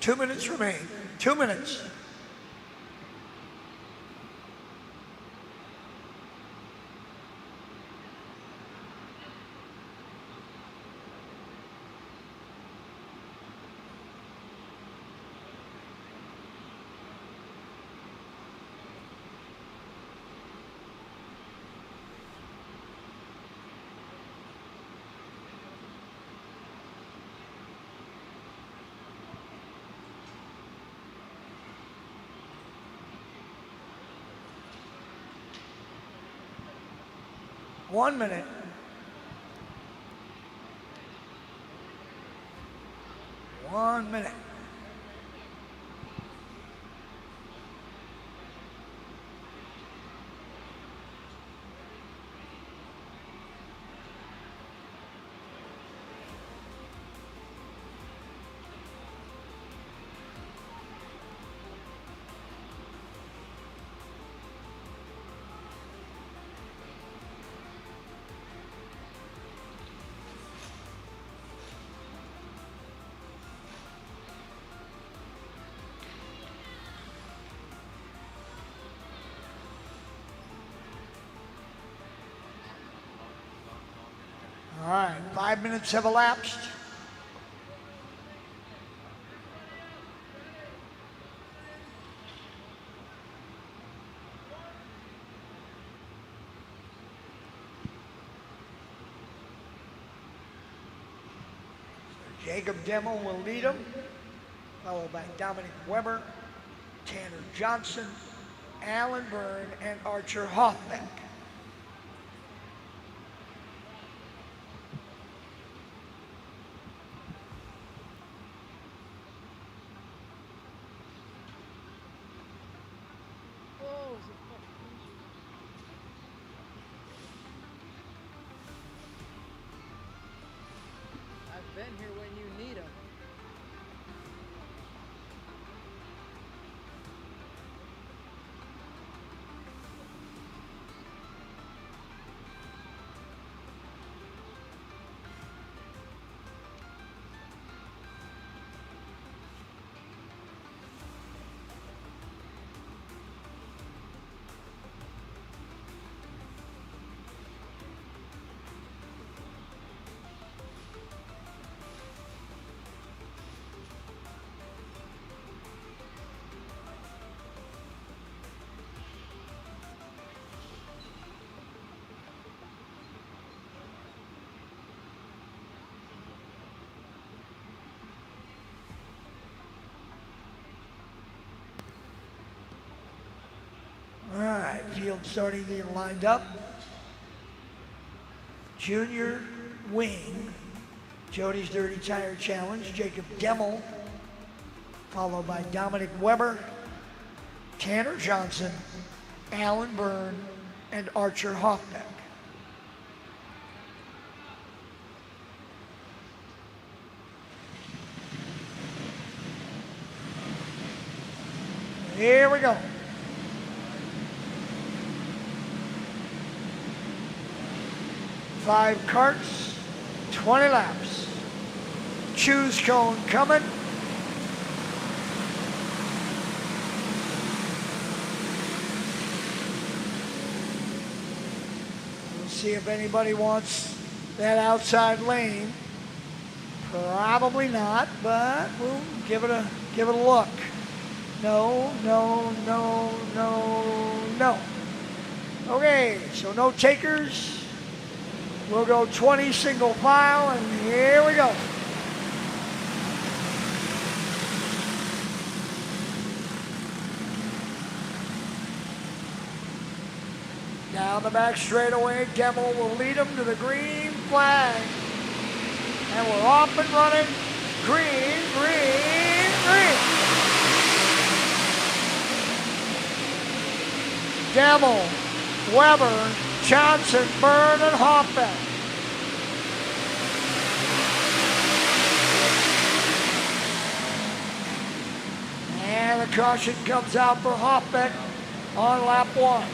Two minutes remain. 2 minutes. One minute. One minute. All right, 5 minutes have elapsed. So Jacob Demmel will lead them, followed by Dominic Weber, Tanner Johnson, Alan Byrne, and Archer Hoffbeck. I've been here when you need them. All right, field starting being lined up. Junior wing, Jody's Dirty Tire Challenge, Jacob Demmel, followed by Dominic Weber, Tanner Johnson, Alan Byrne, and Archer Hoffbeck. Here we go. Five karts, 20 laps. Choose cone coming. We'll see if anybody wants that outside lane. Probably not, but we'll give it a look. No, no, no, no, no. Okay, so no takers. We'll go 20 single file, and here we go. Down the back straightaway, Gemmel will lead them to the green flag. And we're off and running. Green, green, green. Gemmel, Weber, Johnson, Byrne, and Hoffbeck. And the caution comes out for Hoffbeck on lap 1.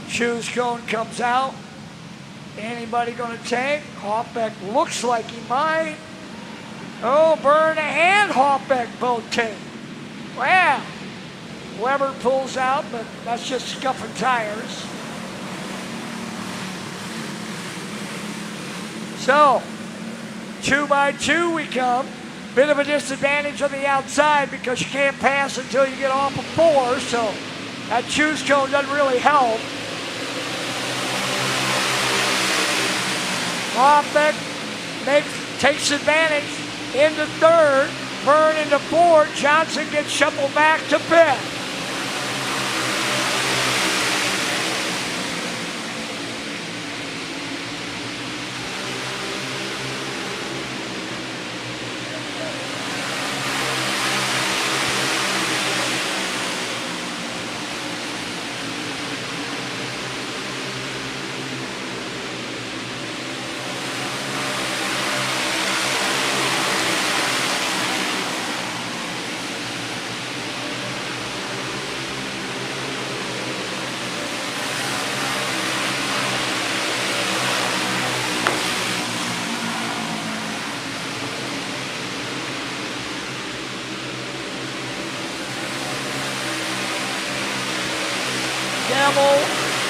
Choose cone comes out. Anybody going to take? Hoffbeck looks like he might. Oh, Byrne and Hoffbeck both take. Wow. Weber pulls out, but that's just scuffing tires. So, 2 by 2 we come. Bit of a disadvantage on the outside because you can't pass until you get off of 4, so that choose cone doesn't really help. Hoffbeck takes advantage into 3rd, Byrne into 4th, Johnson gets shuffled back to 5th.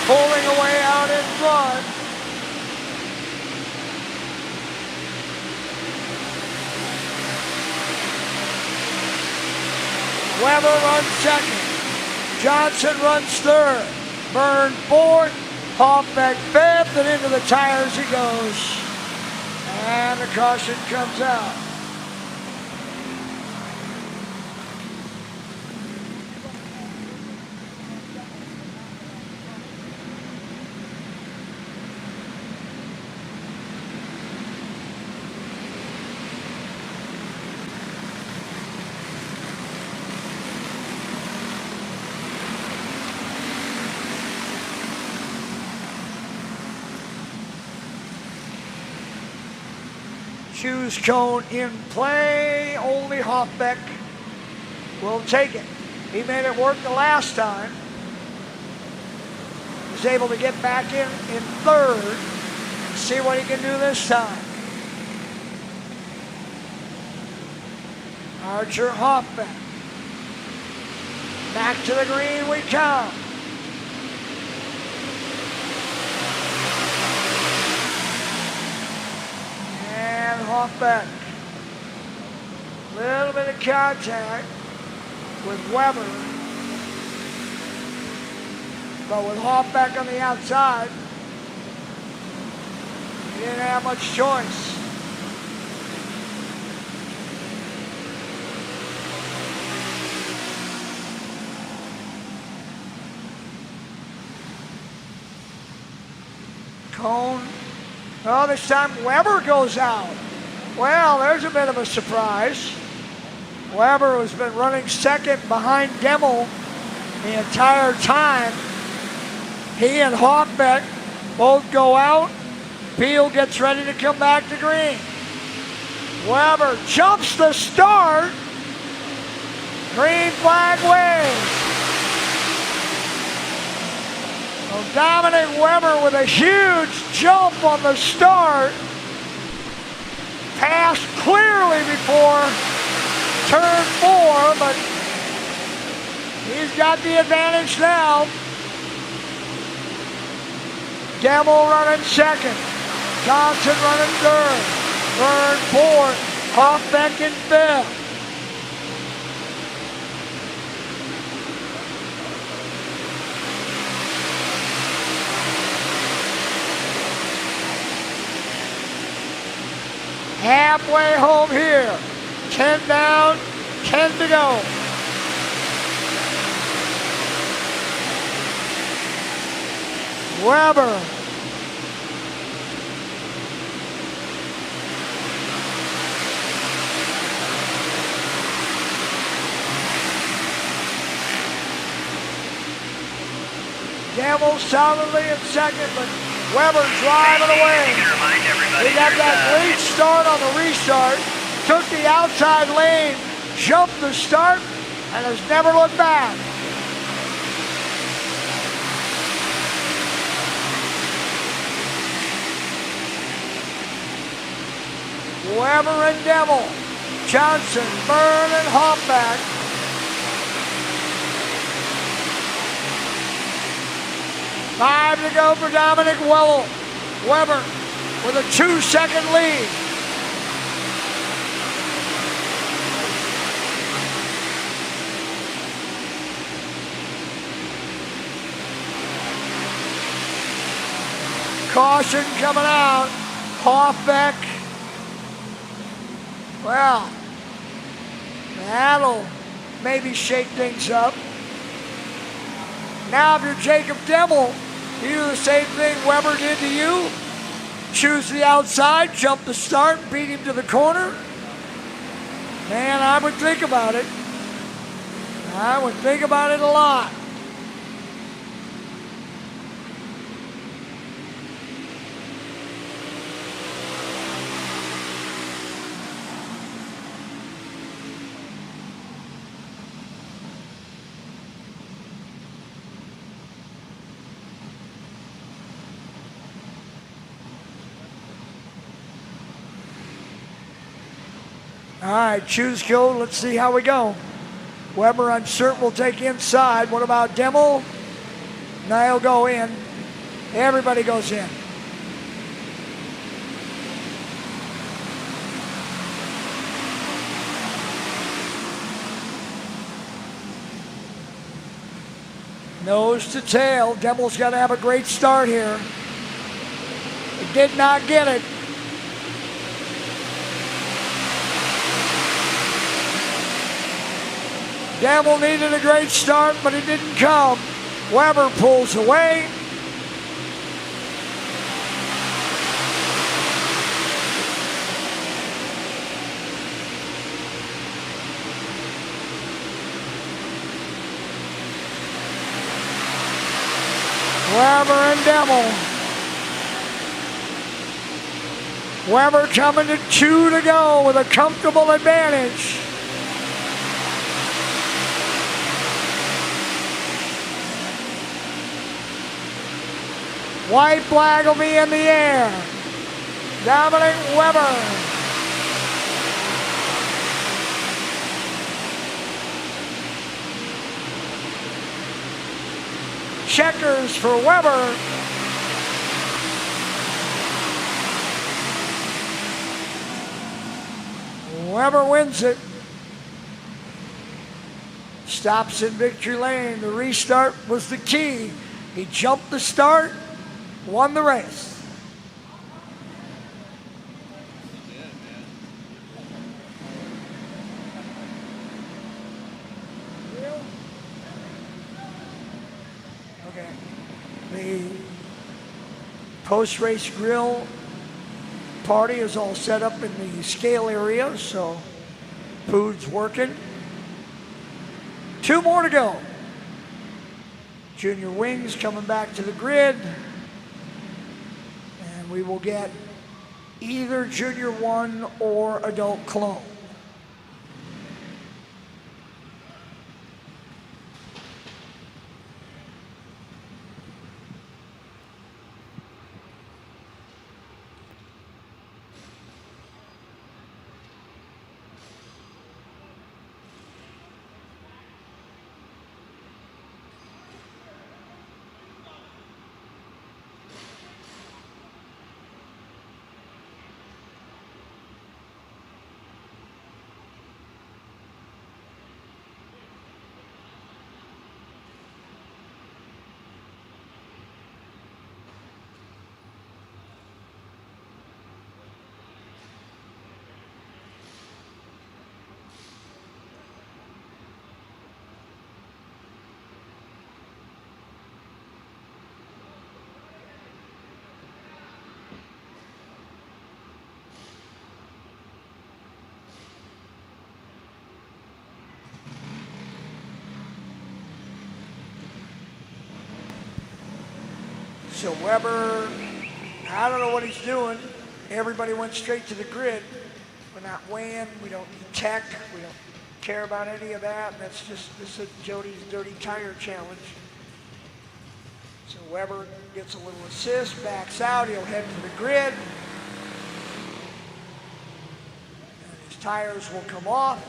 Pulling away out in front. Weber runs 2nd. Johnson runs 3rd. Byrne 4th. Hoffbeck 5th, and into the tires he goes. And the caution comes out. Choose cone in play. Only Hoffbeck will take it. He made it work the last time. Was able to get back in 3rd. See what he can do this time. Archer, Hoffbeck. Back to the green we come. And Hoffbeck. Little bit of contact with Weber. But with Hoffbeck on the outside, he didn't have much choice. Cone. Oh, this time Weber goes out. Well, there's a bit of a surprise. Weber has been running second behind Gemmel the entire time. He and Hoffbeck both go out. Peel gets ready to come back to green. Weber jumps the start. Green flag waves. So Dominic Weber with a huge jump on the start. Passed clearly before turn 4, but he's got the advantage now. Gemmel running second. Johnson running third. Byrne fourth. Hoffbeck in fifth. Halfway home here. 10 down, 10 to go. Weber. Gemmel solidly in second, but Weber driving away. He got that great start on the restart, took the outside lane, jumped the start, and has never looked back. Weber and Gemmel, Johnson, Byrne, and Hoffbeck. Five to go for Dominic Weber with a 2-second lead. Caution coming out. Hoffbeck. Well, that'll maybe shake things up. Now if you're Jacob Gemmel, you do the same thing Weber did to you. Choose the outside, jump the start, beat him to the corner. Man, I would think about it. I would think about it a lot. All right, choose code. Let's see how we go. Weber uncertain will take inside. What about Gemmel? Now he'll go in. Everybody goes in. Nose to tail. Gemmel's got to have a great start here. He did not get it. Gemmel needed a great start, but it didn't come. Weber pulls away. Weber and Gemmel. Weber coming to 2 to go with a comfortable advantage. White flag will be in the air. Dominic Weber. Checkers for Weber. Weber wins it. Stops in victory lane. The restart was the key. He jumped the start, won the race. Okay. The post-race grill party is all set up in the scale area, so Food's working. 2 more to go. Junior Wings coming back to the grid. And we will get either Junior 1 or Adult Clone. So Weber, I don't know what he's doing. Everybody went straight to the grid. We're not weighing, we don't need tech, we don't care about any of that. That's just, this is Jody's dirty tire challenge. So Weber gets a little assist, backs out, he'll head to the grid. And his tires will come off.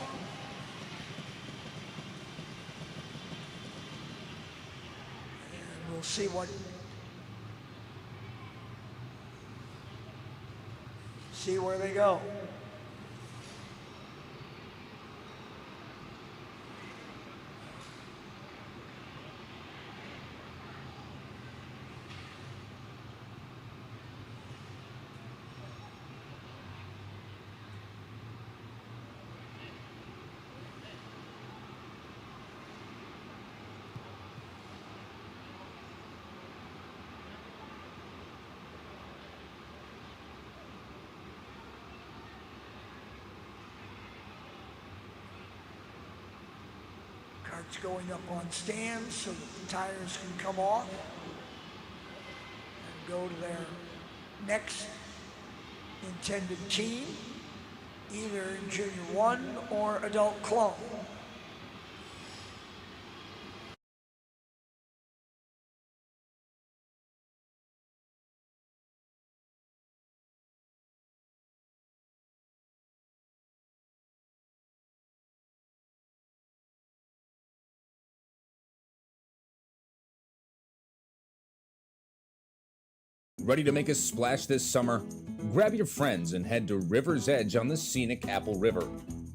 And we'll see where they go. Karts going up on stands so that the tires can come off and go to their next intended team, either in Junior 1 or Adult Clone. Ready to make a splash this summer? Grab your friends and head to River's Edge on the scenic Apple River.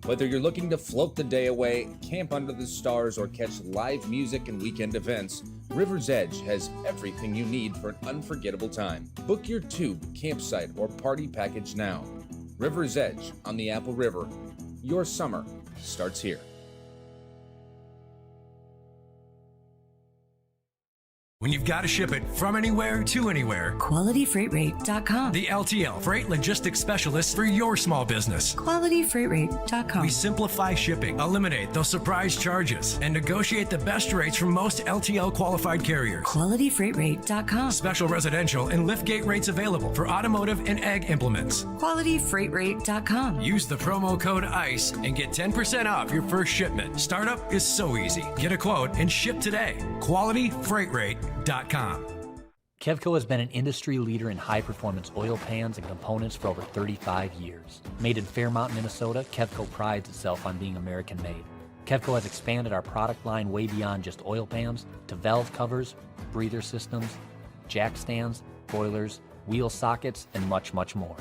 Whether you're looking to float the day away, camp under the stars, or catch live music and weekend events, River's Edge has everything you need for an unforgettable time. Book your tube, campsite, or party package now. River's Edge on the Apple River. Your summer starts here. When you've got to ship it from anywhere to anywhere, QualityFreightRate.com. The LTL Freight Logistics Specialist for your small business. QualityFreightRate.com. We simplify shipping, eliminate those surprise charges, and negotiate the best rates from most LTL qualified carriers. QualityFreightRate.com. Special residential and liftgate rates available for automotive and ag implements. QualityFreightRate.com. Use the promo code ICE and get 10% off your first shipment. Startup is so easy. Get a quote and ship today. QualityFreightRate.com. Kevco has been an industry leader in high-performance oil pans and components for over 35 years. Made in Fairmont, Minnesota, Kevco prides itself on being American-made. Kevco has expanded our product line way beyond just oil pans to valve covers, breather systems, jack stands, boilers, wheel sockets, and much, much more.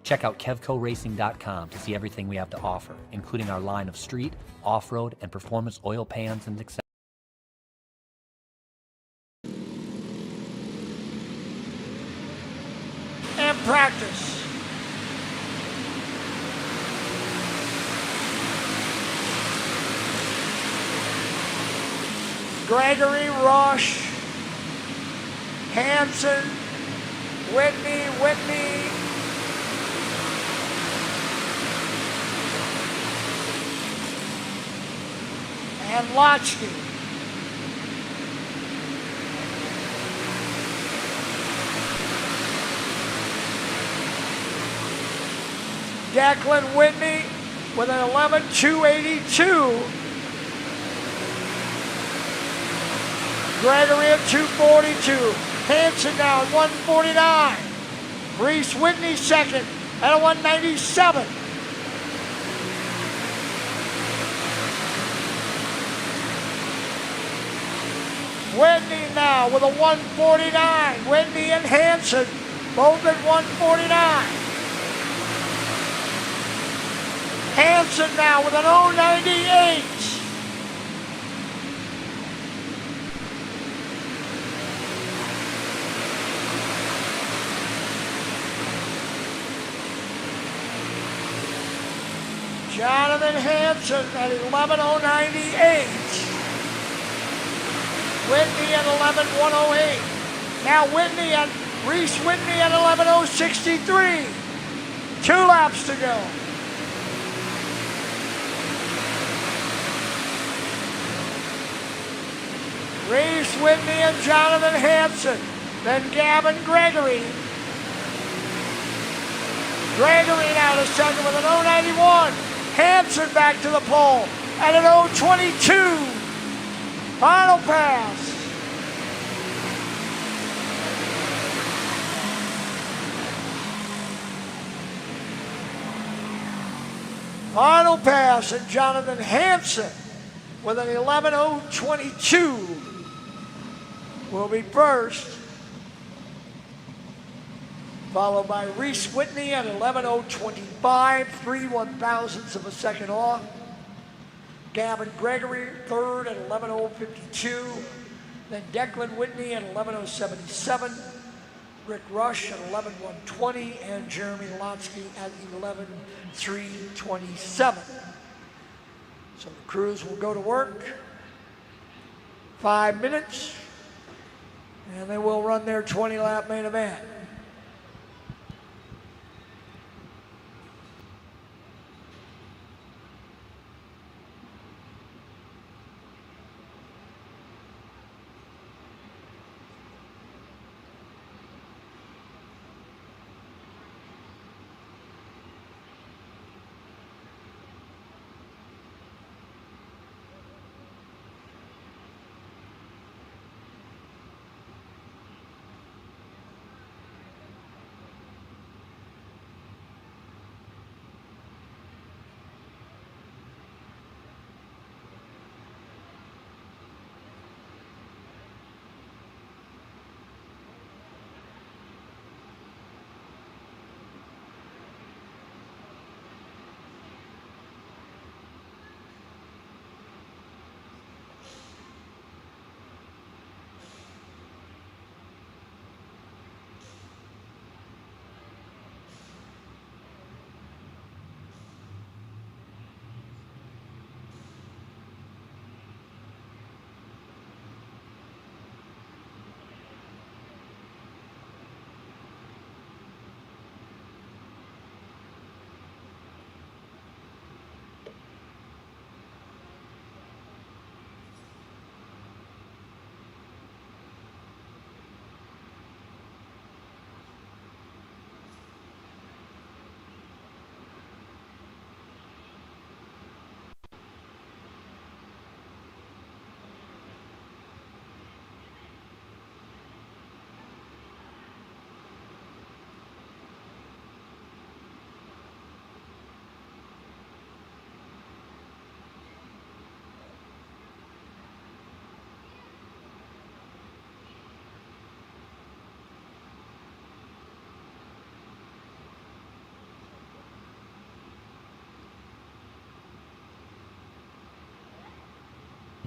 Check out KevcoRacing.com to see everything we have to offer, including our line of street, off-road, and performance oil pans and accessories. And practice. Gregory, Rush, Hanson, Whitney, and Lotsky. Declan Whitney with an 11.282. Gregory at 2.42. Hanson now at 1.49. Reese Whitney second at a 1.97. Whitney now with a 1.49. Whitney and Hanson both at 1.49. Hanson now with an 0.98. Jonathan Hanson at 11.098. Whitney at 11.108. Now Whitney and Reese Whitney at 11.063. 2 laps to go. Reese Whitney and Jonathan Hanson. Then Gavin Gregory. Gregory now to second with an 0.91. Hanson back to the pole at an 0.22. Final pass. Final pass, and Jonathan Hanson with an 11.022 will be first, followed by Reese Whitney at 11.025, 3/1000ths of a second off. Gavin Gregory third at 11.052. Then Declan Whitney at 11.077. Rick Rush at 11.120, and Jeremy Lotsky at 11.327. So the crews will go to work. 5 minutes, and they will run their 20-lap main event.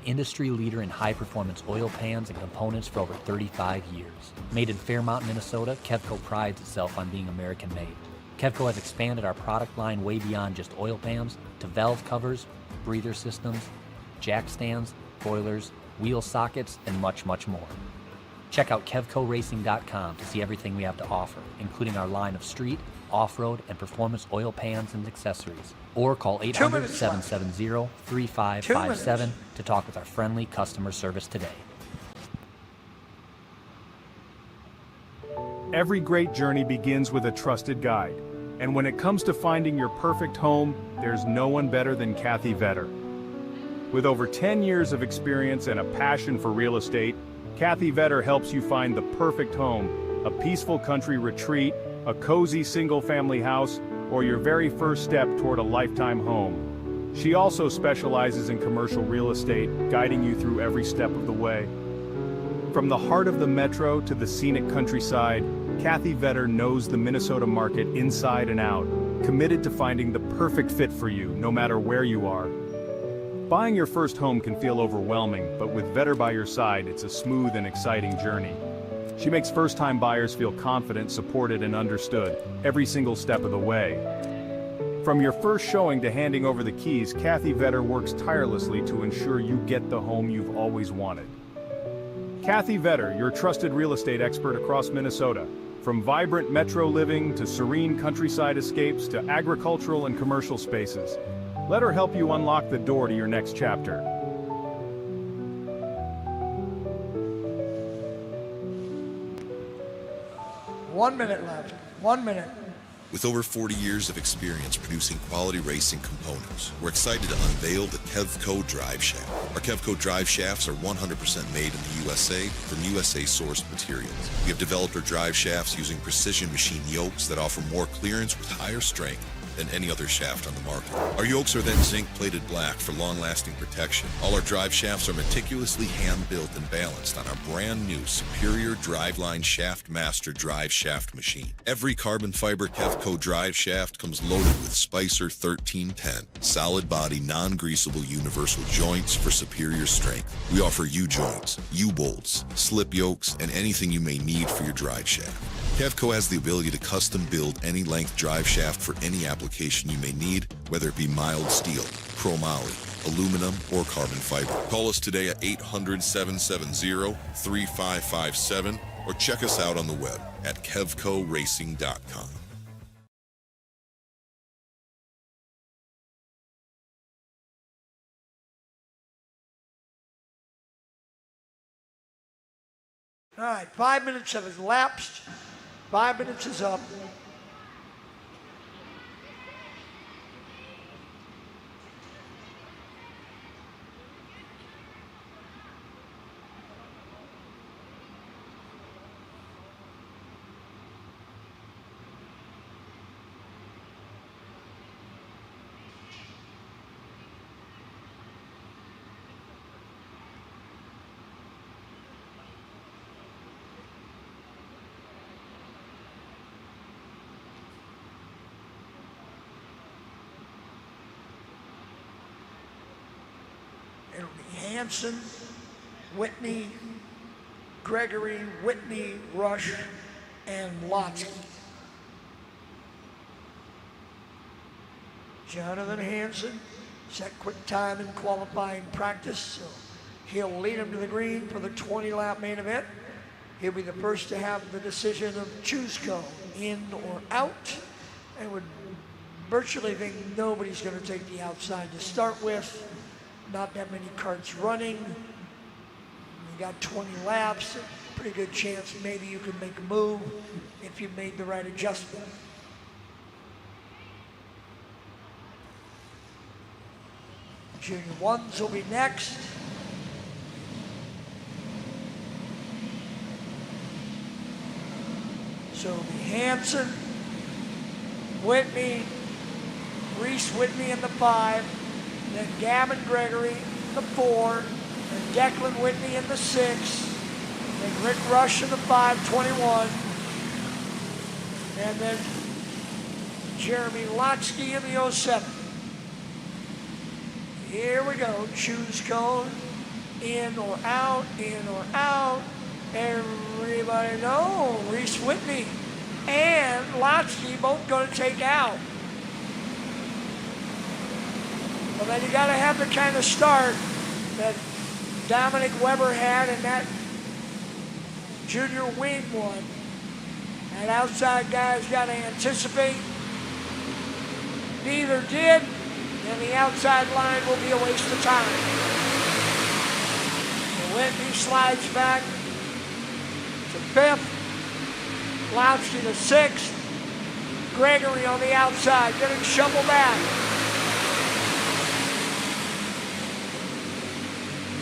Industry leader in high-performance oil pans and components for over 35 years. Made in Fairmont, Minnesota, Kevco prides itself on being American-made. Kevco has expanded our product line way beyond just oil pans to valve covers, breather systems, jack stands, boilers, wheel sockets, and much, much more. Check out KevcoRacing.com to see everything we have to offer, including our line of street, off-road, and performance oil pans and accessories. Or call 800-770-3557 to talk with our friendly customer service today. Every great journey begins with a trusted guide. And when it comes to finding your perfect home, there's no one better than Kathy Vetter. With over 10 years of experience and a passion for real estate, Kathy Vetter helps you find the perfect home, a peaceful country retreat, a cozy single-family house, or your very first step toward a lifetime home. She also specializes in commercial real estate, guiding you through every step of the way. From the heart of the metro to the scenic countryside, Kathy Vetter knows the Minnesota market inside and out, committed to finding the perfect fit for you, no matter where you are. Buying your first home can feel overwhelming, but with Vetter by your side, it's a smooth and exciting journey. She makes first-time buyers feel confident, supported, and understood every single step of the way. From your first showing to handing over the keys, Kathy Vetter works tirelessly to ensure you get the home you've always wanted. Kathy Vetter, your trusted real estate expert across Minnesota. From vibrant metro living to serene countryside escapes to agricultural and commercial spaces. Let her help you unlock the door to your next chapter. One minute left. 1 minute. With over 40 years of experience producing quality racing components, we're excited to unveil the Kevco Drive Shaft. Our Kevco Drive Shafts are 100% made in the USA from USA-sourced materials. We have developed our drive shafts using precision machine yokes that offer more clearance with higher strength than any other shaft on the market. Our yokes are then zinc-plated black for long-lasting protection. All our drive shafts are meticulously hand-built and balanced on our brand-new Superior Driveline Shaft Master drive shaft machine. Every carbon fiber Kevco drive shaft comes loaded with Spicer 1310, solid-body, non-greasable universal joints for superior strength. We offer U-joints, U-bolts, slip yokes, and anything you may need for your drive shaft. Kevco has the ability to custom build any length drive shaft for any application you may need, whether it be mild steel, chromoly, aluminum, or carbon fiber. Call us today at 800-770-3557 or check us out on the web at kevcoracing.com. All right, 5 minutes have elapsed. 5 minutes is up. It'll be Hanson, Whitney, Gregory, Whitney, Rush, and Lotsky. Jonathan Hanson set quick time in qualifying practice, so he'll lead him to the green for the 20-lap main event. He'll be the first to have the decision of Chusco, in or out, and would virtually think nobody's going to take the outside to start with. Not that many karts running. You got 20 laps, pretty good chance maybe you can make a move if you made the right adjustment. Junior ones will be next. So it'll be Hanson, Whitney, Reese Whitney in the 5, then Gavin Gregory in the 4, and Declan Whitney in the 6, then Rick Rush in the 521, and then Jeremy Lotsky in the 07. Here we go, choose cone, in or out, in or out. Everybody know Reese Whitney and Lotsky both going to take out. Well, then you got to have the kind of start that Dominic Weber had in that junior wing one. That outside guy's got to anticipate. Neither did, and the outside line will be a waste of time. So Whitney slides back to 5th. Lowski to 6th. Gregory on the outside, getting shoveled back.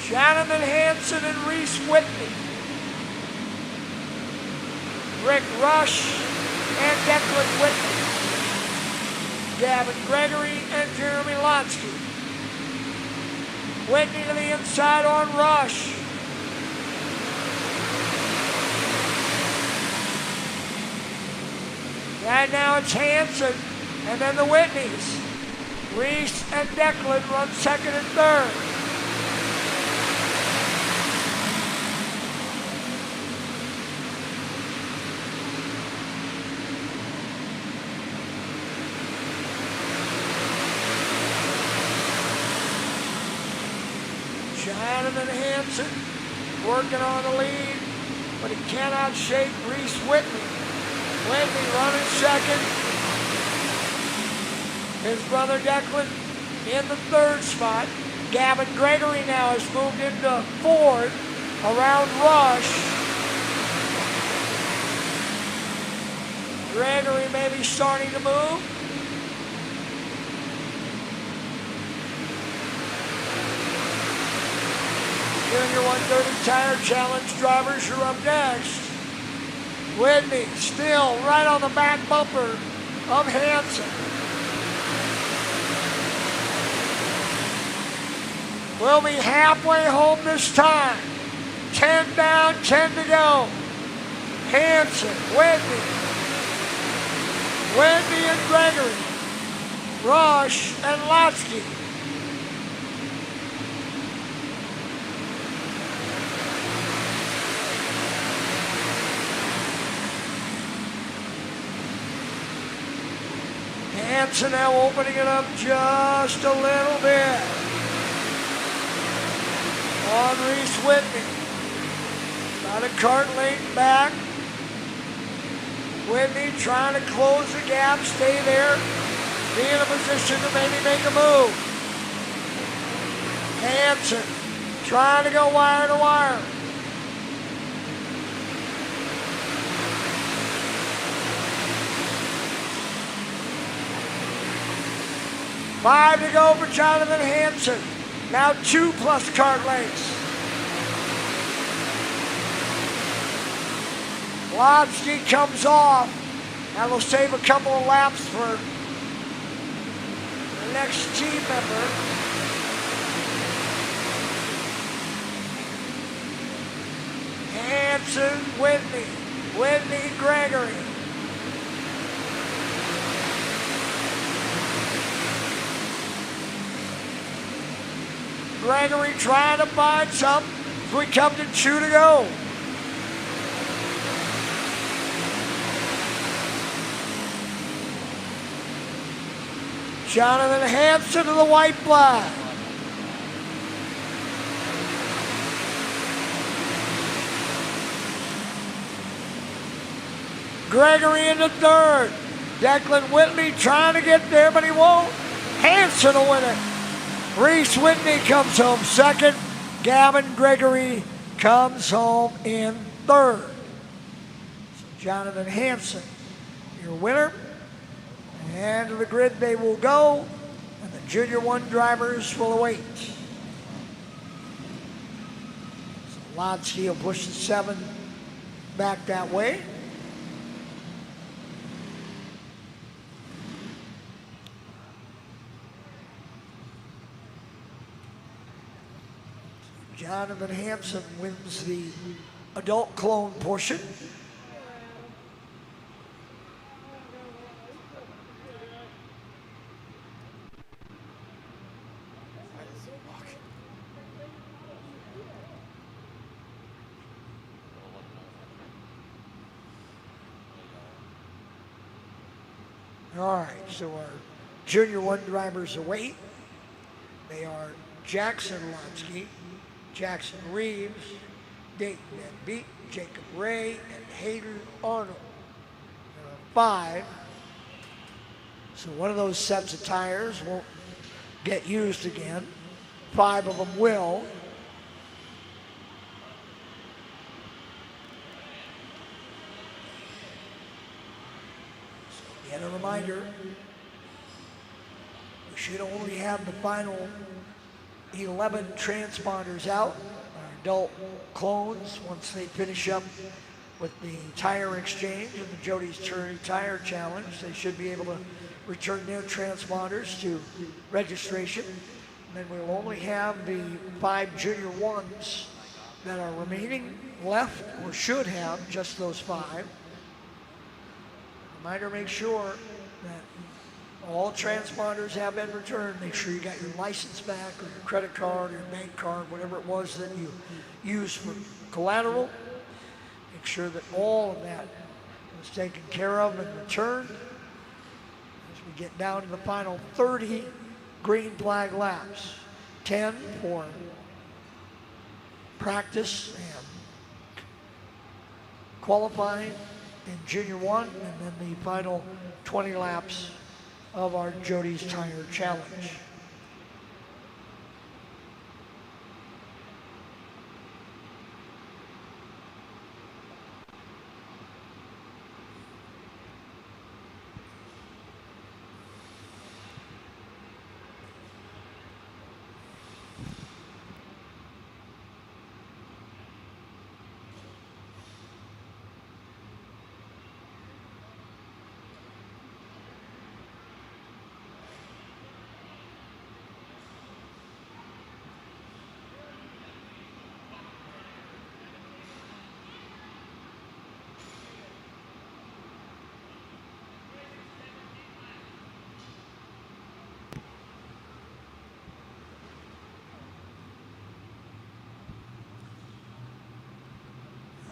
Jonathan Hanson and Reese Whitney. Rick Rush and Declan Whitney. Gavin Gregory and Jeremy Lowski. Whitney to the inside on Rush. And now it's Hanson, and then the Whitneys. Reese and Declan run 2nd and 3rd. Jonathan Hanson working on the lead, but he cannot shake Reese Whitney. Whitney running 2nd. His brother Declan in the 3rd spot. Gavin Gregory now has moved into 4th around Rush. Gregory maybe starting to move. Junior 130 Tire Challenge drivers are up next. Whitney still right on the back bumper of Hanson. We'll be halfway home this time. 10 down, 10 to go. Hanson, Whitney. Whitney and Gregory. Rush and Lowski. Hanson now opening it up just a little bit. On Reese Whitney. Got a cart lane back. Whitney trying to close the gap, stay there. Be in a position to maybe make a move. Hanson trying to go wire to wire. Five to go for Jonathan Hanson. Now 2 plus cart lengths. Lowski comes off. That'll save a couple of laps for the next team member. Hanson, Whitney. Whitney, Gregory. Gregory trying to find something as we come to 2 to go. Jonathan Hanson to the white flag. Gregory in the 3rd. Declan Whitley trying to get there, but he won't. Hanson will win it. Reese Whitney comes home 2nd. Gavin Gregory comes home in 3rd. So Jonathan Hanson, your winner. And to the grid they will go, and the Junior 1 drivers will await. So Lowski will push the 7 back that way. Jonathan Hanson wins the adult clone portion. All right, so our Junior 1 drivers await. They are Jackson Lowski, Jackson Reeves, Dayton Beat, Jacob Ray, and Hayden Arnold. There are 5. So one of those sets of tires won't get used again. 5 of them will. So again, a reminder, we should only have the final 11 transponders out. Our adult clones, once they finish up with the tire exchange and the Jody's Tire Challenge, they should be able to return their transponders to registration. And then we'll only have the 5 junior ones that are remaining left, or should have just those 5. Reminder, make sure that all transponders have been returned. Make sure you got your license back, or your credit card, or your bank card, whatever it was that you used for collateral. Make sure that all of that was taken care of and returned as we get down to the final 30 green flag laps. 10 for practice and qualifying in Junior 1, and then the final 20 laps of our Jody's Tire Challenge.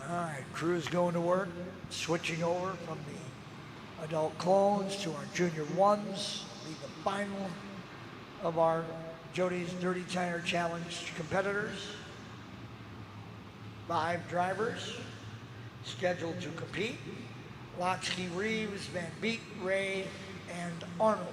All right, crew's going to work, switching over from the adult clones to our junior ones. Be the final of our Jody's Dirty Tire Challenge competitors. 5 drivers scheduled to compete: Lotsky, Reeves, Van Beek, Ray, and Arnold.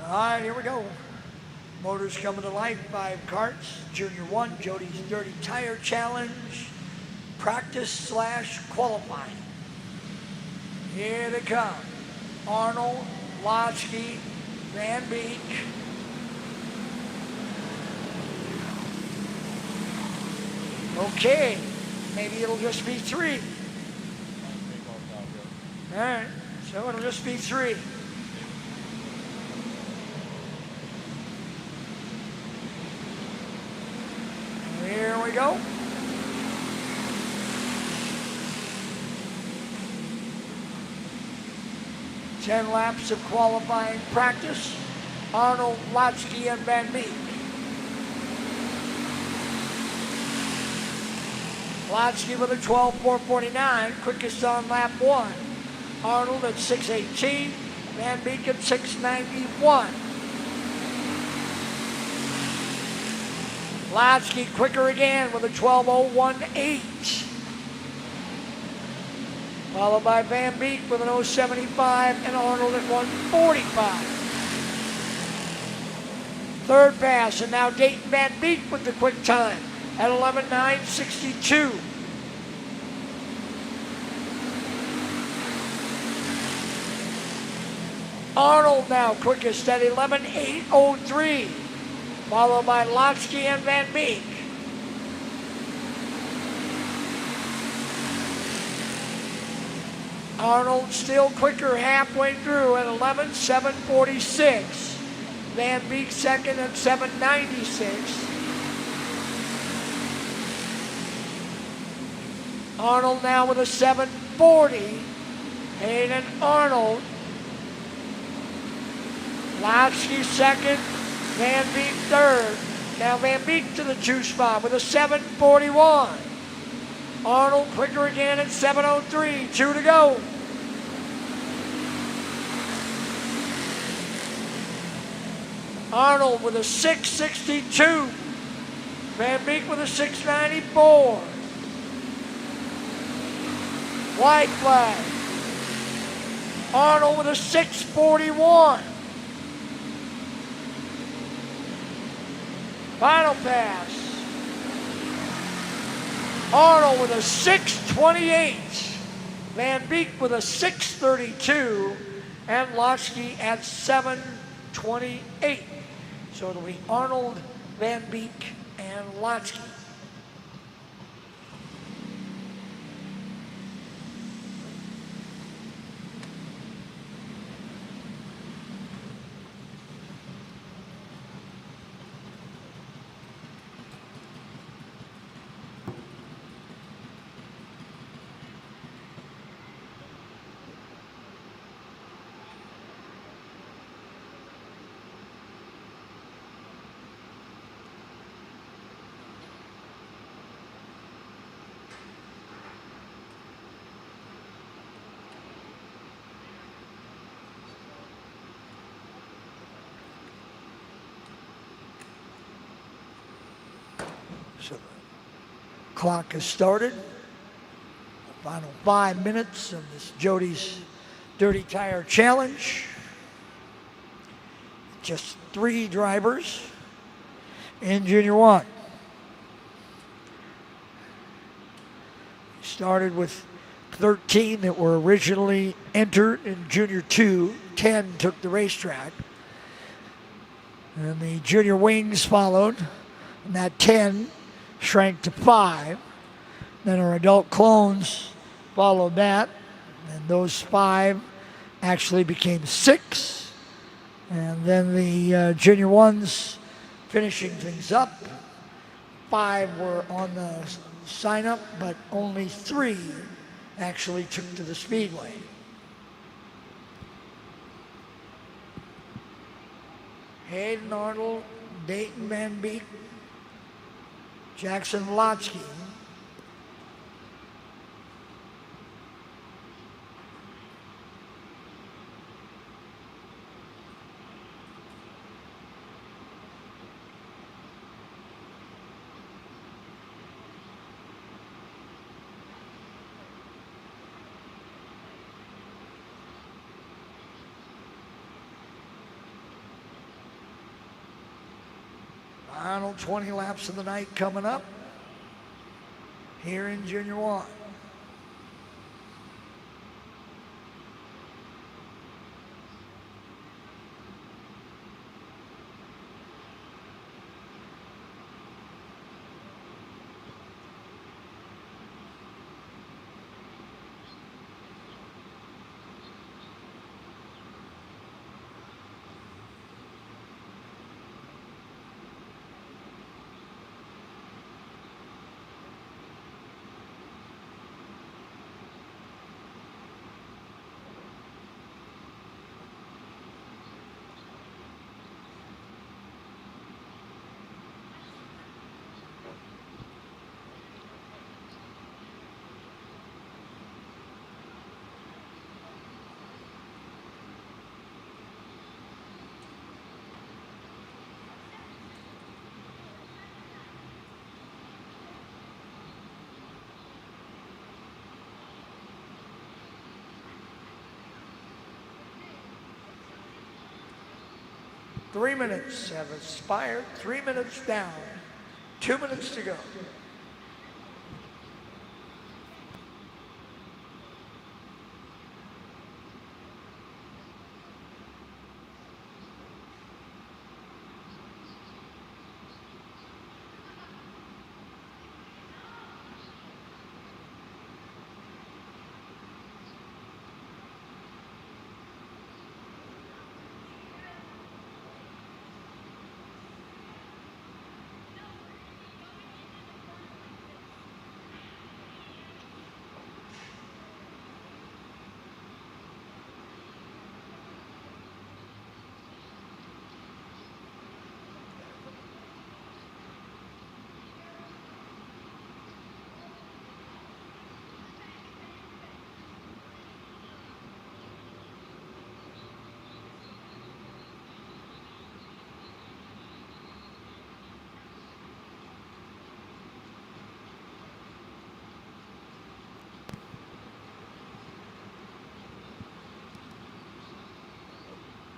All right, here we go. Motors coming to life, 5 karts. Junior 1, Jody's Dirty Tire Challenge. Practice/qualifying. Here they come. Arnold, Lotsky, Van Beek. Okay, maybe it'll just be 3. All right, so it'll just be 3. Here we go. Ten laps of qualifying practice. Arnold, Lotsky, and Van Beek. Lotsky with a 12.449, quickest on lap 1. Arnold at 6:18, Van Beek at 6:91. Lotsky quicker again with a 12:018. Followed by Van Beek with an 0.75 and Arnold at 1:45. Third pass, and now Dayton Van Beek with the quick time at 11:962. Arnold now quickest at 11:803, followed by Lotsky and Van Beek. Arnold still quicker halfway through at 11:746. Van Beek second at 7:96. Arnold now with a 7:40. Hayden Arnold. Lotsky second. Van Beek third. Now Van Beek to the 2 spot with a 7:41. Arnold quicker again at 7:03. 2 to go. Arnold with a 6:62. Van Beek with a 6:94. White flag. Arnold with a 6:41. Final pass. Arnold with a 6:28. Van Beek with a 6:32. And Lotsky at 7:28. So it'll be Arnold, Van Beek, and Lotsky. So the clock has started. The final 5 minutes of this Jody's Dirty Tire Challenge. Just 3 drivers in Junior 1. Started with 13 that were originally entered in Junior 2. 10 took the racetrack. And the Junior Wings followed. And that 10 shrank to 5. Then our adult clones followed that. And those 5 actually became 6. And then the Junior 1s finishing things up. 5 were on the sign up, but only 3 actually took to the Speedway. Hayden Arnold, Dayton Van Beek, Jackson Lotsky. Final 20 laps of the night coming up here in Junior 1. Three minutes have expired. 3 minutes down. 2 minutes to go.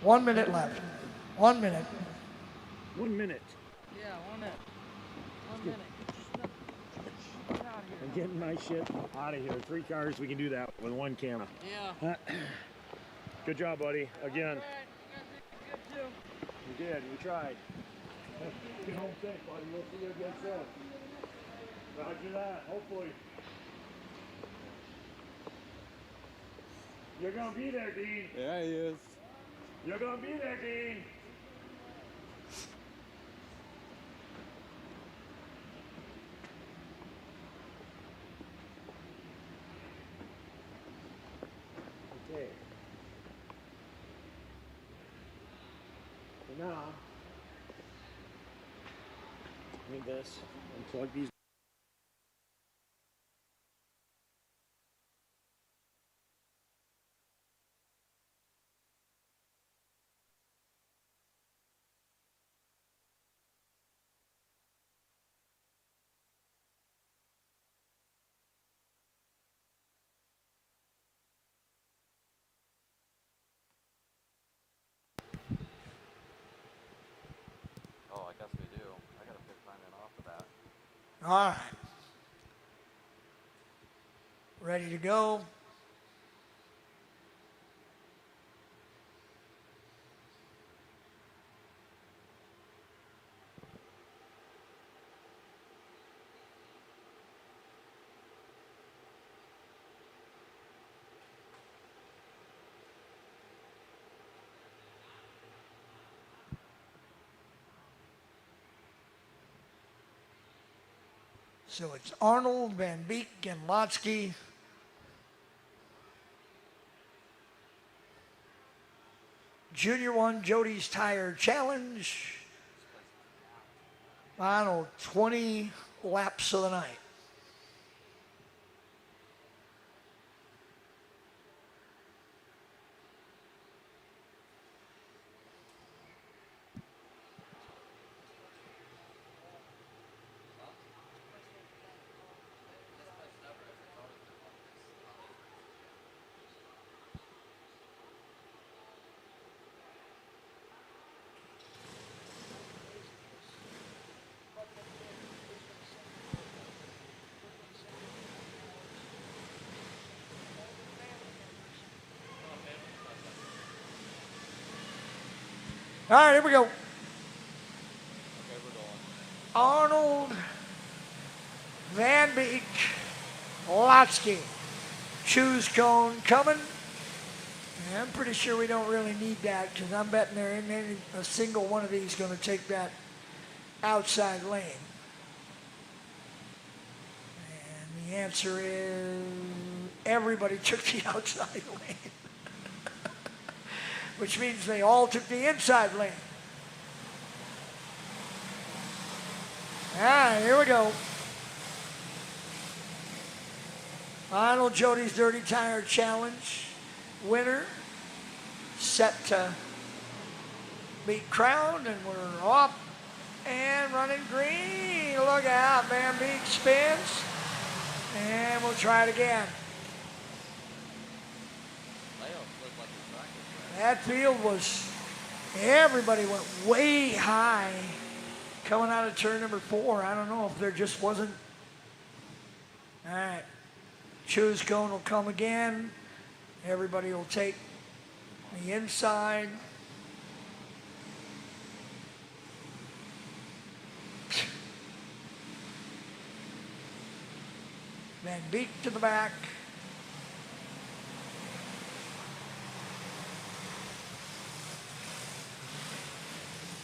One minute left. 1 minute. 1 minute. Yeah, 1 minute. 1 minute. I'm getting my shit out of here. 3 cars, we can do that with 1 camera. Yeah. Good job, buddy. Again. Good too. You did. You tried. Get home safe, buddy. We'll see you again soon. Roger that. Hopefully. You're gonna be there, Dean. Yeah, he is. You're gonna be there, Dean. Okay. So now, need this and plug these. Oh, I guess we do. I gotta pick timing off of that. All right. Ready to go. So it's Arnold, Van Beek, and Lotsky. Junior 1 Jody's Tire Challenge. Final 20 laps of the night. All right, here we go. Arnold, Van Beek, Lotsky. Choose cone coming. And I'm pretty sure we don't really need that because I'm betting there ain't any, a single one of these going to take that outside lane. And the answer is everybody took the outside lane. Which means they all took the inside lane. All right, here we go. Arnold Jody's Dirty Tire Challenge winner, set to be crowned, and we're off and running green. Look out, Van Beek spins, and we'll try it again. That field was, everybody went way high coming out of turn number 4. I don't know if there just wasn't. All right, choose cone will come again. Everybody will take the inside. Van Beek to the back.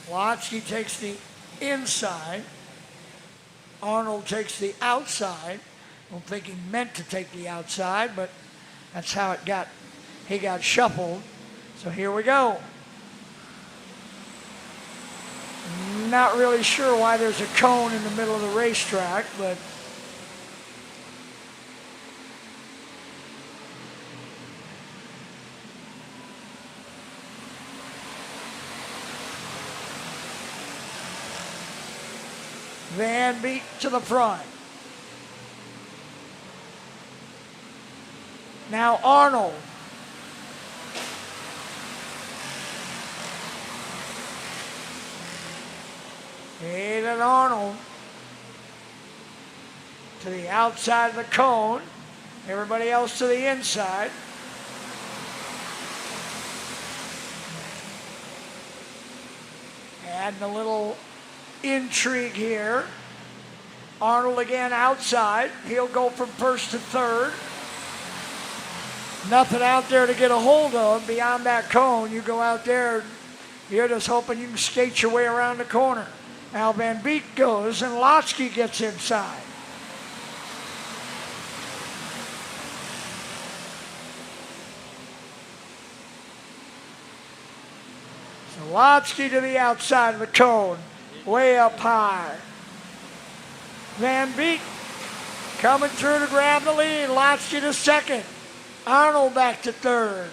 Lotsky takes the inside. Arnold takes the outside. I don't think he meant to take the outside, but that's how it got. He got shuffled. So here we go. Not really sure why there's a cone in the middle of the racetrack, but Van Beek to the front. Now Arnold. Hayden Arnold to the outside of the cone. Everybody else to the inside. Adding a little intrigue here. Arnold again outside. He'll go from first to third. Nothing out there to get a hold of beyond that cone. You go out there, you're just hoping you can skate your way around the corner. Now Van Beek goes and Lotsky gets inside. So Lotsky to the outside of the cone, way up high. Van Beek coming through to grab the lead. Lotsky to second. Arnold back to third.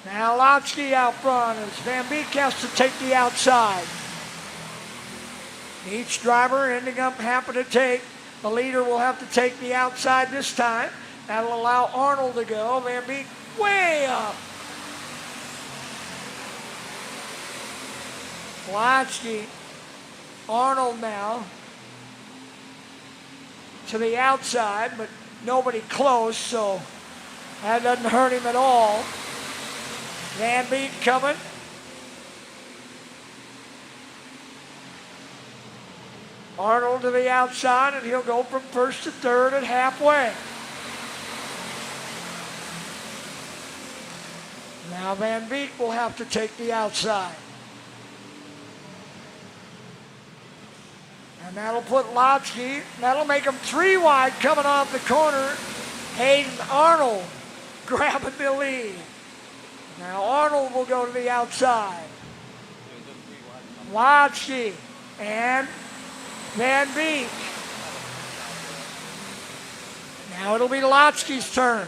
Now Lotsky out front as Van Beek has to take the outside. Each driver ending up having to take, the leader will have to take the outside this time. That'll allow Arnold to go. Van Beek way up. Lotsky, Arnold now to the outside, but nobody close, so that doesn't hurt him at all. Van Beek coming. Arnold to the outside, and he'll go from first to third at halfway. Now Van Beek will have to take the outside. And that'll put Lotsky, that'll make him 3 wide coming off the corner. Hayden Arnold grabbing the lead. Now Arnold will go to the outside. Lotsky and Van Beek. Now it'll be Lotsky's turn.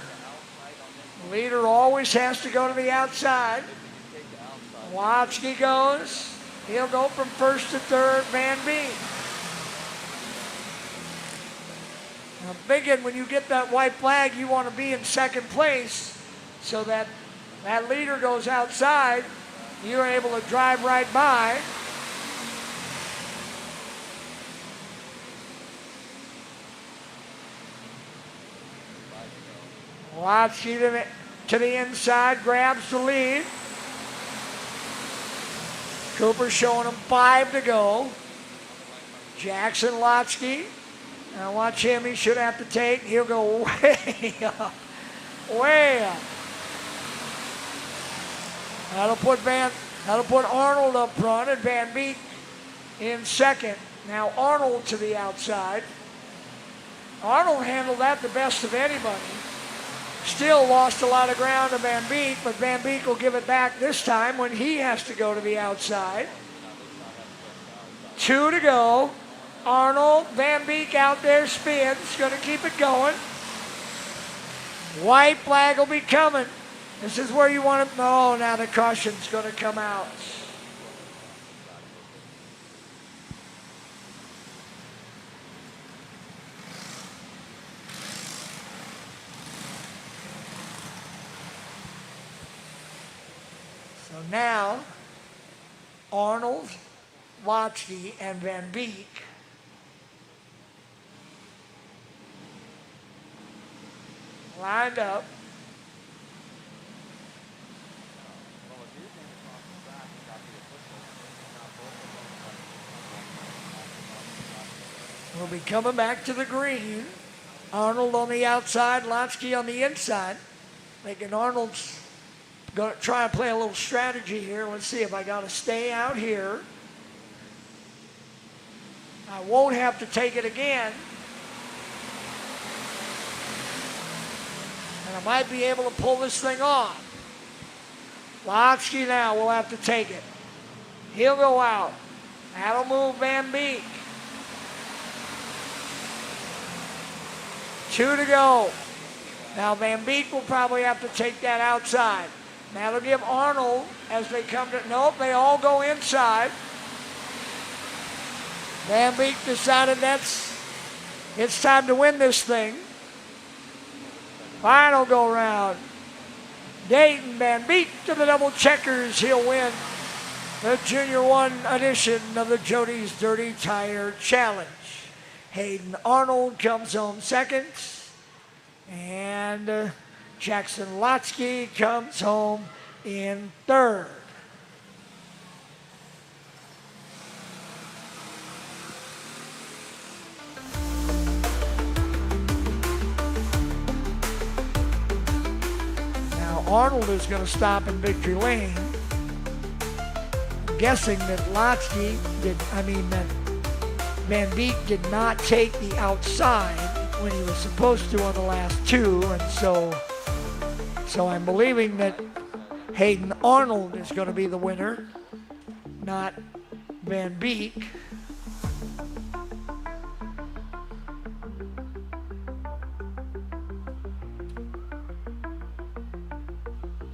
The leader always has to go to the outside. Lotsky goes. He'll go from first to third, Van Beek. Now, Biggin, when you get that white flag, you want to be in second place so that that leader goes outside. You're able to drive right by. Lotsky to the inside, grabs the lead. Cooper showing him 5 to go. Jackson Lotsky. Now watch him. He should have to take. He'll go way up. Way up. That'll put Arnold up front and Van Beek in second. Now Arnold to the outside. Arnold handled that the best of anybody. Still lost a lot of ground to Van Beek, but Van Beek will give it back this time when he has to go to the outside. 2 to go. Arnold, Van Beek out there spins, going to keep it going. White flag will be coming. This is where you want to, no, now the caution's going to come out. So now, Arnold, Lotsky, and Van Beek lined up. We'll be coming back to the green. Arnold on the outside, Lotsky on the inside. Making Arnold's going to try and play a little strategy here. Let's see if I got to stay out here. I won't have to take it again. And I might be able to pull this thing off. Lotsky now will have to take it. He'll go out. That'll move Van Beek. 2 to go. Now Van Beek will probably have to take that outside. That'll give Arnold as they come to, nope, they all go inside. Van Beek decided it's time to win this thing. Final go round. Dayton Van Beek to the double checkers. He'll win the Junior 1 edition of the Jody's Dirty Tire Challenge. Hayden Arnold comes home second. And Jackson Lotsky comes home in third. Now Arnold is going to stop in victory lane. I'm guessing that that Van Beek did not take the outside when he was supposed to on the last 2, and so I'm believing that Hayden Arnold is going to be the winner, not Van Beek.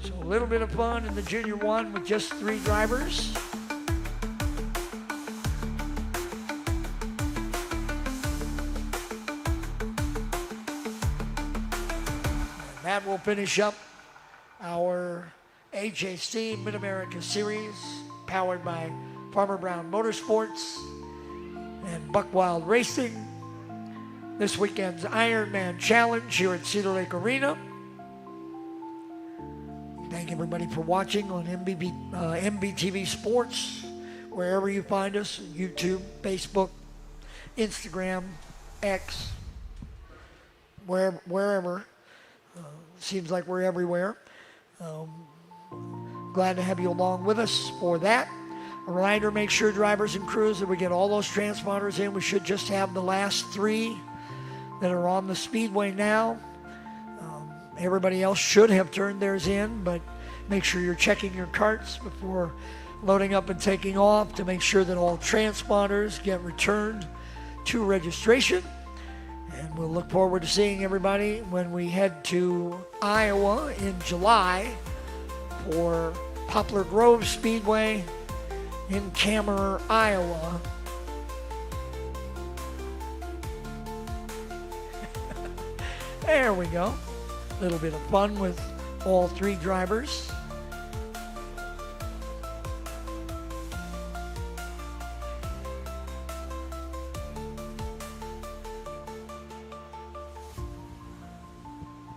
So a little bit of fun in the Junior 1 with just 3 drivers. That will finish up our AJC Mid-America Series, powered by Farmer Brown Motorsports and Buckwild Racing. This weekend's Ironman Challenge here at Cedar Lake Arena. Thank everybody for watching on MBTV Sports, wherever you find us, YouTube, Facebook, Instagram, X, wherever. Seems like we're everywhere. Glad to have you along with us for that. A reminder, make sure drivers and crews that we get all those transponders in. We should just have the last 3 that are on the speedway now. Everybody else should have turned theirs in, but make sure you're checking your karts before loading up and taking off to make sure that all transponders get returned to registration. And we'll look forward to seeing everybody when we head to Iowa in July for Poplar Grove Speedway in Kammerer, Iowa. There we go. A little bit of fun with all 3 drivers.